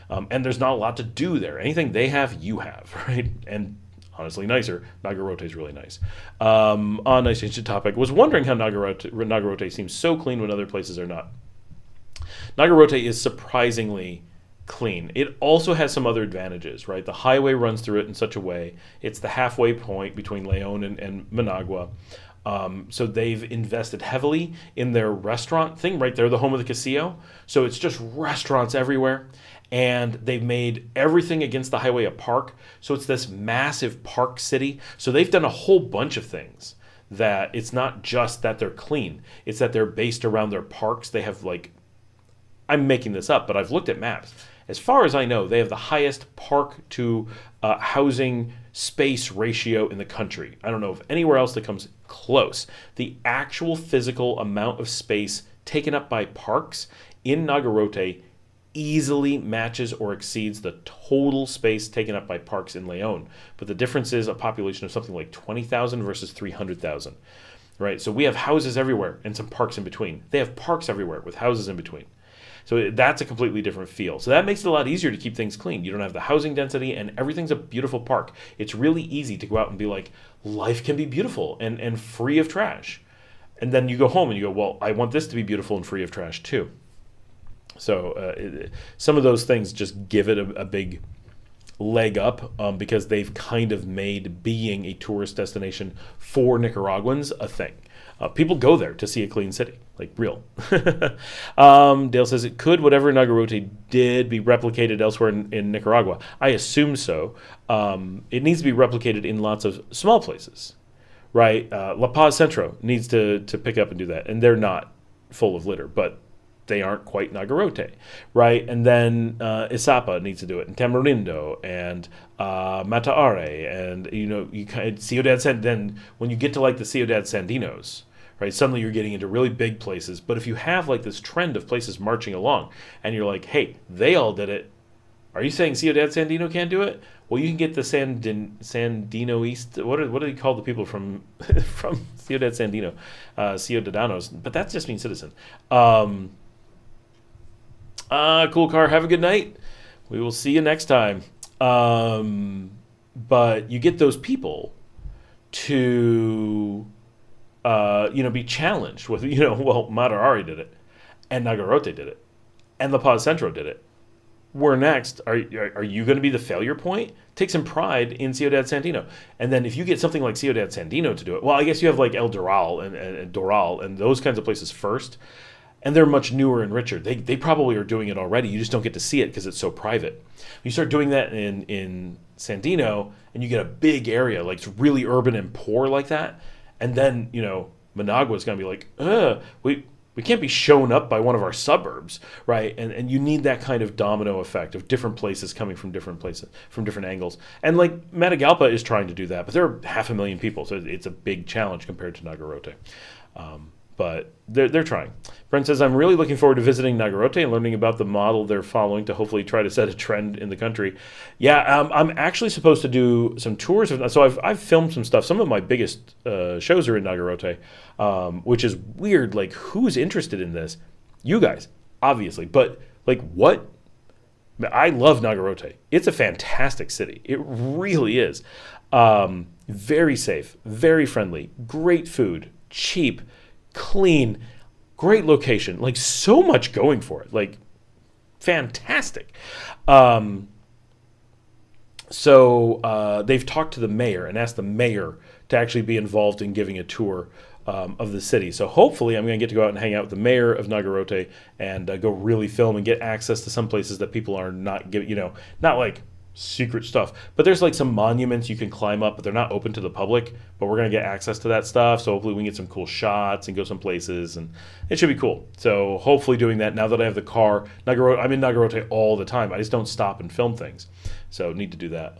And there's not a lot to do there. Anything they have, you have, right? And honestly, nicer. Nagarote is really nice. On a nice change of topic, was wondering how Nagarote seems so clean when other places are not. Nagarote is surprisingly clean. It also has some other advantages, right? The highway runs through it in such a way. It's the halfway point between Leon and Managua. So they've invested heavily in their restaurant thing, right? They're the home of the Casillo. So it's just restaurants everywhere. And they've made everything against the highway a park. So it's this massive park city. So they've done a whole bunch of things that it's not just that they're clean. It's that they're based around their parks. They have like, I'm making this up, but I've looked at maps. As far as I know, they have the highest park to housing space ratio in the country. I don't know of anywhere else that comes close. The actual physical amount of space taken up by parks in Nagarote easily matches or exceeds the total space taken up by parks in León. But the difference is a population of something like 20,000 versus 300,000, right? So we have houses everywhere and some parks in between. They have parks everywhere with houses in between. So that's a completely different feel. So that makes it a lot easier to keep things clean. You don't have the housing density and everything's a beautiful park. It's really easy to go out and be like, life can be beautiful and free of trash. And then you go home and you go, well, I want this to be beautiful and free of trash too. So some of those things just give it a big leg up because they've kind of made being a tourist destination for Nicaraguans a thing. People go there to see a clean city, like real. Dale says, it could, whatever Nagarote did, be replicated elsewhere in Nicaragua. I assume so. It needs to be replicated in lots of small places, right? La Paz Centro needs to pick up and do that. And they're not full of litter, but they aren't quite Nagarote, right? And then Isapa needs to do it, and Tamarindo, and Mataare, and you kind of Ciudad then when you get to like the Ciudad Sandinos, right? Suddenly you're getting into really big places. But if you have like this trend of places marching along, and you're like, hey, they all did it. Are you saying Ciudad Sandino can't do it? Well, you can get the Sandino East. What do they call the people from from Ciudad Sandino? Ciudadanos. But that just means citizen. Cool car. Have a good night. We will see you next time. But you get those people to, be challenged with, well, Matarari did it, and Nagarote did it, and La Paz Centro did it. We're next. Are you going to be the failure point? Take some pride in Ciudad Sandino. And then if you get something like Ciudad Sandino to do it, well, I guess you have like El Doral and Doral and those kinds of places first. And they're much newer and richer. They probably are doing it already. You just don't get to see it because it's so private. You start doing that in Sandino, and you get a big area, like it's really urban and poor like that. And then, Managua is going to be like, we can't be shown up by one of our suburbs, right? And you need that kind of domino effect of different places coming from different places, from different angles. And like Matagalpa is trying to do that, but there are 500,000 people, so it's a big challenge compared to Nagarote. But they're trying. Brent says, I'm really looking forward to visiting Nagarote and learning about the model they're following to hopefully try to set a trend in the country. Yeah, I'm actually supposed to do some tours. So I've filmed some stuff. Some of my biggest shows are in Nagarote, which is weird. Like, who's interested in this? You guys, obviously. But, like, what? I love Nagarote. It's a fantastic city. It really is. Very safe, very friendly, great food, cheap, clean, great location, like so much going for it, like fantastic. So they've talked to the mayor and asked the mayor to actually be involved in giving a tour of the city. So hopefully I'm going to get to go out and hang out with the mayor of Nagarote and go really film and get access to some places that people are not giving, not like secret stuff, but there's like some monuments you can climb up, but they're not open to the public, but we're going to get access to that stuff. So hopefully we can get some cool shots and go some places, and it should be cool. So hopefully doing that now that I have the car. I'm in Nagarote all the time. I just don't stop and film things. So need to do that.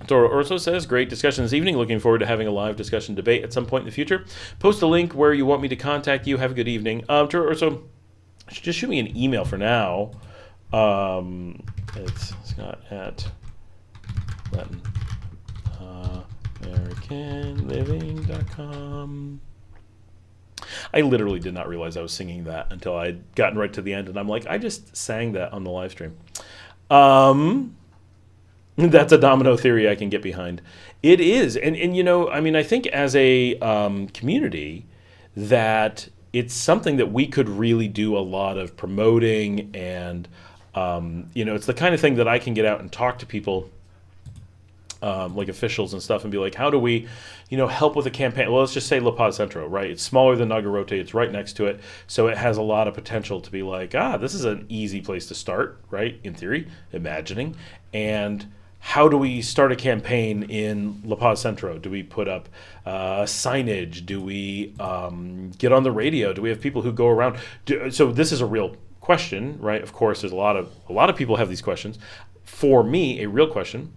Toro Urso says, great discussion this evening. Looking forward to having a live discussion debate at some point in the future. Post a link where you want me to contact you. Have a good evening. Toro Urso, just shoot me an email for now. It's Scott at Latin AmericanLiving.com. I literally did not realize I was singing that until I'd gotten right to the end, and I'm like, I just sang that on the live stream. That's a domino theory I can get behind. It is, and I think as a community that it's something that we could really do a lot of promoting, and it's the kind of thing that I can get out and talk to people, like officials and stuff, and be like, how do we, help with a campaign? Well, let's just say La Paz Centro, right? It's smaller than Nagarote. It's right next to it, so it has a lot of potential to be like, this is an easy place to start, right? In theory, imagining. And how do we start a campaign in La Paz Centro? Do we put up signage? Do we get on the radio? Do we have people who go around? So this is a real question, right? Of course, there's a lot of people have these questions. For me, a real question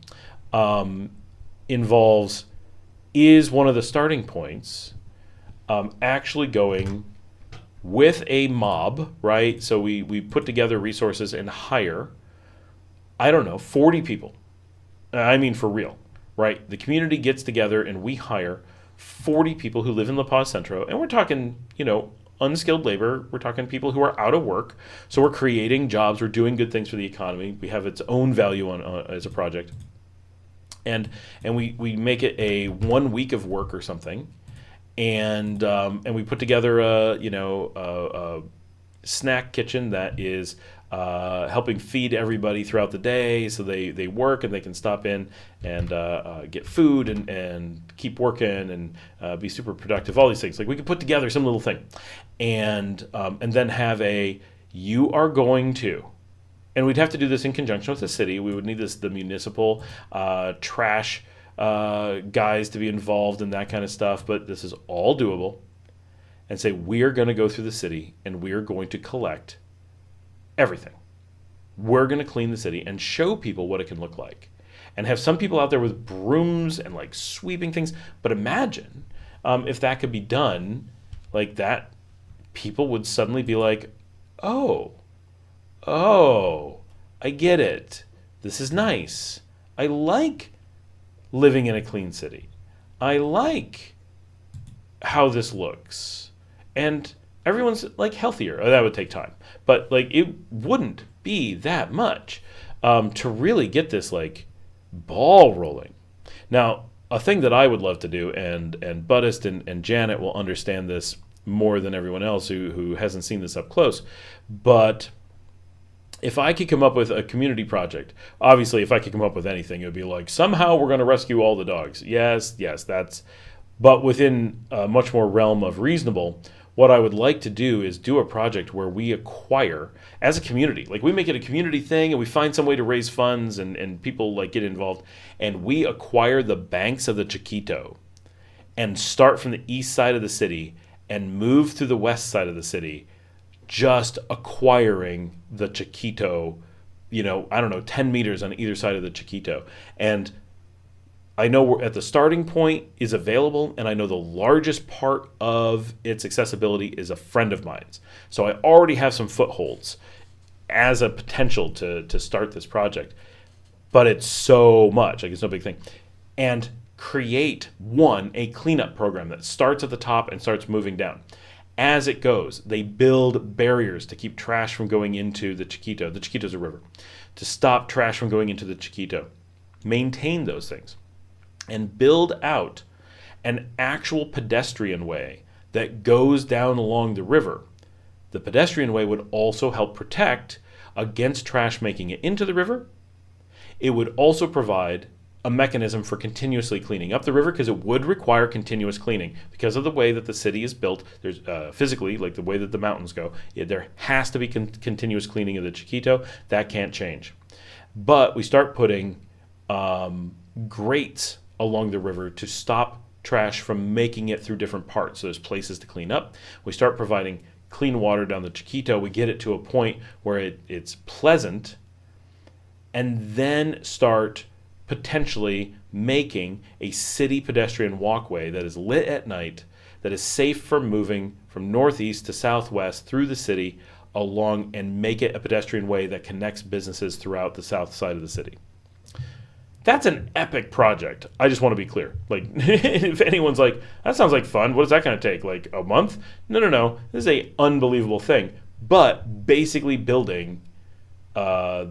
involves, is one of the starting points actually going with a mob, right? So we put together resources and hire, I don't know, 40 people. I mean, for real, right? The community gets together and we hire 40 people who live in La Paz Centro. And we're talking, unskilled labor. We're talking people who are out of work. So we're creating jobs. We're doing good things for the economy. We have its own value as a project. And we make it a 1 week of work or something. And we put together a snack kitchen that is helping feed everybody throughout the day, so they work and they can stop in and get food and keep working and be super productive. All these things, like we could put together some little thing, and then have you are going to. And we'd have to do this in conjunction with the city. We would need the municipal trash guys to be involved in that kind of stuff. But this is all doable. And say, we're going to go through the city and we're going to collect everything. We're going to clean the city and show people what it can look like. And have some people out there with brooms and like sweeping things. But imagine if that could be done like that, people would suddenly be like, oh, I get it. This is nice. I like living in a clean city. I like how this looks. And everyone's like healthier. Oh, that would take time. But like it wouldn't be that much to really get this like ball rolling. Now, a thing that I would love to do, and Buddhist and Janet will understand this more than everyone else who hasn't seen this up close, but if I could come up with a community project, obviously if I could come up with anything, it would be like, somehow we're going to rescue all the dogs. Yes, that's, but within a much more realm of reasonable, what I would like to do is do a project where we acquire as a community, like we make it a community thing and we find some way to raise funds and people like get involved, and we acquire the banks of the Chiquito and start from the east side of the city and move through the west side of the city, just acquiring the Chiquito, 10 meters on either side of the Chiquito. And I know we're at the starting point is available, and I know the largest part of its accessibility is a friend of mine's. So I already have some footholds as a potential to start this project. But it's so much, like it's no big thing. And create, a cleanup program that starts at the top and starts moving down. As it goes, they build barriers to keep trash from going into the Chiquito. The Chiquito's a river. To stop trash from going into the Chiquito. Maintain those things. And build out an actual pedestrian way that goes down along the river. The pedestrian way would also help protect against trash making it into the river. It would also provide a mechanism for continuously cleaning up the river, because it would require continuous cleaning because of the way that the city is built. There's physically, like the way that the mountains go, there has to be continuous cleaning of the Chiquito. That can't change. But we start putting grates along the river to stop trash from making it through different parts. So there's places to clean up. We start providing clean water down the Chiquito. We get it to a point where it's pleasant, and then start potentially making a city pedestrian walkway that is lit at night, that is safe for moving from northeast to southwest through the city along, and make it a pedestrian way that connects businesses throughout the south side of the city. That's an epic project. I just want to be clear. Like, if anyone's like, that sounds like fun, what is that going to take? Like a month? No. This is a unbelievable thing. But basically building a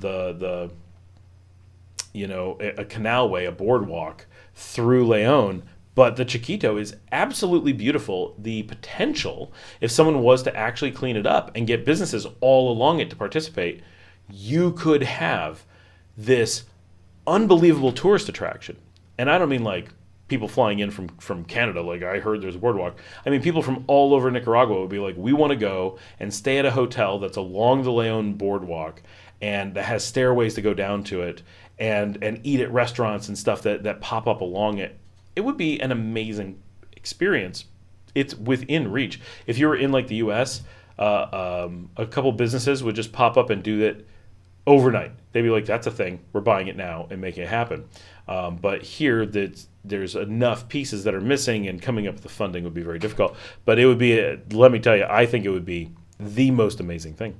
canalway, a boardwalk through León. But the Chiquito is absolutely beautiful. The potential, if someone was to actually clean it up and get businesses all along it to participate, you could have this unbelievable tourist attraction. And I don't mean like people flying in from Canada, like I heard there's a boardwalk. I mean people from all over Nicaragua would be like, we want to go and stay at a hotel that's along the León boardwalk and that has stairways to go down to it, and eat at restaurants and stuff that pop up along it. It would be an amazing experience. It's within reach. If you were in like the US, a couple businesses would just pop up and do that overnight. They'd be like, that's a thing. We're buying it now and making it happen. But here, there's enough pieces that are missing, and coming up with the funding would be very difficult. But it would be, let me tell you, I think it would be the most amazing thing.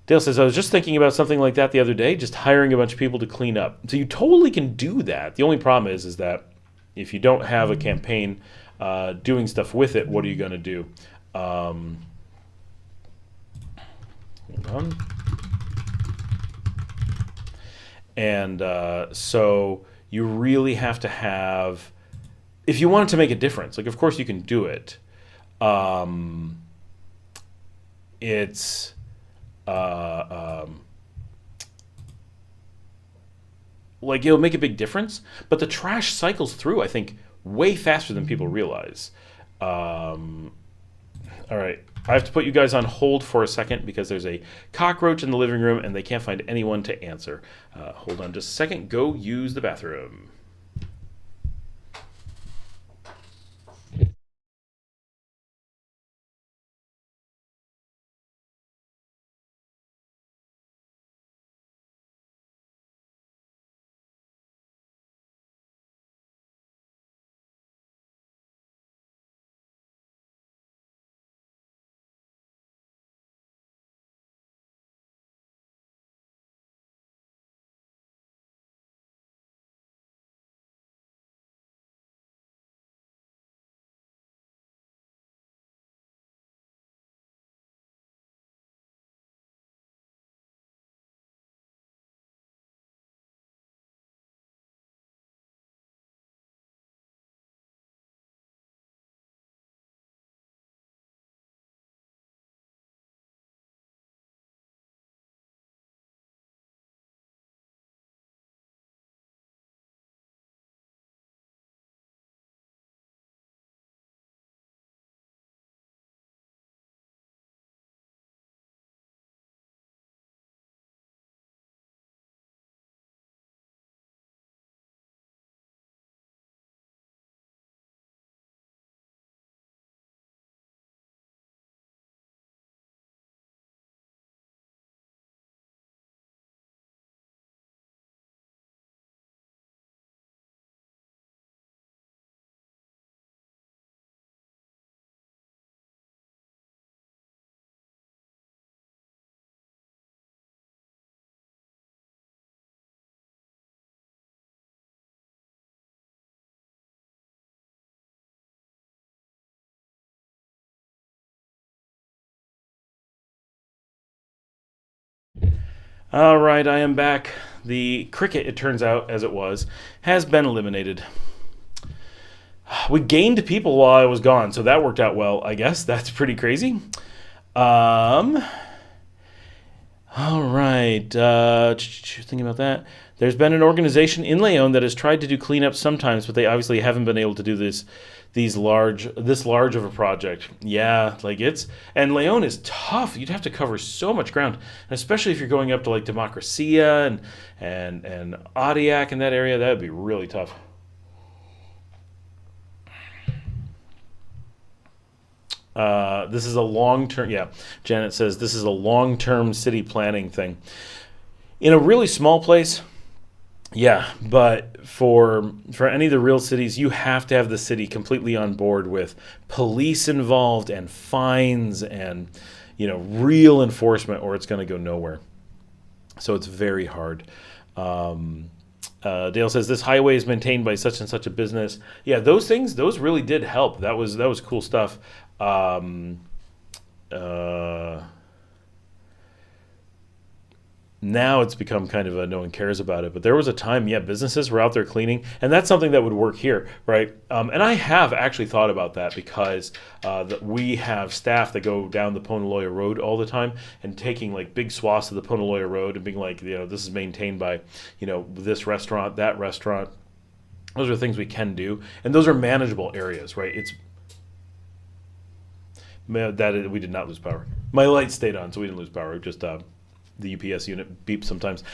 Dale says, I was just thinking about something like that the other day, just hiring a bunch of people to clean up. So you totally can do that. The only problem is that if you don't have a campaign doing stuff with it, what are you going to do? Hold on. And so you really have to have, if you want it to make a difference, like of course you can do it. It's like it'll make a big difference, but the trash cycles through, I think, way faster than people realize. All right, I have to put you guys on hold for a second because there's a cockroach in the living room and they can't find anyone to answer. Hold on just a second. Go use the bathroom. All right, I am back. The cricket, it turns out, as it was, has been eliminated. We gained people while I was gone, so that worked out well, I guess. That's pretty crazy. All right. Thinking about that. There's been an organization in Leon that has tried to do cleanup sometimes, but they obviously haven't been able to do this large of a project. Yeah, like and Leon is tough. You'd have to cover so much ground, and especially if you're going up to like Democracia and Adiac in that area. That would be really tough. This is a long-term, yeah, Janet says this is a long-term city planning thing. In a really small place, yeah, but for any of the real cities, you have to have the city completely on board with police involved and fines and, real enforcement, or it's going to go nowhere. So it's very hard. Dale says this highway is maintained by such and such a business. Yeah, those things, those really did help. That was cool stuff. Now it's become kind of no one cares about it. But there was a time, yeah, businesses were out there cleaning, and that's something that would work here, right? And I have actually thought about that because we have staff that go down the Ponaloya Road all the time and taking like big swaths of the Ponaloya Road and being like, this is maintained by, this restaurant, that restaurant. Those are things we can do, and those are manageable areas, right? We did not lose power. My light stayed on, so we didn't lose power. Just the UPS unit beeps sometimes.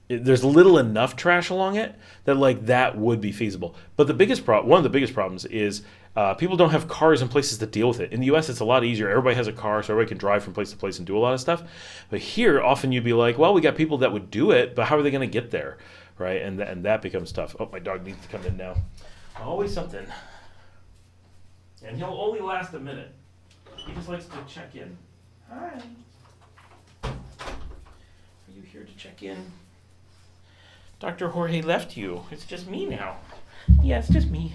There's little enough trash along it that that would be feasible. But one of the biggest problems is People don't have cars and places to deal with it. In the U.S., it's a lot easier. Everybody has a car, so everybody can drive from place to place and do a lot of stuff. But here, often you'd be like, well, we got people that would do it, but how are they going to get there, right? And that becomes tough. Oh, my dog needs to come in now. Always something. And he'll only last a minute. He just likes to check in. Hi. Are you here to check in? Dr. Jorge left you. It's just me now. Yeah, it's just me.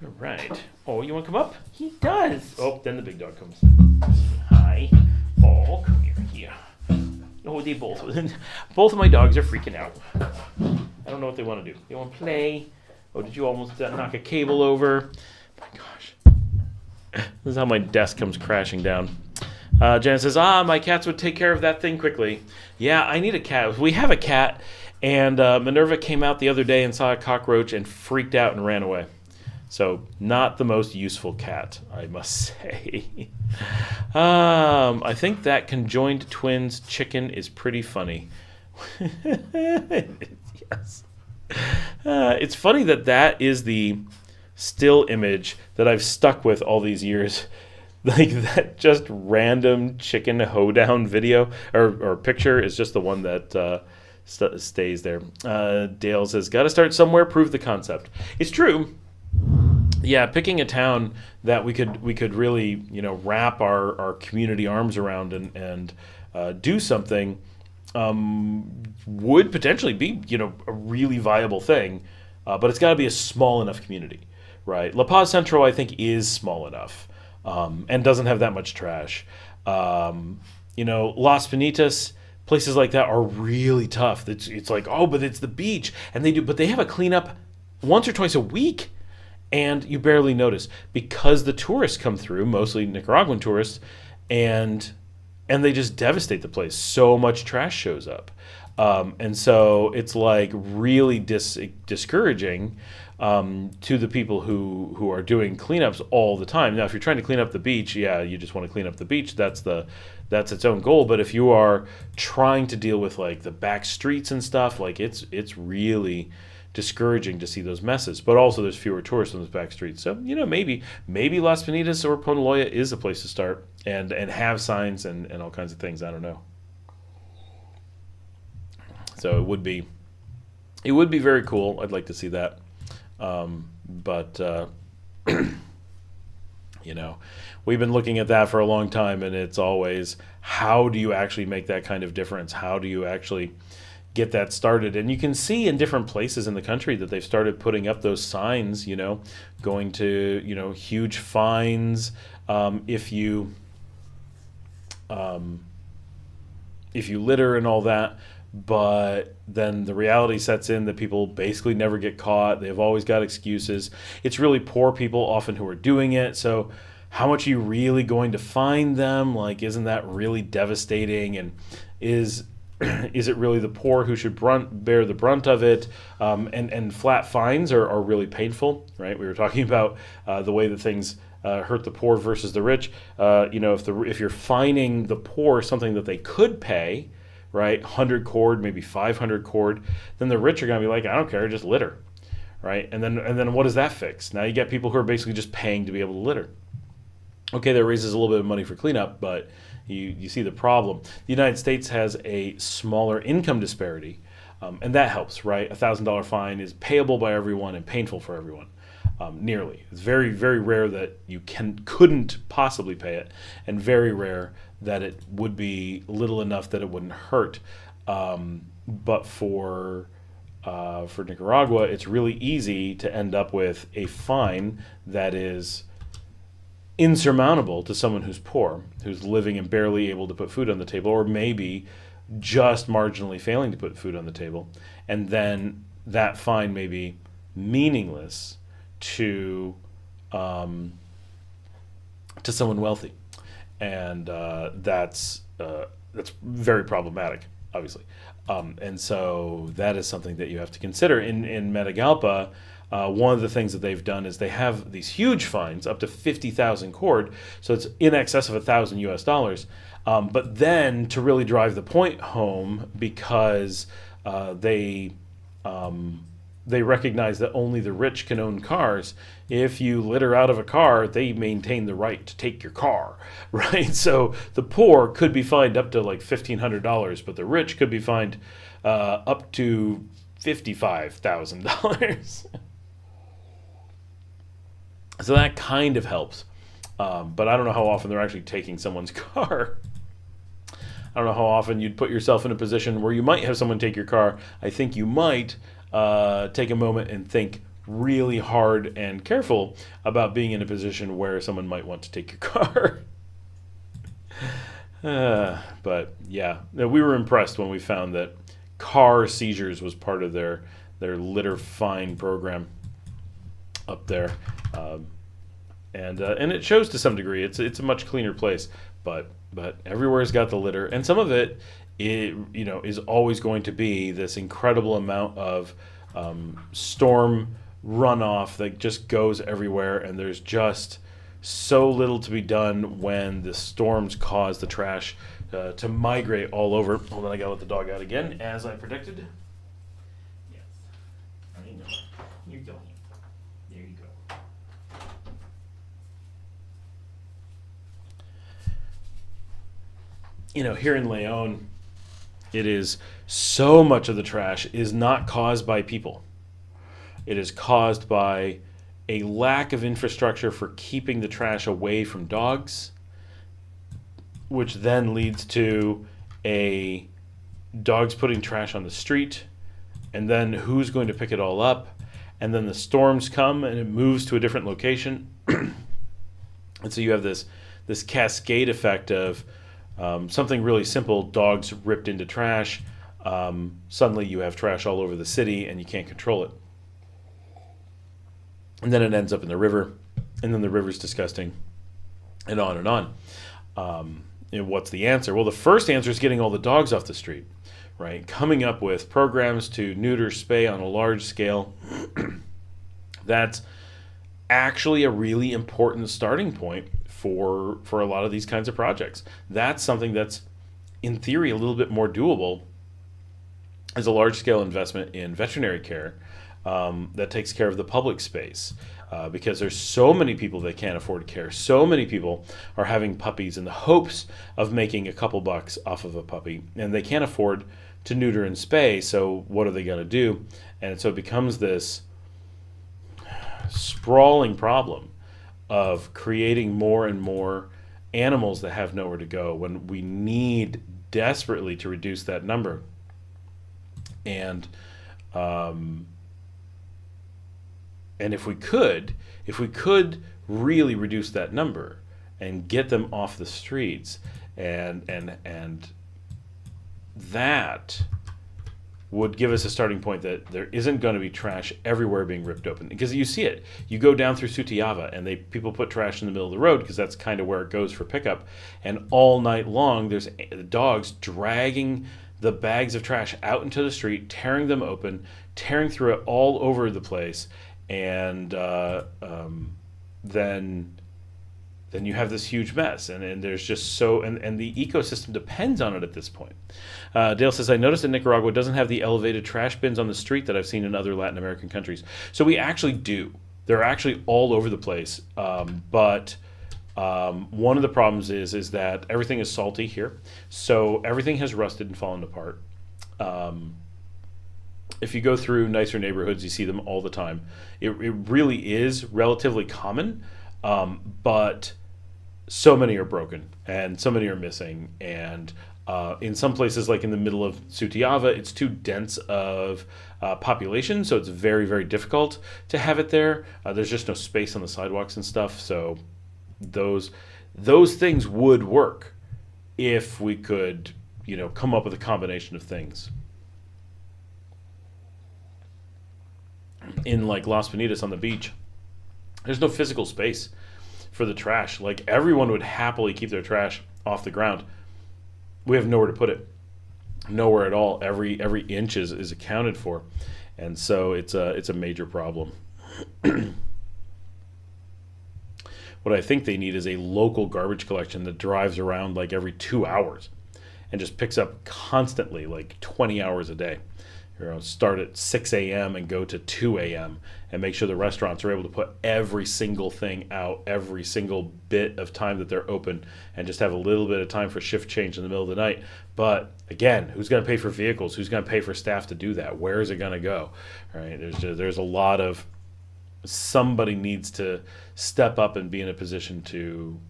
All right. Oh, you want to come up? He does. Oh, then the big dog comes. Hi. Oh, come here. Oh, they both of my dogs are freaking out. I don't know what they want to do. They want to play. Oh, did you almost knock a cable over? My gosh. This is how my desk comes crashing down. Jen says, my cats would take care of that thing quickly. Yeah, I need a cat. We have a cat, and Minerva came out the other day and saw a cockroach and freaked out and ran away. So, not the most useful cat, I must say. I think that conjoined twins chicken is pretty funny. Yes. It's funny that is the still image that I've stuck with all these years. Like that just random chicken hoedown video or picture is just the one that stays there. Dale says, got to start somewhere, prove the concept. It's true. Yeah, picking a town that we could really, wrap our community arms around and do something would potentially be, a really viable thing. But it's got to be a small enough community, right? La Paz Central, I think, is small enough and doesn't have that much trash. Las Pinitas, places like that are really tough. It's like, oh, but it's the beach, but they have a cleanup once or twice a week. And you barely notice because the tourists come through, mostly Nicaraguan tourists, and they just devastate the place. So much trash shows up. And so it's like really discouraging to the people who are doing cleanups all the time. Now, if you're trying to clean up the beach, yeah, you just want to clean up the beach. That's its own goal. But if you are trying to deal with like the back streets and stuff, like it's really discouraging to see those messes, but also there's fewer tourists on those back streets. So, maybe Las Pinitas or Ponaloya is a place to start and have signs and all kinds of things. I don't know. So it would be very cool. I'd like to see that. But we've been looking at that for a long time, and it's always, how do you actually make that kind of difference? How do you actually get that started? And you can see in different places in the country that they've started putting up those signs, going to, huge fines if you litter and all that. But then the reality sets in that people basically never get caught. They've always got excuses. It's really poor people often who are doing it. So how much are you really going to fine them? Like, isn't that really devastating? And is it really the poor who should bear the brunt of it? And flat fines are really painful, right? We were talking about the way that things hurt the poor versus the rich. If you're fining the poor something that they could pay, right, 100 cord, maybe 500 cord, then the rich are going to be like, I don't care, just litter, right? And then what does that fix? Now you get people who are basically just paying to be able to litter. Okay, that raises a little bit of money for cleanup, but you see the problem. The United States has a smaller income disparity, and that helps, right? A $1,000 fine is payable by everyone and painful for everyone, nearly. It's very, very rare that you couldn't possibly pay it, and very rare that it would be little enough that it wouldn't hurt. But for Nicaragua, it's really easy to end up with a fine that is insurmountable to someone who's poor, who's living and barely able to put food on the table, or maybe just marginally failing to put food on the table. And then that fine may be meaningless to someone wealthy. And that's very problematic, obviously. And so that is something that you have to consider. In Matagalpa, one of the things that they've done is they have these huge fines, up to 50,000 cord, so it's in excess of $1,000 US. But then to really drive the point home, because they they recognize that only the rich can own cars. If you litter out of a car, they maintain the right to take your car, right? So the poor could be fined up to like $1,500, but the rich could be fined up to $55,000. So that kind of helps. But I don't know how often they're actually taking someone's car. I don't know how often you'd put yourself in a position where you might have someone take your car. I think you might take a moment and think really hard and careful about being in a position where someone might want to take your car. But yeah, we were impressed when we found that car seizures was part of their litter fine program up there. And it shows to some degree. It's a much cleaner place, but everywhere's got the litter, and some of it, is always going to be this incredible amount of storm runoff that just goes everywhere, and there's just so little to be done when the storms cause the trash to migrate all over. Hold on, I gotta let the dog out again, as I predicted. Yes, I know. You're going. There you go. Here in Leon, it is so much of the trash is not caused by people. It is caused by a lack of infrastructure for keeping the trash away from dogs, which then leads to dogs putting trash on the street, and then who's going to pick it all up, and then the storms come and it moves to a different location. And so you have this cascade effect of something really simple, dogs ripped into trash. Suddenly you have trash all over the city and you can't control it. And then it ends up in the river, and then the river's disgusting, and on and on. What's the answer? Well, the first answer is getting all the dogs off the street, right? Coming up with programs to neuter, spay on a large scale. That's actually a really important starting point for a lot of these kinds of projects. That's something that's, in theory, a little bit more doable as a large-scale investment in veterinary care that takes care of the public space. Because there's so many people that can't afford care. So many people are having puppies in the hopes of making a couple bucks off of a puppy, and they can't afford to neuter and spay, so what are they going to do? And so it becomes this sprawling problem of creating more and more animals that have nowhere to go when we need desperately to reduce that number. And if we could really reduce that number and get them off the streets, and that would give us a starting point that there isn't going to be trash everywhere being ripped open. Because you see it. You go down through Sutiava and people put trash in the middle of the road because that's kind of where it goes for pickup. And all night long there's dogs dragging the bags of trash out into the street, tearing them open, tearing through it all over the place. And then you have this huge mess, and there's just and the ecosystem depends on it at this point. Dale says, I noticed that Nicaragua doesn't have the elevated trash bins on the street that I've seen in other Latin American countries. So we actually do. They're actually all over the place. But one of the problems is that everything is salty here. So everything has rusted and fallen apart. If you go through nicer neighborhoods, you see them all the time. It really is relatively common, but so many are broken and so many are missing. And in some places, like in the middle of Sutiava, it's too dense of population, so it's very, very difficult to have it there. There's just no space on the sidewalks and stuff. So those things would work if we could, come up with a combination of things. In like Las Penitas on the beach, there's no physical space for the trash. Like everyone would happily keep their trash off the ground. We have nowhere to put it, nowhere at all. Every inch is accounted for, and so it's a major problem. What I think they need is a local garbage collection that drives around like every 2 hours and just picks up constantly, like 20 hours a day. start at 6 a.m. and go to 2 a.m. and make sure the restaurants are able to put every single thing out, every single bit of time that they're open, and just have a little bit of time for shift change in the middle of the night. But again, who's going to pay for vehicles? Who's going to pay for staff to do that? Where is it going to go? Right? There's a lot of, somebody needs to step up and be in a position to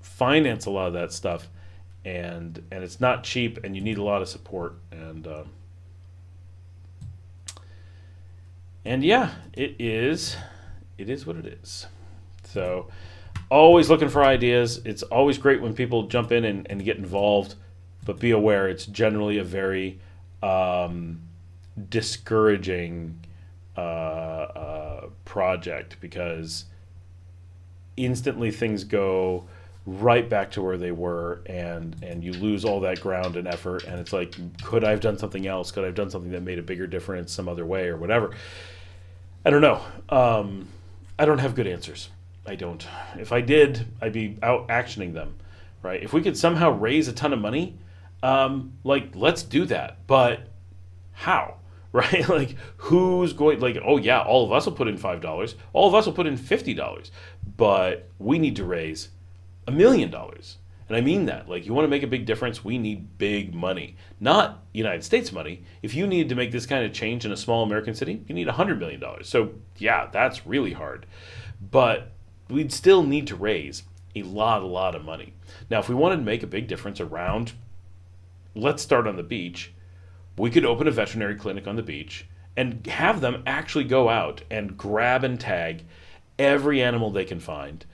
finance a lot of that stuff, and it's not cheap, and you need a lot of support, and yeah, it is what it is. So always looking for ideas. It's always great when people jump in and get involved, but be aware it's generally a very discouraging project, because instantly things go right back to where they were, and you lose all that ground and effort, and it's like, could I have done something else? Could I have done something that made a bigger difference some other way or whatever? I don't know. I don't have good answers. I don't. If I did, I'd be out actioning them, right? If we could somehow raise a ton of money, let's do that. But how? Right? Like, who's going, like, oh yeah, all of us will put in $5. All of us will put in $50. But we need to raise $1 million. And I mean that. Like, you want to make a big difference, we need big money. Not United States money. If you need to make this kind of change in a small American city, you need $100 million. So yeah, that's really hard. But we'd still need to raise a lot of money. Now, if we wanted to make a big difference around, let's start on the beach, we could open a veterinary clinic on the beach and have them actually go out and grab and tag every animal they can find,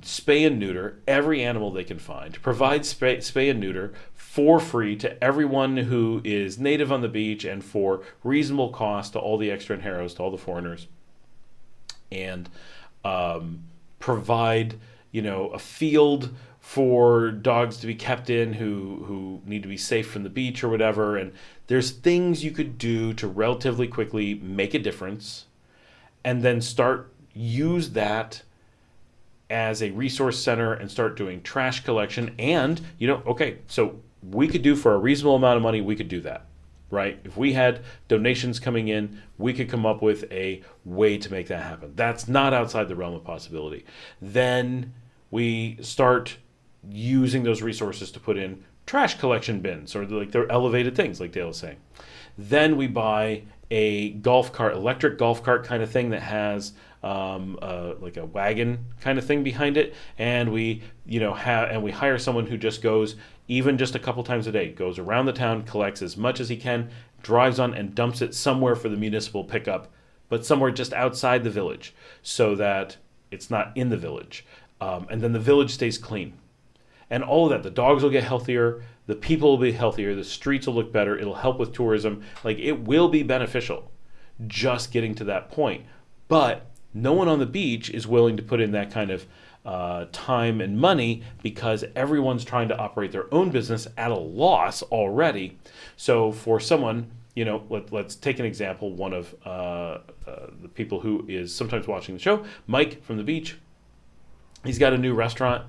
spay and neuter every animal they can find, provide spay and neuter for free to everyone who is native on the beach and for reasonable cost to all the extranjeros, to all the foreigners, and provide, a field for dogs to be kept in who need to be safe from the beach or whatever. And there's things you could do to relatively quickly make a difference, and then use that as a resource center and start doing trash collection. And, so we could do, for a reasonable amount of money, we could do that, right? If we had donations coming in, we could come up with a way to make that happen. That's not outside the realm of possibility. Then we start using those resources to put in trash collection bins, or they're elevated things, like Dale was saying. Then we buy a golf cart, electric golf cart kind of thing that has like a wagon kind of thing behind it, and we hire someone who just goes, even just a couple times a day, goes around the town, collects as much as he can, drives on and dumps it somewhere for the municipal pickup, but somewhere just outside the village, so that it's not in the village, and then the village stays clean. And all of that, the dogs will get healthier, the people will be healthier, the streets will look better, it'll help with tourism. Like, it will be beneficial just getting to that point. But no one on the beach is willing to put in that kind of time and money, because everyone's trying to operate their own business at a loss already. So for someone, let's take an example. One of the people who is sometimes watching the show, Mike from the beach, he's got a new restaurant.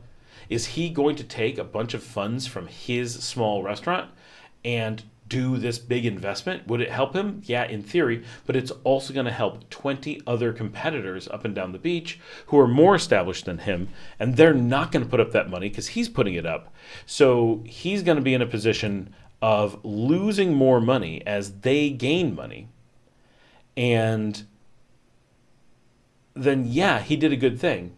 Is he going to take a bunch of funds from his small restaurant and do this big investment? Would it help him? Yeah, in theory, but it's also going to help 20 other competitors up and down the beach who are more established than him, and they're not going to put up that money because he's putting it up. So he's going to be in a position of losing more money as they gain money. And then, yeah, he did a good thing,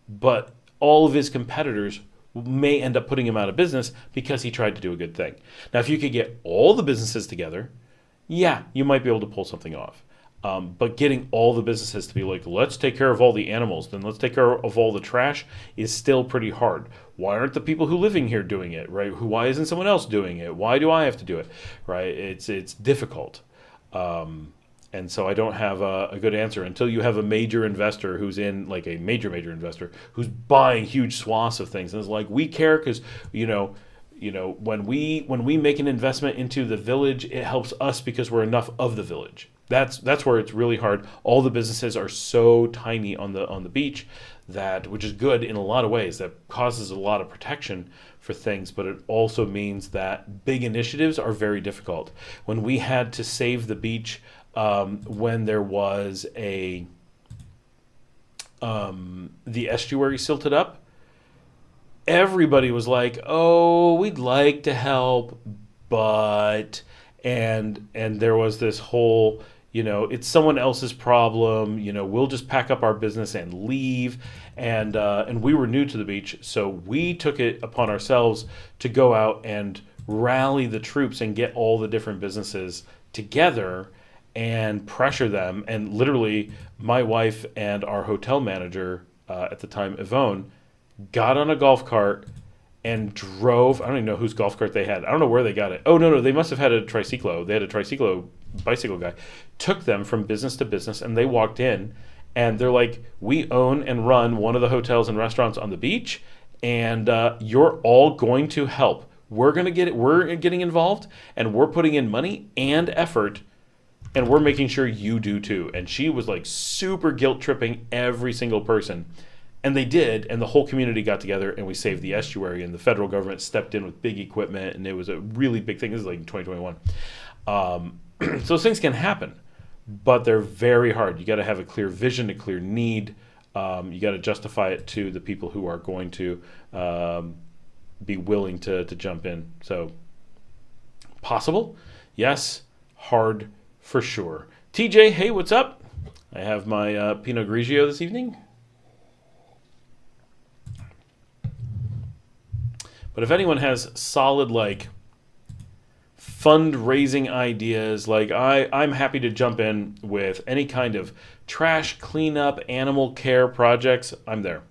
but all of his competitors may end up putting him out of business because he tried to do a good thing. Now, if you could get all the businesses together, yeah, you might be able to pull something off. But getting all the businesses to be like, let's take care of all the animals, then let's take care of all the trash, is still pretty hard. Why aren't the people who living here doing it, right? Why isn't someone else doing it? Why do I have to do it, right? It's difficult. And so I don't have a good answer until you have a major investor who's in, like a major investor who's buying huge swaths of things. And it's like, we care because, when we make an investment into the village, it helps us because we're enough of the village. That's where it's really hard. All the businesses are so tiny on the beach which is good in a lot of ways, that causes a lot of protection for things, but it also means that big initiatives are very difficult. When we had to save the beach, when there was the estuary silted up, everybody was like, "Oh, we'd like to help, but," and there was this whole, it's someone else's problem. We'll just pack up our business and leave. And we were new to the beach, so we took it upon ourselves to go out and rally the troops and get all the different businesses together and pressure them. And literally, my wife and our hotel manager at the time, Yvonne, got on a golf cart and drove. I don't even know whose golf cart they had. I don't know where they got it. Oh, no, they must have had a tricyclo. They had a tricyclo bicycle guy. Took them from business to business, and they walked in. And they're like, "We own and run one of the hotels and restaurants on the beach, and you're all going to help. We're getting involved, and we're putting in money and effort, and we're making sure you do too." And she was like super guilt tripping every single person. And they did, and the whole community got together, and we saved the estuary, and the federal government stepped in with big equipment, and it was a really big thing. This is like in 2021. So those things can happen. But they're very hard. You got to have a clear vision, a clear need. You got to justify it to the people who are going to be willing to jump in. So, possible? Yes. Hard for sure. TJ, hey, what's up? I have my Pinot Grigio this evening. But if anyone has solid, fundraising ideas, I'm happy to jump in with any kind of trash cleanup, animal care projects. I'm there.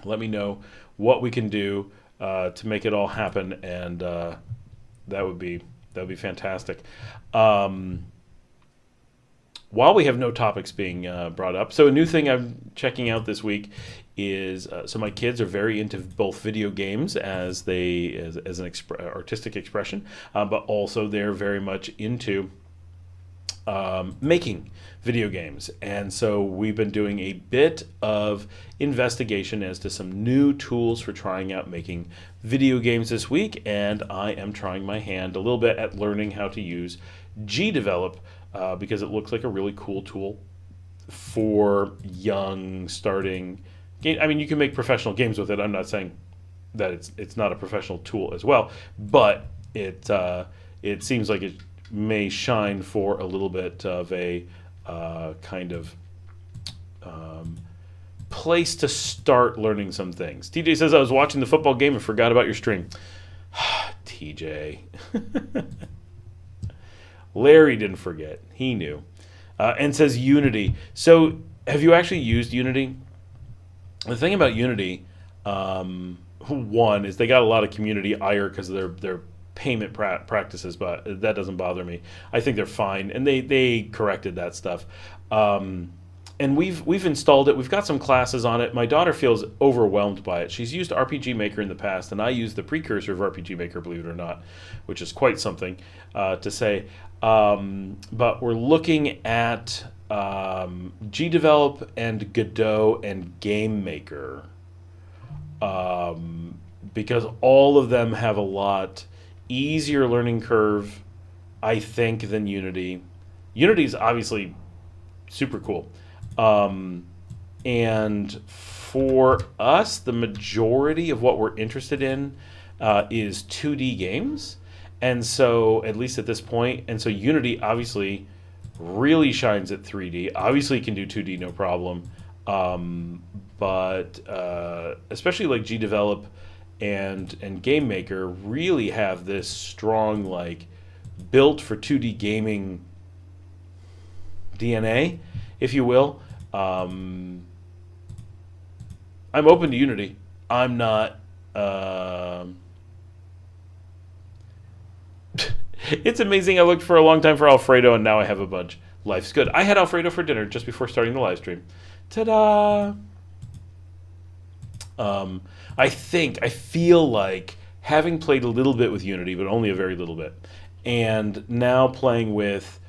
Let me know what we can do to make it all happen, and that would be fantastic. While we have no topics being brought up, so a new thing I'm checking out this week is so my kids are very into both video games as an artistic expression, but also they're very much into making video games. And so we've been doing a bit of investigation as to some new tools for trying out making video games this week, and I am trying my hand a little bit at learning how to use GDevelop because it looks like a really cool tool for young starting game. I mean, you can make professional games with it. I'm not saying that it's not a professional tool as well, but it seems like it may shine for a little bit of a kind of place to start learning some things. TJ says, "I was watching the football game and forgot about your stream." TJ. Larry didn't forget. He knew. And says Unity. So have you actually used Unity? The thing about Unity, one, is they got a lot of community ire because of their payment practices, but that doesn't bother me. I think they're fine, and they corrected that stuff. And we've installed it. We've got some classes on it. My daughter feels overwhelmed by it. She's used RPG Maker in the past, and I used the precursor of RPG Maker, believe it or not, which is quite something to say. But we're looking at GDevelop and Godot and Game Maker because all of them have a lot easier learning curve, I think, than Unity. Unity is obviously super cool. And for us, the majority of what we're interested in is 2D games. And so, at least at this point, and so Unity obviously really shines at 3D. Obviously can do 2D no problem. But especially like GDevelop and Game Maker really have this strong, built for 2D gaming DNA, if you will. I'm open to Unity. I'm not. It's amazing. I looked for a long time for Alfredo, and now I have a bunch. Life's good. I had Alfredo for dinner just before starting the live stream. Ta-da! I feel like having played a little bit with Unity, but only a very little bit, and now playing with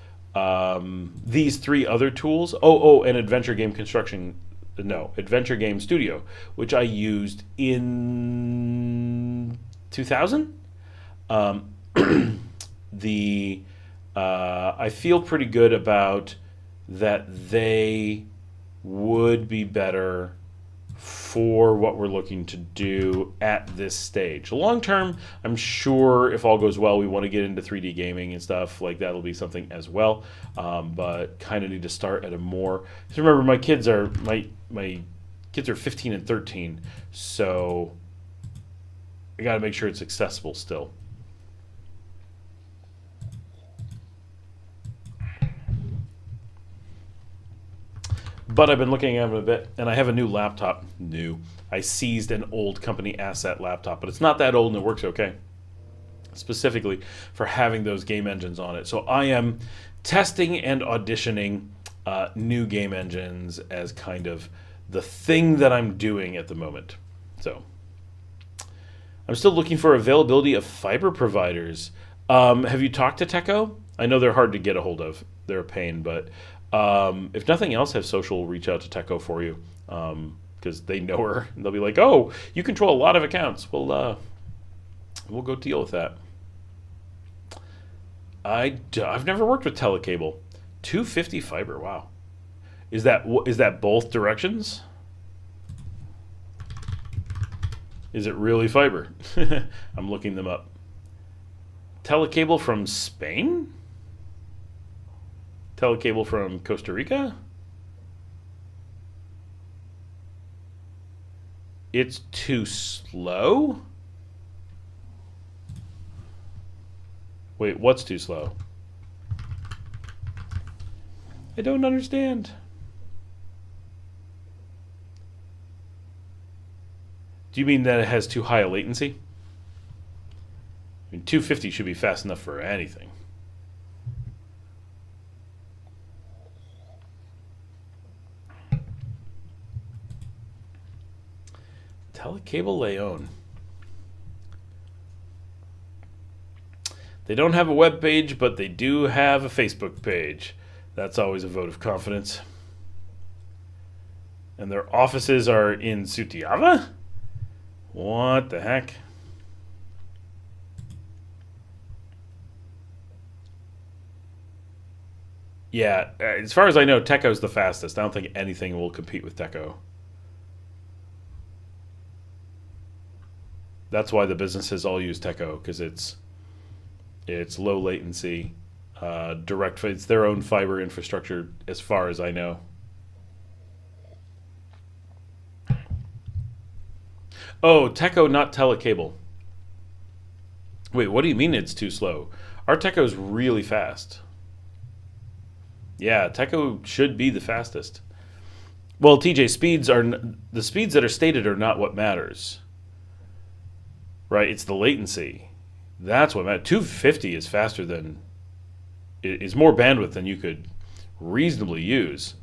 these three other tools. And adventure game construction Adventure Game Studio, which I used in 2000. I feel pretty good about that they would be better for what we're looking to do at this stage. Long term, I'm sure if all goes well, we want to get into 3D gaming and stuff like that'll be something as well. But kind of need to start at a more. Because remember, my kids are 15 and 13, so I got to make sure it's accessible still. But I've been looking at them a bit, and I have a new laptop. I seized an old company asset laptop, but it's not that old and it works okay. Specifically for having those game engines on it. So I am testing and auditioning new game engines as kind of the thing that I'm doing at the moment. So I'm still looking for availability of fiber providers. Have you talked to Teco? I know they're hard to get a hold of. They're a pain, but if nothing else, have social reach out to Teco for you because they know her. They'll be like, "Oh, you control a lot of accounts. We'll go deal with that." I've never worked with telecable. 250 fiber. Wow. Is that both directions? Is it really fiber? I'm looking them up. Telecable from Spain? Telecable from Costa Rica? It's too slow? Wait, what's too slow? I don't understand. Do you mean that it has too high a latency? I mean, 250 should be fast enough for anything. Telecable Leon. They don't have a web page, but they do have a Facebook page. That's always a vote of confidence. And their offices are in Sutiava? What the heck? Yeah, as far as I know, Teco's the fastest. I don't think anything will compete with Teco. That's why the businesses all use Teco, because it's low latency, direct. It's their own fiber infrastructure, as far as I know. Oh, Teco, not telecable. Wait, what do you mean it's too slow? Our Teco's really fast. Yeah, Teco should be the fastest. Well, TJ, the speeds that are stated are not what matters. Right? It's the latency. That's what matters. 250 is faster than, is more bandwidth than you could reasonably use.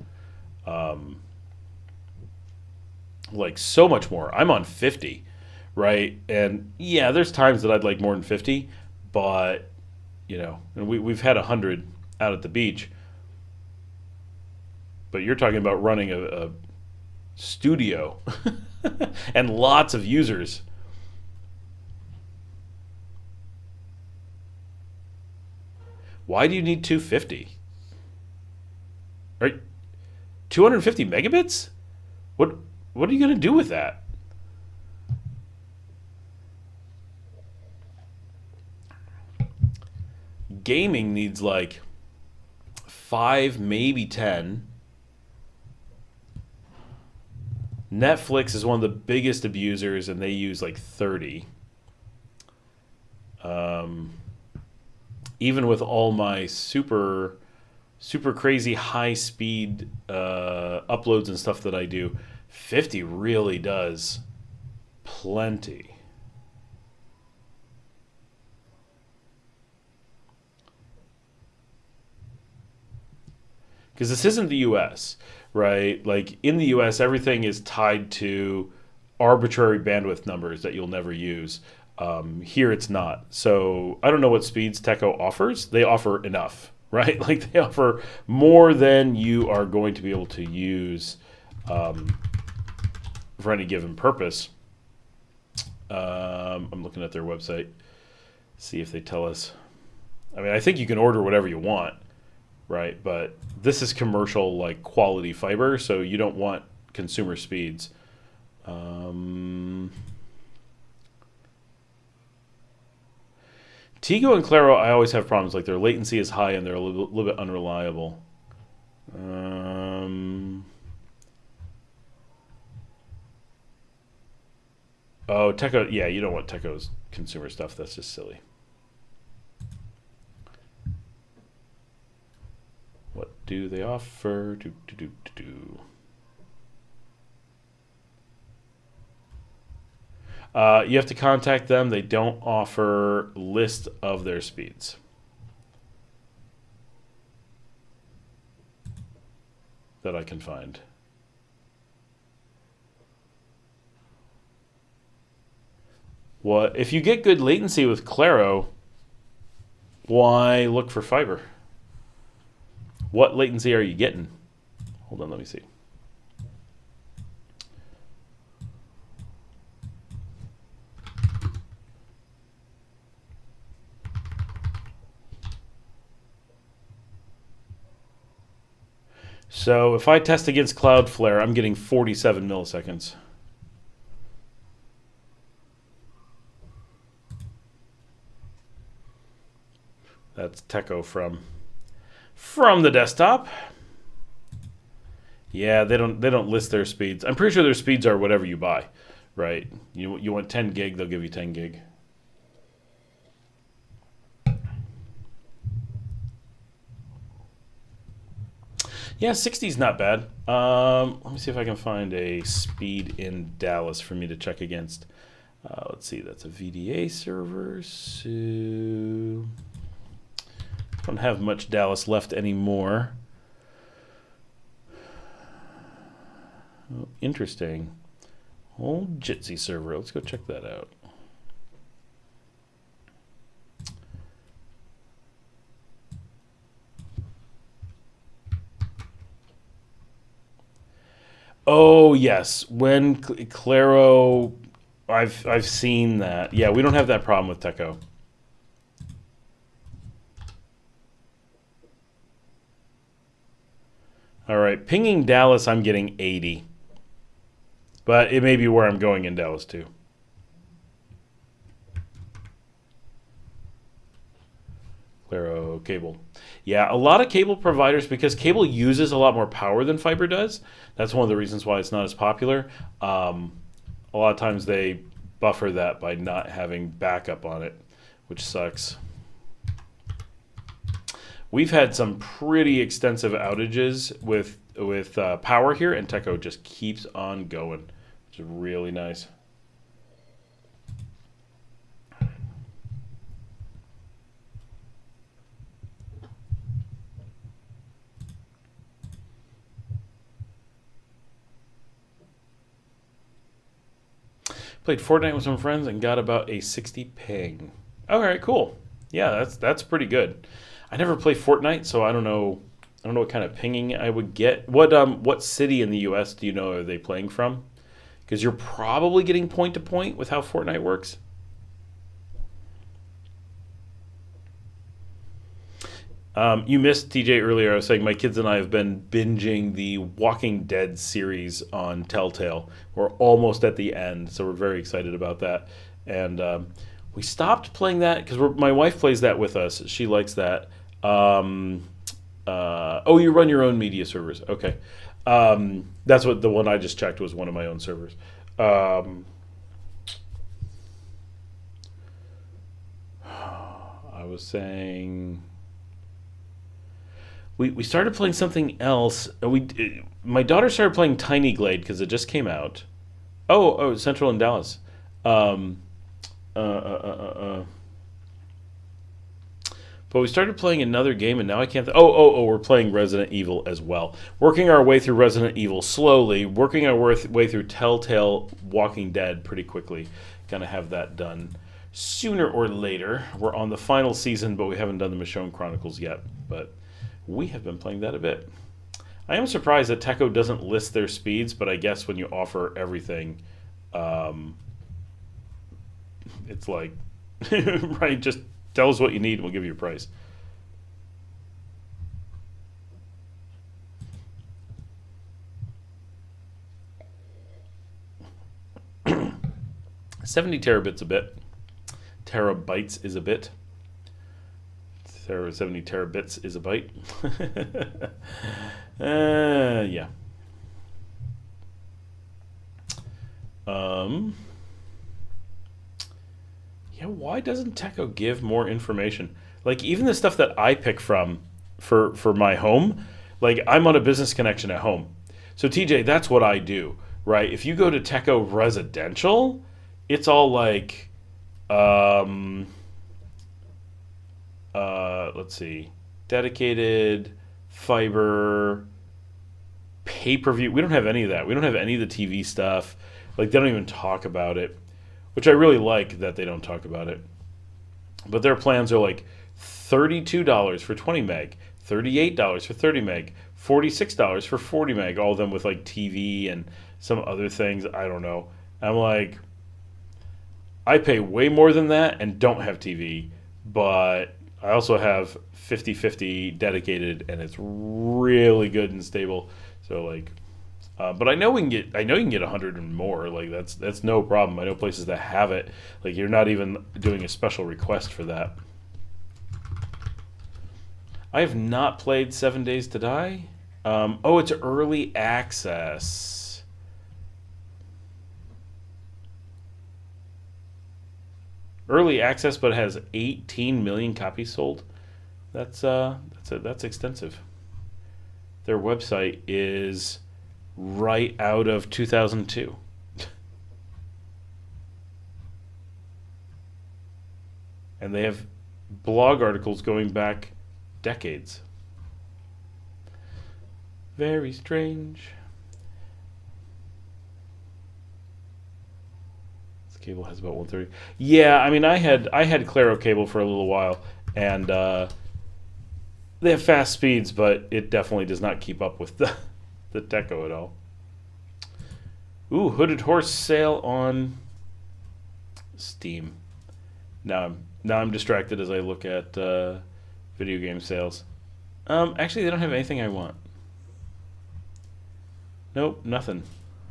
Like so much more. I'm on 50, right? And yeah, there's times that I'd like more than 50, but and we've had 100 out at the beach. But you're talking about running a studio and lots of users. Why do you need 250? Right? 250 megabits? What are you going to do with that? Gaming needs like 5, maybe 10. Netflix is one of the biggest abusers, and they use like 30. Even with all my super crazy high speed uploads and stuff that I do, 50 really does plenty. Because this isn't the US, right? Like in the US, everything is tied to arbitrary bandwidth numbers that you'll never use. Here it's not. So I don't know what speeds Teco offers. They offer enough, right? Like they offer more than you are going to be able to use for any given purpose. I'm looking at their website, see if they tell us. I mean, I think you can order whatever you want, right? But this is commercial, like quality fiber, so you don't want consumer speeds. Tigo and Claro, I always have problems. Like their latency is high and they're a little bit unreliable. Oh, Teco, yeah, you don't want Teco's consumer stuff. That's just silly. What do they offer? You have to contact them. They don't offer list of their speeds. That I can find. What if you get good latency with Claro? Why look for fiber? What latency are you getting? Hold on, let me see. So if I test against Cloudflare, I'm getting 47 milliseconds. That's Teco from the desktop. Yeah, they don't list their speeds. I'm pretty sure their speeds are whatever you buy, right? You want 10 gig, they'll give you 10 gig. Yeah, 60 is not bad. Let me see if I can find a speed in Dallas for me to check against. Let's see, that's a VDA server. So don't have much Dallas left anymore. Oh, interesting. Old Jitsi server. Let's go check that out. Oh yes, when Claro, I've seen that. Yeah, we don't have that problem with Teco. All right, pinging Dallas, I'm getting 80, but it may be where I'm going in Dallas too. Claro cable. Yeah, a lot of cable providers, because cable uses a lot more power than fiber does. That's one of the reasons why it's not as popular. A lot of times they buffer that by not having backup on it, which sucks. We've had some pretty extensive outages with power here, and Teco just keeps on going, which is really nice. Played Fortnite with some friends and got about a 60 ping. All right, cool. Yeah, that's pretty good. I never play Fortnite, so I don't know what kind of pinging I would get. What city in the US do you know are they playing from? Because you're probably getting point to point with how Fortnite works. You missed TJ earlier. I was saying my kids and I have been binging the Walking Dead series on Telltale. We're almost at the end, so we're very excited about that. And we stopped playing that because my wife plays that with us. She likes that. Oh, you run your own media servers. Okay. That's what the one I just checked was one of my own servers. I was saying... We started playing something else. My daughter started playing Tiny Glade because it just came out. Oh, Central and Dallas. But we started playing another game, and now I can't... we're playing Resident Evil as well. Working our way through Resident Evil slowly. Working our way through Telltale Walking Dead pretty quickly. Gonna have that done sooner or later. We're on the final season, but we haven't done the Michonne Chronicles yet. But... we have been playing that a bit. I am surprised that Teco doesn't list their speeds, but I guess when you offer everything, it's like, right, just tell us what you need and we'll give you a price. $70 terabits a bit. Terabytes is a bit. 70 terabits is a byte. Yeah. Yeah, why doesn't Teco give more information? Like, even the stuff that I pick from for my home, like, I'm on a business connection at home. So, TJ, that's what I do, right? If you go to Teco Residential, it's all like, let's see, dedicated, fiber, pay-per-view. We don't have any of that. We don't have any of the TV stuff. Like, they don't even talk about it, which I really like that they don't talk about it. But their plans are like $32 for 20 meg, $38 for 30 meg, $46 for 40 meg, all of them with like TV and some other things. I don't know. I'm like, I pay way more than that and don't have TV, but I also have 50/50 dedicated, and it's really good and stable. So like, but I know you can get 100 and more. Like that's no problem. I know places that have it. Like, you're not even doing a special request for that. I have not played 7 Days to Die. Oh, it's early access. Early access, but has 18 million copies sold. That's extensive. Their website is right out of 2002. And they have blog articles going back decades. Very strange. This cable has about 130. Yeah, I mean, I had Claro cable for a little while, and they have fast speeds, but it definitely does not keep up with the Teco at all. Ooh, Hooded Horse sale on Steam. Now I'm distracted as I look at video game sales. Actually, they don't have anything I want. Nope, nothing.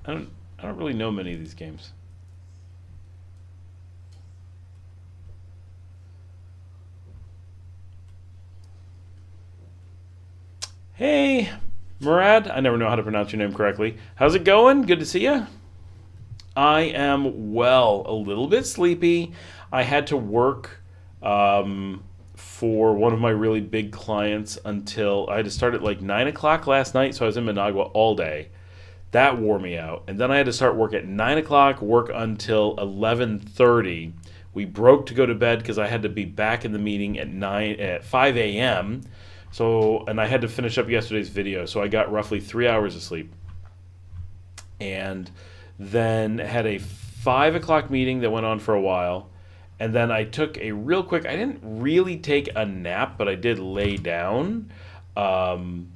I don't really know many of these games. Hey, Murad. I never know how to pronounce your name correctly. How's it going? Good to see you. I am well, a little bit sleepy. I had to work for one of my really big clients until I had to start at like 9 o'clock last night, so I was in Managua all day. That wore me out. And then I had to start work at 9 o'clock, work until 11:30. We broke to go to bed because I had to be back in the meeting at 5 a.m., and I had to finish up yesterday's video, so I got roughly 3 hours of sleep. And then had a 5 o'clock meeting that went on for a while. And then I took a real quick, I didn't really take a nap, but I did lay down. Luckily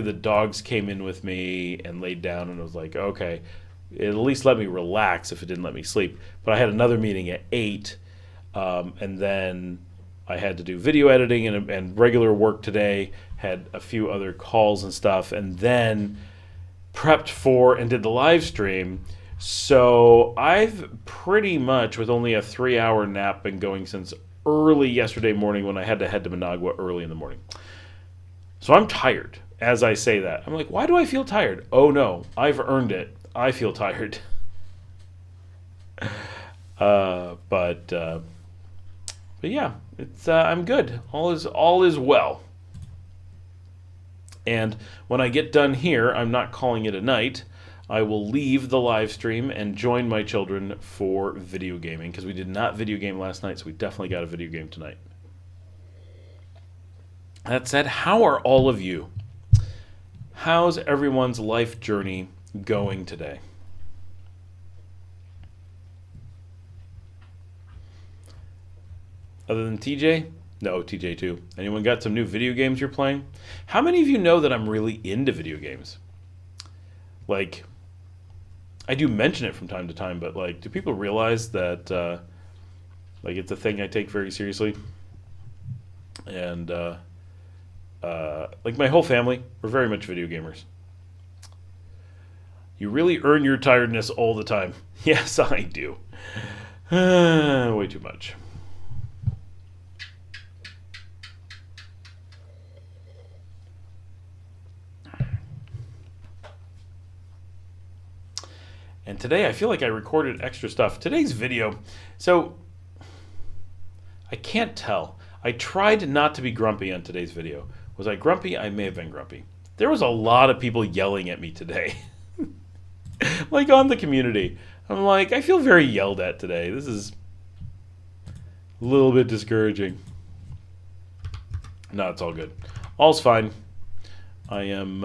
the dogs came in with me and laid down, and I was like, okay, it at least let me relax if it didn't let me sleep. But I had another meeting at 8, and then I had to do video editing and regular work today, had a few other calls and stuff, and then prepped for and did the live stream. So I've pretty much, with only a 3-hour nap, been going since early yesterday morning when I had to head to Managua early in the morning. So I'm tired as I say that. I'm like, why do I feel tired? Oh no, I've earned it. I feel tired. But yeah, it's I'm good. All is well. And when I get done here, I'm not calling it a night. I will leave the live stream and join my children for video gaming, because we did not video game last night, so we definitely got a video game tonight. That said, how are all of you? How's everyone's life journey going today? Other than TJ, No, TJ too. Anyone got some new video games you're playing? How many of you know that I'm really into video games? Like, I do mention it from time to time, but like, do people realize that like it's a thing I take very seriously? And like my whole family, we're very much video gamers. You really earn your tiredness all the time. Yes, I do. Way too much. And today I feel like I recorded extra stuff. Today's video, so I can't tell. I tried not to be grumpy on today's video. Was I grumpy? I may have been grumpy. There was a lot of people yelling at me today. Like on the community. I'm like, I feel very yelled at today. This is a little bit discouraging. No, it's all good. All's fine. I am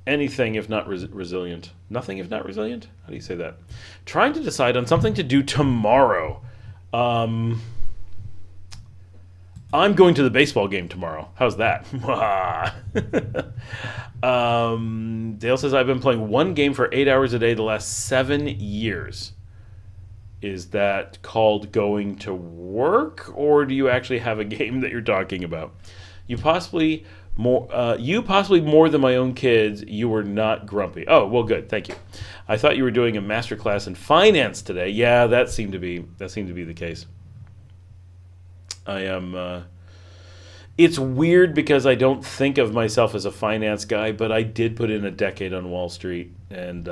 anything if not resilient. Nothing if not resilient? How do you say that? Trying to decide on something to do tomorrow. I'm going to the baseball game tomorrow. How's that? Dale says, I've been playing one game for 8 hours a day the last 7 years. Is that called going to work? Or do you actually have a game that you're talking about? You possibly more than my own kids. You were not grumpy. Oh, well, good. Thank you. I thought you were doing a master class in finance today. Yeah, that seemed to be the case. I am. It's weird because I don't think of myself as a finance guy, but I did put in a decade on Wall Street, and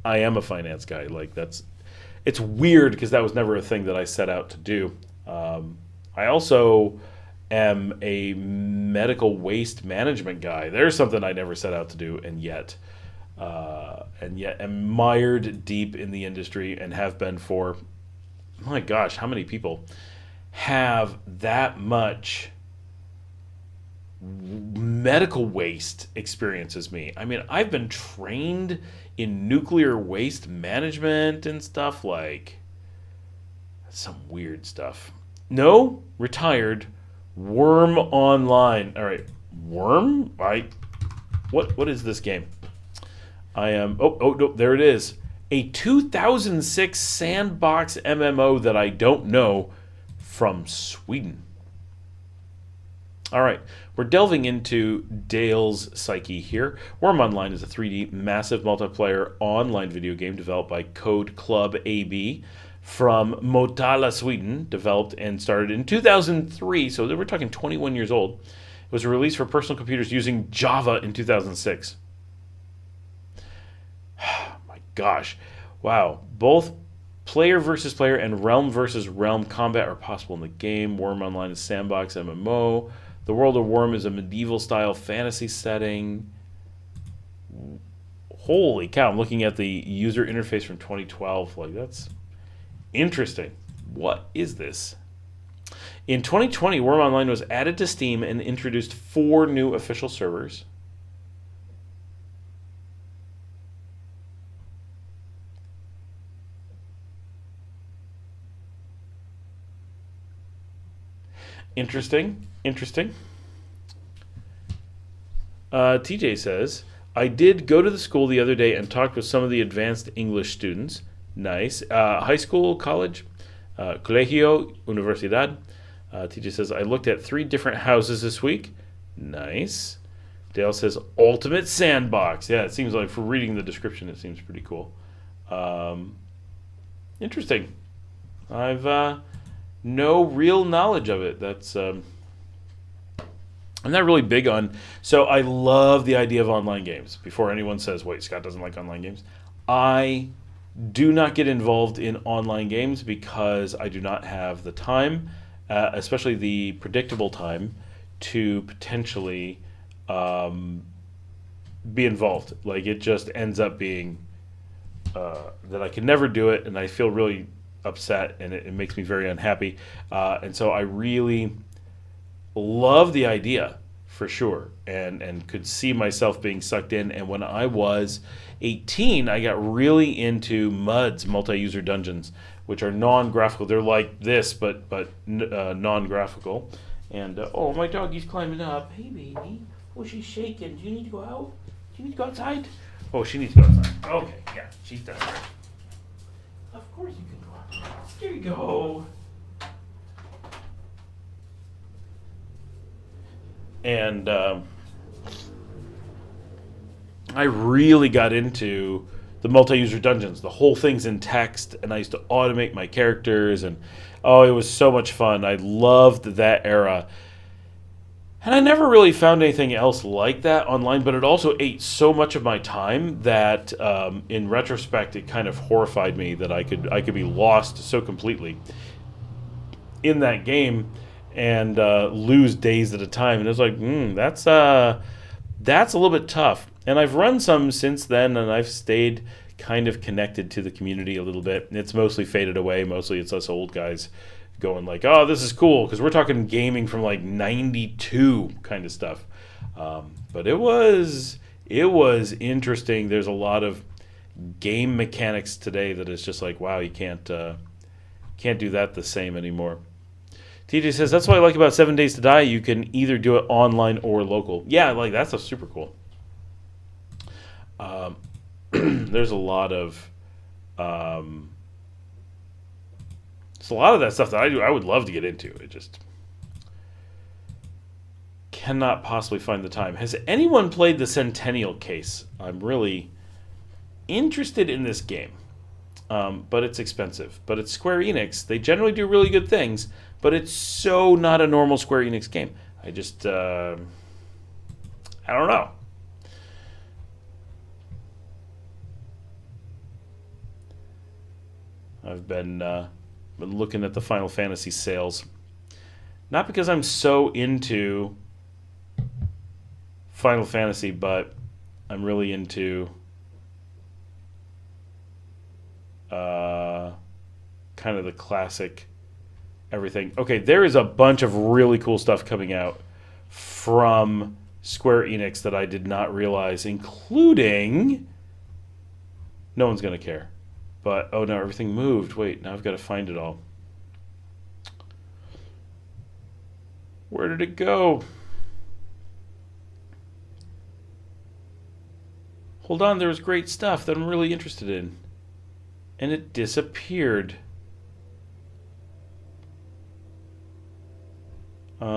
I am a finance guy. Like it's weird because that was never a thing that I set out to do. I also am a medical waste management guy. There's something I never set out to do, and yet am mired deep in the industry and have been for, my gosh, how many people have that much medical waste experience as me? I mean, I've been trained in nuclear waste management and stuff, like some weird stuff. No, retired. Worm Online. All right, Worm. What is this game? I am. Oh no, there it is. A 2006 sandbox MMO that I don't know, from Sweden. All right, we're delving into Dale's psyche here. Worm Online is a 3D massive multiplayer online video game developed by Code Club AB from Motala, Sweden, developed and started in 2003, so we're talking 21 years old. It was released for personal computers using Java in 2006. My gosh. Wow. Both player versus player and realm versus realm combat are possible in the game. Worm Online is sandbox MMO. The world of Worm is a medieval-style fantasy setting. Holy cow, I'm looking at the user interface from 2012. Like, that's interesting. What is this? In 2020, Worm Online was added to Steam and introduced 4 new official servers. Interesting. TJ says, I did go to the school the other day and talked with some of the advanced English students. Nice. High school, college, colegio, universidad. TJ says, I looked at 3 different houses this week. Nice. Dale says, ultimate sandbox. Yeah, it seems like, for reading the description, it seems pretty cool. Interesting. I've no real knowledge of it. That's I'm not really big on. So I love the idea of online games. Before anyone says, wait, Scott doesn't like online games, I do not get involved in online games because I do not have the time, especially the predictable time, to potentially be involved. Like, it just ends up being that I can never do it, and I feel really upset, and it makes me very unhappy. And so I really love the idea, for sure, and could see myself being sucked in. And when I was 18, I got really into MUDs, multi-user dungeons, which are non-graphical. They're like this, but non-graphical. And oh, my doggy's climbing up. Hey, baby. Oh, she's shaking. Do you need to go out? Do you need to go outside? Oh, she needs to go outside. Okay, yeah, she's done. Of course you can go out. There you go. And I really got into the multi-user dungeons. The whole thing's in text, and I used to automate my characters, and oh, it was so much fun. I loved that era. And I never really found anything else like that online, but it also ate so much of my time that in retrospect, it kind of horrified me that I could be lost so completely in that game and lose days at a time. And it was like, that's a little bit tough. And I've run some since then, and I've stayed kind of connected to the community a little bit. It's mostly faded away. Mostly it's us old guys going like, oh, this is cool, because we're talking gaming from like 92 kind of stuff. But it was interesting. There's a lot of game mechanics today that is just like, wow, you can't do that the same anymore. TJ says, that's what I like about 7 Days to Die. You can either do it online or local. Yeah, like that's a super cool. There's a lot of it's a lot of that stuff that I would love to get into. It just cannot possibly find the time. Has anyone played the Centennial Case? I'm really interested in this game, but it's expensive. But it's Square Enix. They generally do really good things, but it's so not a normal Square Enix game. I just I don't know. I've been looking at the Final Fantasy sales. Not because I'm so into Final Fantasy, but I'm really into kind of the classic everything. Okay, there is a bunch of really cool stuff coming out from Square Enix that I did not realize, including... No one's going to care. But, oh no, everything moved. Wait, now I've got to find it all. Where did it go? Hold on, there was great stuff that I'm really interested in. And it disappeared. I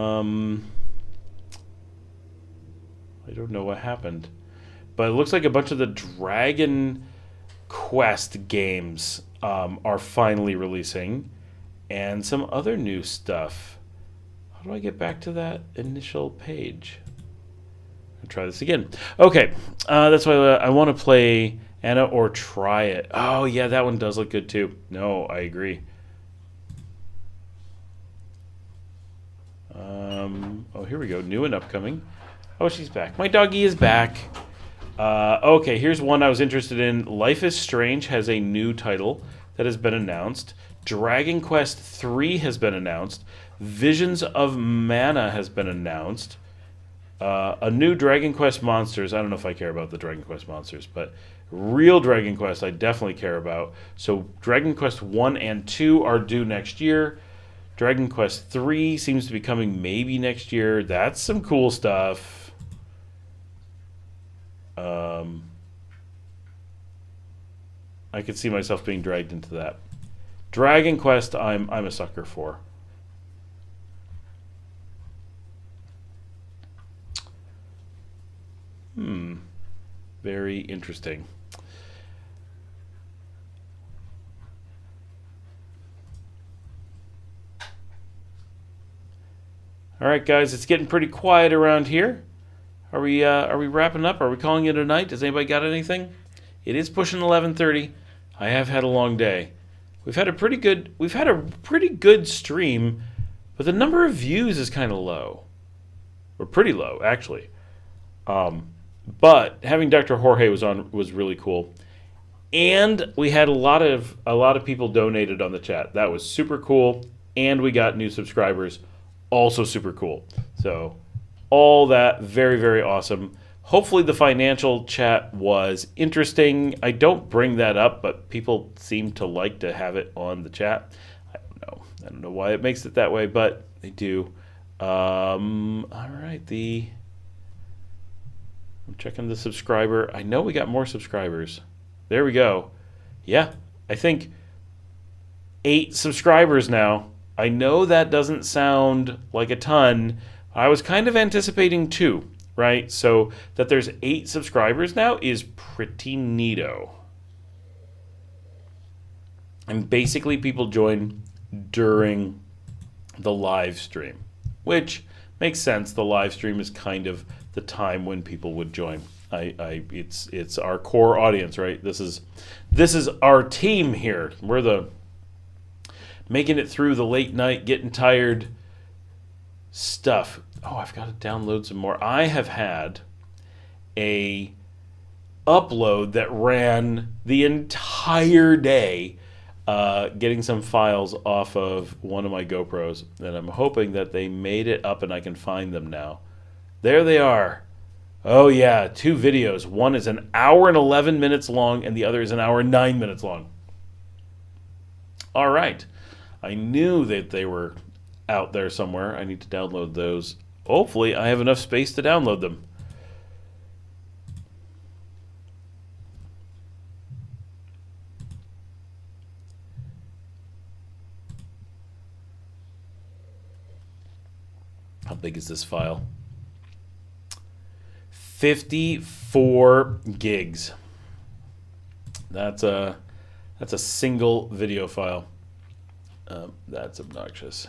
don't know what happened. But it looks like a bunch of the Dragon Quest games are finally releasing, and some other new stuff. How do I get back to that initial page? I'll try this again. Okay, that's why I want to play Anna or try it. Oh yeah, that one does look good too. No, I agree. Oh, here we go. New and upcoming. Oh, she's back. My doggy is back. Okay, here's one I was interested in. Life is Strange has a new title that has been announced. Dragon Quest III has been announced. Visions of Mana has been announced. A new Dragon Quest Monsters. I don't know if I care about the Dragon Quest Monsters, but real Dragon Quest I definitely care about. So Dragon Quest 1 and 2 are due next year. Dragon Quest 3 seems to be coming maybe next year. That's some cool stuff. I could see myself being dragged into that. Dragon Quest, I'm a sucker for. Very interesting. All right, guys, it's getting pretty quiet around here. Are we wrapping up? Are we calling it a night? Does anybody got anything? It is pushing 11:30. I have had a long day. We've had a pretty good stream, but the number of views is kind of low. Or pretty low, actually. But having Dr. Jorge was really cool. And we had a lot of people donated on the chat. That was super cool. And we got new subscribers. Also super cool. So all that very, very awesome. Hopefully the financial chat was interesting. I don't bring that up, but people seem to like to have it on the chat. I don't know why it makes it that way, but they do. All right, I'm checking the subscriber. I know we got more subscribers. There we go. Yeah, I think 8 subscribers now. I know that doesn't sound like a ton. I was kind of anticipating 2, right? So that there's 8 subscribers now is pretty neato. And basically people join during the live stream, which makes sense. The live stream is kind of the time when people would join. It's our core audience, right? This is our team here. We're the making it through the late night, getting tired stuff. Oh, I've got to download some more. I have had a upload that ran the entire day, getting some files off of one of my GoPros, and I'm hoping that they made it up and I can find them now. There they are. Oh yeah, 2 videos. One is an hour and 11 minutes long, and the other is an hour and 9 minutes long. All right. I knew that they were out there somewhere. I need to download those. Hopefully, I have enough space to download them. How big is this file? 54 gigs. That's a single video file. That's obnoxious.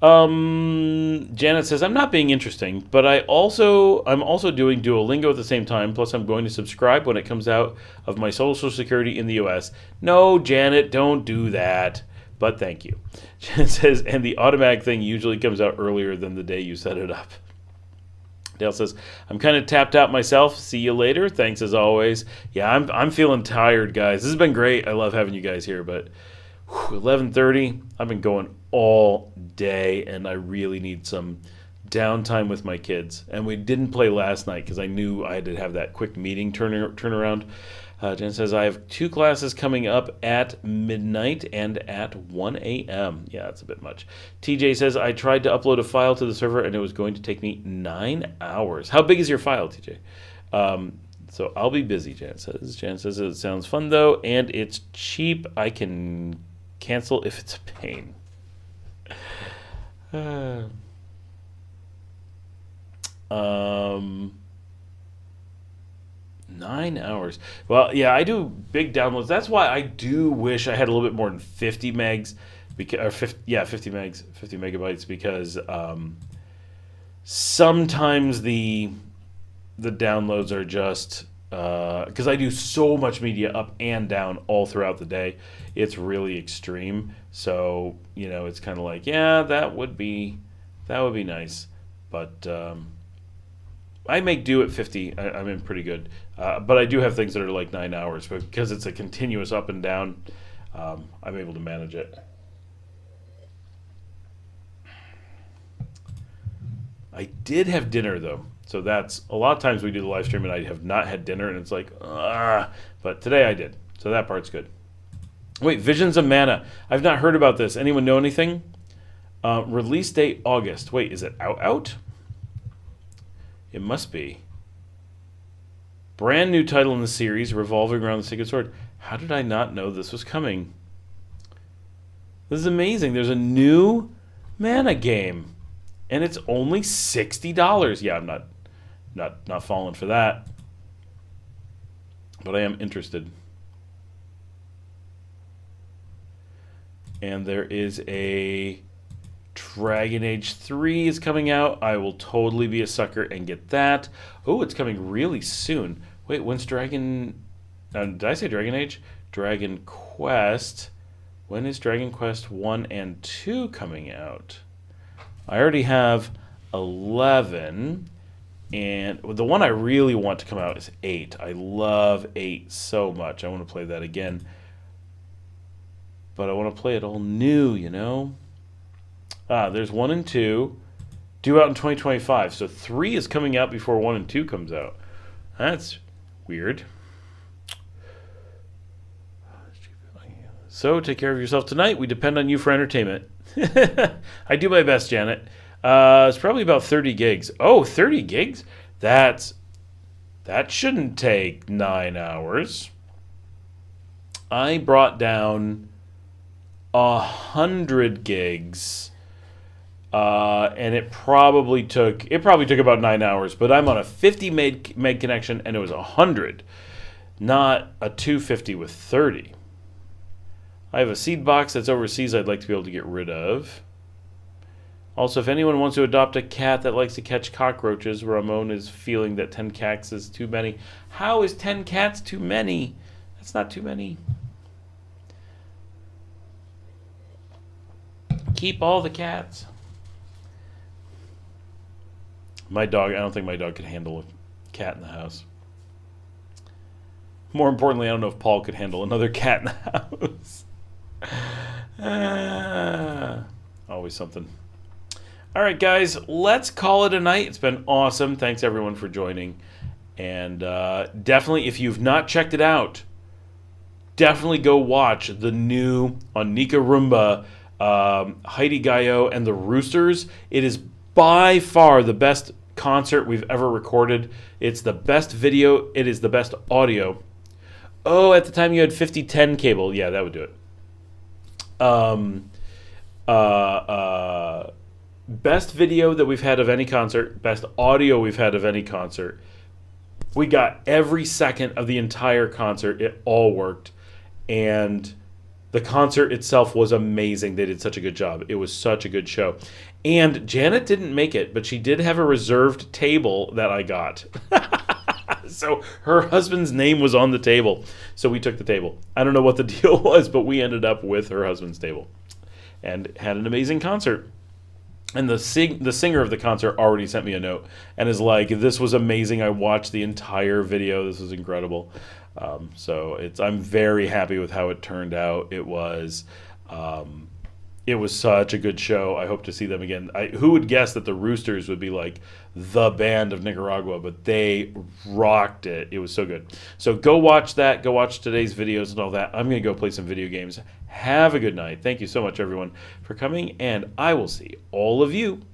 Janet says, I'm not being interesting, but I'm also doing Duolingo at the same time, plus I'm going to subscribe when it comes out of my Social Security in the US. No, Janet, don't do that. But thank you. Janet says, and the automatic thing usually comes out earlier than the day you set it up. Dale says, I'm kind of tapped out myself. See you later. Thanks as always. Yeah, I'm feeling tired, guys. This has been great. I love having you guys here, but 11:30, I've been going all day, and I really need some downtime with my kids. And we didn't play last night because I knew I had to have that quick meeting turnaround. Jen says, I have 2 classes coming up at midnight and at 1 a.m. Yeah, that's a bit much. TJ says, I tried to upload a file to the server, and it was going to take me 9 hours. How big is your file, TJ? So I'll be busy, Jan says. Jan says, it sounds fun, though, and it's cheap. I can cancel if it's a pain. 9 hours. Well, yeah, I do big downloads. That's why I do wish I had a little bit more than 50 megs, because 50 megabytes, because sometimes the downloads are just because I do so much media up and down all throughout the day. It's really extreme. So it's kind of like, yeah, that would be nice, but I make do at 50. I'm in pretty good. But I do have things that are like 9 hours, but because it's a continuous up and down, I'm able to manage it. I did have dinner, though. So that's a lot of times we do the live stream and I have not had dinner, and it's like, but today I did. So that part's good. Wait, Visions of Mana. I've not heard about this. Anyone know anything? Release date August. Wait, is it out? It must be. Brand new title in the series revolving around the Sacred Sword. How did I not know this was coming? This is amazing. There's a new Mana game, and it's only $60. Yeah, I'm not falling for that, but I am interested. And there is a Dragon Age 3 is coming out. I will totally be a sucker and get that. Oh, it's coming really soon. Wait, when's Dragon... did I say Dragon Age? Dragon Quest. When is Dragon Quest 1 and 2 coming out? I already have 11. And the one I really want to come out is 8. I love 8 so much. I want to play that again. But I want to play it all new, There's 1 and 2 due out in 2025. So 3 is coming out before 1 and 2 comes out. That's weird. So take care of yourself tonight. We depend on you for entertainment. I do my best, Janet. It's probably about 30 gigs. Oh, 30 gigs? That shouldn't take 9 hours. I brought down 100 gigs, and it probably took about 9 hours. But I'm on a 50 meg connection, and it was 100, not a 250 with 30. I have a seed box that's overseas I'd like to be able to get rid of. Also, if anyone wants to adopt a cat that likes to catch cockroaches, Ramon is feeling that 10 cats is too many. How is 10 cats too many? That's not too many. Keep all the cats. My dog, I don't think my dog could handle a cat in the house. More importantly, I don't know if Paul could handle another cat in the house. Always something. All right, guys, let's call it a night. It's been awesome. Thanks, everyone, for joining. And definitely, if you've not checked it out, definitely go watch the new on Nicaragua, Heidi Gallo and the Roosters. It is by far the best concert we've ever recorded. It's the best video. It is the best audio. Oh, at the time you had 5010 cable. Yeah, that would do it. Best video that we've had of any concert. Best audio we've had of any concert. We got every second of the entire concert. It all worked. And the concert itself was amazing. They did such a good job. It was such a good show. And Janet didn't make it, but she did have a reserved table that I got. So her husband's name was on the table. So we took the table. I don't know what the deal was, but we ended up with her husband's table. And had an amazing concert. And the singer of the concert already sent me a note and is like, "This was amazing. I watched the entire video. This was incredible." So I'm very happy with how it turned out. It was such a good show. I hope to see them again. Who would guess that the Roosters would be like the band of Nicaragua, but they rocked it. It was so good. So go watch that. Go watch today's videos and all that. I'm going to go play some video games. Have a good night. Thank you so much, everyone, for coming, and I will see all of you